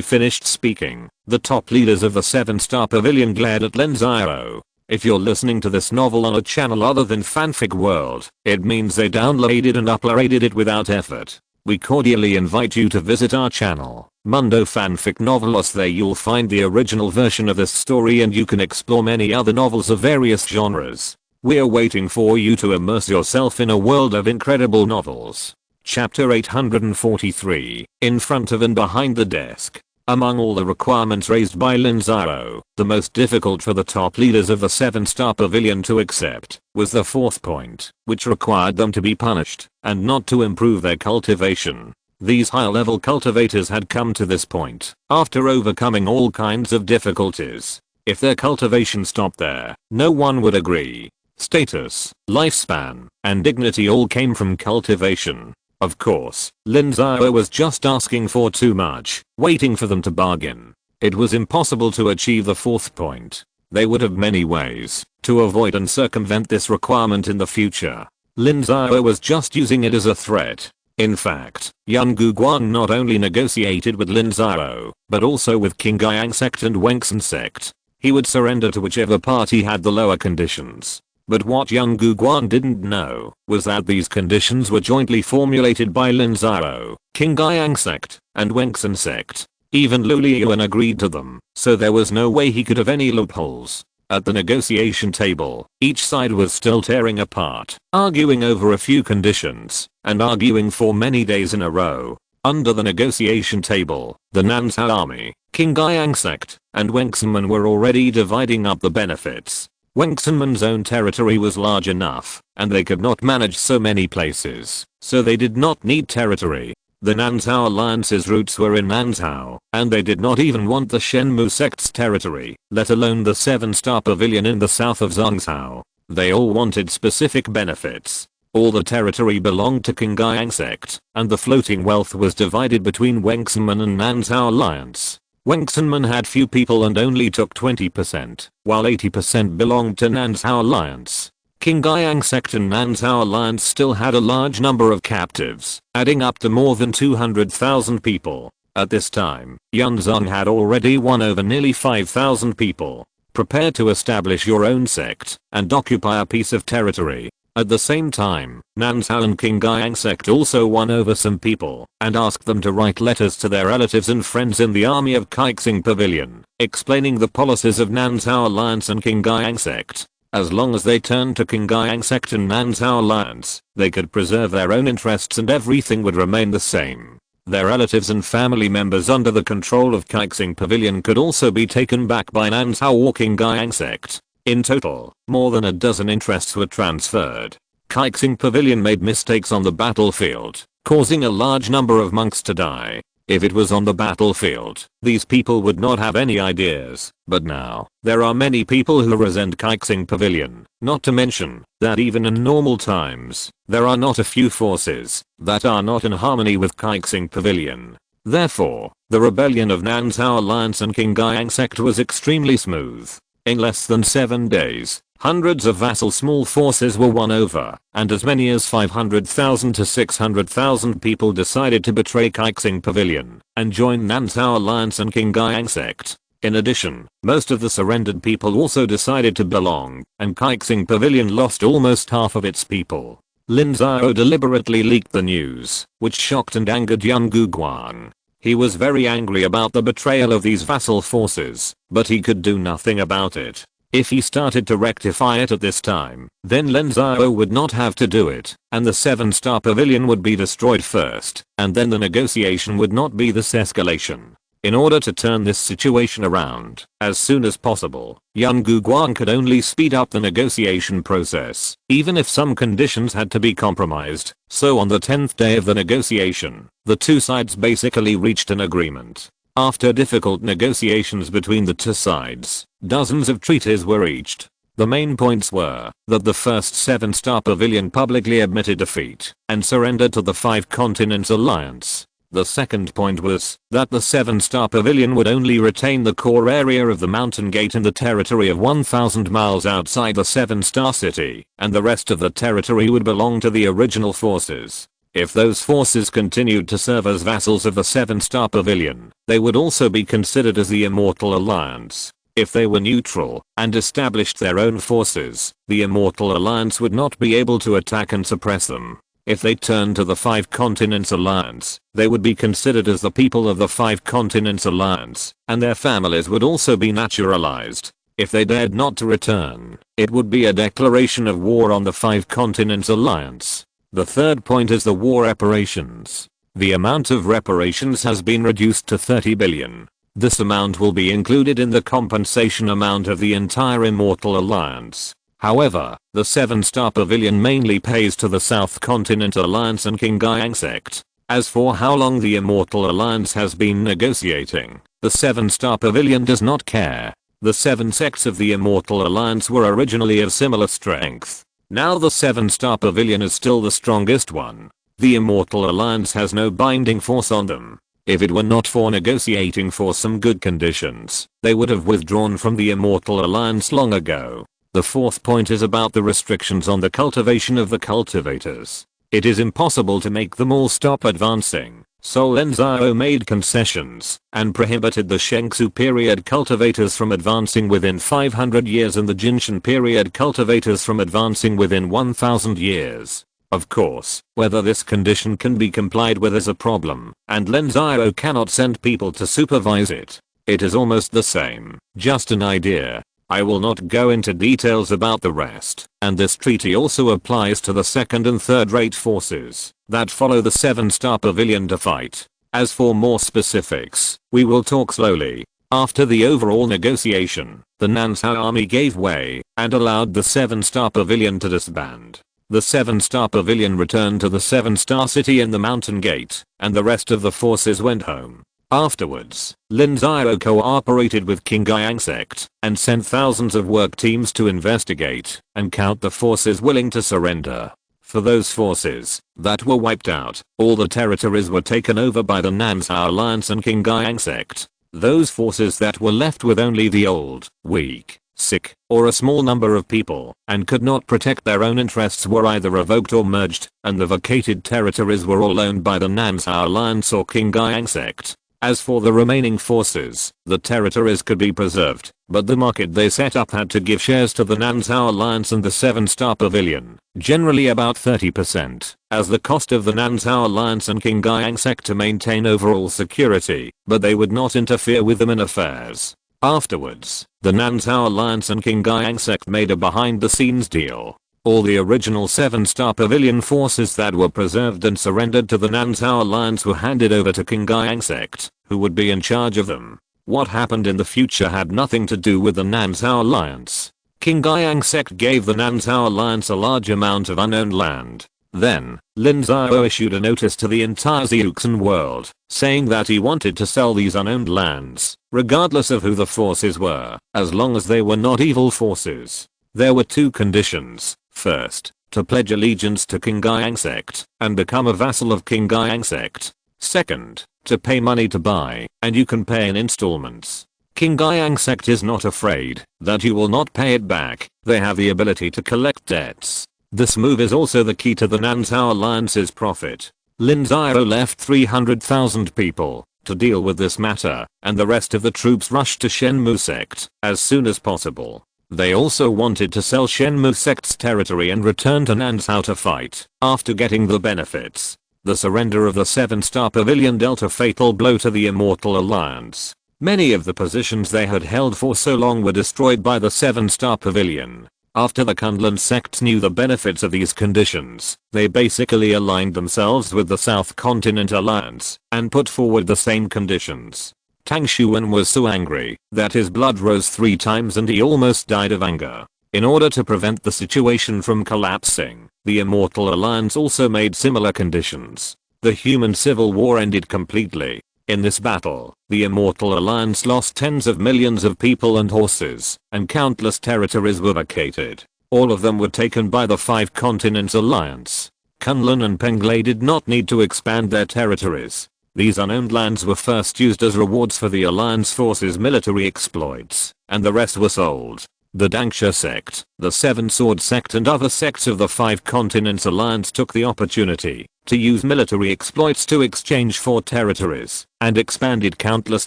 finished speaking, the top leaders of the 7-star pavilion glared at Lin Xiao. If you're listening to this novel on a channel other than Fanfic World, it means they downloaded and uploaded it without effort. We cordially invite you to visit our channel, Mundo Fanfic Novelos. There you'll find the original version of this story and you can explore many other novels of various genres. We're waiting for you to immerse yourself in a world of incredible novels. Chapter 843, In Front of and Behind the Desk. Among all the requirements raised by Lin Xiao, the most difficult for the top leaders of the 7-star pavilion to accept was the fourth point, which required them to be punished and not to improve their cultivation. These high-level cultivators had come to this point after overcoming all kinds of difficulties. If their cultivation stopped there, no one would agree. Status, lifespan, and dignity all came from cultivation. Of course, Lin Xiao was just asking for too much, waiting for them to bargain. It was impossible to achieve the fourth point. They would have many ways to avoid and circumvent this requirement in the future. Lin Xiao was just using it as a threat. In fact, Yun Guguang not only negotiated with Lin Xiao, but also with Qingyang Sect and Wengsun Sect. He would surrender to whichever party had the lower conditions. But what Yun Guguang didn't know was that these conditions were jointly formulated by Lin Xiao, Qingyang Sect, and Wengsun Sect. Even Lu Liyuan agreed to them, so there was no way he could have any loopholes. At the negotiation table, each side was still tearing apart, arguing over a few conditions, and arguing for many days in a row. Under the negotiation table, the Nanzhao army, Qingyang Sect, and Wengsunmen were already dividing up the benefits. Wengsunmen's own territory was large enough, and they could not manage so many places, so they did not need territory. The Nanzhao alliance's roots were in Nanzhao, and they did not even want the Shenmu sect's territory, let alone the 7-star pavilion in the south of Zhongzhou. They all wanted specific benefits. All the territory belonged to Qingyang Sect, and the floating wealth was divided between Wengsunmen and Nanzhao alliance. Wengsunman had few people and only took 20%, while 80% belonged to Nanzhao Alliance. Qingyang Sect and Nanzhao Alliance still had a large number of captives, adding up to more than 200,000 people. At this time, Yunzong had already won over nearly 5,000 people. Prepare to establish your own sect and occupy a piece of territory. At the same time, Nanzhao and Qingyang Sect also won over some people and asked them to write letters to their relatives and friends in the army of Kaixing Pavilion, explaining the policies of Nanzhao Alliance and Qingyang Sect. As long as they turned to Qingyang Sect and Nanzhao Alliance, they could preserve their own interests and everything would remain the same. Their relatives and family members under the control of Kaixing Pavilion could also be taken back by Nanzhao or Qingyang Sect. In total, more than a dozen interests were transferred. Kaixing Pavilion made mistakes on the battlefield, causing a large number of monks to die. If it was on the battlefield, these people would not have any ideas, but now, there are many people who resent Kaixing Pavilion, not to mention, that even in normal times, there are not a few forces that are not in harmony with Kaixing Pavilion. Therefore, the rebellion of Nanzhao Alliance and Qingyang Sect was extremely smooth. In less than 7 days, hundreds of vassal small forces were won over, and as many as 500,000 to 600,000 people decided to betray Kaixing Pavilion and join Nanzhao Alliance and Qingyang Sect. In addition, most of the surrendered people also decided to belong, and Kaixing Pavilion lost almost half of its people. Lin Xiao deliberately leaked the news, which shocked and angered Yan Guguang. He was very angry about the betrayal of these vassal forces, but he could do nothing about it. If he started to rectify it at this time, then Lin Xiao would not have to do it, and the 7-star pavilion would be destroyed first, and then the negotiation would not be this escalation. In order to turn this situation around, as soon as possible, Yan Guguang could only speed up the negotiation process, even if some conditions had to be compromised. So on the 10th day of the negotiation, the two sides basically reached an agreement. After difficult negotiations between the two sides, dozens of treaties were reached. The main points were that the first 7-star pavilion publicly admitted defeat and surrendered to the 5 Continents Alliance. The second point was that the 7-star pavilion would only retain the core area of the mountain gate in the territory of 1,000 miles outside the 7-star city, and the rest of the territory would belong to the original forces. If those forces continued to serve as vassals of the 7-star pavilion, they would also be considered as the Immortal Alliance. If they were neutral and established their own forces, the Immortal Alliance would not be able to attack and suppress them. If they turned to the 5 Continents Alliance, they would be considered as the people of the 5 Continents Alliance, and their families would also be naturalized. If they dared not to return, it would be a declaration of war on the 5 Continents Alliance. The third point is the war reparations. The amount of reparations has been reduced to 30 billion. This amount will be included in the compensation amount of the entire Immortal Alliance. However, the 7-star pavilion mainly pays to the South Continent Alliance and Qingyang Sect. As for how long the Immortal Alliance has been negotiating, the 7-star pavilion does not care. The 7 sects of the Immortal Alliance were originally of similar strength. Now the 7-star pavilion is still the strongest one. The Immortal Alliance has no binding force on them. If it were not for negotiating for some good conditions, they would have withdrawn from the Immortal Alliance long ago. The fourth point is about the restrictions on the cultivation of the cultivators. It is impossible to make them all stop advancing, so Lin Xiao made concessions and prohibited the Shengsu period cultivators from advancing within 500 years and the Jinshan period cultivators from advancing within 1000 years. Of course, whether this condition can be complied with is a problem, and Lin Xiao cannot send people to supervise it. It is almost the same, just an idea. I will not go into details about the rest, and this treaty also applies to the second and third rate forces that follow the 7-star pavilion to fight. As for more specifics, we will talk slowly. After the overall negotiation, the Nanzhao army gave way and allowed the 7-star pavilion to disband. The 7-star pavilion returned to the 7-star city in the mountain gate, and the rest of the forces went home. Afterwards, Lin Xiao cooperated with Qingyang Sect and sent thousands of work teams to investigate and count the forces willing to surrender. For those forces that were wiped out, all the territories were taken over by the Nanzhao Alliance and Qingyang Sect. Those forces that were left with only the old, weak, sick, or a small number of people, and could not protect their own interests were either revoked or merged, and the vacated territories were all owned by the Nanzhao Alliance or Qingyang Sect. As for the remaining forces, the territories could be preserved, but the market they set up had to give shares to the Nanzhao Alliance and the 7-star Pavilion, generally about 30%, as the cost of the Nanzhao Alliance and Qingyang Sect to maintain overall security, but they would not interfere with them in affairs. Afterwards, the Nanzhao Alliance and Qingyang Sect made a behind-the-scenes deal. All the original 7-star Pavilion forces that were preserved and surrendered to the Nanzhao Alliance were handed over to Qingyang Sect, who would be in charge of them. What happened in the future had nothing to do with the Nanzhao Alliance. Qingyang Sect gave the Nanzhao Alliance a large amount of unowned land. Then, Lin Xiao issued a notice to the entire Xiuxin world, saying that he wanted to sell these unowned lands, regardless of who the forces were, as long as they were not evil forces. There were 2 conditions. First, to pledge allegiance to Qingyang Sect and become a vassal of Qingyang Sect. Second, to pay money to buy, and you can pay in installments. Qingyang Sect is not afraid that you will not pay it back. They have the ability to collect debts. This move is also the key to the Nanzhao Alliance's profit. Lin Xiao left 300,000 people to deal with this matter, and the rest of the troops rushed to Shenmu Sect as soon as possible. They also wanted to sell Shenmu Sect's territory and return to Nanzhao to fight. After getting the benefits, the surrender of the 7-star Pavilion dealt a fatal blow to the Immortal Alliance. Many of the positions they had held for so long were destroyed by the 7-star Pavilion. After the Kunlun sects knew the benefits of these conditions, they basically aligned themselves with the South Continent Alliance and put forward the same conditions. Tang Xuan was so angry that his blood rose 3 times and he almost died of anger. In order to prevent the situation from collapsing, the Immortal Alliance also made similar conditions. The human civil war ended completely. In this battle, the Immortal Alliance lost tens of millions of people and horses, and countless territories were vacated. All of them were taken by the 5 Continents Alliance. Kunlun and Penglai did not need to expand their territories. These unowned lands were first used as rewards for the Alliance forces' military exploits, and the rest were sold. The Dangsha Sect, the 7-Sword Sect and other sects of the 5 Continents Alliance took the opportunity to use military exploits to exchange for territories, and expanded countless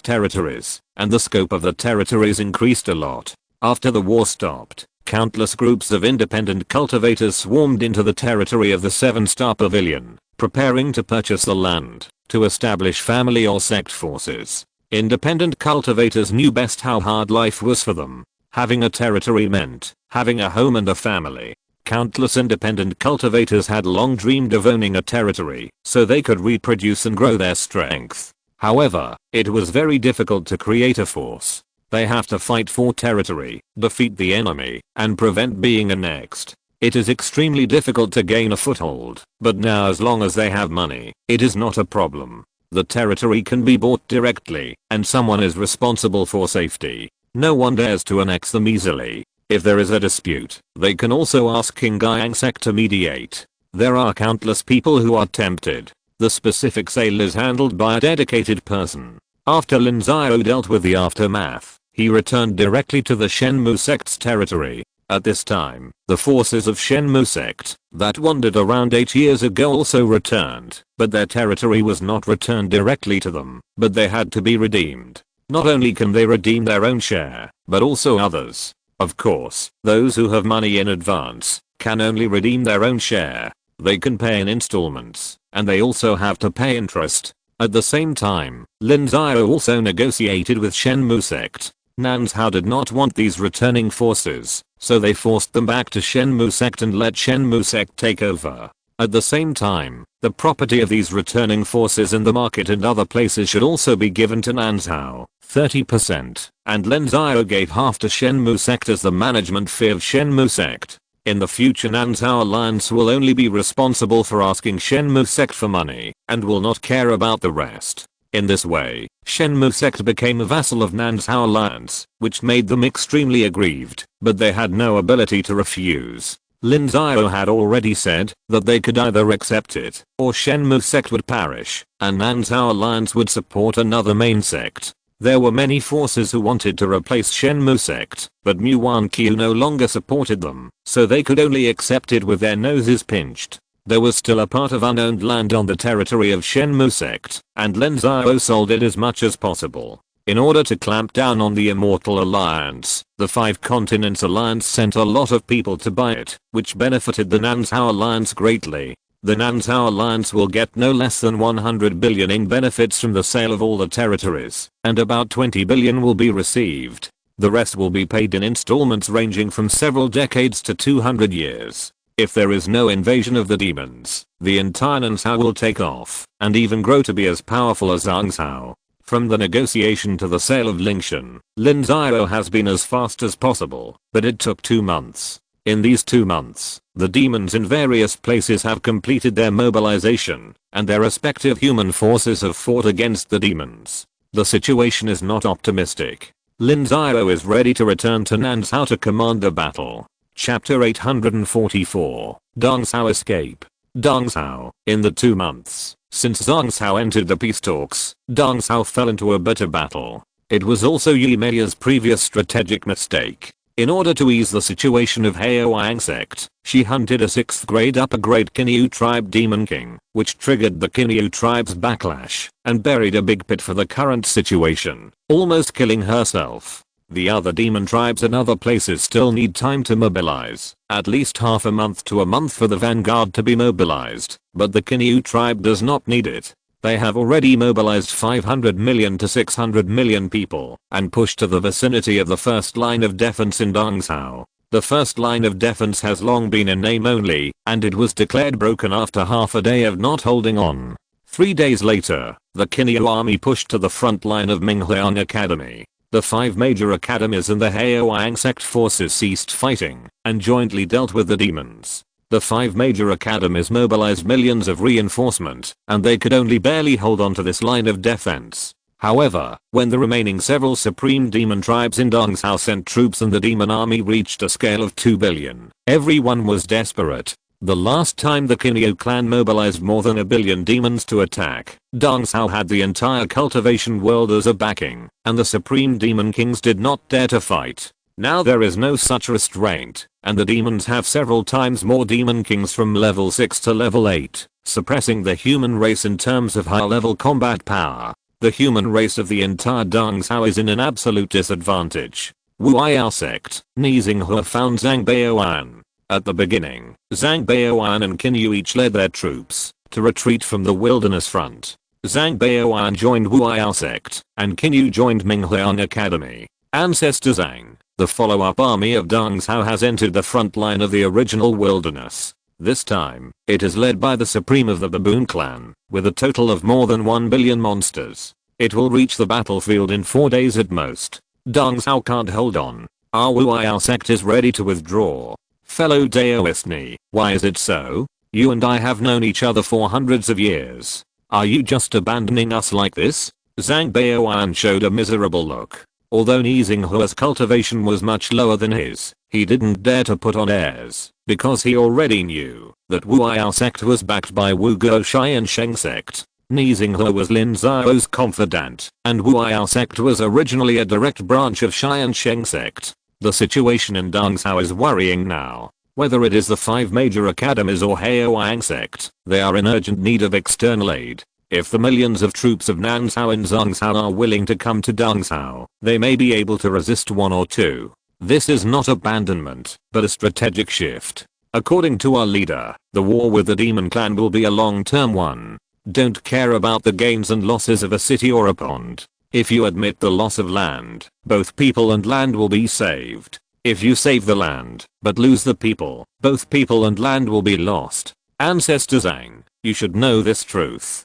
territories, and the scope of the territories increased a lot. After the war stopped, countless groups of independent cultivators swarmed into the territory of the 7-star Pavilion, preparing to purchase the land to establish family or sect forces. Independent cultivators knew best how hard life was for them. Having a territory meant having a home and a family. Countless independent cultivators had long dreamed of owning a territory so they could reproduce and grow their strength. However, it was very difficult to create a force. They have to fight for territory, defeat the enemy, and prevent being annexed. It is extremely difficult to gain a foothold, but now as long as they have money, it is not a problem. The territory can be bought directly, and someone is responsible for safety. No one dares to annex them easily. If there is a dispute, they can also ask Qingyang Sect to mediate. There are countless people who are tempted. The specific sale is handled by a dedicated person. After Lin Xiao dealt with the aftermath, he returned directly to the Shenmu Sect's territory. At this time, the forces of Shenmu Sect that wandered around 8 years ago also returned, but their territory was not returned directly to them, but they had to be redeemed. Not only can they redeem their own share, but also others. Of course, those who have money in advance can only redeem their own share. They can pay in installments, and they also have to pay interest. At the same time, Lin Xiao also negotiated with Shenmu Sect. Nanzhao did not want these returning forces, so they forced them back to Shenmu Sect and let Shenmu Sect take over. At the same time, the property of these returning forces in the market and other places should also be given to Nanzhao, 30%, and Lin Xiao gave half to Shenmu Sect as the management fee of Shenmu Sect. In the future Nanzhao Alliance will only be responsible for asking Shenmu Sect for money, and will not care about the rest. In this way, Shenmu Sect became a vassal of Nanzhao Alliance, which made them extremely aggrieved, but they had no ability to refuse. Lin Xiao had already said that they could either accept it, or Shenmu Sect would perish, and Nanzhao Alliance would support another main sect. There were many forces who wanted to replace Shenmue Sect, but Muan-Qiu no longer supported them, so they could only accept it with their noses pinched. There was still a part of unowned land on the territory of Shenmue Sect, and Lin Xiao sold it as much as possible. In order to clamp down on the Immortal Alliance, the Five Continents Alliance sent a lot of people to buy it, which benefited the Nanzhao Alliance greatly. The Nanzhao Alliance will get no less than 100 billion in benefits from the sale of all the territories, and about 20 billion will be received. The rest will be paid in installments ranging from several decades to 200 years. If there is no invasion of the demons, the entire Nanzhao will take off, and even grow to be as powerful as Zhangzhou. From the negotiation to the sale of Lingshan, Lin Xiao has been as fast as possible, but it took 2 months. In these 2 months, the demons in various places have completed their mobilization, and their respective human forces have fought against the demons. The situation is not optimistic. Lin Xiao is ready to return to Nanzhao to command the battle. Chapter 844, Dongzhao Escape. Dongzhao, in the 2 months since Zhangzhou entered the peace talks, Dongzhao fell into a bitter battle. It was also Yi Mei's previous strategic mistake. In order to ease the situation of Haoyang Sect, she hunted a 6th grade upper grade Kinyu tribe demon king, which triggered the Kinyu tribe's backlash, and buried a big pit for the current situation, almost killing herself. The other demon tribes in other places still need time to mobilize, at least half a month to a month for the vanguard to be mobilized, but the Kinyu tribe does not need it. They have already mobilized 500 million to 600 million people, and pushed to the vicinity of the first line of defense in Dongzhou. The first line of defense has long been in name only, and it was declared broken after half a day of not holding on. 3 days later, the Kinyu army pushed to the front line of Mingliang Academy. The 5 major academies and the Haoyang Sect forces ceased fighting, and jointly dealt with the demons. The 5 major academies mobilized millions of reinforcement, and they could only barely hold on to this line of defense. However, when the remaining several supreme demon tribes in Dongzhou sent troops and the demon army reached a scale of 2 billion, everyone was desperate. The last time the Kinyu clan mobilized more than 1 billion demons to attack, Dongzhou had the entire cultivation world as a backing, and the supreme demon kings did not dare to fight. Now there is no such restraint, and the demons have several times more demon kings from level 6 to level 8, suppressing the human race in terms of high level combat power. The human race of the entire Dongzhou is in an absolute disadvantage. Wu'ai Sect, Nizinghua found Zhang Baoan. At the beginning, Zhang Baoan and Kinyu each led their troops to retreat from the wilderness front. Zhang Baoan joined Wu'ai Sect, and Kinyu joined Mingliang Academy. Ancestor Zhang, the follow-up army of Dongzhou, has entered the front line of the original wilderness. This time, it is led by the supreme of the Baboon clan, with a total of more than 1 billion monsters. It will reach the battlefield in 4 days at most. Dongzhou can't hold on. Our Wu'ai Sect is ready to withdraw. Fellow Daoistni, why is it so? You and I have known each other for hundreds of years. Are you just abandoning us like this? Zhang Baoan showed a miserable look. Although Nizinghua's cultivation was much lower than his, he didn't dare to put on airs, because he already knew that Wu'ai Sect was backed by Wuguo Tiansheng Sect. Nizinghua was Lin Xiao's confidant, and Wu'ai Sect was originally a direct branch of Tiansheng Sect. The situation in Dongzhou is worrying now. Whether it is the 5 major academies or Haoyang Sect, they are in urgent need of external aid. If the millions of troops of Nanzhou and Zhangzhou are willing to come to Dongzhou, they may be able to resist 1 or 2. This is not abandonment, but a strategic shift. According to our leader, the war with the demon clan will be a long-term one. Don't care about the gains and losses of a city or a pond. If you admit the loss of land, both people and land will be saved. If you save the land, but lose the people, both people and land will be lost. Ancestor Zhang, you should know this truth.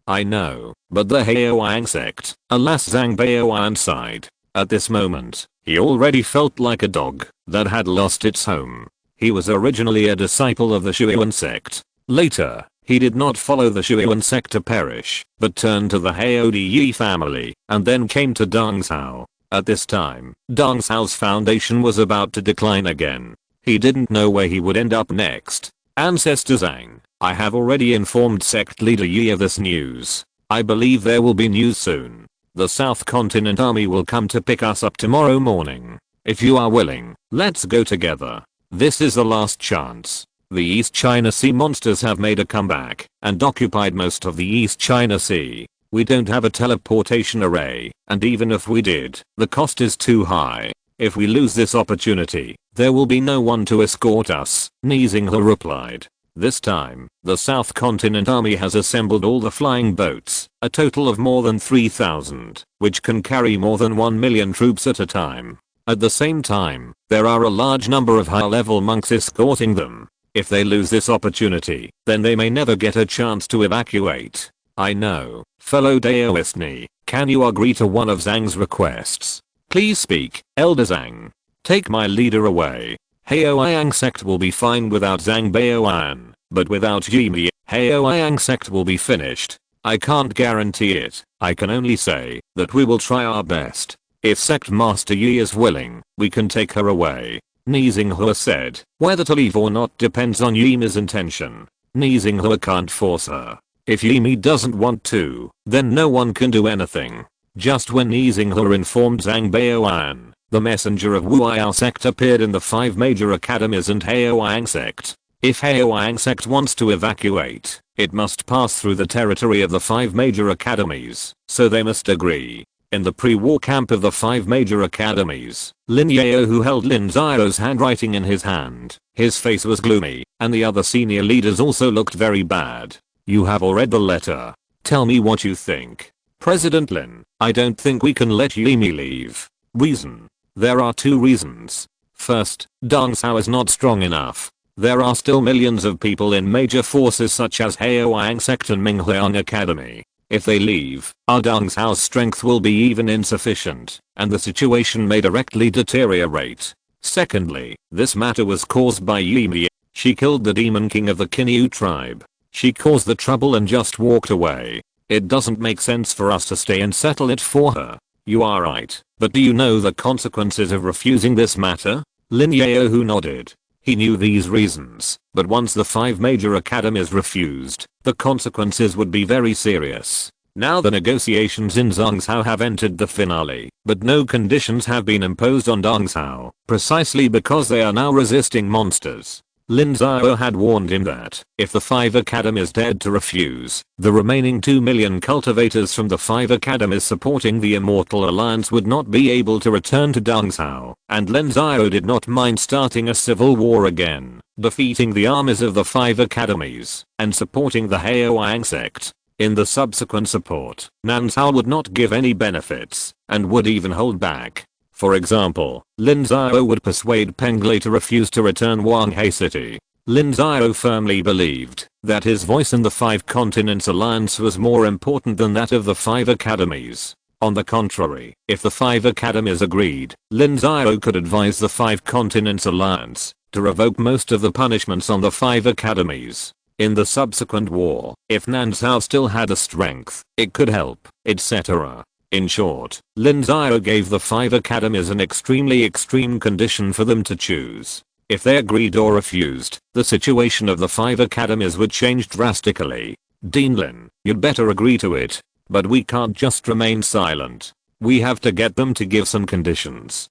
I know, but the Haoyang Sect, alas, Zhang Baoan sighed. At this moment, he already felt like a dog that had lost its home. He was originally a disciple of the Shuyan Sect. Later, he did not follow the Shuyan Sect to perish, but turned to the Haodi family, and then came to Dongzhou. At this time, Dongzhou's foundation was about to decline again. He didn't know where he would end up next. Ancestor Zhang, I have already informed sect leader Yi of this news. I believe there will be news soon. The South Continent Army will come to pick us up tomorrow morning. If you are willing, let's go together. This is the last chance. The East China Sea monsters have made a comeback and occupied most of the East China Sea. We don't have a teleportation array, and even if we did, the cost is too high. If we lose this opportunity, there will be no one to escort us, Ni Xinghe replied. This time, the South Continent Army has assembled all the flying boats, a total of more than 3,000, which can carry more than 1 million troops at a time. At the same time, there are a large number of high-level monks escorting them. If they lose this opportunity, then they may never get a chance to evacuate. I know, fellow Daoist Ni, can you agree to one of Zhang's requests? Please speak, Elder Zhang. Take my leader away. Haoyang Sect will be fine without Zhang Baoan, but without Jimi, Haoyang Sect will be finished. I can't guarantee it. I can only say that we will try our best. If Sect Master Yi is willing, we can take her away. Ni Xinghe said. Whether to leave or not depends on Yimi's intention. Ni Xinghe can't force her. If Yimi doesn't want to, then no one can do anything. Just when Ni Xinghe informed Zhang Baoan, the messenger of Wu'ao Sect appeared in the 5 major academies and Haoyang Sect. If Haoyang Sect wants to evacuate, it must pass through the territory of the 5 major academies, so they must agree. In the pre-war camp of the 5 major academies, Lin Xiao, who held Lin Xiao's handwriting in his hand, his face was gloomy, and the other senior leaders also looked very bad. You have all read the letter. Tell me what you think. President Lin, I don't think we can let Yimi leave. Reason. There are 2 reasons. First, Dong Sao is not strong enough. There are still millions of people in major forces such as Haoyang Sect and Mingliang Academy. If they leave, our Dong Sao's strength will be even insufficient, and the situation may directly deteriorate. Secondly, this matter was caused by Yimi. She killed the demon king of the Kinyu tribe. She caused the trouble and just walked away. It doesn't make sense for us to stay and settle it for her. You are right, but do you know the consequences of refusing this matter? Lin Xiao who nodded. He knew these reasons, but once the 5 major academies refused, the consequences would be very serious. Now the negotiations in Zhongsao have entered the finale, but no conditions have been imposed on Dongsao, precisely because they are now resisting monsters. Lin Xiao had warned him that, if the 5 academies dared to refuse, the remaining 2 million cultivators from the 5 academies supporting the Immortal Alliance would not be able to return to Dongsao, and Lin Xiao did not mind starting a civil war again, defeating the armies of the 5 academies, and supporting the Haoyang Sect. In the subsequent support, Nansao would not give any benefits, and would even hold back. For example, Lin Xiao would persuade Penglai to refuse to return Wanghei City. Lin Xiao firmly believed that his voice in the 5 Continents Alliance was more important than that of the 5 academies. On the contrary, if the 5 academies agreed, Lin Xiao could advise the 5 Continents Alliance to revoke most of the punishments on the 5 academies. In the subsequent war, if Nansao still had the strength, it could help, etc. In short, Lin Xiao gave the 5 academies an extremely extreme condition for them to choose. If they agreed or refused, the situation of the 5 academies would change drastically. Dean Lin, you'd better agree to it. But we can't just remain silent. We have to get them to give some conditions.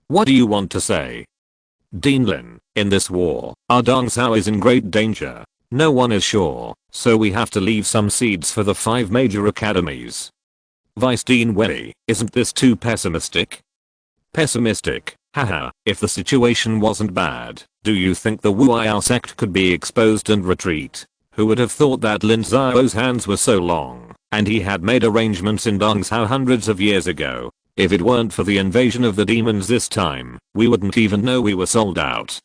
What do you want to say? Dean Lin, in this war, our Dongsao is in great danger. No one is sure, so we have to leave some seeds for the 5 major academies. Vice Dean Wei, isn't this too pessimistic? Pessimistic? Haha, if the situation wasn't bad, do you think the Wu'ao Sect could be exposed and retreat? Who would have thought that Lin Xiao's hands were so long, and he had made arrangements in Dongsao hundreds of years ago? If it weren't for the invasion of the demons this time, we wouldn't even know we were sold out.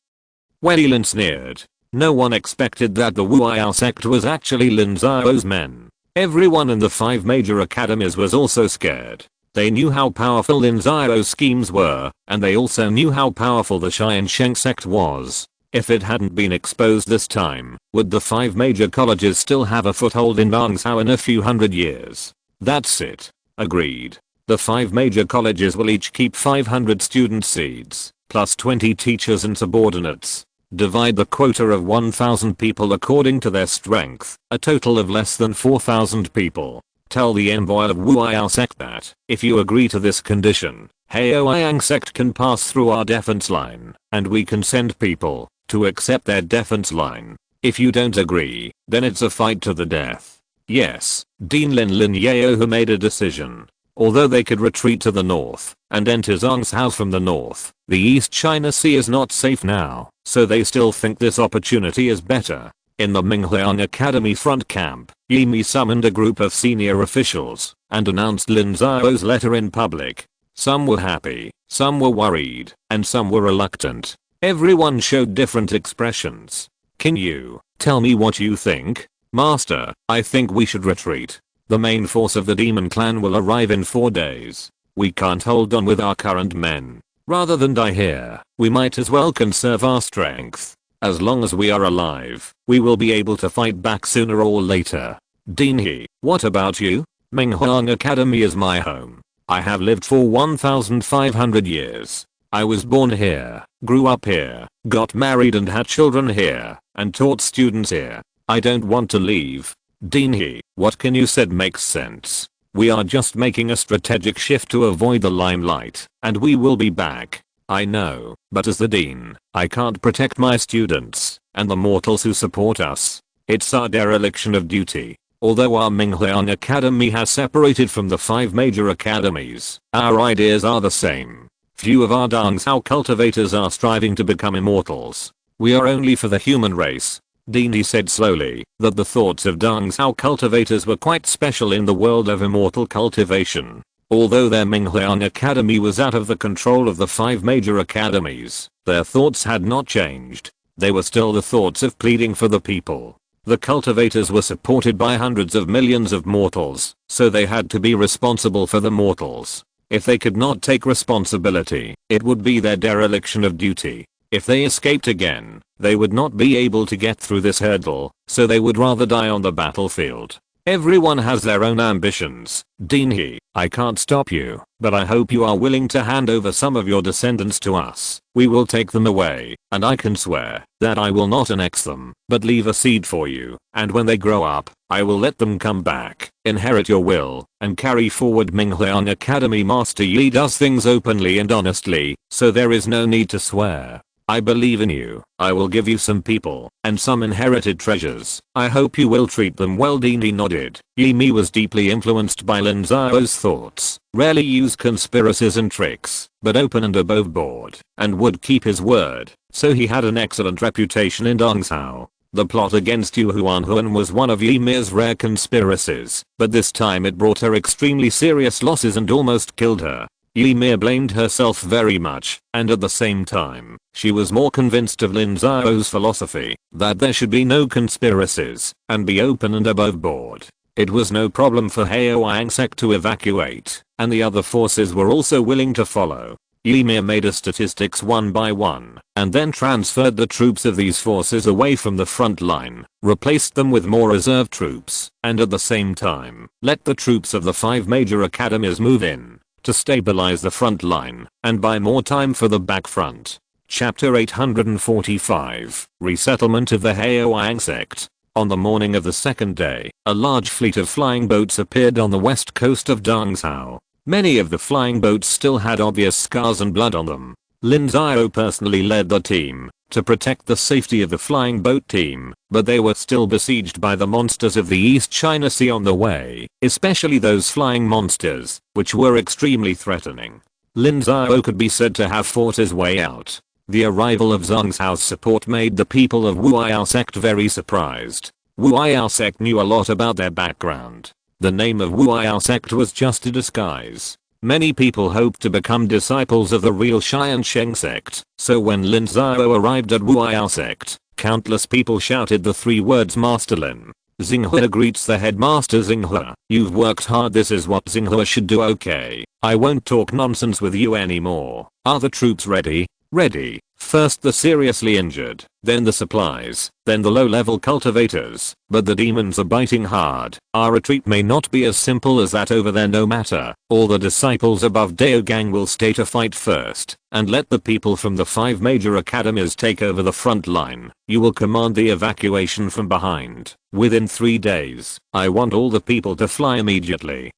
Wei Lin sneered. No one expected that the Wu'ao Sect was actually Lin Xiao's men. Everyone in the 5 major academies was also scared. They knew how powerful Lin Xiao's schemes were, and they also knew how powerful the Tiansheng Sect was. If it hadn't been exposed this time, would the 5 major colleges still have a foothold in Dongsao in a few hundred years? That's it. Agreed. The 5 major colleges will each keep 500 student seeds, plus 20 teachers and subordinates. Divide the quota of 1,000 people according to their strength, a total of less than 4,000 people. Tell the envoy of Wu'ai sect that, if you agree to this condition, Haoyang sect can pass through our defense line, and we can send people to accept their defense line. If you don't agree, then it's a fight to the death. Yes, Dean Lin Xiao who made a decision. Although they could retreat to the north and enter Zhang's house from the north, the East China Sea is not safe now, so they still think this opportunity is better. In the Mingliang Academy front camp, Yi Mi summoned a group of senior officials and announced Lin Xiao's letter in public. Some were happy, some were worried, and some were reluctant. Everyone showed different expressions. Can you tell me what you think? Master, I think we should retreat. The main force of the demon clan will arrive in 4 days. We can't hold on with our current men. Rather than die here, we might as well conserve our strength. As long as we are alive, we will be able to fight back sooner or later. Dean He, what about you? Mingliang Academy is my home. I have lived for 1,500 years. I was born here, grew up here, got married and had children here, and taught students here. I don't want to leave. Dean He, what can you said makes sense. We are just making a strategic shift to avoid the limelight, and we will be back. I know, but as the dean, I can't protect my students and the mortals who support us. It's our dereliction of duty. Although our Mingliang Academy has separated from the 5 major academies, our ideas are the same. Few of our Dangzhao cultivators are striving to become immortals. We are only for the human race. Dean said slowly that the thoughts of Dangzhao cultivators were quite special in the world of immortal cultivation. Although their Mingliang Academy was out of the control of the 5 major academies, their thoughts had not changed. They were still the thoughts of pleading for the people. The cultivators were supported by hundreds of millions of mortals, so they had to be responsible for the mortals. If they could not take responsibility, it would be their dereliction of duty. If they escaped again, they would not be able to get through this hurdle, so they would rather die on the battlefield. Everyone has their own ambitions. Dean He, I can't stop you, but I hope you are willing to hand over some of your descendants to us. We will take them away, and I can swear that I will not annex them, but leave a seed for you, and when they grow up, I will let them come back, inherit your will, and carry forward Mingliang Academy. Master Yi does things openly and honestly, so there is no need to swear. I believe in you. I will give you some people and some inherited treasures. I hope you will treat them well. Dean He nodded. Yi Mi was deeply influenced by Lin Xiao's thoughts. Rarely used conspiracies and tricks, but open and above board, and would keep his word, so he had an excellent reputation in Dongzhou. The plot against Yu Huanhuan was one of Yi Mi's rare conspiracies, but this time it brought her extremely serious losses and almost killed her. Yi Mi blamed herself very much, and at the same time, she was more convinced of Lin Xiao's philosophy, that there should be no conspiracies, and be open and above board. It was no problem for Haoyang sect to evacuate, and the other forces were also willing to follow. Yi Mi made a statistics one by one, and then transferred the troops of these forces away from the front line, replaced them with more reserve troops, and at the same time, let the troops of the 5 major academies move in to stabilize the front line and buy more time for the back front. Chapter 845, Resettlement of the Haoyang sect. On the morning of the second day, a large fleet of flying boats appeared on the west coast of Dangzhou. Many of the flying boats still had obvious scars and blood on them. Lin Xiao personally led the team to protect the safety of the flying boat team, but they were still besieged by the monsters of the East China Sea on the way, especially those flying monsters, which were extremely threatening. Lin Xiao could be said to have fought his way out. The arrival of Zhang's house support made the people of Wu'ai sect very surprised. Wu'ai sect knew a lot about their background. The name of Wu'ai sect was just a disguise. Many people hoped to become disciples of the real Tiansheng Sect, so when Lin Xiao arrived at Wu'ai sect, countless people shouted the 3 words Master Lin. Xinghua greets the headmaster. Xinghua, you've worked hard. This is what Xinghua should do. Okay, I won't talk nonsense with you anymore. Are the troops ready? Ready. First the seriously injured, then the supplies, then the low-level cultivators, but the demons are biting hard. Our retreat may not be as simple as that over there no matter. All the disciples above Daogang will stay to fight first, and let the people from the 5 major academies take over the front line. You will command the evacuation from behind. Within 3 days, I want all the people to fly immediately.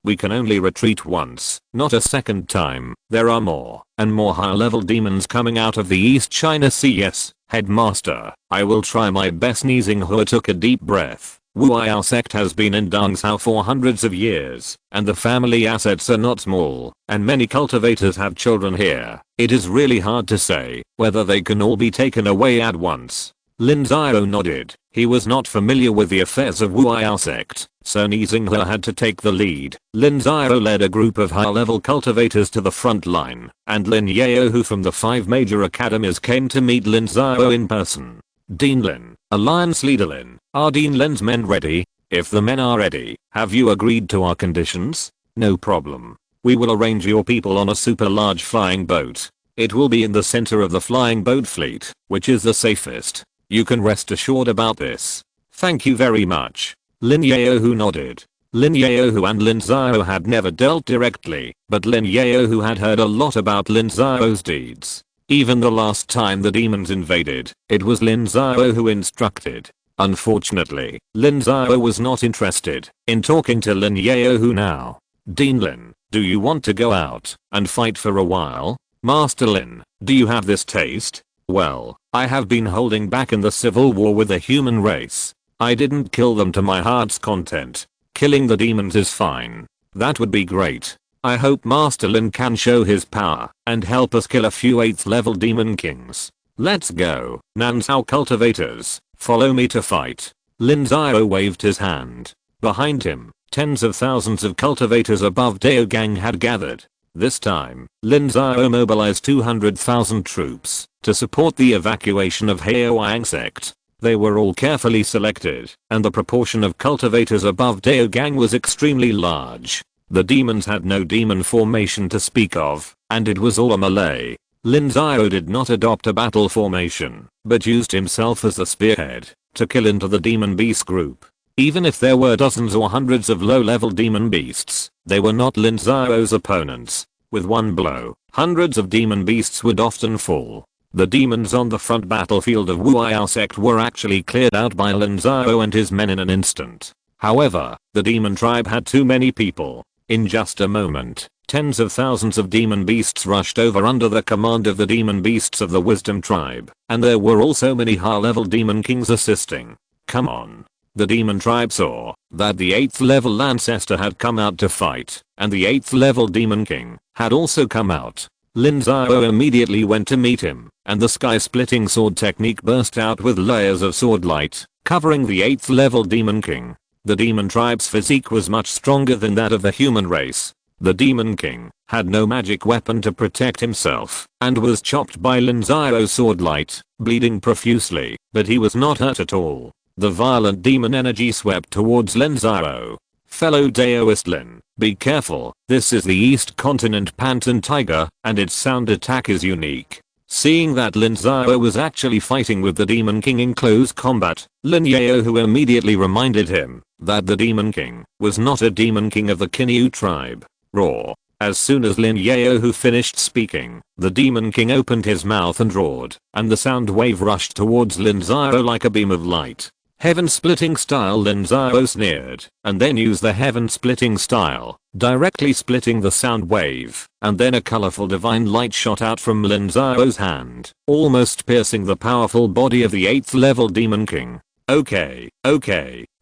We can only retreat once, not a second time. There are more and more high-level demons coming out of the East China Sea. Yes, Headmaster, I will try my best. Xinghua took a deep breath. Wu'ao sect has been in Dongzhou for hundreds of years, and the family assets are not small, and many cultivators have children here. It is really hard to say whether they can all be taken away at once. Lin Xiao nodded. He was not familiar with the affairs of Wu'ao sect, so Xinghua had to take the lead. Lin Xiao led a group of high-level cultivators to the front line, and Lin Xiao, who from the 5 major academies, came to meet Lin Xiao in person. Dean Lin, Alliance Leader Lin, are Dean Lin's men ready? If the men are ready, have you agreed to our conditions? No problem. We will arrange your people on a super large flying boat. It will be in the center of the flying boat fleet, which is the safest. You can rest assured about this. Thank you very much. Lin Xiao nodded. Lin Xiao and Lin Xiao had never dealt directly, but Lin Xiao had heard a lot about Lin Xiao's deeds. Even the last time the demons invaded, it was Lin Xiao who instructed. Unfortunately, Lin Xiao was not interested in talking to Lin Xiao now. Dean Lin, do you want to go out and fight for a while? Master Lin, do you have this taste? Well, I have been holding back in the civil war with the human race. I didn't kill them to my heart's content. Killing the demons is fine. That would be great. I hope Master Lin can show his power and help us kill a few 8th level demon kings. Let's go. Nansao cultivators, follow me to fight. Lin Xiao waved his hand. Behind him, tens of thousands of cultivators above Daogang had gathered. This time, Lin Xiao mobilized 200,000 troops to support the evacuation of Tiansheng Sect. They were all carefully selected, and the proportion of cultivators above Daogang was extremely large. The demons had no demon formation to speak of, and it was all a melee. Lin Xiao did not adopt a battle formation, but used himself as the spearhead to kill into the demon beast group. Even if there were dozens or hundreds of low-level demon beasts, they were not Lin Xiao's opponents. With one blow, hundreds of demon beasts would often fall. The demons on the front battlefield of Wu'ao sect were actually cleared out by Lin Xiao and his men in an instant. However, the demon tribe had too many people. In just a moment, tens of thousands of demon beasts rushed over under the command of the demon beasts of the wisdom tribe, and there were also many high-level demon kings assisting. Come on. The demon tribe saw that the 8th level ancestor had come out to fight, and the 8th level demon king had also come out. Lin Xiao immediately went to meet him, and the sky-splitting sword technique burst out with layers of sword light, covering the 8th level demon king. The demon tribe's physique was much stronger than that of the human race. The demon king had no magic weapon to protect himself, and was chopped by Lin Xiao's sword light, bleeding profusely, but he was not hurt at all. The violent demon energy swept towards Lin Xiao. Fellow Daoist Lin, be careful, this is the East Continent Pantan Tiger, and its sound attack is unique. Seeing that Lin Xiao was actually fighting with the Demon King in close combat, Lin Xiao immediately reminded him that the Demon King was not a Demon King of the Kinyu tribe. Roar. As soon as Lin Xiao finished speaking, the Demon King opened his mouth and roared, and the sound wave rushed towards Lin Xiao like a beam of light. Heaven-splitting style. Lin Xiao sneered, and then used the heaven-splitting style, directly splitting the sound wave, and then a colorful divine light shot out from Lin Xiao's hand, almost piercing the powerful body of the 8th level Demon King. Okay,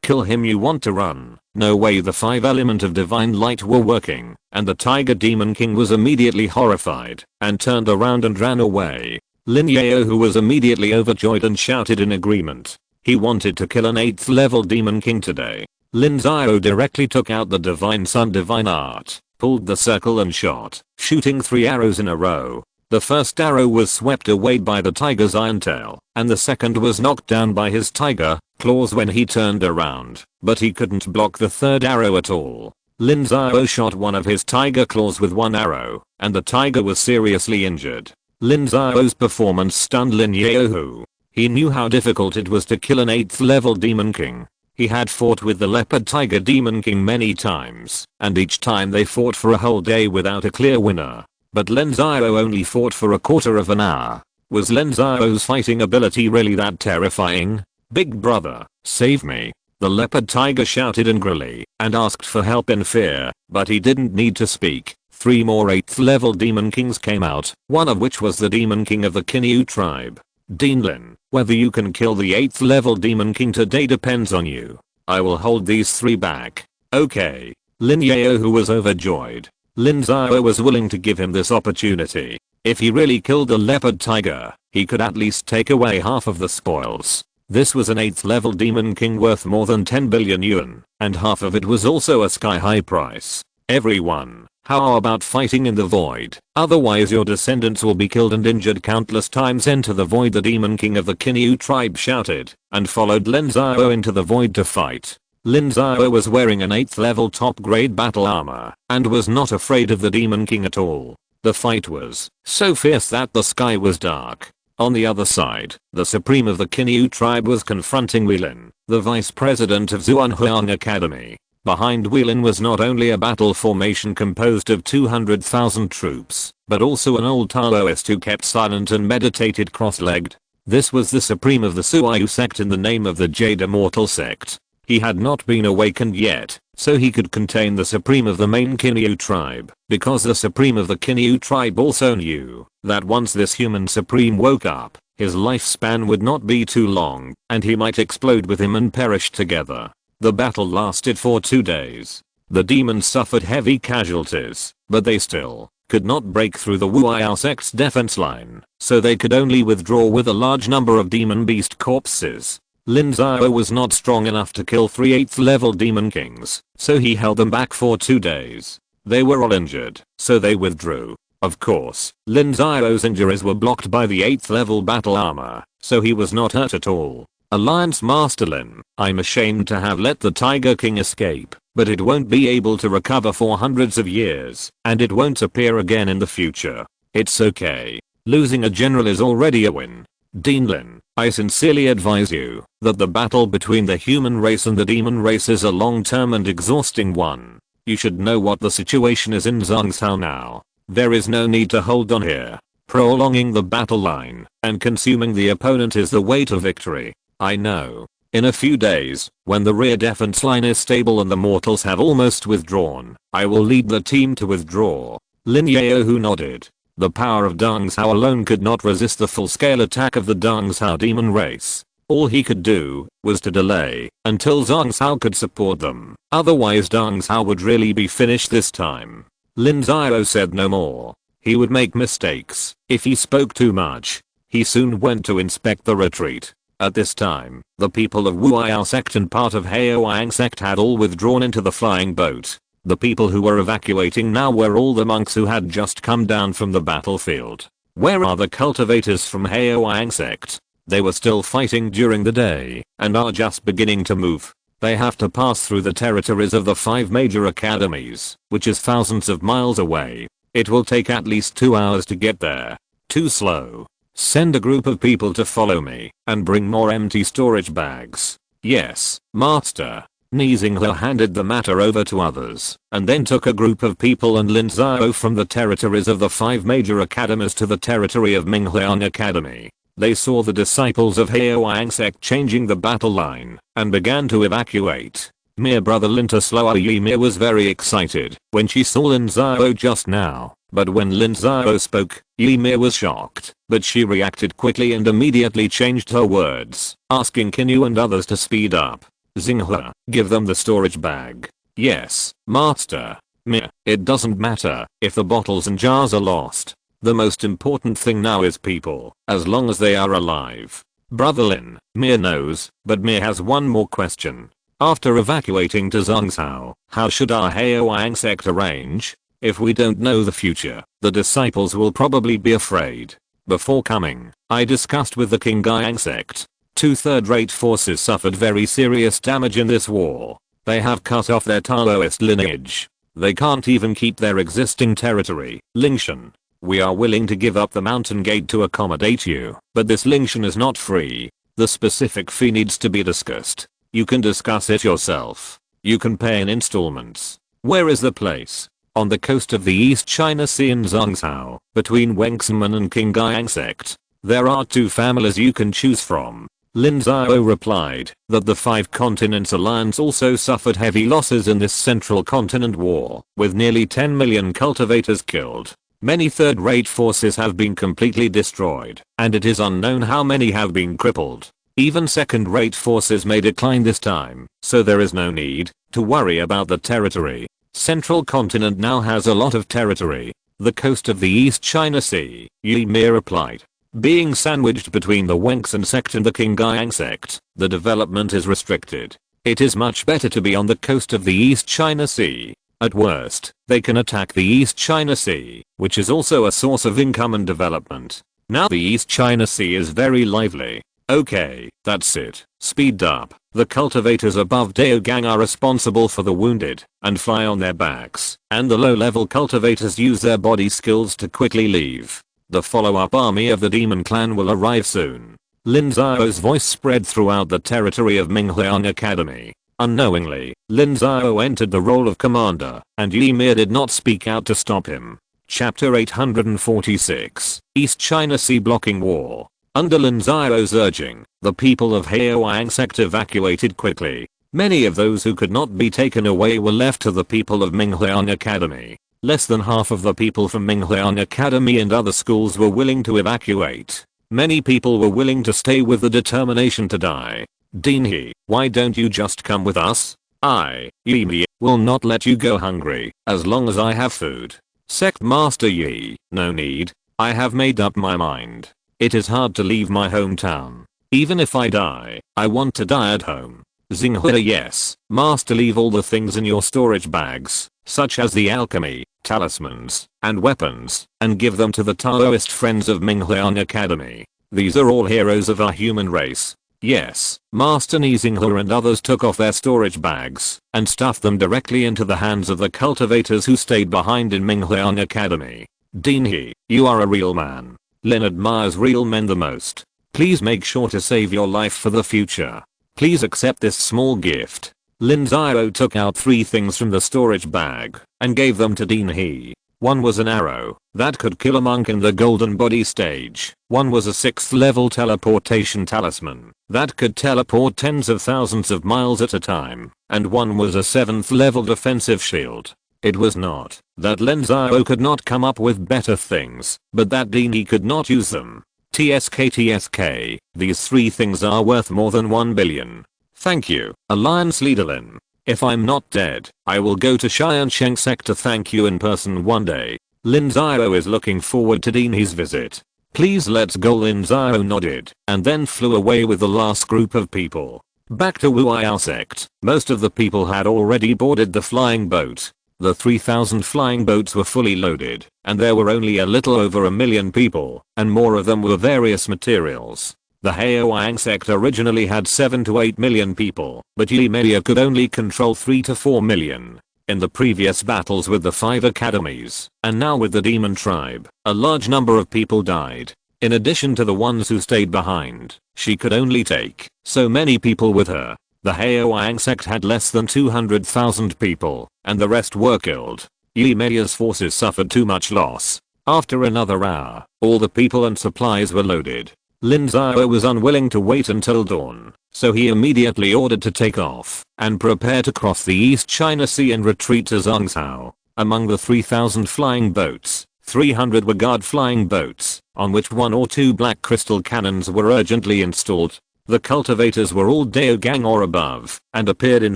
kill him. You want to run? No way. The 5 element of divine light were working, and the Tiger Demon King was immediately horrified, and turned around and ran away. Lin Xiao was immediately overjoyed and shouted in agreement. He wanted to kill an 8th level Demon King today. Lin Xiao directly took out the Divine Sun Divine Art, pulled the circle and shot, shooting 3 arrows in a row. The first arrow was swept away by the tiger's iron tail, and the second was knocked down by his tiger claws when he turned around, but he couldn't block the third arrow at all. Lin Xiao shot one of his tiger claws with 1 arrow, and the tiger was seriously injured. Lin Xiao's performance stunned Lin Xiao. He knew how difficult it was to kill an 8th level Demon King. He had fought with the Leopard Tiger Demon King many times, and each time they fought for a whole day without a clear winner. But Lin Xiao only fought for a quarter of an hour. Was Lin Xiao's fighting ability really that terrifying? Big brother, save me. The Leopard Tiger shouted angrily and asked for help in fear, but he didn't need to speak. 3 more 8th level Demon Kings came out, one of which was the Demon King of the Kinyu tribe. Lin, whether you can kill the 8th level Demon King today depends on you. I will hold these 3 back. Okay. Lin Xiao, who was overjoyed. Lin Xiao was willing to give him this opportunity. If he really killed the Leopard Tiger, he could at least take away half of the spoils. This was an 8th level Demon King worth more than 10 billion yuan, and half of it was also a sky-high price. Everyone, how about fighting in the void? Otherwise your descendants will be killed and injured countless times. Enter the void, the Demon King of the Kinyu tribe shouted, and followed Lin Xiao into the void to fight. Lin Xiao was wearing an 8th level top grade battle armor, and was not afraid of the Demon King at all. The fight was so fierce that the sky was dark. On the other side, the Supreme of the Kinyu tribe was confronting Weilin, the Vice President of Zhuanhuang Academy. Behind Weilin was not only a battle formation composed of 200,000 troops, but also an old Taoist who kept silent and meditated cross-legged. This was the Supreme of the Suayu sect in the name of the Jade Immortal sect. He had not been awakened yet, so he could contain the Supreme of the main Kinyu tribe, because the Supreme of the Kinyu tribe also knew that once this human Supreme woke up, his lifespan would not be too long, and he might explode with him and perish together. The battle lasted for 2 days. The demons suffered heavy casualties, but they still could not break through the Wu'ai sect's defense line, so they could only withdraw with a large number of demon beast corpses. Lin Xiao was not strong enough to kill 3 8th level Demon Kings, so he held them back for 2 days. They were all injured, so they withdrew. Of course, Lin Xiao's injuries were blocked by the 8th level battle armor, so he was not hurt at all. Alliance Master Lin, I'm ashamed to have let the Tiger King escape, but it won't be able to recover for hundreds of years, and it won't appear again in the future. It's okay. Losing a general is already a win. Lin, I sincerely advise you that the battle between the human race and the demon race is a long-term and exhausting one. You should know what the situation is in Zhangzhou now. There is no need to hold on here. Prolonging the battle line and consuming the opponent is the way to victory. I know. In a few days, when the rear defense line is stable and the mortals have almost withdrawn, I will lead the team to withdraw. Lin Xiao, who nodded. The power of Zhangzhou alone could not resist the full-scale attack of the Zhangzhou demon race. All he could do was to delay until Zhangzhou could support them. Otherwise Zhangzhou would really be finished this time. Lin Xiao said no more. He would make mistakes if he spoke too much. He soon went to inspect the retreat. At this time, the people of Wu'ai sect and part of Haoang sect had all withdrawn into the flying boat. The people who were evacuating now were all the monks who had just come down from the battlefield. Where are the cultivators from Haoang sect? They were still fighting during the day, and are just beginning to move. They have to pass through the territories of the 5 major academies, which is thousands of miles away. It will take at least 2 hours to get there. Too slow. Send a group of people to follow me, and bring more empty storage bags. Yes, master. Nizinghe handed the matter over to others, and then took a group of people and Lin Xiao from the territories of the 5 major academies to the territory of Mingliang Academy. They saw the disciples of Haoang sect changing the battle line, and began to evacuate. Mere brother Linta Sloa Ymir was very excited when she saw Lin Xiao just now, but when Lin Xiao spoke, Ymir was shocked, but she reacted quickly and immediately changed her words, asking Kinyu and others to speed up. Xinghe, give them the storage bag. Yes, master. Meh, it doesn't matter if the bottles and jars are lost. The most important thing now is people, as long as they are alive. Brother Lin, Mir knows, but Mir has one more question. After evacuating to Zhangzhou, how should our Haoang sect arrange? If we don't know the future, the disciples will probably be afraid. Before coming, I discussed with the Qingyang sect. 2 third-rate forces suffered very serious damage in this war. They have cut off their Taoist lineage. They can't even keep their existing territory. Lingshan. We are willing to give up the mountain gate to accommodate you, but this Lin Xiao is not free. The specific fee needs to be discussed. You can discuss it yourself. You can pay in installments. Where is the place? On the coast of the East China Sea in Zhongshan, between Wengximen and Tiansheng Sect. There are 2 families you can choose from. Lin Xiao replied that the 5 Continents Alliance also suffered heavy losses in this Central Continent war, with nearly 10 million cultivators killed. Many third-rate forces have been completely destroyed, and it is unknown how many have been crippled. Even second-rate forces may decline this time, so there is no need to worry about the territory. Central Continent now has a lot of territory. The coast of the East China Sea, Yi Mi replied. Being sandwiched between the Wengximen Sect and the Tiansheng Sect, the development is restricted. It is much better to be on the coast of the East China Sea. At worst, they can attack the East China Sea, which is also a source of income and development. Now the East China Sea is very lively. Okay, that's it. Speed up. The cultivators above Daogang are responsible for the wounded and fly on their backs, and the low-level cultivators use their body skills to quickly leave. The follow-up army of the demon clan will arrive soon. Lin Xiao's voice spread throughout the territory of Mingliang Academy. Unknowingly, Lin Xiao entered the role of commander, and Yi Mi did not speak out to stop him. Chapter 846, East China Sea Blocking War. Under Lin Xiao's urging, the people of Haoyang Sect evacuated quickly. Many of those who could not be taken away were left to the people of Mingliang Academy. Less than half of the people from Mingliang Academy and other schools were willing to evacuate. Many people were willing to stay with the determination to die. Dinhe, why don't you just come with us? Yi Mi, will not let you go hungry, as long as I have food. Sect Master Yi, no need. I have made up my mind. It is hard to leave my hometown. Even if I die, I want to die at home. Xinghui, yes, Master, leave all the things in your storage bags, such as the alchemy, talismans, and weapons, and give them to the Taoist friends of Mingliang Academy. These are all heroes of our human race. Yes, Master Xinghui and others took off their storage bags and stuffed them directly into the hands of the cultivators who stayed behind in Mingliang Academy. Dinhe, you are a real man. Lin admires real men the most. Please make sure to save your life for the future. Please accept this small gift. Lin Xiao took out 3 things from the storage bag and gave them to Dinhe. One was an arrow that could kill a monk in the golden body stage. One was a 6th level teleportation talisman that could teleport tens of thousands of miles at a time. And one was a 7th level defensive shield. It was not that Lin Xiao could not come up with better things, but that Dinhe could not use them. TSK, these 3 things are worth more than 1 billion. Thank you, Alliance Leader Lin. If I'm not dead, I will go to Tiansheng Sect to thank you in person one day. Lin Xiao is looking forward to Dinhe's visit. Please let's go. Lin Xiao nodded, and then flew away with the last group of people. Back to Wu'ai Sect, most of the people had already boarded the flying boat. The 3,000 flying boats were fully loaded, and there were only a little over 1 million people, and more of them were various materials. The Haoyang Sect originally had 7 to 8 million people, but Yi Mi could only control 3 to 4 million. In the previous battles with the 5 academies, and now with the demon tribe, a large number of people died. In addition to the ones who stayed behind, she could only take so many people with her. The Haoyang Sect had less than 200,000 people, and the rest were killed. Yi Mi's forces suffered too much loss. After another hour, all the people and supplies were loaded. Lin Xiao was unwilling to wait until dawn, so he immediately ordered to take off and prepare to cross the East China Sea and retreat to Zhongshan. Among the 3,000 flying boats, 300 were guard flying boats, on which 1 or 2 black crystal cannons were urgently installed. The cultivators were all Daogang or above, and appeared in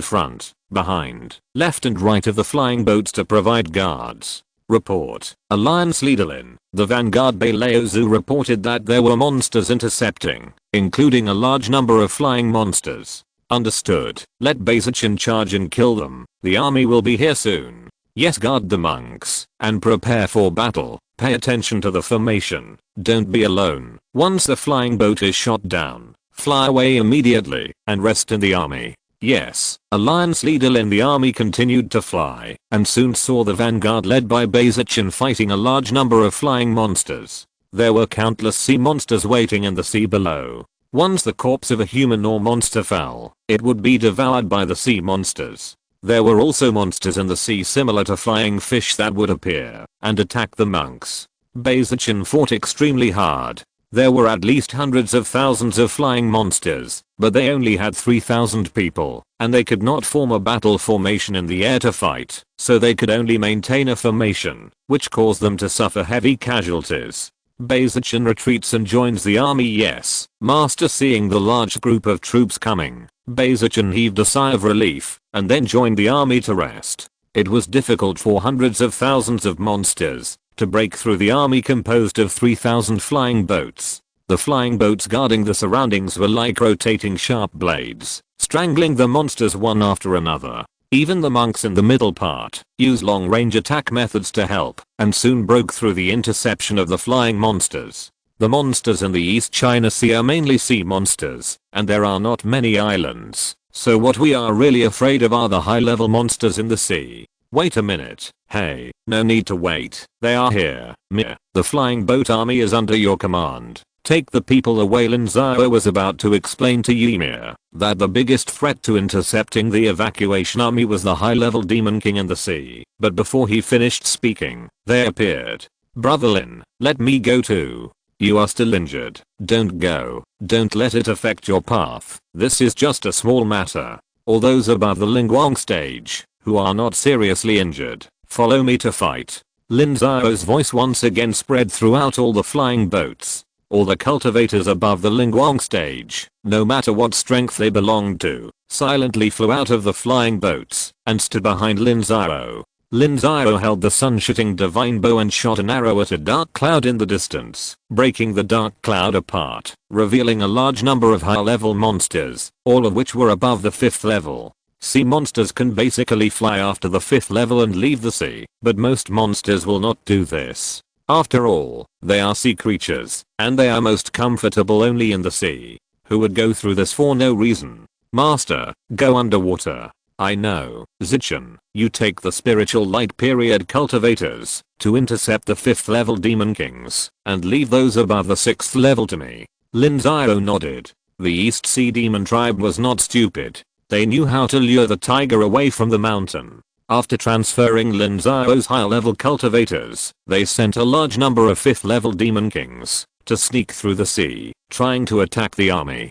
front, behind, left and right of the flying boats to provide guards. Report. Alliance Leader Lin, the vanguard Beilaozu reported that there were monsters intercepting, including a large number of flying monsters. Understood. Let Beizichin charge and kill them. The army will be here soon. Yes, guard the monks, and prepare for battle. Pay attention to the formation. Don't be alone. Once the flying boat is shot down, fly away immediately, and rest in the army. Yes, Alliance leader Lin the army continued to fly, and soon saw the vanguard led by Bazichin fighting a large number of flying monsters. There were countless sea monsters waiting in the sea below. Once the corpse of a human or monster fell, it would be devoured by the sea monsters. There were also monsters in the sea similar to flying fish that would appear and attack the monks. Bazichin fought extremely hard. There were at least hundreds of thousands of flying monsters, but they only had 3,000 people, and they could not form a battle formation in the air to fight, so they could only maintain a formation, which caused them to suffer heavy casualties. Bazichin retreats and joins the army. Yes, master. Seeing the large group of troops coming, Bazichin heaved a sigh of relief, and then joined the army to rest. It was difficult for hundreds of thousands of monsters to break through the army composed of 3,000 flying boats. The flying boats guarding the surroundings were like rotating sharp blades, strangling the monsters one after another. Even the monks in the middle part used long-range attack methods to help, and soon broke through the interception of the flying monsters. The monsters in the East China Sea are mainly sea monsters, and there are not many islands, so what we are really afraid of are the high-level monsters in the sea. Wait a minute. Hey, no need to wait. They are here. Meh. The flying boat army is under your command. Take the people away. Lin Xiao was about to explain to Ymir that the biggest threat to intercepting the evacuation army was the high-level demon king in the sea, but before he finished speaking, they appeared. Brother Lin, let me go too. You are still injured. Don't go. Don't let it affect your path. This is just a small matter. All those above the Lingguang stage who are not seriously injured, follow me to fight. Lin Xiao's voice once again spread throughout all the flying boats. All the cultivators above the Lingguang stage, no matter what strength they belonged to, silently flew out of the flying boats and stood behind Lin Xiao. Lin Xiao held the sun-shooting divine bow and shot an arrow at a dark cloud in the distance, breaking the dark cloud apart, revealing a large number of high-level monsters, all of which were above the 5th level. Sea monsters can basically fly after the 5th level and leave the sea, but most monsters will not do this. After all, they are sea creatures, and they are most comfortable only in the sea. Who would go through this for no reason? Master, go underwater. I know. Zichin, you take the spiritual light period cultivators to intercept the 5th level demon kings, and leave those above the 6th level to me. Lin Xiao nodded. The East Sea Demon tribe was not stupid. They knew how to lure the tiger away from the mountain. After transferring Lin Xiao's high-level cultivators, they sent a large number of 5th level demon kings to sneak through the sea, trying to attack the army.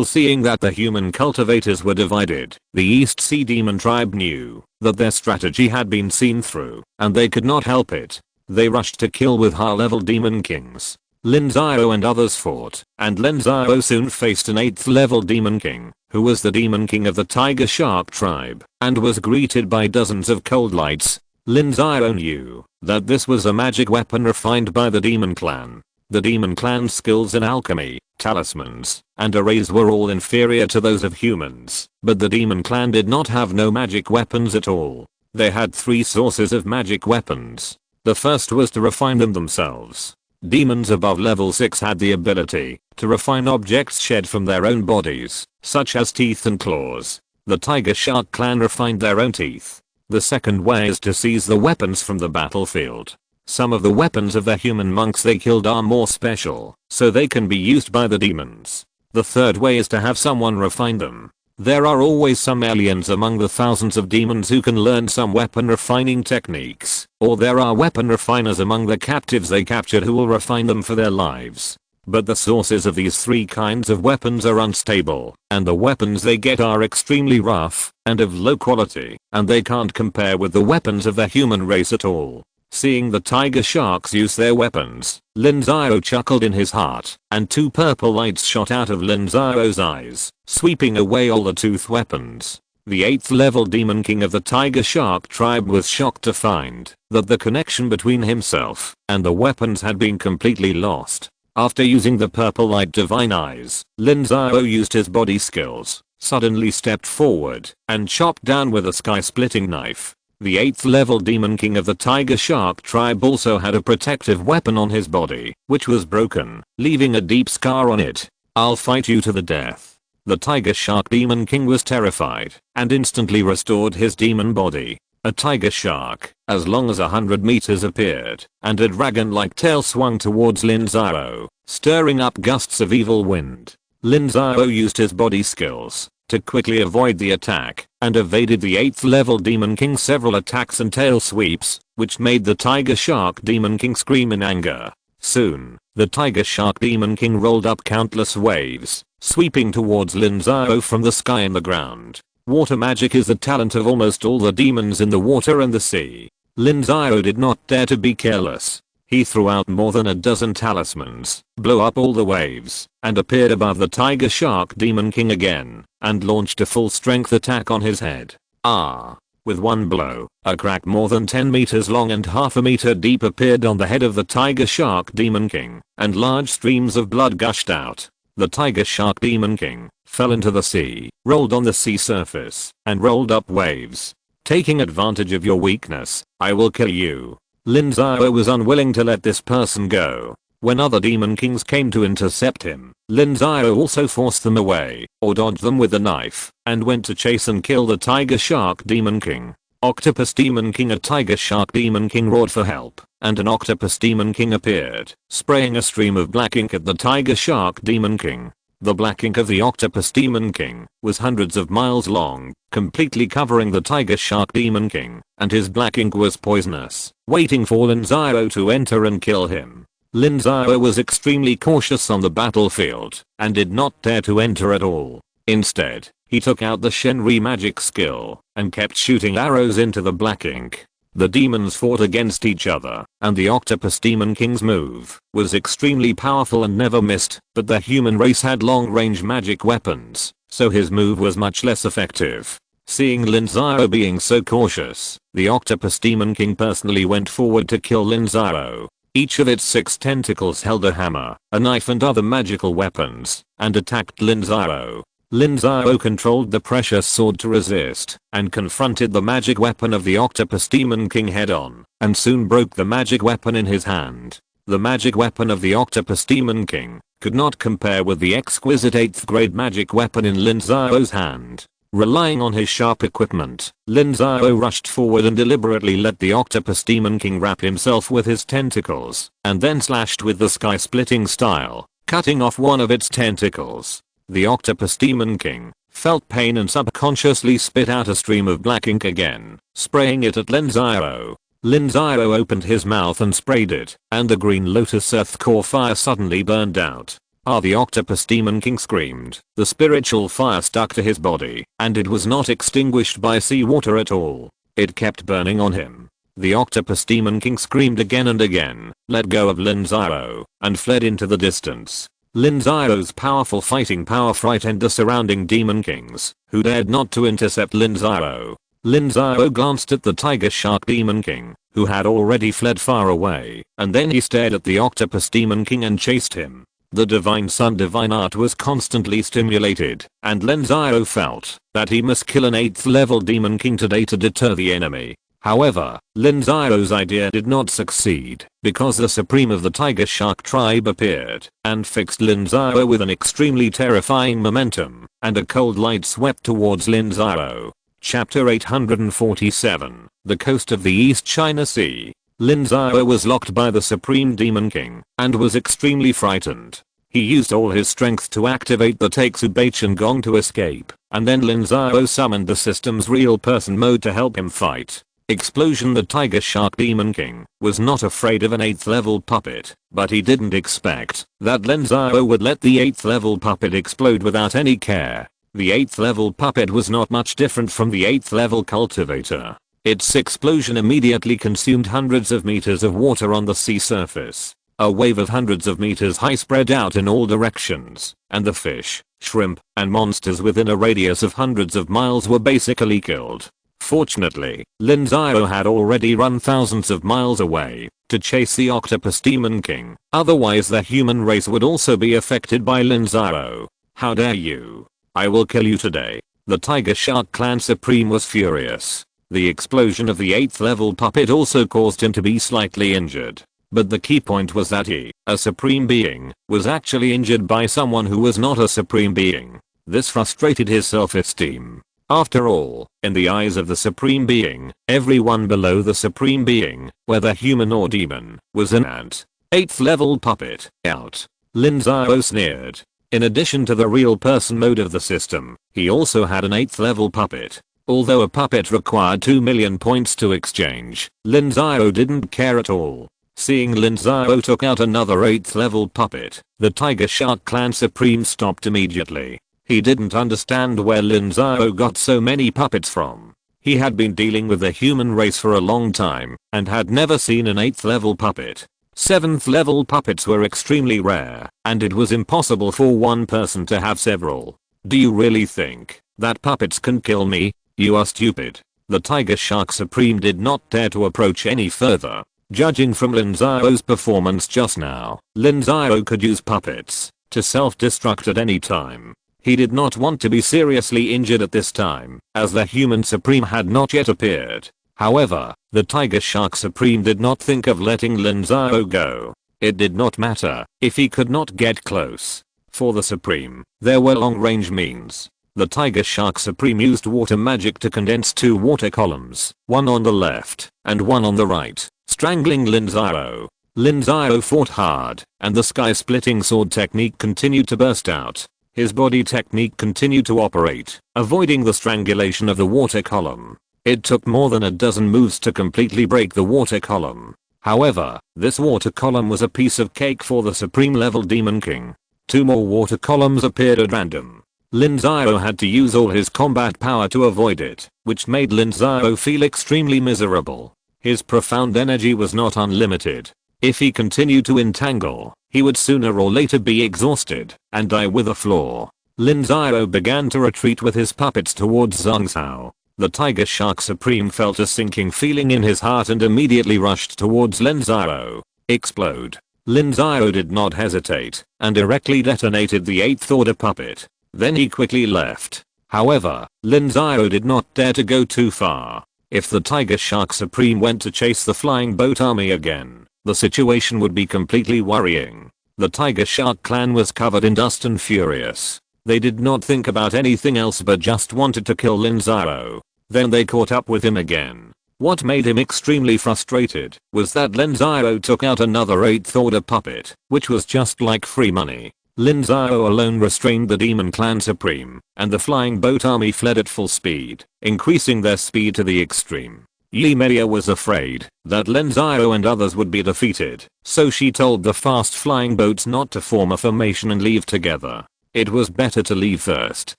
Seeing that the human cultivators were divided, the East Sea Demon tribe knew that their strategy had been seen through, and they could not help it. They rushed to kill with high-level demon kings. Lin Xiao and others fought, and Lin Xiao soon faced an 8th level demon king, who was the demon king of the tiger shark tribe, and was greeted by dozens of cold lights. Lin Xiao knew that this was a magic weapon refined by the demon clan. The demon clan's skills in alchemy, talismans, and arrays were all inferior to those of humans, but the demon clan did not have no magic weapons at all. They had 3 sources of magic weapons. The first was to refine them themselves. Demons above level 6 had the ability to refine objects shed from their own bodies, such as teeth and claws. The tiger shark clan refined their own teeth. The second way is to seize the weapons from the battlefield. Some of the weapons of the human monks they killed are more special, so they can be used by the demons. The third way is to have someone refine them. There are always some aliens among the thousands of demons who can learn some weapon refining techniques, or there are weapon refiners among the captives they captured who will refine them for their lives. But the sources of these 3 kinds of weapons are unstable, and the weapons they get are extremely rough and of low quality, and they can't compare with the weapons of the human race at all. Seeing the tiger sharks use their weapons, Lin Xiao chuckled in his heart, and 2 purple lights shot out of Lin Xiao's eyes, sweeping away all the tooth weapons. The 8th level demon king of the tiger shark tribe was shocked to find that the connection between himself and the weapons had been completely lost. After using the purple light divine eyes, Lin Xiao used his body skills, suddenly stepped forward, and chopped down with a sky-splitting knife. The 8th level demon king of the tiger shark tribe also had a protective weapon on his body, which was broken, leaving a deep scar on it. I'll fight you to the death. The Tiger Shark Demon King was terrified and instantly restored his demon body. A tiger shark, as long as 100 meters appeared, and a dragon-like tail swung towards Lin Xiao, stirring up gusts of evil wind. Lin Xiao used his body skills to quickly avoid the attack and evaded the 8th level Demon King's several attacks and tail sweeps, which made the Tiger Shark Demon King scream in anger. Soon, the Tiger Shark Demon King rolled up countless waves, sweeping towards Lin Xiao from the sky and the ground. Water magic is the talent of almost all the demons in the water and the sea. Lin Xiao did not dare to be careless. He threw out more than a dozen talismans, blew up all the waves, and appeared above the Tiger Shark Demon King again, and launched a full strength attack on his head. With one blow, a crack more than 10 meters long and half a meter deep appeared on the head of the Tiger Shark Demon King, and large streams of blood gushed out. The Tiger Shark Demon King fell into the sea, rolled on the sea surface, and rolled up waves. Taking advantage of your weakness, I will kill you. Lin Xiao was unwilling to let this person go. When other Demon Kings came to intercept him, Lin Xiao also forced them away, or dodged them with a knife, and went to chase and kill the Tiger Shark Demon King. Octopus Demon King. A Tiger Shark Demon King roared for help, and an Octopus Demon King appeared, spraying a stream of black ink at the Tiger Shark Demon King. The black ink of the Octopus Demon King was hundreds of miles long, completely covering the Tiger Shark Demon King, and his black ink was poisonous, waiting for Lin Xiao to enter and kill him. Lin Xiao was extremely cautious on the battlefield, and did not dare to enter at all. Instead, he took out the Shenri magic skill, and kept shooting arrows into the black ink. The demons fought against each other, and the Octopus Demon King's move was extremely powerful and never missed, but the human race had long-range magic weapons, so his move was much less effective. Seeing Lin Xiao being so cautious, the Octopus Demon King personally went forward to kill Lin Xiao. Each of its 6 tentacles held a hammer, a knife and other magical weapons, and attacked Lin Xiao. Lin Xiao controlled the precious sword to resist, and confronted the magic weapon of the Octopus Demon King head-on, and soon broke the magic weapon in his hand. The magic weapon of the Octopus Demon King could not compare with the exquisite 8th grade magic weapon in Lin Xiao's hand. Relying on his sharp equipment, Lin Xiao rushed forward and deliberately let the Octopus Demon King wrap himself with his tentacles, and then slashed with the sky-splitting style, cutting off one of its tentacles. The Octopus Demon King felt pain and subconsciously spit out a stream of black ink again, spraying it at Lin Xiao. Lin Xiao opened his mouth and sprayed it, and the green lotus earth core fire suddenly burned out. The Octopus Demon King screamed. The spiritual fire stuck to his body, and it was not extinguished by seawater at all. It kept burning on him. The Octopus Demon King screamed again and again, let go of Lin Xiao, and fled into the distance. Lin Xiao's powerful fighting power frightened the surrounding Demon Kings, who dared not to intercept Lin Xiao. Lin Xiao glanced at the Tiger Shark Demon King, who had already fled far away, and then he stared at the Octopus Demon King and chased him. The Divine Sun Divine Art was constantly stimulated, and Lin Xiao felt that he must kill an 8th level Demon King today to deter the enemy. However, Lin Xiao's idea did not succeed, because the Supreme of the Tiger Shark tribe appeared, and fixed Lin Xiao with an extremely terrifying momentum, and a cold light swept towards Lin Xiao. Chapter 847, The Coast of the East China Sea. Lin Xiao was locked by the Supreme Demon King, and was extremely frightened. He used all his strength to activate the Taitsubeichen Gong to escape, and then Lin Xiao summoned the system's real person mode to help him fight. Explosion. The Tiger Shark Demon King was not afraid of an 8th level puppet, but he didn't expect that Lin Xiao would let the 8th level puppet explode without any care. The 8th level puppet was not much different from the 8th level cultivator. Its explosion immediately consumed hundreds of meters of water on the sea surface. A wave of hundreds of meters high spread out in all directions, and the fish, shrimp, and monsters within a radius of hundreds of miles were basically killed. Fortunately, Lin Xiao had already run thousands of miles away to chase the Octopus Demon King, otherwise the human race would also be affected by Lin Xiao. How dare you! I will kill you today. The Tiger Shark Clan Supreme was furious. The explosion of the 8th level puppet also caused him to be slightly injured. But the key point was that he, a supreme being, was actually injured by someone who was not a supreme being. This frustrated his self-esteem. After all, in the eyes of the Supreme Being, everyone below the Supreme Being, whether human or demon, was an ant. 8th level puppet. Out. Lin Xiao sneered. In addition to the real person mode of the system, he also had an 8th level puppet. Although a puppet required 2 million points to exchange, Lin Xiao didn't care at all. Seeing Lin Xiao took out another 8th level puppet, the Tiger Shark Clan Supreme stopped immediately. He didn't understand where Lin Xiao got so many puppets from. He had been dealing with the human race for a long time and had never seen an 8th level puppet. 7th level puppets were extremely rare, and it was impossible for one person to have several. Do you really think that puppets can kill me? You are stupid. The Tiger Shark Supreme did not dare to approach any further. Judging from Lin Xiao's performance just now, Lin Xiao could use puppets to self-destruct at any time. He did not want to be seriously injured at this time, as the human Supreme had not yet appeared. However, the Tiger Shark Supreme did not think of letting Lin Xiao go. It did not matter if he could not get close. For the Supreme, there were long-range means. The Tiger Shark Supreme used water magic to condense 2 water columns, one on the left and one on the right, strangling Lin Xiao. Lin Xiao fought hard, and the sky-splitting sword technique continued to burst out. His body technique continued to operate, avoiding the strangulation of the water column. It took more than a dozen moves to completely break the water column. However, this water column was a piece of cake for the Supreme level Demon King. 2 more water columns appeared at random. Lin Xiao had to use all his combat power to avoid it, which made Lin Xiao feel extremely miserable. His profound energy was not unlimited. If he continued to entangle, he would sooner or later be exhausted and die with a flaw. Lin Xiao began to retreat with his puppets towards Zhangzhou. The Tiger Shark Supreme felt a sinking feeling in his heart and immediately rushed towards Lin Xiao. Explode. Lin Xiao did not hesitate and directly detonated the 8th order puppet. Then he quickly left. However, Lin Xiao did not dare to go too far. If the Tiger Shark Supreme went to chase the flying boat army again, the situation would be completely worrying. The Tiger Shark clan was covered in dust and furious. They did not think about anything else but just wanted to kill Lin Xiao. Then they caught up with him again. What made him extremely frustrated was that Lin Xiao took out another 8th order puppet, which was just like free money. Lin Xiao alone restrained the Demon Clan Supreme, and the flying boat army fled at full speed, increasing their speed to the extreme. Yi Meiya was afraid that Lin Xiao and others would be defeated, so she told the fast flying boats not to form a formation and leave together. It was better to leave first.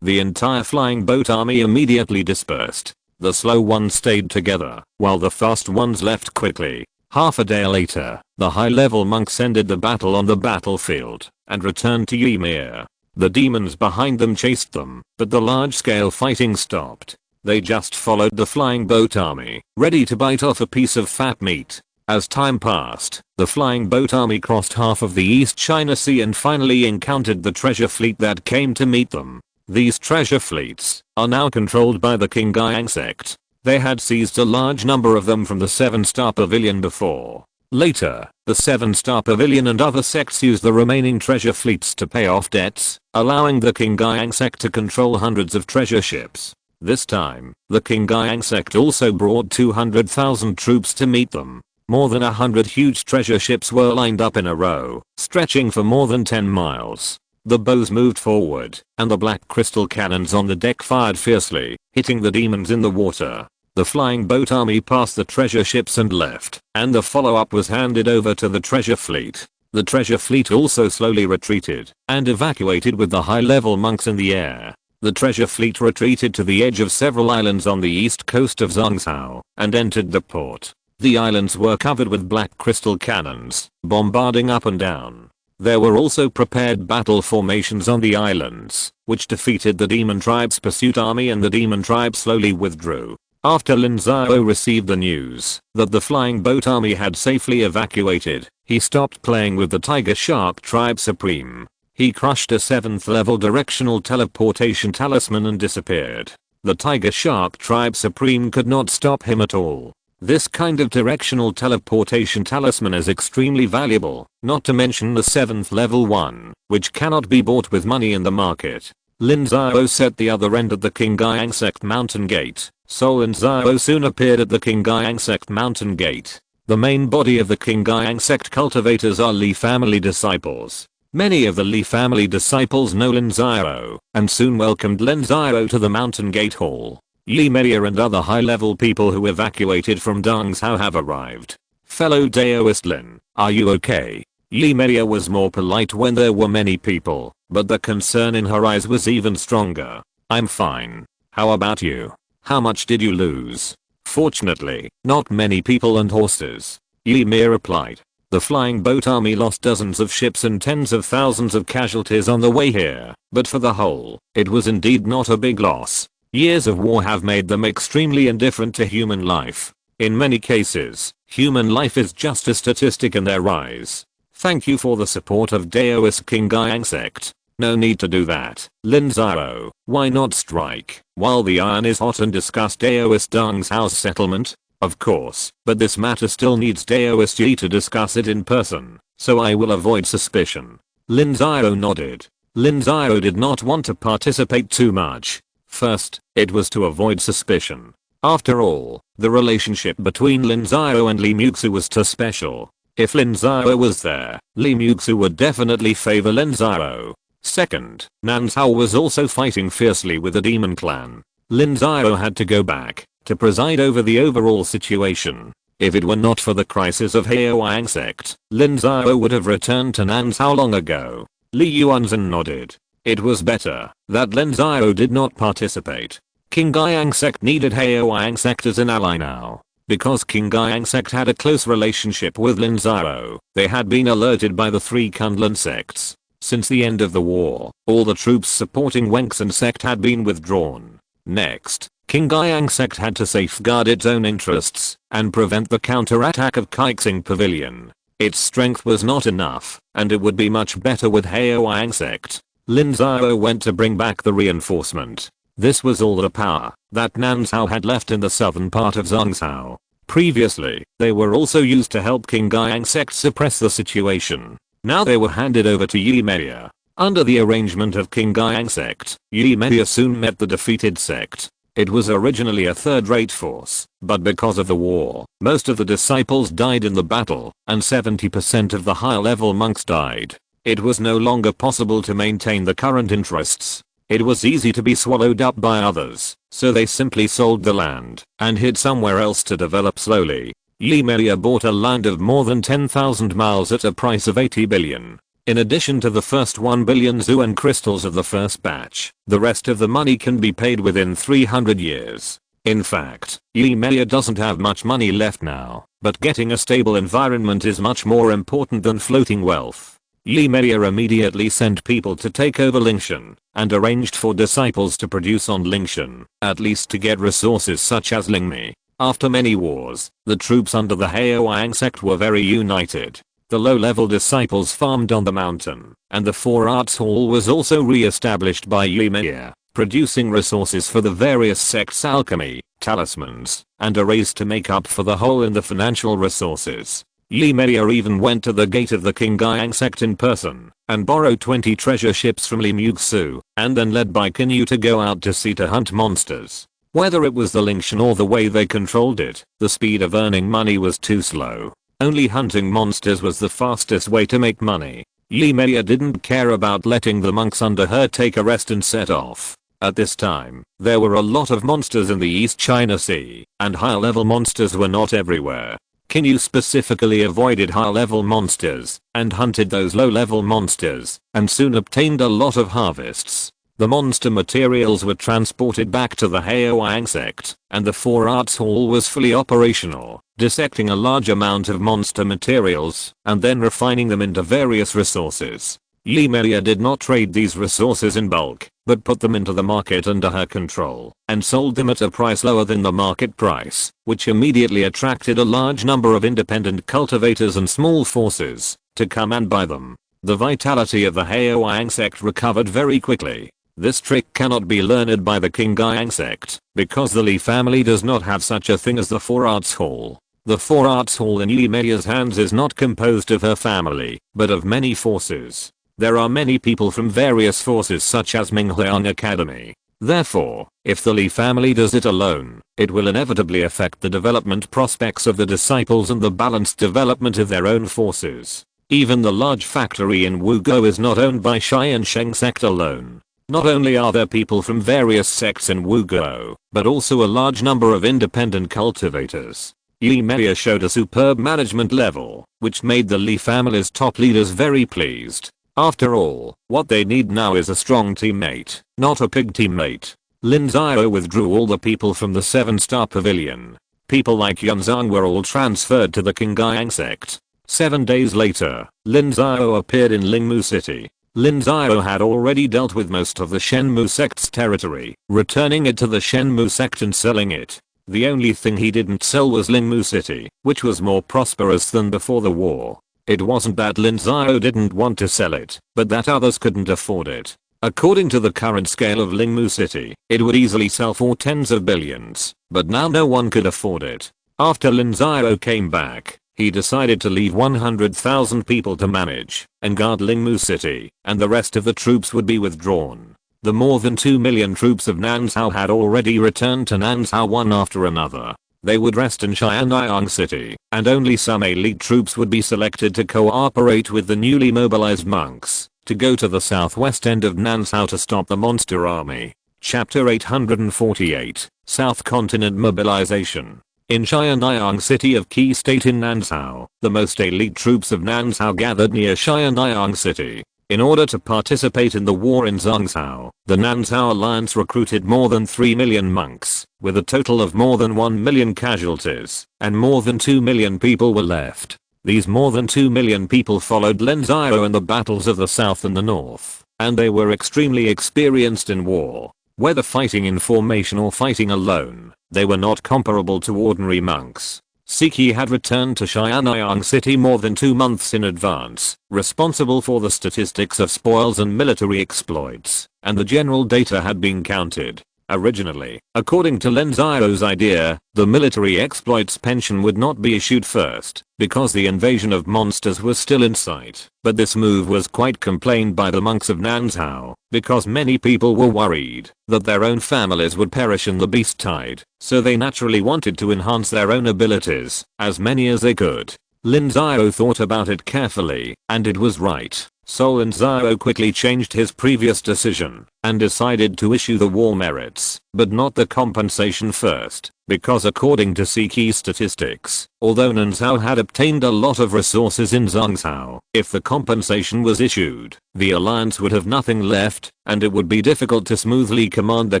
The entire flying boat army immediately dispersed. The slow ones stayed together, while the fast ones left quickly. Half a day later, the high-level monks ended the battle on the battlefield and returned to Yi Meiya. The demons behind them chased them, but the large-scale fighting stopped. They just followed the flying boat army, ready to bite off a piece of fat meat. As time passed, the flying boat army crossed half of the East China Sea and finally encountered the treasure fleet that came to meet them. These treasure fleets are now controlled by the Tiansheng Sect. They had seized a large number of them from the 7-star pavilion before. Later, the 7-star pavilion and other sects used the remaining treasure fleets to pay off debts, allowing the Tiansheng Sect to control hundreds of treasure ships. This time, the Tiansheng Sect also brought 200,000 troops to meet them. More than 100 huge treasure ships were lined up in a row, stretching for more than 10 miles. The bows moved forward, and the black crystal cannons on the deck fired fiercely, hitting the demons in the water. The flying boat army passed the treasure ships and left, and the follow-up was handed over to the treasure fleet. The treasure fleet also slowly retreated, and evacuated with the high-level monks in the air. The treasure fleet retreated to the edge of several islands on the east coast of Zhangzhou, and entered the port. The islands were covered with black crystal cannons, bombarding up and down. There were also prepared battle formations on the islands, which defeated the demon tribe's pursuit army, and the demon tribe slowly withdrew. After Lin Xiao received the news that the flying boat army had safely evacuated, he stopped playing with the Tiger Shark Tribe Supreme. He crushed a 7th level directional teleportation talisman and disappeared. The Tiger Shark Tribe Supreme could not stop him at all. This kind of directional teleportation talisman is extremely valuable, not to mention the 7th level one, which cannot be bought with money in the market. Lin Xiao set the other end at the Qingyang Sect mountain gate, so Lin Xiao soon appeared at the Qingyang Sect mountain gate. The main body of the Qingyang Sect cultivators are Li family disciples. Many of the Li family disciples know Lin Xiao, and soon welcomed Lin Xiao to the mountain gate hall. Li Media and other high-level people who evacuated from Dongzhou have arrived. Fellow Daoist Lin, are you okay? Li Media was more polite when there were many people, but the concern in her eyes was even stronger. I'm fine. How about you? How much did you lose? Fortunately, not many people and horses. Li Media replied. The flying boat army lost dozens of ships and tens of thousands of casualties on the way here, but for the whole, it was indeed not a big loss. Years of war have made them extremely indifferent to human life. In many cases, human life is just a statistic in their eyes. Thank you for the support of Daoist Qingyang Sect. No need to do that, Lin Xiao. Why not strike while the iron is hot and discuss Daoist Dongzhou's settlement? Of course, but this matter still needs Daoist Yi to discuss it in person, so I will avoid suspicion. Lin Xiao nodded. Lin Xiao did not want to participate too much. First, it was to avoid suspicion. After all, the relationship between Lin Xiao and Li Muxu was too special. If Lin Xiao was there, Li Muxu would definitely favor Lin Xiao. Second, Nan Zhao was also fighting fiercely with the demon clan. Lin Xiao had to go back to preside over the overall situation. If it were not for the crisis of Haoyang Sect, Lin Xiao would have returned to Nan Zhao long ago. Li Yuanzhen nodded. It was better that Lin Xiao did not participate. Qingyang Sect needed Haoyang Sect as an ally now. Because Qingyang Sect had a close relationship with Lin Xiao, they had been alerted by the three Kunlun sects. Since the end of the war, all the troops supporting Wengsun Sect had been withdrawn. Next, Qingyang Sect had to safeguard its own interests and prevent the counterattack of Kaixing Pavilion. Its strength was not enough, and it would be much better with Haoyang Sect. Lin Xiao went to bring back the reinforcement. This was all the power that Nan Zhao had left in the southern part of Zhongzhou. Previously, they were also used to help Qingyang Sect suppress the situation. Now they were handed over to Yi Media. Under the arrangement of Qingyang Sect, Yi Media soon met the defeated sect. It was originally a third-rate force, but because of the war, most of the disciples died in the battle, and 70% of the high-level monks died. It was no longer possible to maintain the current interests. It was easy to be swallowed up by others, so they simply sold the land and hid somewhere else to develop slowly. Yi Media bought a land of more than 10,000 miles at a price of 80 billion. In addition to the first 1 billion Zuan crystals of the first batch, the rest of the money can be paid within 300 years. In fact, Yi Media doesn't have much money left now, but getting a stable environment is much more important than floating wealth. Yi Media immediately sent people to take over Lingshan, and arranged for disciples to produce on Lingshan, at least to get resources such as Lingmi. After many wars, the troops under the Haoyang Sect were very united. The low-level disciples farmed on the mountain, and the Four Arts Hall was also re-established by Yi Media, producing resources for the various sects' alchemy, talismans, and arrays to make up for the hole in the financial resources. Yi Media even went to the gate of the Qingyang Sect in person, and borrowed 20 treasure ships from Li Muxu, and then led by Qin Yu to go out to sea to hunt monsters. Whether it was the Lingshan or the way they controlled it, the speed of earning money was too slow. Only hunting monsters was the fastest way to make money. Yi Media didn't care about letting the monks under her take a rest and set off. At this time, there were a lot of monsters in the East China Sea, and high-level monsters were not everywhere. Qin Yu specifically avoided high-level monsters, and hunted those low-level monsters, and soon obtained a lot of harvests. The monster materials were transported back to the Haoyang Sect, and the Four Arts Hall was fully operational, dissecting a large amount of monster materials, and then refining them into various resources. Yi Media did not trade these resources in bulk, but put them into the market under her control, and sold them at a price lower than the market price, which immediately attracted a large number of independent cultivators and small forces to come and buy them. The vitality of the Haoyang Sect recovered very quickly. This trick cannot be learned by the Qingyang Sect, because the Li family does not have such a thing as the Four Arts Hall. The Four Arts Hall in Yi Media's hands is not composed of her family, but of many forces. There are many people from various forces such as Mingliang Academy. Therefore, if the Li family does it alone, it will inevitably affect the development prospects of the disciples and the balanced development of their own forces. Even the large factory in Wugou is not owned by Tiansheng Sect alone. Not only are there people from various sects in Wugou, but also a large number of independent cultivators. Yi Meiya showed a superb management level, which made the Li family's top leaders very pleased. After all, what they need now is a strong teammate, not a pig teammate. Lin Xiao withdrew all the people from the 7-star pavilion. People like Yunzang were all transferred to the Tiansheng Sect. 7 days later, Lin Xiao appeared in Lingmu City. Lin Xiao had already dealt with most of the Shenmu Sect's territory, returning it to the Shenmu Sect and selling it. The only thing he didn't sell was Lingmu City, which was more prosperous than before the war. It wasn't that Lin Xiao didn't want to sell it, but that others couldn't afford it. According to the current scale of Lingmu City, it would easily sell for tens of billions, but now no one could afford it. After Lin Xiao came back, he decided to leave 100,000 people to manage and guard Lingmu City, and the rest of the troops would be withdrawn. The more than 2 million troops of Nanzhao had already returned to Nanzhao one after another. They would rest in Xianyang City, and only some elite troops would be selected to cooperate with the newly mobilized monks to go to the southwest end of Nanzhao to stop the monster army. Chapter 848, South Continent Mobilization. In Xianyang City of Qi State in Nanzhao, the most elite troops of Nanzhao gathered near Xianyang City. In order to participate in the war in Zhangzhou, the Nanzhao Alliance recruited more than 3 million monks, with a total of more than 1 million casualties, and more than 2 million people were left. These more than 2 million people followed Lin Xiao in the battles of the south and the north, and they were extremely experienced in war. Whether fighting in formation or fighting alone, they were not comparable to ordinary monks. Siki had returned to Xianyang City more than 2 months in advance, responsible for the statistics of spoils and military exploits, and the general data had been counted. Originally, according to Lin Xiao's idea, the military exploits pension would not be issued first, because the invasion of monsters was still in sight. But this move was quite complained by the monks of Nanzhao, because many people were worried that their own families would perish in the beast tide, so they naturally wanted to enhance their own abilities, as many as they could. Lin Xiao thought about it carefully, and it was right. So Lin Xiao quickly changed his previous decision and decided to issue the war merits, but not the compensation first, because according to Siki's statistics, although Nanzhao had obtained a lot of resources in Zhangzhou, if the compensation was issued, the alliance would have nothing left, and it would be difficult to smoothly command the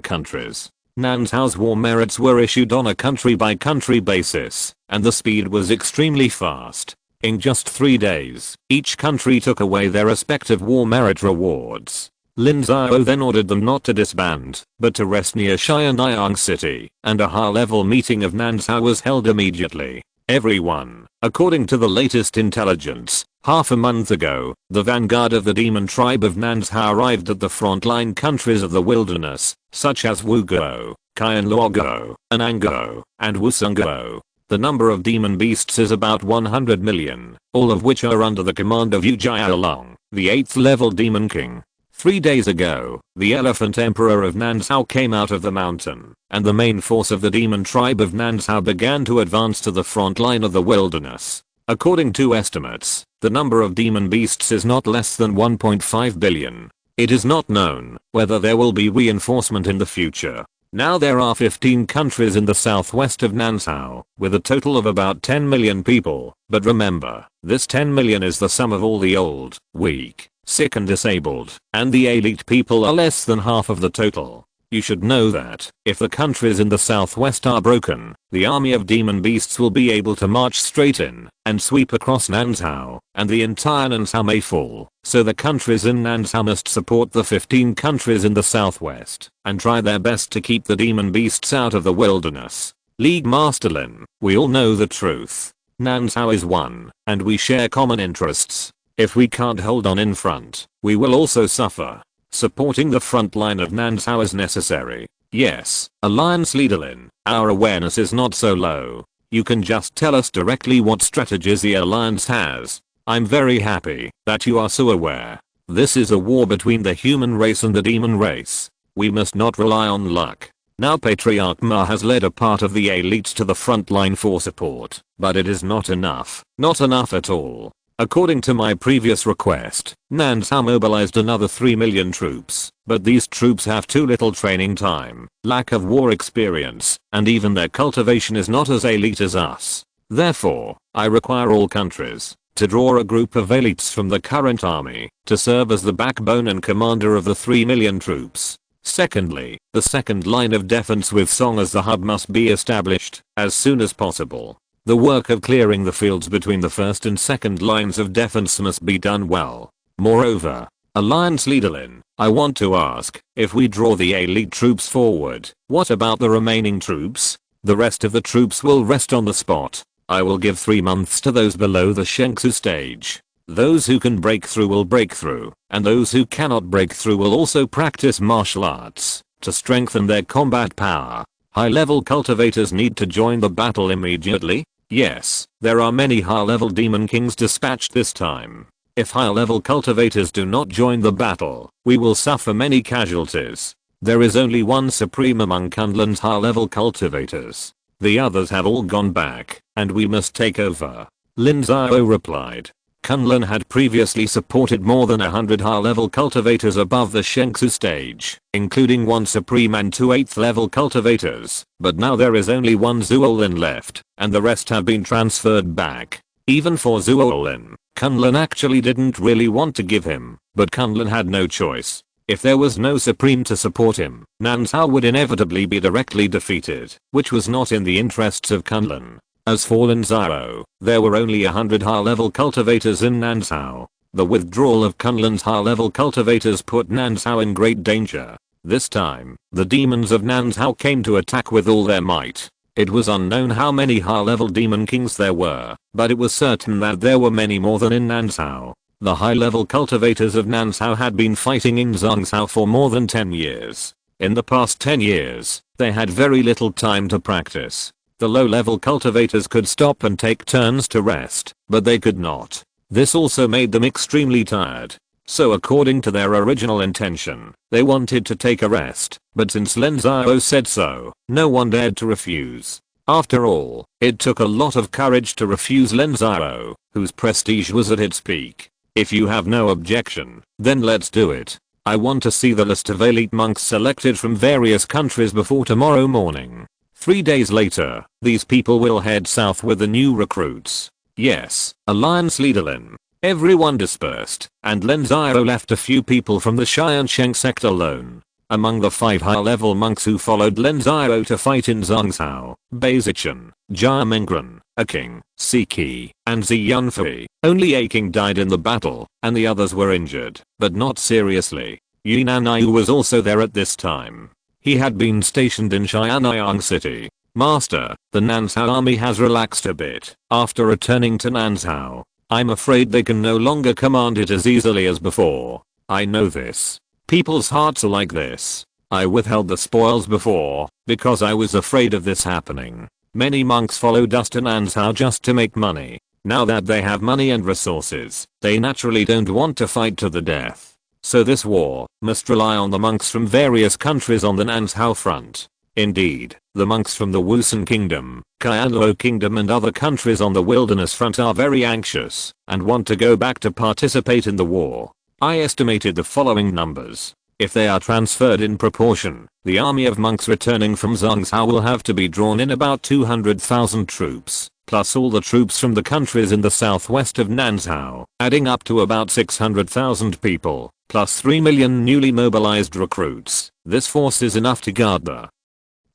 countries. Nanzhao's war merits were issued on a country-by-country basis, and the speed was extremely fast. In just 3 days, each country took away their respective war merit rewards. Lin Xiao then ordered them not to disband, but to rest near Xianyang City, and a high-level meeting of Nanzhao was held immediately. Everyone, according to the latest intelligence, half a month ago, the vanguard of the demon tribe of Nanzhao arrived at the frontline countries of the wilderness, such as Wugou, Qianluoguo, Ananguo, and Wusunguo. The number of demon beasts is about 100 million, all of which are under the command of Yu Jialong, the 8th level demon king. 3 days ago, the elephant emperor of Nanzhao came out of the mountain, and the main force of the demon tribe of Nanzhao began to advance to the front line of the wilderness. According to estimates, the number of demon beasts is not less than 1.5 billion. It is not known whether there will be reinforcement in the future. Now there are 15 countries in the southwest of Nanzhao, with a total of about 10 million people, but remember, this 10 million is the sum of all the old, weak, sick and disabled, and the elite people are less than half of the total. You should know that, if the countries in the southwest are broken, the army of demon beasts will be able to march straight in and sweep across Nanzhao, and the entire Nanzhao may fall. So the countries in Nanzhao must support the 15 countries in the southwest and try their best to keep the demon beasts out of the wilderness. League Master Lin, we all know the truth. Nanzhao is one, and we share common interests. If we can't hold on in front, we will also suffer. Supporting the front line of Nanzhao is necessary. Yes, Alliance Leader Lin, our awareness is not so low. You can just tell us directly what strategies the Alliance has. I'm very happy that you are so aware. This is a war between the human race and the demon race. We must not rely on luck. Now Patriarch Ma has led a part of the elites to the front line for support, but it is not enough. Not enough at all. According to my previous request, Nansao mobilized another 3 million troops, but these troops have too little training time, lack of war experience, and even their cultivation is not as elite as us. Therefore, I require all countries to draw a group of elites from the current army to serve as the backbone and commander of the 3 million troops. Secondly, the second line of defense with Song as the hub must be established as soon as possible. The work of clearing the fields between the first and second lines of defense must be done well. Moreover, Alliance Leader Lin, I want to ask, if we draw the elite troops forward, what about the remaining troops? The rest of the troops will rest on the spot. I will give 3 months to those below the Shengsu stage. Those who can break through will break through, and those who cannot break through will also practice martial arts to strengthen their combat power. High-level cultivators need to join the battle immediately. Yes, there are many high-level demon kings dispatched this time. If high-level cultivators do not join the battle, we will suffer many casualties. There is only one supreme among Kunlun's high-level cultivators. The others have all gone back, and we must take over. Lin Xiao replied. Kunlun had previously supported more than 100 high-level cultivators above the Shengsu stage, including 1 supreme and 2 8th level cultivators, but now there is only 1 Zuolin left, and the rest have been transferred back. Even for Zuolin, Kunlun actually didn't really want to give him, but Kunlun had no choice. If there was no supreme to support him, Nansao would inevitably be directly defeated, which was not in the interests of Kunlun. As for Lin Xiao, there were only 100 high-level cultivators in Nansao. The withdrawal of Kunlun's high-level cultivators put Nansao in great danger. This time, the demons of Nansao came to attack with all their might. It was unknown how many high-level demon kings there were, but it was certain that there were many more than in Nansao. The high-level cultivators of Nansao had been fighting in Zhongsao for more than 10 years. In the past 10 years, they had very little time to practice. The low-level cultivators could stop and take turns to rest, but they could not. This also made them extremely tired. So according to their original intention, they wanted to take a rest, but since Lin Xiao said so, no one dared to refuse. After all, it took a lot of courage to refuse Lin Xiao, whose prestige was at its peak. If you have no objection, then let's do it. I want to see the list of elite monks selected from various countries before tomorrow morning. 3 days later, these people will head south with the new recruits. Yes, Alliance Leader Lin. Everyone dispersed, and Lin Xiao left a few people from the Tiansheng Sect alone. Among the 5 high-level monks who followed Lin Xiao to fight in Zhongsao, Baizichen, Jia Mingren, a king, Siki, and Zi Yunfei, only a king died in the battle, and the others were injured, but not seriously. Yunanyu was also there at this time. He had been stationed in Xianyang City. Master, the Nansao army has relaxed a bit after returning to Nansao. I'm afraid they can no longer command it as easily as before. I know this. People's hearts are like this. I withheld the spoils before, because I was afraid of this happening. Many monks followed us to Nansao just to make money. Now that they have money and resources, they naturally don't want to fight to the death. So this war must rely on the monks from various countries on the Nansao front. Indeed, the monks from the Wusun Kingdom, Qianluo Kingdom and other countries on the wilderness front are very anxious and want to go back to participate in the war. I estimated the following numbers. If they are transferred in proportion, the army of monks returning from Zhongsao will have to be drawn in about 200,000 troops, plus all the troops from the countries in the southwest of Nansao, adding up to about 600,000 people, plus 3 million newly mobilized recruits. This force is enough to guard the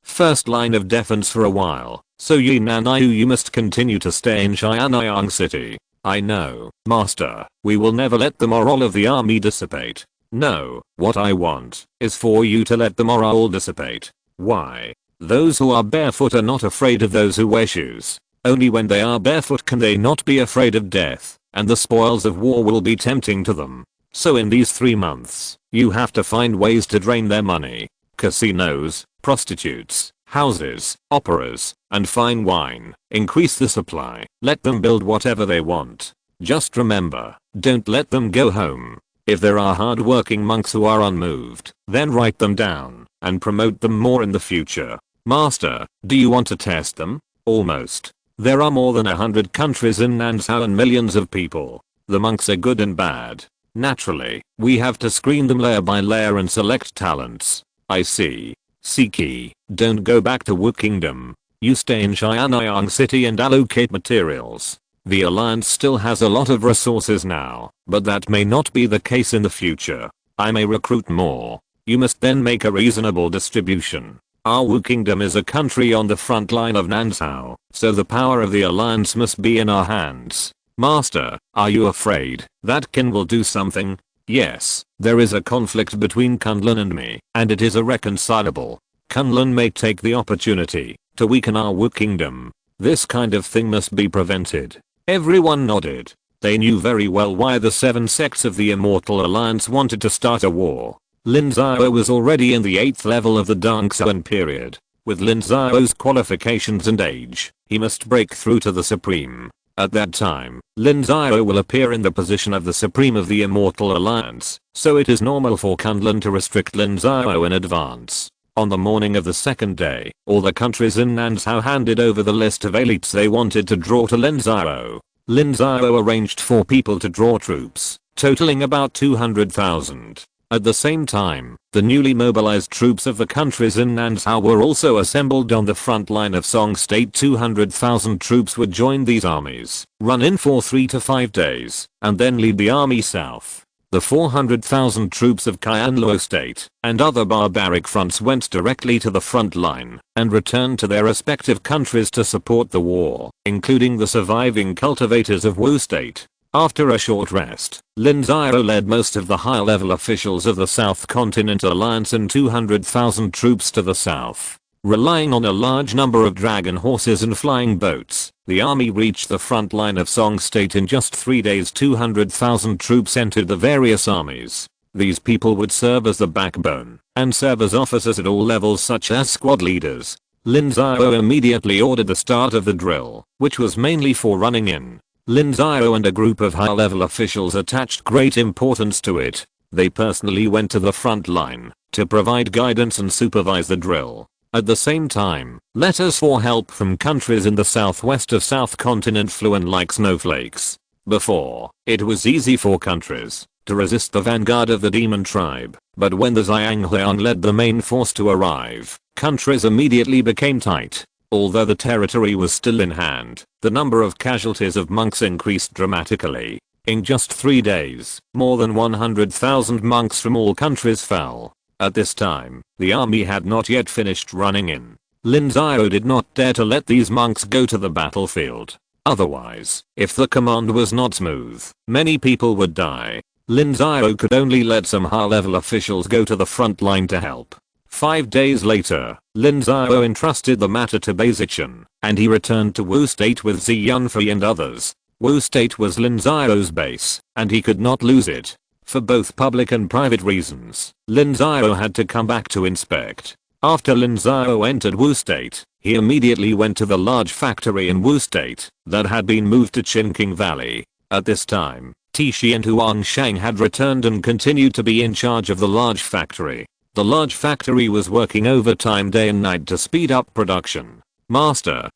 first line of defense for a while, so Yunanyu, you must continue to stay in Xianyang City. I know, Master, we will never let the morale of the army dissipate. No, what I want is for you to let the morale dissipate. Why? Those who are barefoot are not afraid of those who wear shoes. Only when they are barefoot can they not be afraid of death, and the spoils of war will be tempting to them. So in these 3 months, you have to find ways to drain their money. Casinos, prostitutes, houses, operas, and fine wine. Increase the supply. Let them build whatever they want. Just remember, don't let them go home. If there are hard-working monks who are unmoved, then write them down and promote them more in the future. Master, do you want to test them? Almost. There are more than 100 countries in Nansao and millions of people. The monks are good and bad. Naturally, we have to screen them layer by layer and select talents. I see. Siki, don't go back to Wu Kingdom. You stay in Xianyang City and allocate materials. The alliance still has a lot of resources now, but that may not be the case in the future. I may recruit more. You must then make a reasonable distribution. Our Wu Kingdom is a country on the front line of Nansao, so the power of the alliance must be in our hands. Master, are you afraid that Qin will do something? Yes, there is a conflict between Kunlun and me, and it is irreconcilable. Kunlun may take the opportunity to weaken our Wu Kingdom. This kind of thing must be prevented. Everyone nodded. They knew very well why the 7 sects of the Immortal Alliance wanted to start a war. Lin Xiao was already in the 8th level of the Dongsuan period. With Lin Xiao's qualifications and age, he must break through to the Supreme. At that time, Lin Xiao will appear in the position of the Supreme of the Immortal Alliance, so it is normal for Kunlun to restrict Lin Xiao in advance. On the morning of the second day, all the countries in Nansao handed over the list of elites they wanted to draw to Lin Xiao. Lin Xiao arranged for people to draw troops, totaling about 200,000. At the same time, the newly mobilized troops of the countries in Nansao were also assembled on the front line of Song State. 200,000 troops would join these armies, run in for 3 to 5 days, and then lead the army south. The 400,000 troops of Qianluo State and other barbaric fronts went directly to the front line and returned to their respective countries to support the war, including the surviving cultivators of Wu State. After a short rest, Lin Xiao led most of the high-level officials of the South Continent Alliance and 200,000 troops to the south. Relying on a large number of dragon horses and flying boats, the army reached the front line of Song State in just 3 days. 200,000 troops entered the various armies. These people would serve as the backbone and serve as officers at all levels such as squad leaders. Lin Xiao immediately ordered the start of the drill, which was mainly for running in. Lin Xiao and a group of high-level officials attached great importance to it. They personally went to the front line to provide guidance and supervise the drill. At the same time, letters for help from countries in the southwest of South Continent flew in like snowflakes. Before, it was easy for countries to resist the vanguard of the demon tribe, but when the Xiangliang led the main force to arrive, countries immediately became tight. Although the territory was still in hand, the number of casualties of monks increased dramatically. In just 3 days, more than 100,000 monks from all countries fell. At this time, the army had not yet finished running in. Lin Xiao did not dare to let these monks go to the battlefield. Otherwise, if the command was not smooth, many people would die. Lin Xiao could only let some high-level officials go to the front line to help. 5 days later, Lin Xiao entrusted the matter to Bai Zichen, and he returned to Wu State with Zi Yunfei and others. Wu State was Lin Xiao's base, and he could not lose it. For both public and private reasons, Lin Xiao had to come back to inspect. After Lin Xiao entered Wu State, he immediately went to the large factory in Wu State that had been moved to Qinqing Valley. At this time, Tixi and Huangshang had returned and continued to be in charge of the large factory. The large factory was working overtime day and night to speed up production. Master,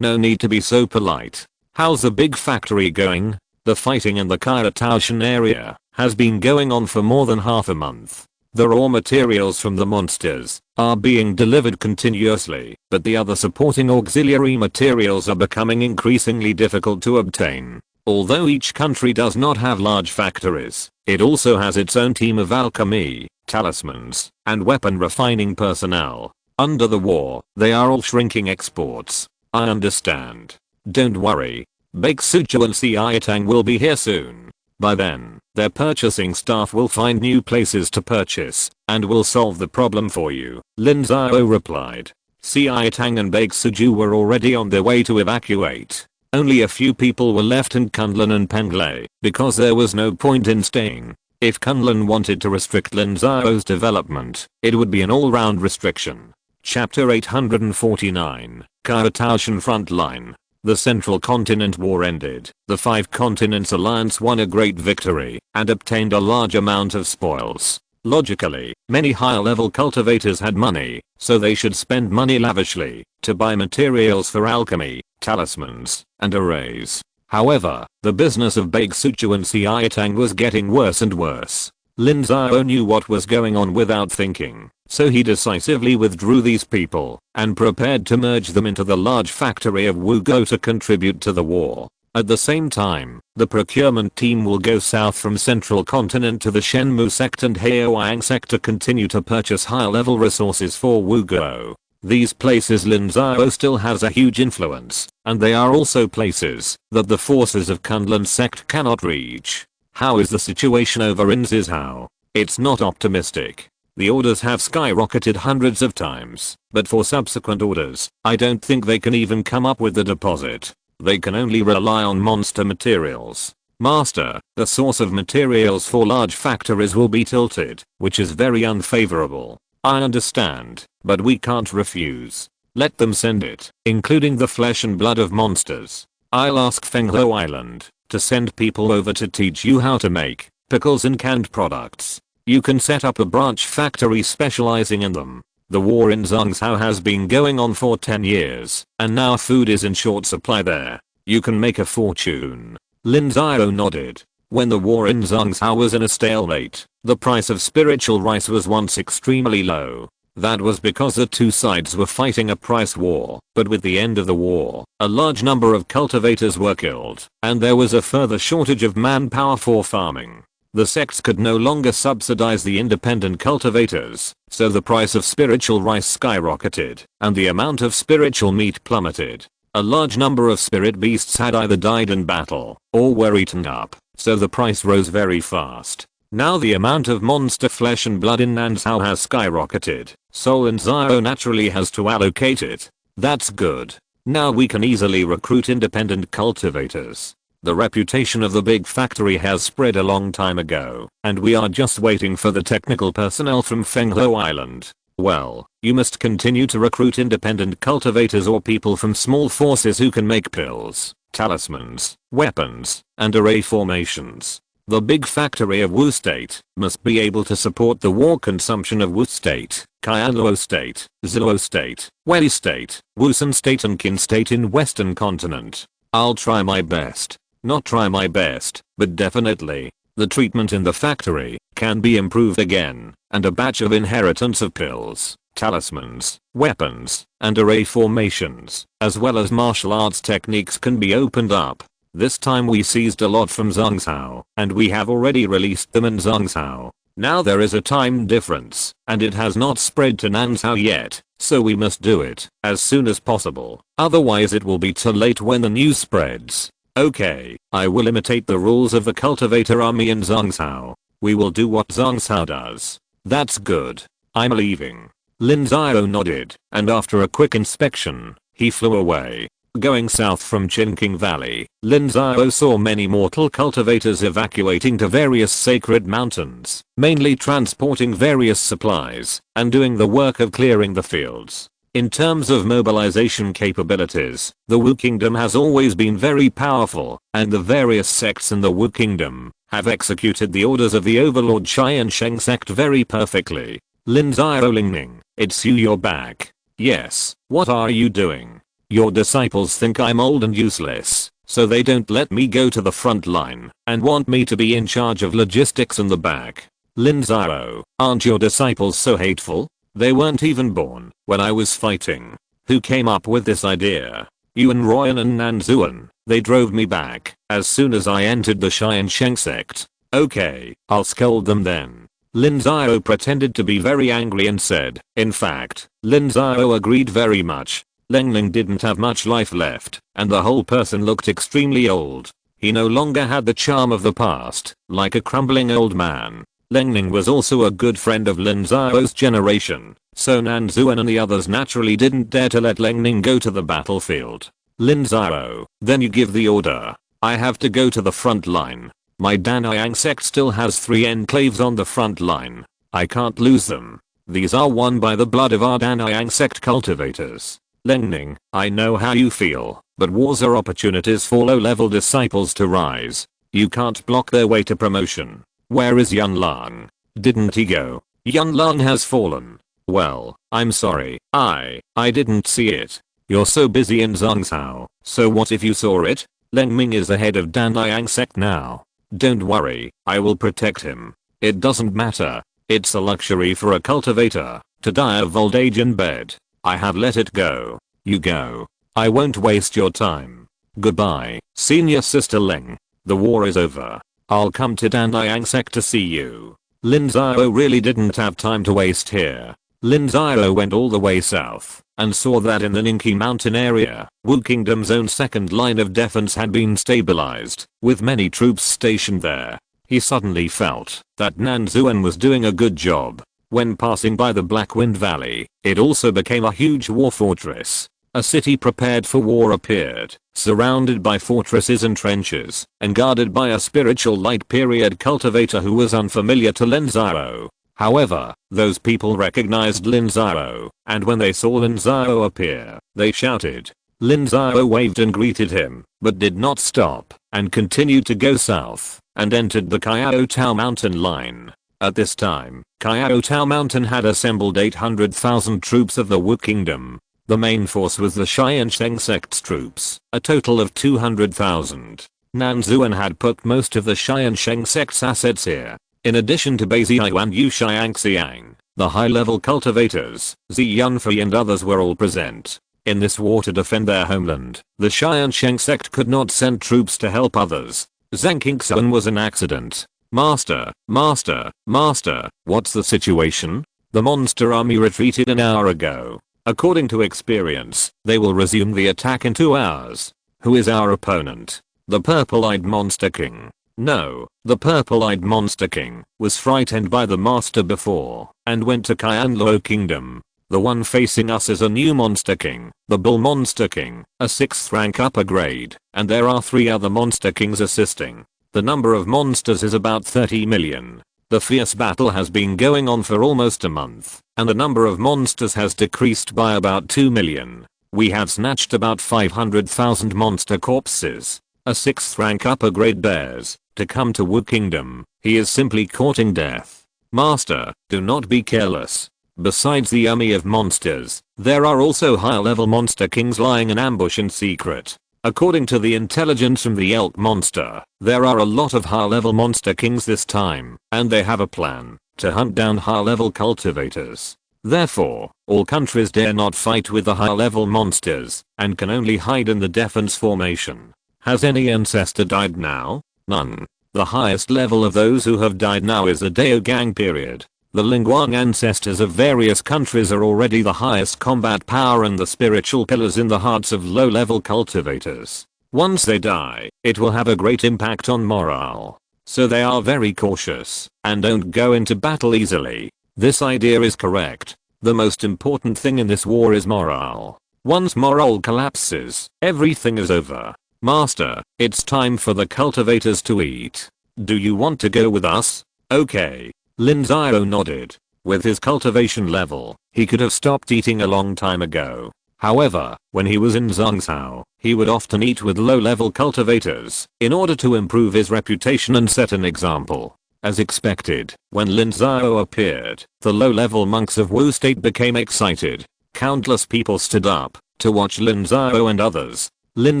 no need to be so polite. How's the big factory going? The fighting in the Kaitaoshan area has been going on for more than half a month. The raw materials from the monsters are being delivered continuously, but the other supporting auxiliary materials are becoming increasingly difficult to obtain. Although each country does not have large factories, it also has its own team of alchemy, talismans, and weapon refining personnel. Under the war, they are all shrinking exports. I understand. Don't worry. Bake Suju and Xiaitang will be here soon. By then, their purchasing staff will find new places to purchase, and will solve the problem for you, Lin Xiao replied. Xiaitang and Bake Suju were already on their way to evacuate. Only a few people were left in Kunlun and Penglai, because there was no point in staying. If Kunlun wanted to restrict Lin Xiao's development, it would be an all-round restriction. Chapter 849, Kaitaoshan Frontline. The Central Continent War ended. The Five Continents Alliance won a great victory and obtained a large amount of spoils. Logically, many higher level cultivators had money, so they should spend money lavishly to buy materials for alchemy, talismans, and arrays. However, the business of Baeksuchu and Xiaotang was getting worse and worse. Lin Xiao knew what was going on without thinking, so he decisively withdrew these people and prepared to merge them into the large factory of Wugo to contribute to the war. At the same time, the procurement team will go south from Central Continent to the Shenmu Sect and Heoyang Sect to continue to purchase higher level resources for Wugo. These places Lin Xiao still has a huge influence, and they are also places that the forces of Kunlun Sect cannot reach. How is the situation over in Zizhao? It's not optimistic. The orders have skyrocketed hundreds of times, but for subsequent orders, I don't think they can even come up with the deposit. They can only rely on monster materials. Master, the source of materials for large factories will be tilted, which is very unfavorable. I understand, but we can't refuse. Let them send it, including the flesh and blood of monsters. I'll ask Fenghuo Island to send people over to teach you how to make pickles and canned products. You can set up a branch factory specializing in them. The war in Zhangzhou has been going on for 10 years, and now food is in short supply there. You can make a fortune. Lin Xiao nodded. When the war in Zhangzhou was in a stalemate, the price of spiritual rice was once extremely low. That was because the two sides were fighting a price war, but with the end of the war, a large number of cultivators were killed, and there was a further shortage of manpower for farming. The sects could no longer subsidize the independent cultivators, so the price of spiritual rice skyrocketed, and the amount of spiritual meat plummeted. A large number of spirit beasts had either died in battle, or were eaten up, so the price rose very fast. Now the amount of monster flesh and blood in Nanzhao has skyrocketed, so Lin Xiao naturally has to allocate it. That's good. Now we can easily recruit independent cultivators. The reputation of the big factory has spread a long time ago, and we are just waiting for the technical personnel from Fenghuo Island. Well, you must continue to recruit independent cultivators or people from small forces who can make pills, talismans, weapons, and array formations. The big factory of Wu State must be able to support the war consumption of Wu State, Qianluo State, Ziluo State, Wei State, Wusun State and Qin State in Western Continent. I'll try my best. Not try my best, but definitely. The treatment in the factory can be improved again, and a batch of inheritance of pills, talismans, weapons, and array formations, as well as martial arts techniques can be opened up. This time we seized a lot from Zhangzhou, and we have already released them in Zhangzhou. Now there is a time difference, and it has not spread to Nanzhou yet, so we must do it as soon as possible, otherwise it will be too late when the news spreads. Okay, I will imitate the rules of the cultivator army in Zhangzhou. We will do what Zhangzhou does. That's good. I'm leaving. Lin Xiao nodded, and after a quick inspection, he flew away. Going south from Qingqing Valley, Lin Xiao saw many mortal cultivators evacuating to various sacred mountains, mainly transporting various supplies and doing the work of clearing the fields. In terms of mobilization capabilities, the Wu Kingdom has always been very powerful, and the various sects in the Wu Kingdom have executed the orders of the Overlord Tiansheng Sect very perfectly. Lin Xiao Lingning, it's you're back. Yes, what are you doing? Your disciples think I'm old and useless, so they don't let me go to the front line and want me to be in charge of logistics in the back. Lin Xiao, aren't your disciples so hateful? They weren't even born when I was fighting. Who came up with this idea? Yuan Royan and Nanzuan. They drove me back as soon as I entered the Tiansheng Sect. Okay, I'll scold them then. Lin Xiao pretended to be very angry and said, in fact, Lin Xiao agreed very much. Lingling didn't have much life left, and the whole person looked extremely old. He no longer had the charm of the past, like a crumbling old man. Lingling was also a good friend of Lin Xiao's generation, so Nanzuan and the others naturally didn't dare to let Lingling go to the battlefield. Lin Xiao, then you give the order. I have to go to the front line. My Daniyang sect still has 3 enclaves on the front line. I can't lose them. These are won by the blood of our Daniyang sect cultivators. Ning, I know how you feel, but wars are opportunities for low-level disciples to rise. You can't block their way to promotion. Where is Yunlang? Didn't he go? Yunlang has fallen. Well, I'm sorry, I didn't see it. You're so busy in Zhongzhou, so what if you saw it? Leng Ming is the head of Tiansheng Sect now. Don't worry, I will protect him. It doesn't matter. It's a luxury for a cultivator to die of old age in bed. I have let it go. You go. I won't waste your time. Goodbye, senior sister Leng. The war is over. I'll come to Tiansheng Sect to see you. Lin Xiao really didn't have time to waste here. Lin Xiao went all the way south and saw that in the Ningqi mountain area, Wu Kingdom's own second line of defense had been stabilized, with many troops stationed there. He suddenly felt that Nanzuan was doing a good job. When passing by the Black Wind Valley, it also became a huge war fortress. A city prepared for war appeared, surrounded by fortresses and trenches, and guarded by a spiritual light period cultivator who was unfamiliar to Lin Xiao. However, those people recognized Lin Xiao, and when they saw Lin Xiao appear, they shouted. Lin Xiao waved and greeted him, but did not stop, and continued to go south, and entered the Qiao Tao mountain line. At this time, Qiao Tao mountain had assembled 800,000 troops of the Wu Kingdom. The main force was the Tiansheng Sect's troops, a total of 200,000. Nanzuan had put most of the Tiansheng Sect's assets here. In addition to Bai Ziyu and Yu Xiangxiang, the high-level cultivators, Zi Yunfei and others were all present. In this war to defend their homeland, the Tiansheng Sect could not send troops to help others. Zhang Qingxuan was an accident. Master, what's the situation? The monster army retreated an hour ago. According to experience, they will resume the attack in 2 hours. Who is our opponent? The purple-eyed Monster King. No, the purple-eyed Monster King was frightened by the master before and went to Qianluo Kingdom. The one facing us is a new Monster King, the Bull Monster King, a 6th rank upper grade, and there are 3 other Monster Kings assisting. The number of monsters is about 30 million. The fierce battle has been going on for almost a month, and the number of monsters has decreased by about 2 million. We have snatched about 500,000 monster corpses. A 6th rank upper grade bears to come to Wu Kingdom. He is simply courting death. Master, do not be careless. Besides the army of monsters, there are also higher level monster kings lying in ambush in secret. According to the intelligence from the elk monster, there are a lot of high level monster kings this time, and they have a plan to hunt down high level cultivators. Therefore, all countries dare not fight with the high level monsters and can only hide in the defense formation. Has any ancestor died now? None. The highest level of those who have died now is the Daogang period. The Lingguang ancestors of various countries are already the highest combat power and the spiritual pillars in the hearts of low-level cultivators. Once they die, it will have a great impact on morale. So they are very cautious and don't go into battle easily. This idea is correct. The most important thing in this war is morale. Once morale collapses, everything is over. Master, it's time for the cultivators to eat. Do you want to go with us? Okay. Lin Xiao nodded. With his cultivation level, he could have stopped eating a long time ago. However, when he was in Zhongzhou, he would often eat with low-level cultivators in order to improve his reputation and set an example. As expected, when Lin Xiao appeared, the low-level monks of Wu State became excited. Countless people stood up to watch Lin Xiao and others. Lin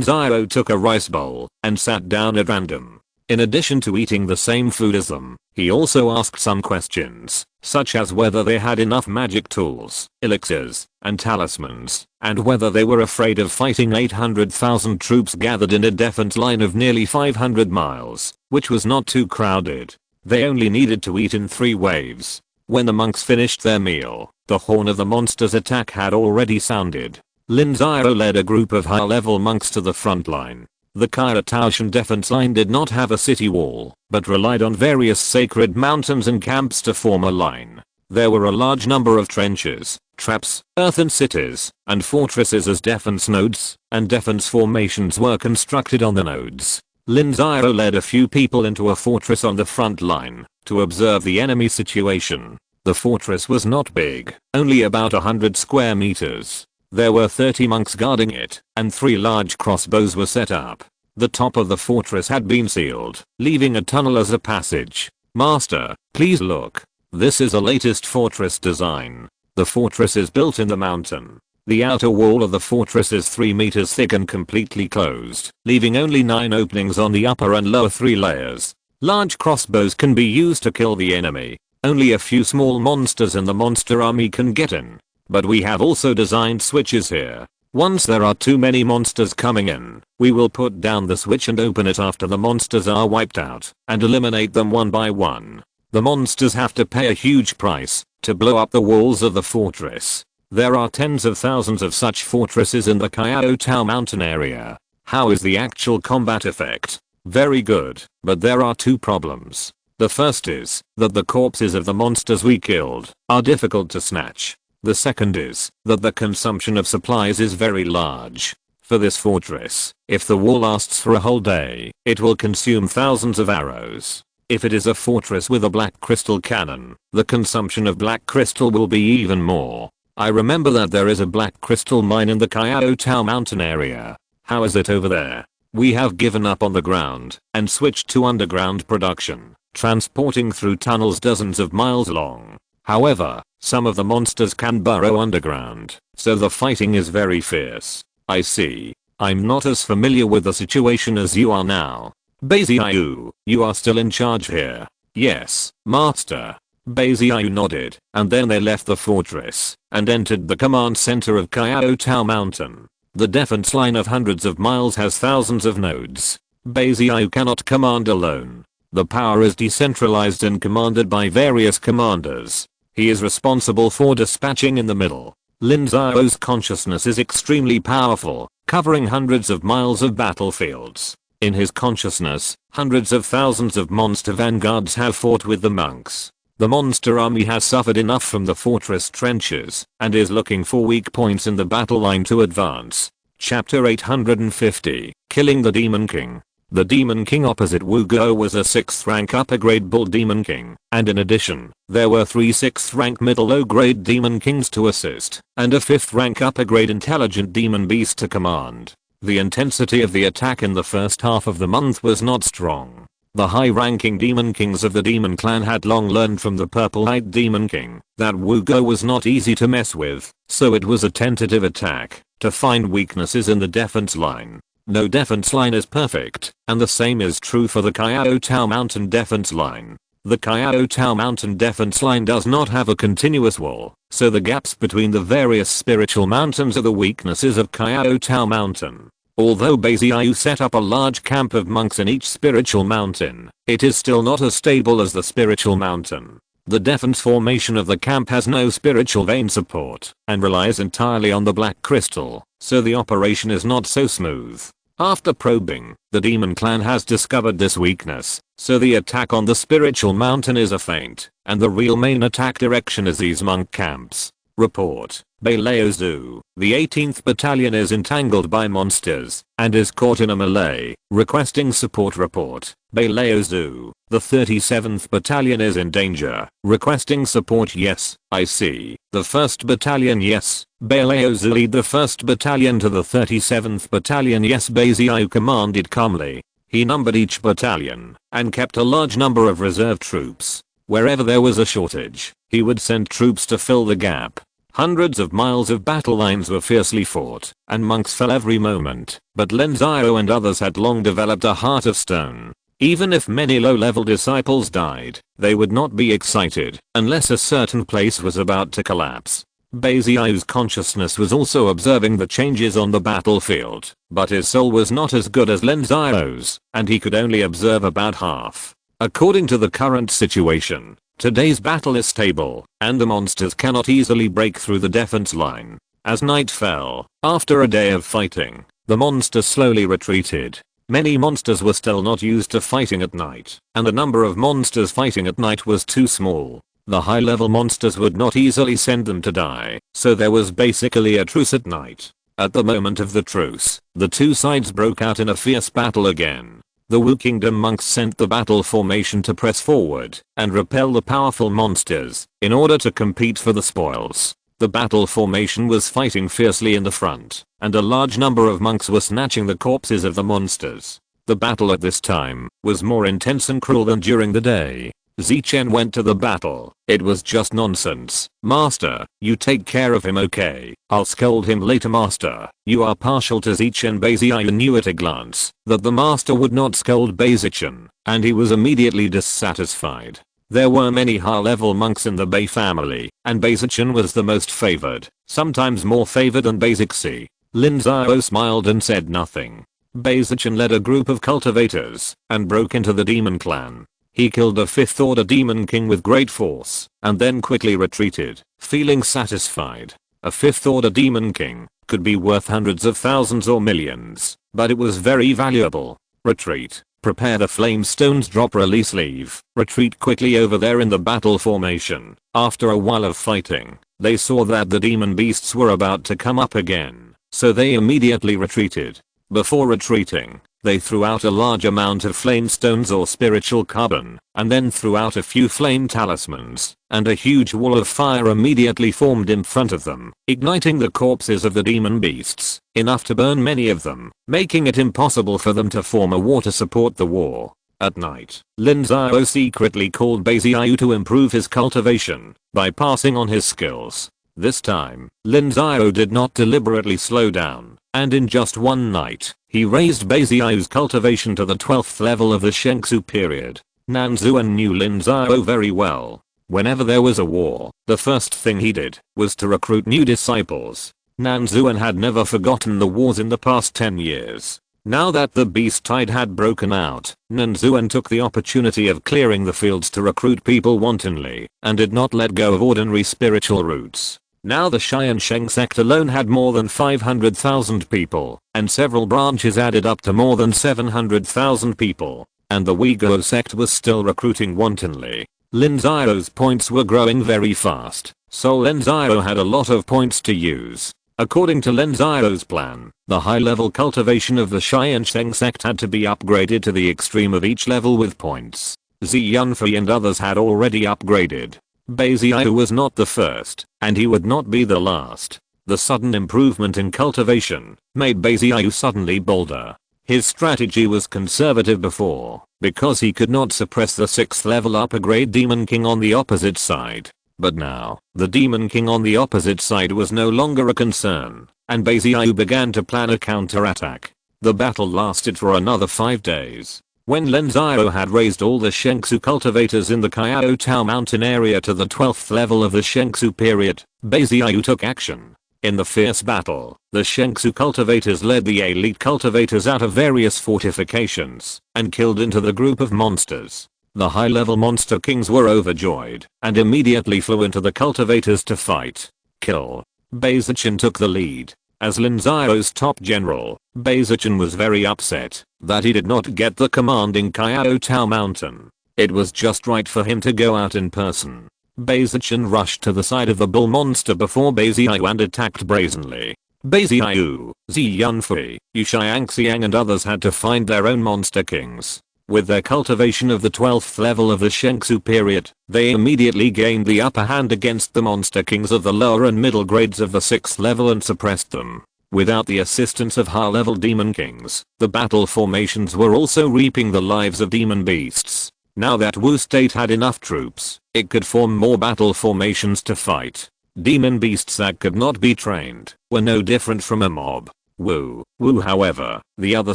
Xiao took a rice bowl and sat down at random. In addition to eating the same food as them, he also asked some questions, such as whether they had enough magic tools, elixirs, and talismans, and whether they were afraid of fighting 800,000 troops gathered in a defense line of nearly 500 miles, which was not too crowded. They only needed to eat in 3 waves. When the monks finished their meal, the horn of the monster's attack had already sounded. Lin Xiao led a group of high-level monks to the front line. The Qiao defense line did not have a city wall, but relied on various sacred mountains and camps to form a line. There were a large number of trenches, traps, earthen cities, and fortresses as defense nodes, and defense formations were constructed on the nodes. Lin Xiao led a few people into a fortress on the front line to observe the enemy situation. The fortress was not big, only about 100 square meters. There were 30 monks guarding it, and 3 large crossbows were set up. The top of the fortress had been sealed, leaving a tunnel as a passage. Master, please look. This is the latest fortress design. The fortress is built in the mountain. The outer wall of the fortress is 3 meters thick and completely closed, leaving only 9 openings on the upper and lower 3 layers. Large crossbows can be used to kill the enemy. Only a few small monsters in the monster army can get in. But we have also designed switches here. Once there are too many monsters coming in, we will put down the switch and open it after the monsters are wiped out, and eliminate them one by one. The monsters have to pay a huge price to blow up the walls of the fortress. There are tens of thousands of such fortresses in the Qiao mountain area. How is the actual combat effect? Very good, but there are 2 problems. The first is that the corpses of the monsters we killed are difficult to snatch. The second is that the consumption of supplies is very large. For this fortress, if the war lasts for a whole day, it will consume thousands of arrows. If it is a fortress with a black crystal cannon, the consumption of black crystal will be even more. I remember that there is a black crystal mine in the Qiao mountain area. How is it over there? We have given up on the ground and switched to underground production, transporting through tunnels dozens of miles long. However, some of the monsters can burrow underground, so the fighting is very fierce. I see. I'm not as familiar with the situation as you are now. Beiziayu, you are still in charge here. Yes, master. Beiziayu nodded, and then they left the fortress and entered the command center of Qiao mountain. The defense line of hundreds of miles has thousands of nodes. Beiziayu cannot command alone. The power is decentralized and commanded by various commanders. He is responsible for dispatching in the middle. Lin Xiao's consciousness is extremely powerful, covering hundreds of miles of battlefields. In his consciousness, hundreds of thousands of monster vanguards have fought with the monks. The monster army has suffered enough from the fortress trenches and is looking for weak points in the battle line to advance. Chapter 850, Killing the Demon King. The Demon King opposite Wu Go was a 6th rank upper grade bull demon king, and in addition, there were 3 6th rank middle low grade demon kings to assist, and a 5th rank upper grade intelligent demon beast to command. The intensity of the attack in the first half of the month was not strong. The high-ranking demon kings of the demon clan had long learned from the purple-eyed demon king that Wu Go was not easy to mess with, so it was a tentative attack to find weaknesses in the defense line. No defense line is perfect, and the same is true for the Qiao mountain defense line. The Qiao mountain defense line does not have a continuous wall, so the gaps between the various spiritual mountains are the weaknesses of Qiao mountain. Although Beiziayu set up a large camp of monks in each spiritual mountain, it is still not as stable as the spiritual mountain. The defense formation of the camp has no spiritual vein support and relies entirely on the black crystal, so the operation is not so smooth. After probing, the demon clan has discovered this weakness, so the attack on the spiritual mountain is a feint, and the real main attack direction is these monk camps. Report. Beilaozu, the 18th Battalion is entangled by monsters and is caught in a melee, requesting support. Report. Beilaozu, the 37th Battalion is in danger, requesting support. Yes, I see. The 1st Battalion. Yes. Beilaozu, lead the 1st Battalion to the 37th Battalion. Yes. Beiziayu commanded calmly. He numbered each battalion and kept a large number of reserve troops. Wherever there was a shortage, he would send troops to fill the gap. Hundreds of miles of battle lines were fiercely fought, and monks fell every moment, but Lin Xiao and others had long developed a heart of stone. Even if many low-level disciples died, they would not be excited unless a certain place was about to collapse. Beizia유's consciousness was also observing the changes on the battlefield, but his soul was not as good as Lin Xiao's, and he could only observe about half. According to the current situation, today's battle is stable, and the monsters cannot easily break through the defense line. As night fell, after a day of fighting, the monsters slowly retreated. Many monsters were still not used to fighting at night, and the number of monsters fighting at night was too small. The high-level monsters would not easily send them to die, so there was basically a truce at night. At the moment of the truce, the two sides broke out in a fierce battle again. The Wu Kingdom monks sent the battle formation to press forward and repel the powerful monsters in order to compete for the spoils. The battle formation was fighting fiercely in the front, and a large number of monks were snatching the corpses of the monsters. The battle at this time was more intense and cruel than during the day. Zichen went to the battle. It was just nonsense. Master, you take care of him, okay? I'll scold him later, master. You are partial to Zichen. Beiziyu knew at a glance that the master would not scold Beizichen, and he was immediately dissatisfied. There were many high-level monks in the Bei family, and Beizichen was the most favored, sometimes more favored than Beizixi. Lin Xiao smiled and said nothing. Beizichen led a group of cultivators and broke into the demon clan. He killed a 5th order demon king with great force, and then quickly retreated, feeling satisfied. A 5th order demon king could be worth hundreds of thousands or millions, but it was very valuable. Retreat. Prepare the flame stones. Drop, release, leave. Retreat quickly over there in the battle formation. After a while of fighting, they saw that the demon beasts were about to come up again, so they immediately retreated. Before retreating, they threw out a large amount of flame stones or spiritual carbon, and then threw out a few flame talismans, and a huge wall of fire immediately formed in front of them, igniting the corpses of the demon beasts, enough to burn many of them, making it impossible for them to form a wall to support the war. At night, Lin Xiao secretly called Beiziyu to improve his cultivation by passing on his skills. This time, Lin Xiao did not deliberately slow down, and in just one night, he raised Beiziyu's cultivation to the 12th level of the Shengsu period. Nanzuan knew Lin Xiao very well. Whenever there was a war, the first thing he did was to recruit new disciples. Nanzuan had never forgotten the wars in the past 10 years. Now that the beast tide had broken out, Nanzuan took the opportunity of clearing the fields to recruit people wantonly, and did not let go of ordinary spiritual roots. Now the Tiansheng Sect alone had more than 500,000 people, and several branches added up to more than 700,000 people, and the Uyghur sect was still recruiting wantonly. Lin Xiao's points were growing very fast, so Lin Xiao had a lot of points to use. According to Lin Xiao's plan, the high-level cultivation of the Tiansheng Sect had to be upgraded to the extreme of each level with points. Zi Yunfei and others had already upgraded. Beiziyu was not the first, and he would not be the last. The sudden improvement in cultivation made Beiziyu suddenly bolder. His strategy was conservative before, because he could not suppress the 6th level upgrade Demon King on the opposite side. But now, the Demon King on the opposite side was no longer a concern, and Beiziyu began to plan a counterattack. The battle lasted for another 5 days. When Lin Xiao had raised all the Shengsu cultivators in the Qiao Tao mountain area to the 12th level of the Shengsu period, Beiziyu took action. In the fierce battle, the Shengsu cultivators led the elite cultivators out of various fortifications and killed into the group of monsters. The high-level monster kings were overjoyed and immediately flew into the cultivators to fight. Kill. Beizichen took the lead. As Lin Xiao's top general, Beizichen was very upset that he did not get the command in Qiao Tao mountain. It was just right for him to go out in person. Beizichen rushed to the side of the bull monster before Beiziyu and attacked brazenly. Beiziyu, Zi Yunfei, Yu Xiangxiang and others had to find their own monster kings. With their cultivation of the 12th level of the Shengsu period, they immediately gained the upper hand against the monster kings of the lower and middle grades of the 6th level and suppressed them. Without the assistance of high-level demon kings, the battle formations were also reaping the lives of demon beasts. Now that Wu state had enough troops, it could form more battle formations to fight. Demon beasts that could not be trained were no different from a mob. Wu, however, the other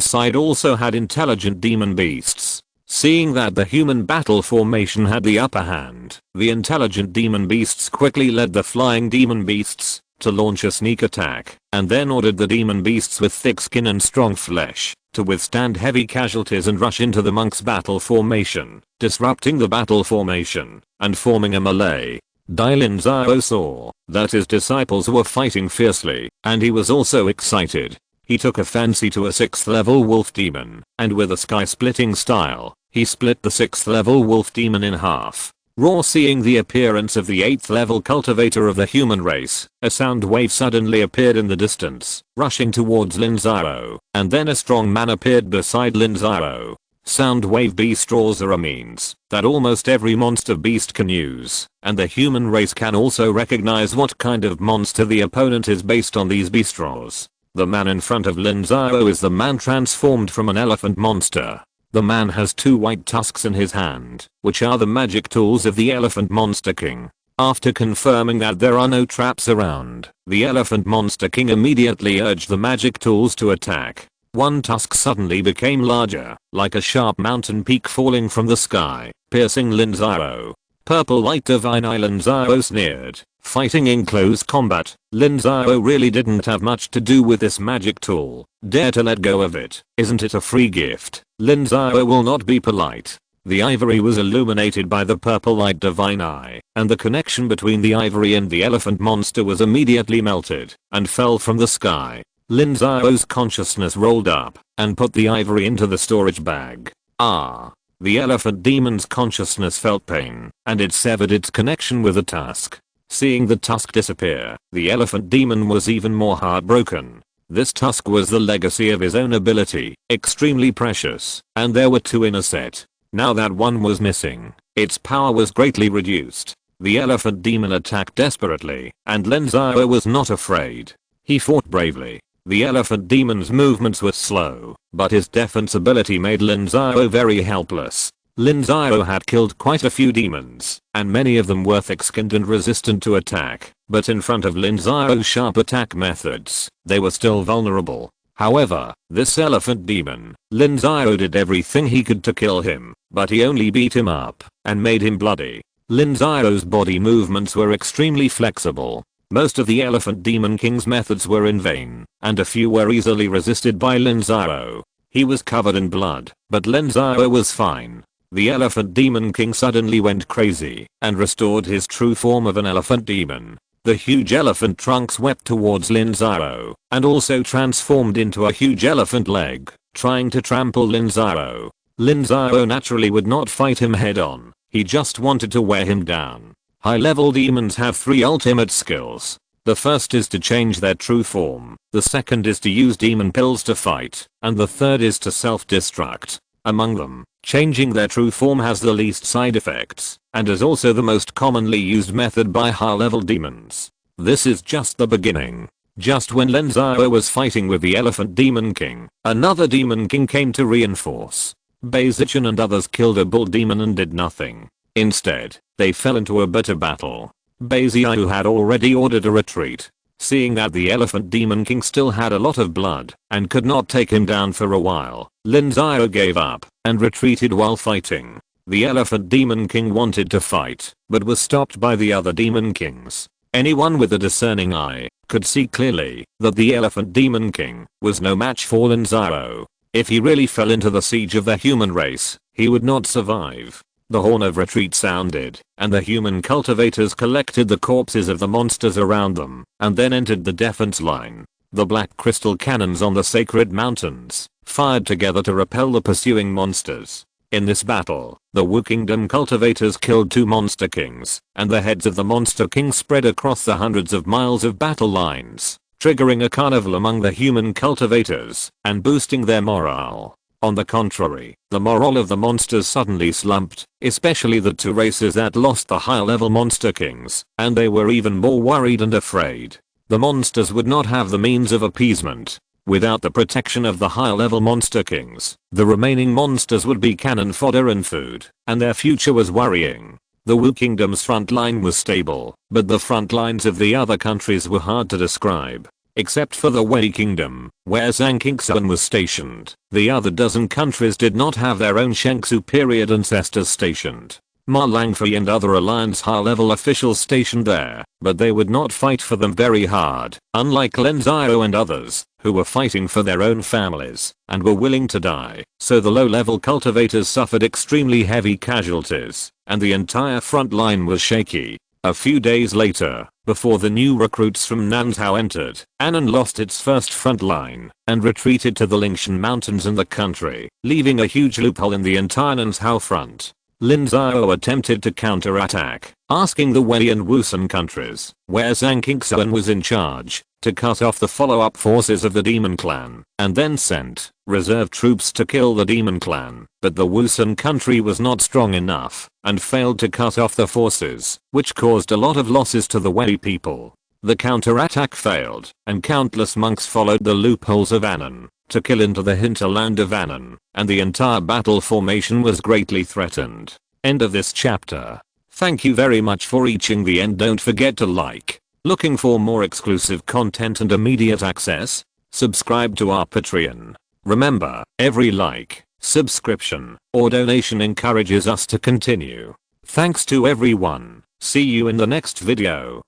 side also had intelligent demon beasts. Seeing that the human battle formation had the upper hand, the intelligent demon beasts quickly led the flying demon beasts to launch a sneak attack, and then ordered the demon beasts with thick skin and strong flesh to withstand heavy casualties and rush into the monks' battle formation, disrupting the battle formation and forming a melee. Lin Xiao saw that his disciples were fighting fiercely, and he was also excited. He took a fancy to a 6th level wolf demon, and with a sky-splitting style, he split the 6th level wolf demon in half. Raw, seeing the appearance of the 8th level cultivator of the human race, a sound wave suddenly appeared in the distance, rushing towards Lin Xiao, and then a strong man appeared beside Lin Xiao. Sound wave beast straws are a means that almost every monster beast can use, and the human race can also recognize what kind of monster the opponent is based on these beast straws. The man in front of Lin Xiao is the man transformed from an elephant monster. The man has two white tusks in his hand, which are the magic tools of the Elephant Monster King. After confirming that there are no traps around, the Elephant Monster King immediately urged the magic tools to attack. One tusk suddenly became larger, like a sharp mountain peak falling from the sky, piercing Lin Xiao. Purple light divine eye. Lin Xiao sneered. Fighting in close combat, Lin Xiao really didn't have much to do with this magic tool. Dare to let go of it, isn't it a free gift? Lin Xiao will not be polite. The ivory was illuminated by the purple light divine eye, and the connection between the ivory and the elephant monster was immediately melted, and fell from the sky. Lin Xiao's consciousness rolled up, and put the ivory into the storage bag. The elephant demon's consciousness felt pain, and it severed its connection with the tusk. Seeing the tusk disappear, the elephant demon was even more heartbroken. This tusk was the legacy of his own ability, extremely precious, and there were two in a set. Now that one was missing, its power was greatly reduced. The elephant demon attacked desperately, and Lin Xiao was not afraid. He fought bravely. The elephant demon's movements were slow, but his defense ability made Lin Xiao very helpless. Lin Xiao had killed quite a few demons, and many of them were thick-skinned and resistant to attack, but in front of Lin Xiao's sharp attack methods, they were still vulnerable. However, this elephant demon, Lin Xiao did everything he could to kill him, but he only beat him up, and made him bloody. Lin Xiao's body movements were extremely flexible. Most of the Elephant Demon King's methods were in vain, and a few were easily resisted by Lin Xiao. He was covered in blood, but Lin Xiao was fine. The Elephant Demon King suddenly went crazy, and restored his true form of an elephant demon. The huge elephant trunk swept towards Lin Xiao, and also transformed into a huge elephant leg, trying to trample Lin Xiao. Lin Xiao naturally would not fight him head on, he just wanted to wear him down. High-level demons have 3 ultimate skills. The first is to change their true form, the second is to use demon pills to fight, and the third is to self-destruct. Among them, changing their true form has the least side effects, and is also the most commonly used method by high-level demons. This is just the beginning. Just when Lin Xiao was fighting with the Elephant Demon King, another Demon King came to reinforce. Beizichan and others killed a bull demon and did nothing. Instead, they fell into a bitter battle. Beiziu had already ordered a retreat. Seeing that the Elephant Demon King still had a lot of blood and could not take him down for a while, Lin Xiao gave up and retreated while fighting. The Elephant Demon King wanted to fight, but was stopped by the other Demon Kings. Anyone with a discerning eye could see clearly that the Elephant Demon King was no match for Lin Xiao. If he really fell into the siege of the human race, he would not survive. The horn of retreat sounded, and the human cultivators collected the corpses of the monsters around them, and then entered the defense line. The black crystal cannons on the sacred mountains fired together to repel the pursuing monsters. In this battle, the Wu Kingdom cultivators killed 2 monster kings, and the heads of the monster kings spread across the hundreds of miles of battle lines, triggering a carnival among the human cultivators, and boosting their morale. On the contrary, the morale of the monsters suddenly slumped, especially the 2 races that lost the high-level monster kings, and they were even more worried and afraid. The monsters would not have the means of appeasement. Without the protection of the high-level monster kings, the remaining monsters would be cannon fodder and food, and their future was worrying. The Wu Kingdom's front line was stable, but the front lines of the other countries were hard to describe. Except for the Wei Kingdom, where Zhang Qingxuan was stationed, the other dozen countries did not have their own Shengsu period ancestors stationed. Ma Langfei and other alliance high-level officials stationed there, but they would not fight for them very hard, unlike Lin Xiao and others, who were fighting for their own families, and were willing to die. So the low-level cultivators suffered extremely heavy casualties, and the entire front line was shaky. A few days later, before the new recruits from Nanzhao entered, Annan lost its first front line and retreated to the Lingshan Mountains in the country, leaving a huge loophole in the entire Nanzhao front. Lin Xiao attempted to counterattack, asking the Wei and Wusun countries, where Zhang Qingxuan was in charge, to cut off the follow-up forces of the Demon Clan, and then sent reserve troops to kill the Demon Clan. But the Wusun country was not strong enough, and failed to cut off the forces, which caused a lot of losses to the Wei people. The counterattack failed, and countless monks followed the loopholes of Annan to kill into the hinterland of Annan, and the entire battle formation was greatly threatened. End of this chapter. Thank you very much for reaching the end. Don't forget to like. Looking for more exclusive content and immediate access? Subscribe to our Patreon. Remember, every like, subscription, or donation encourages us to continue. Thanks to everyone. See you in the next video.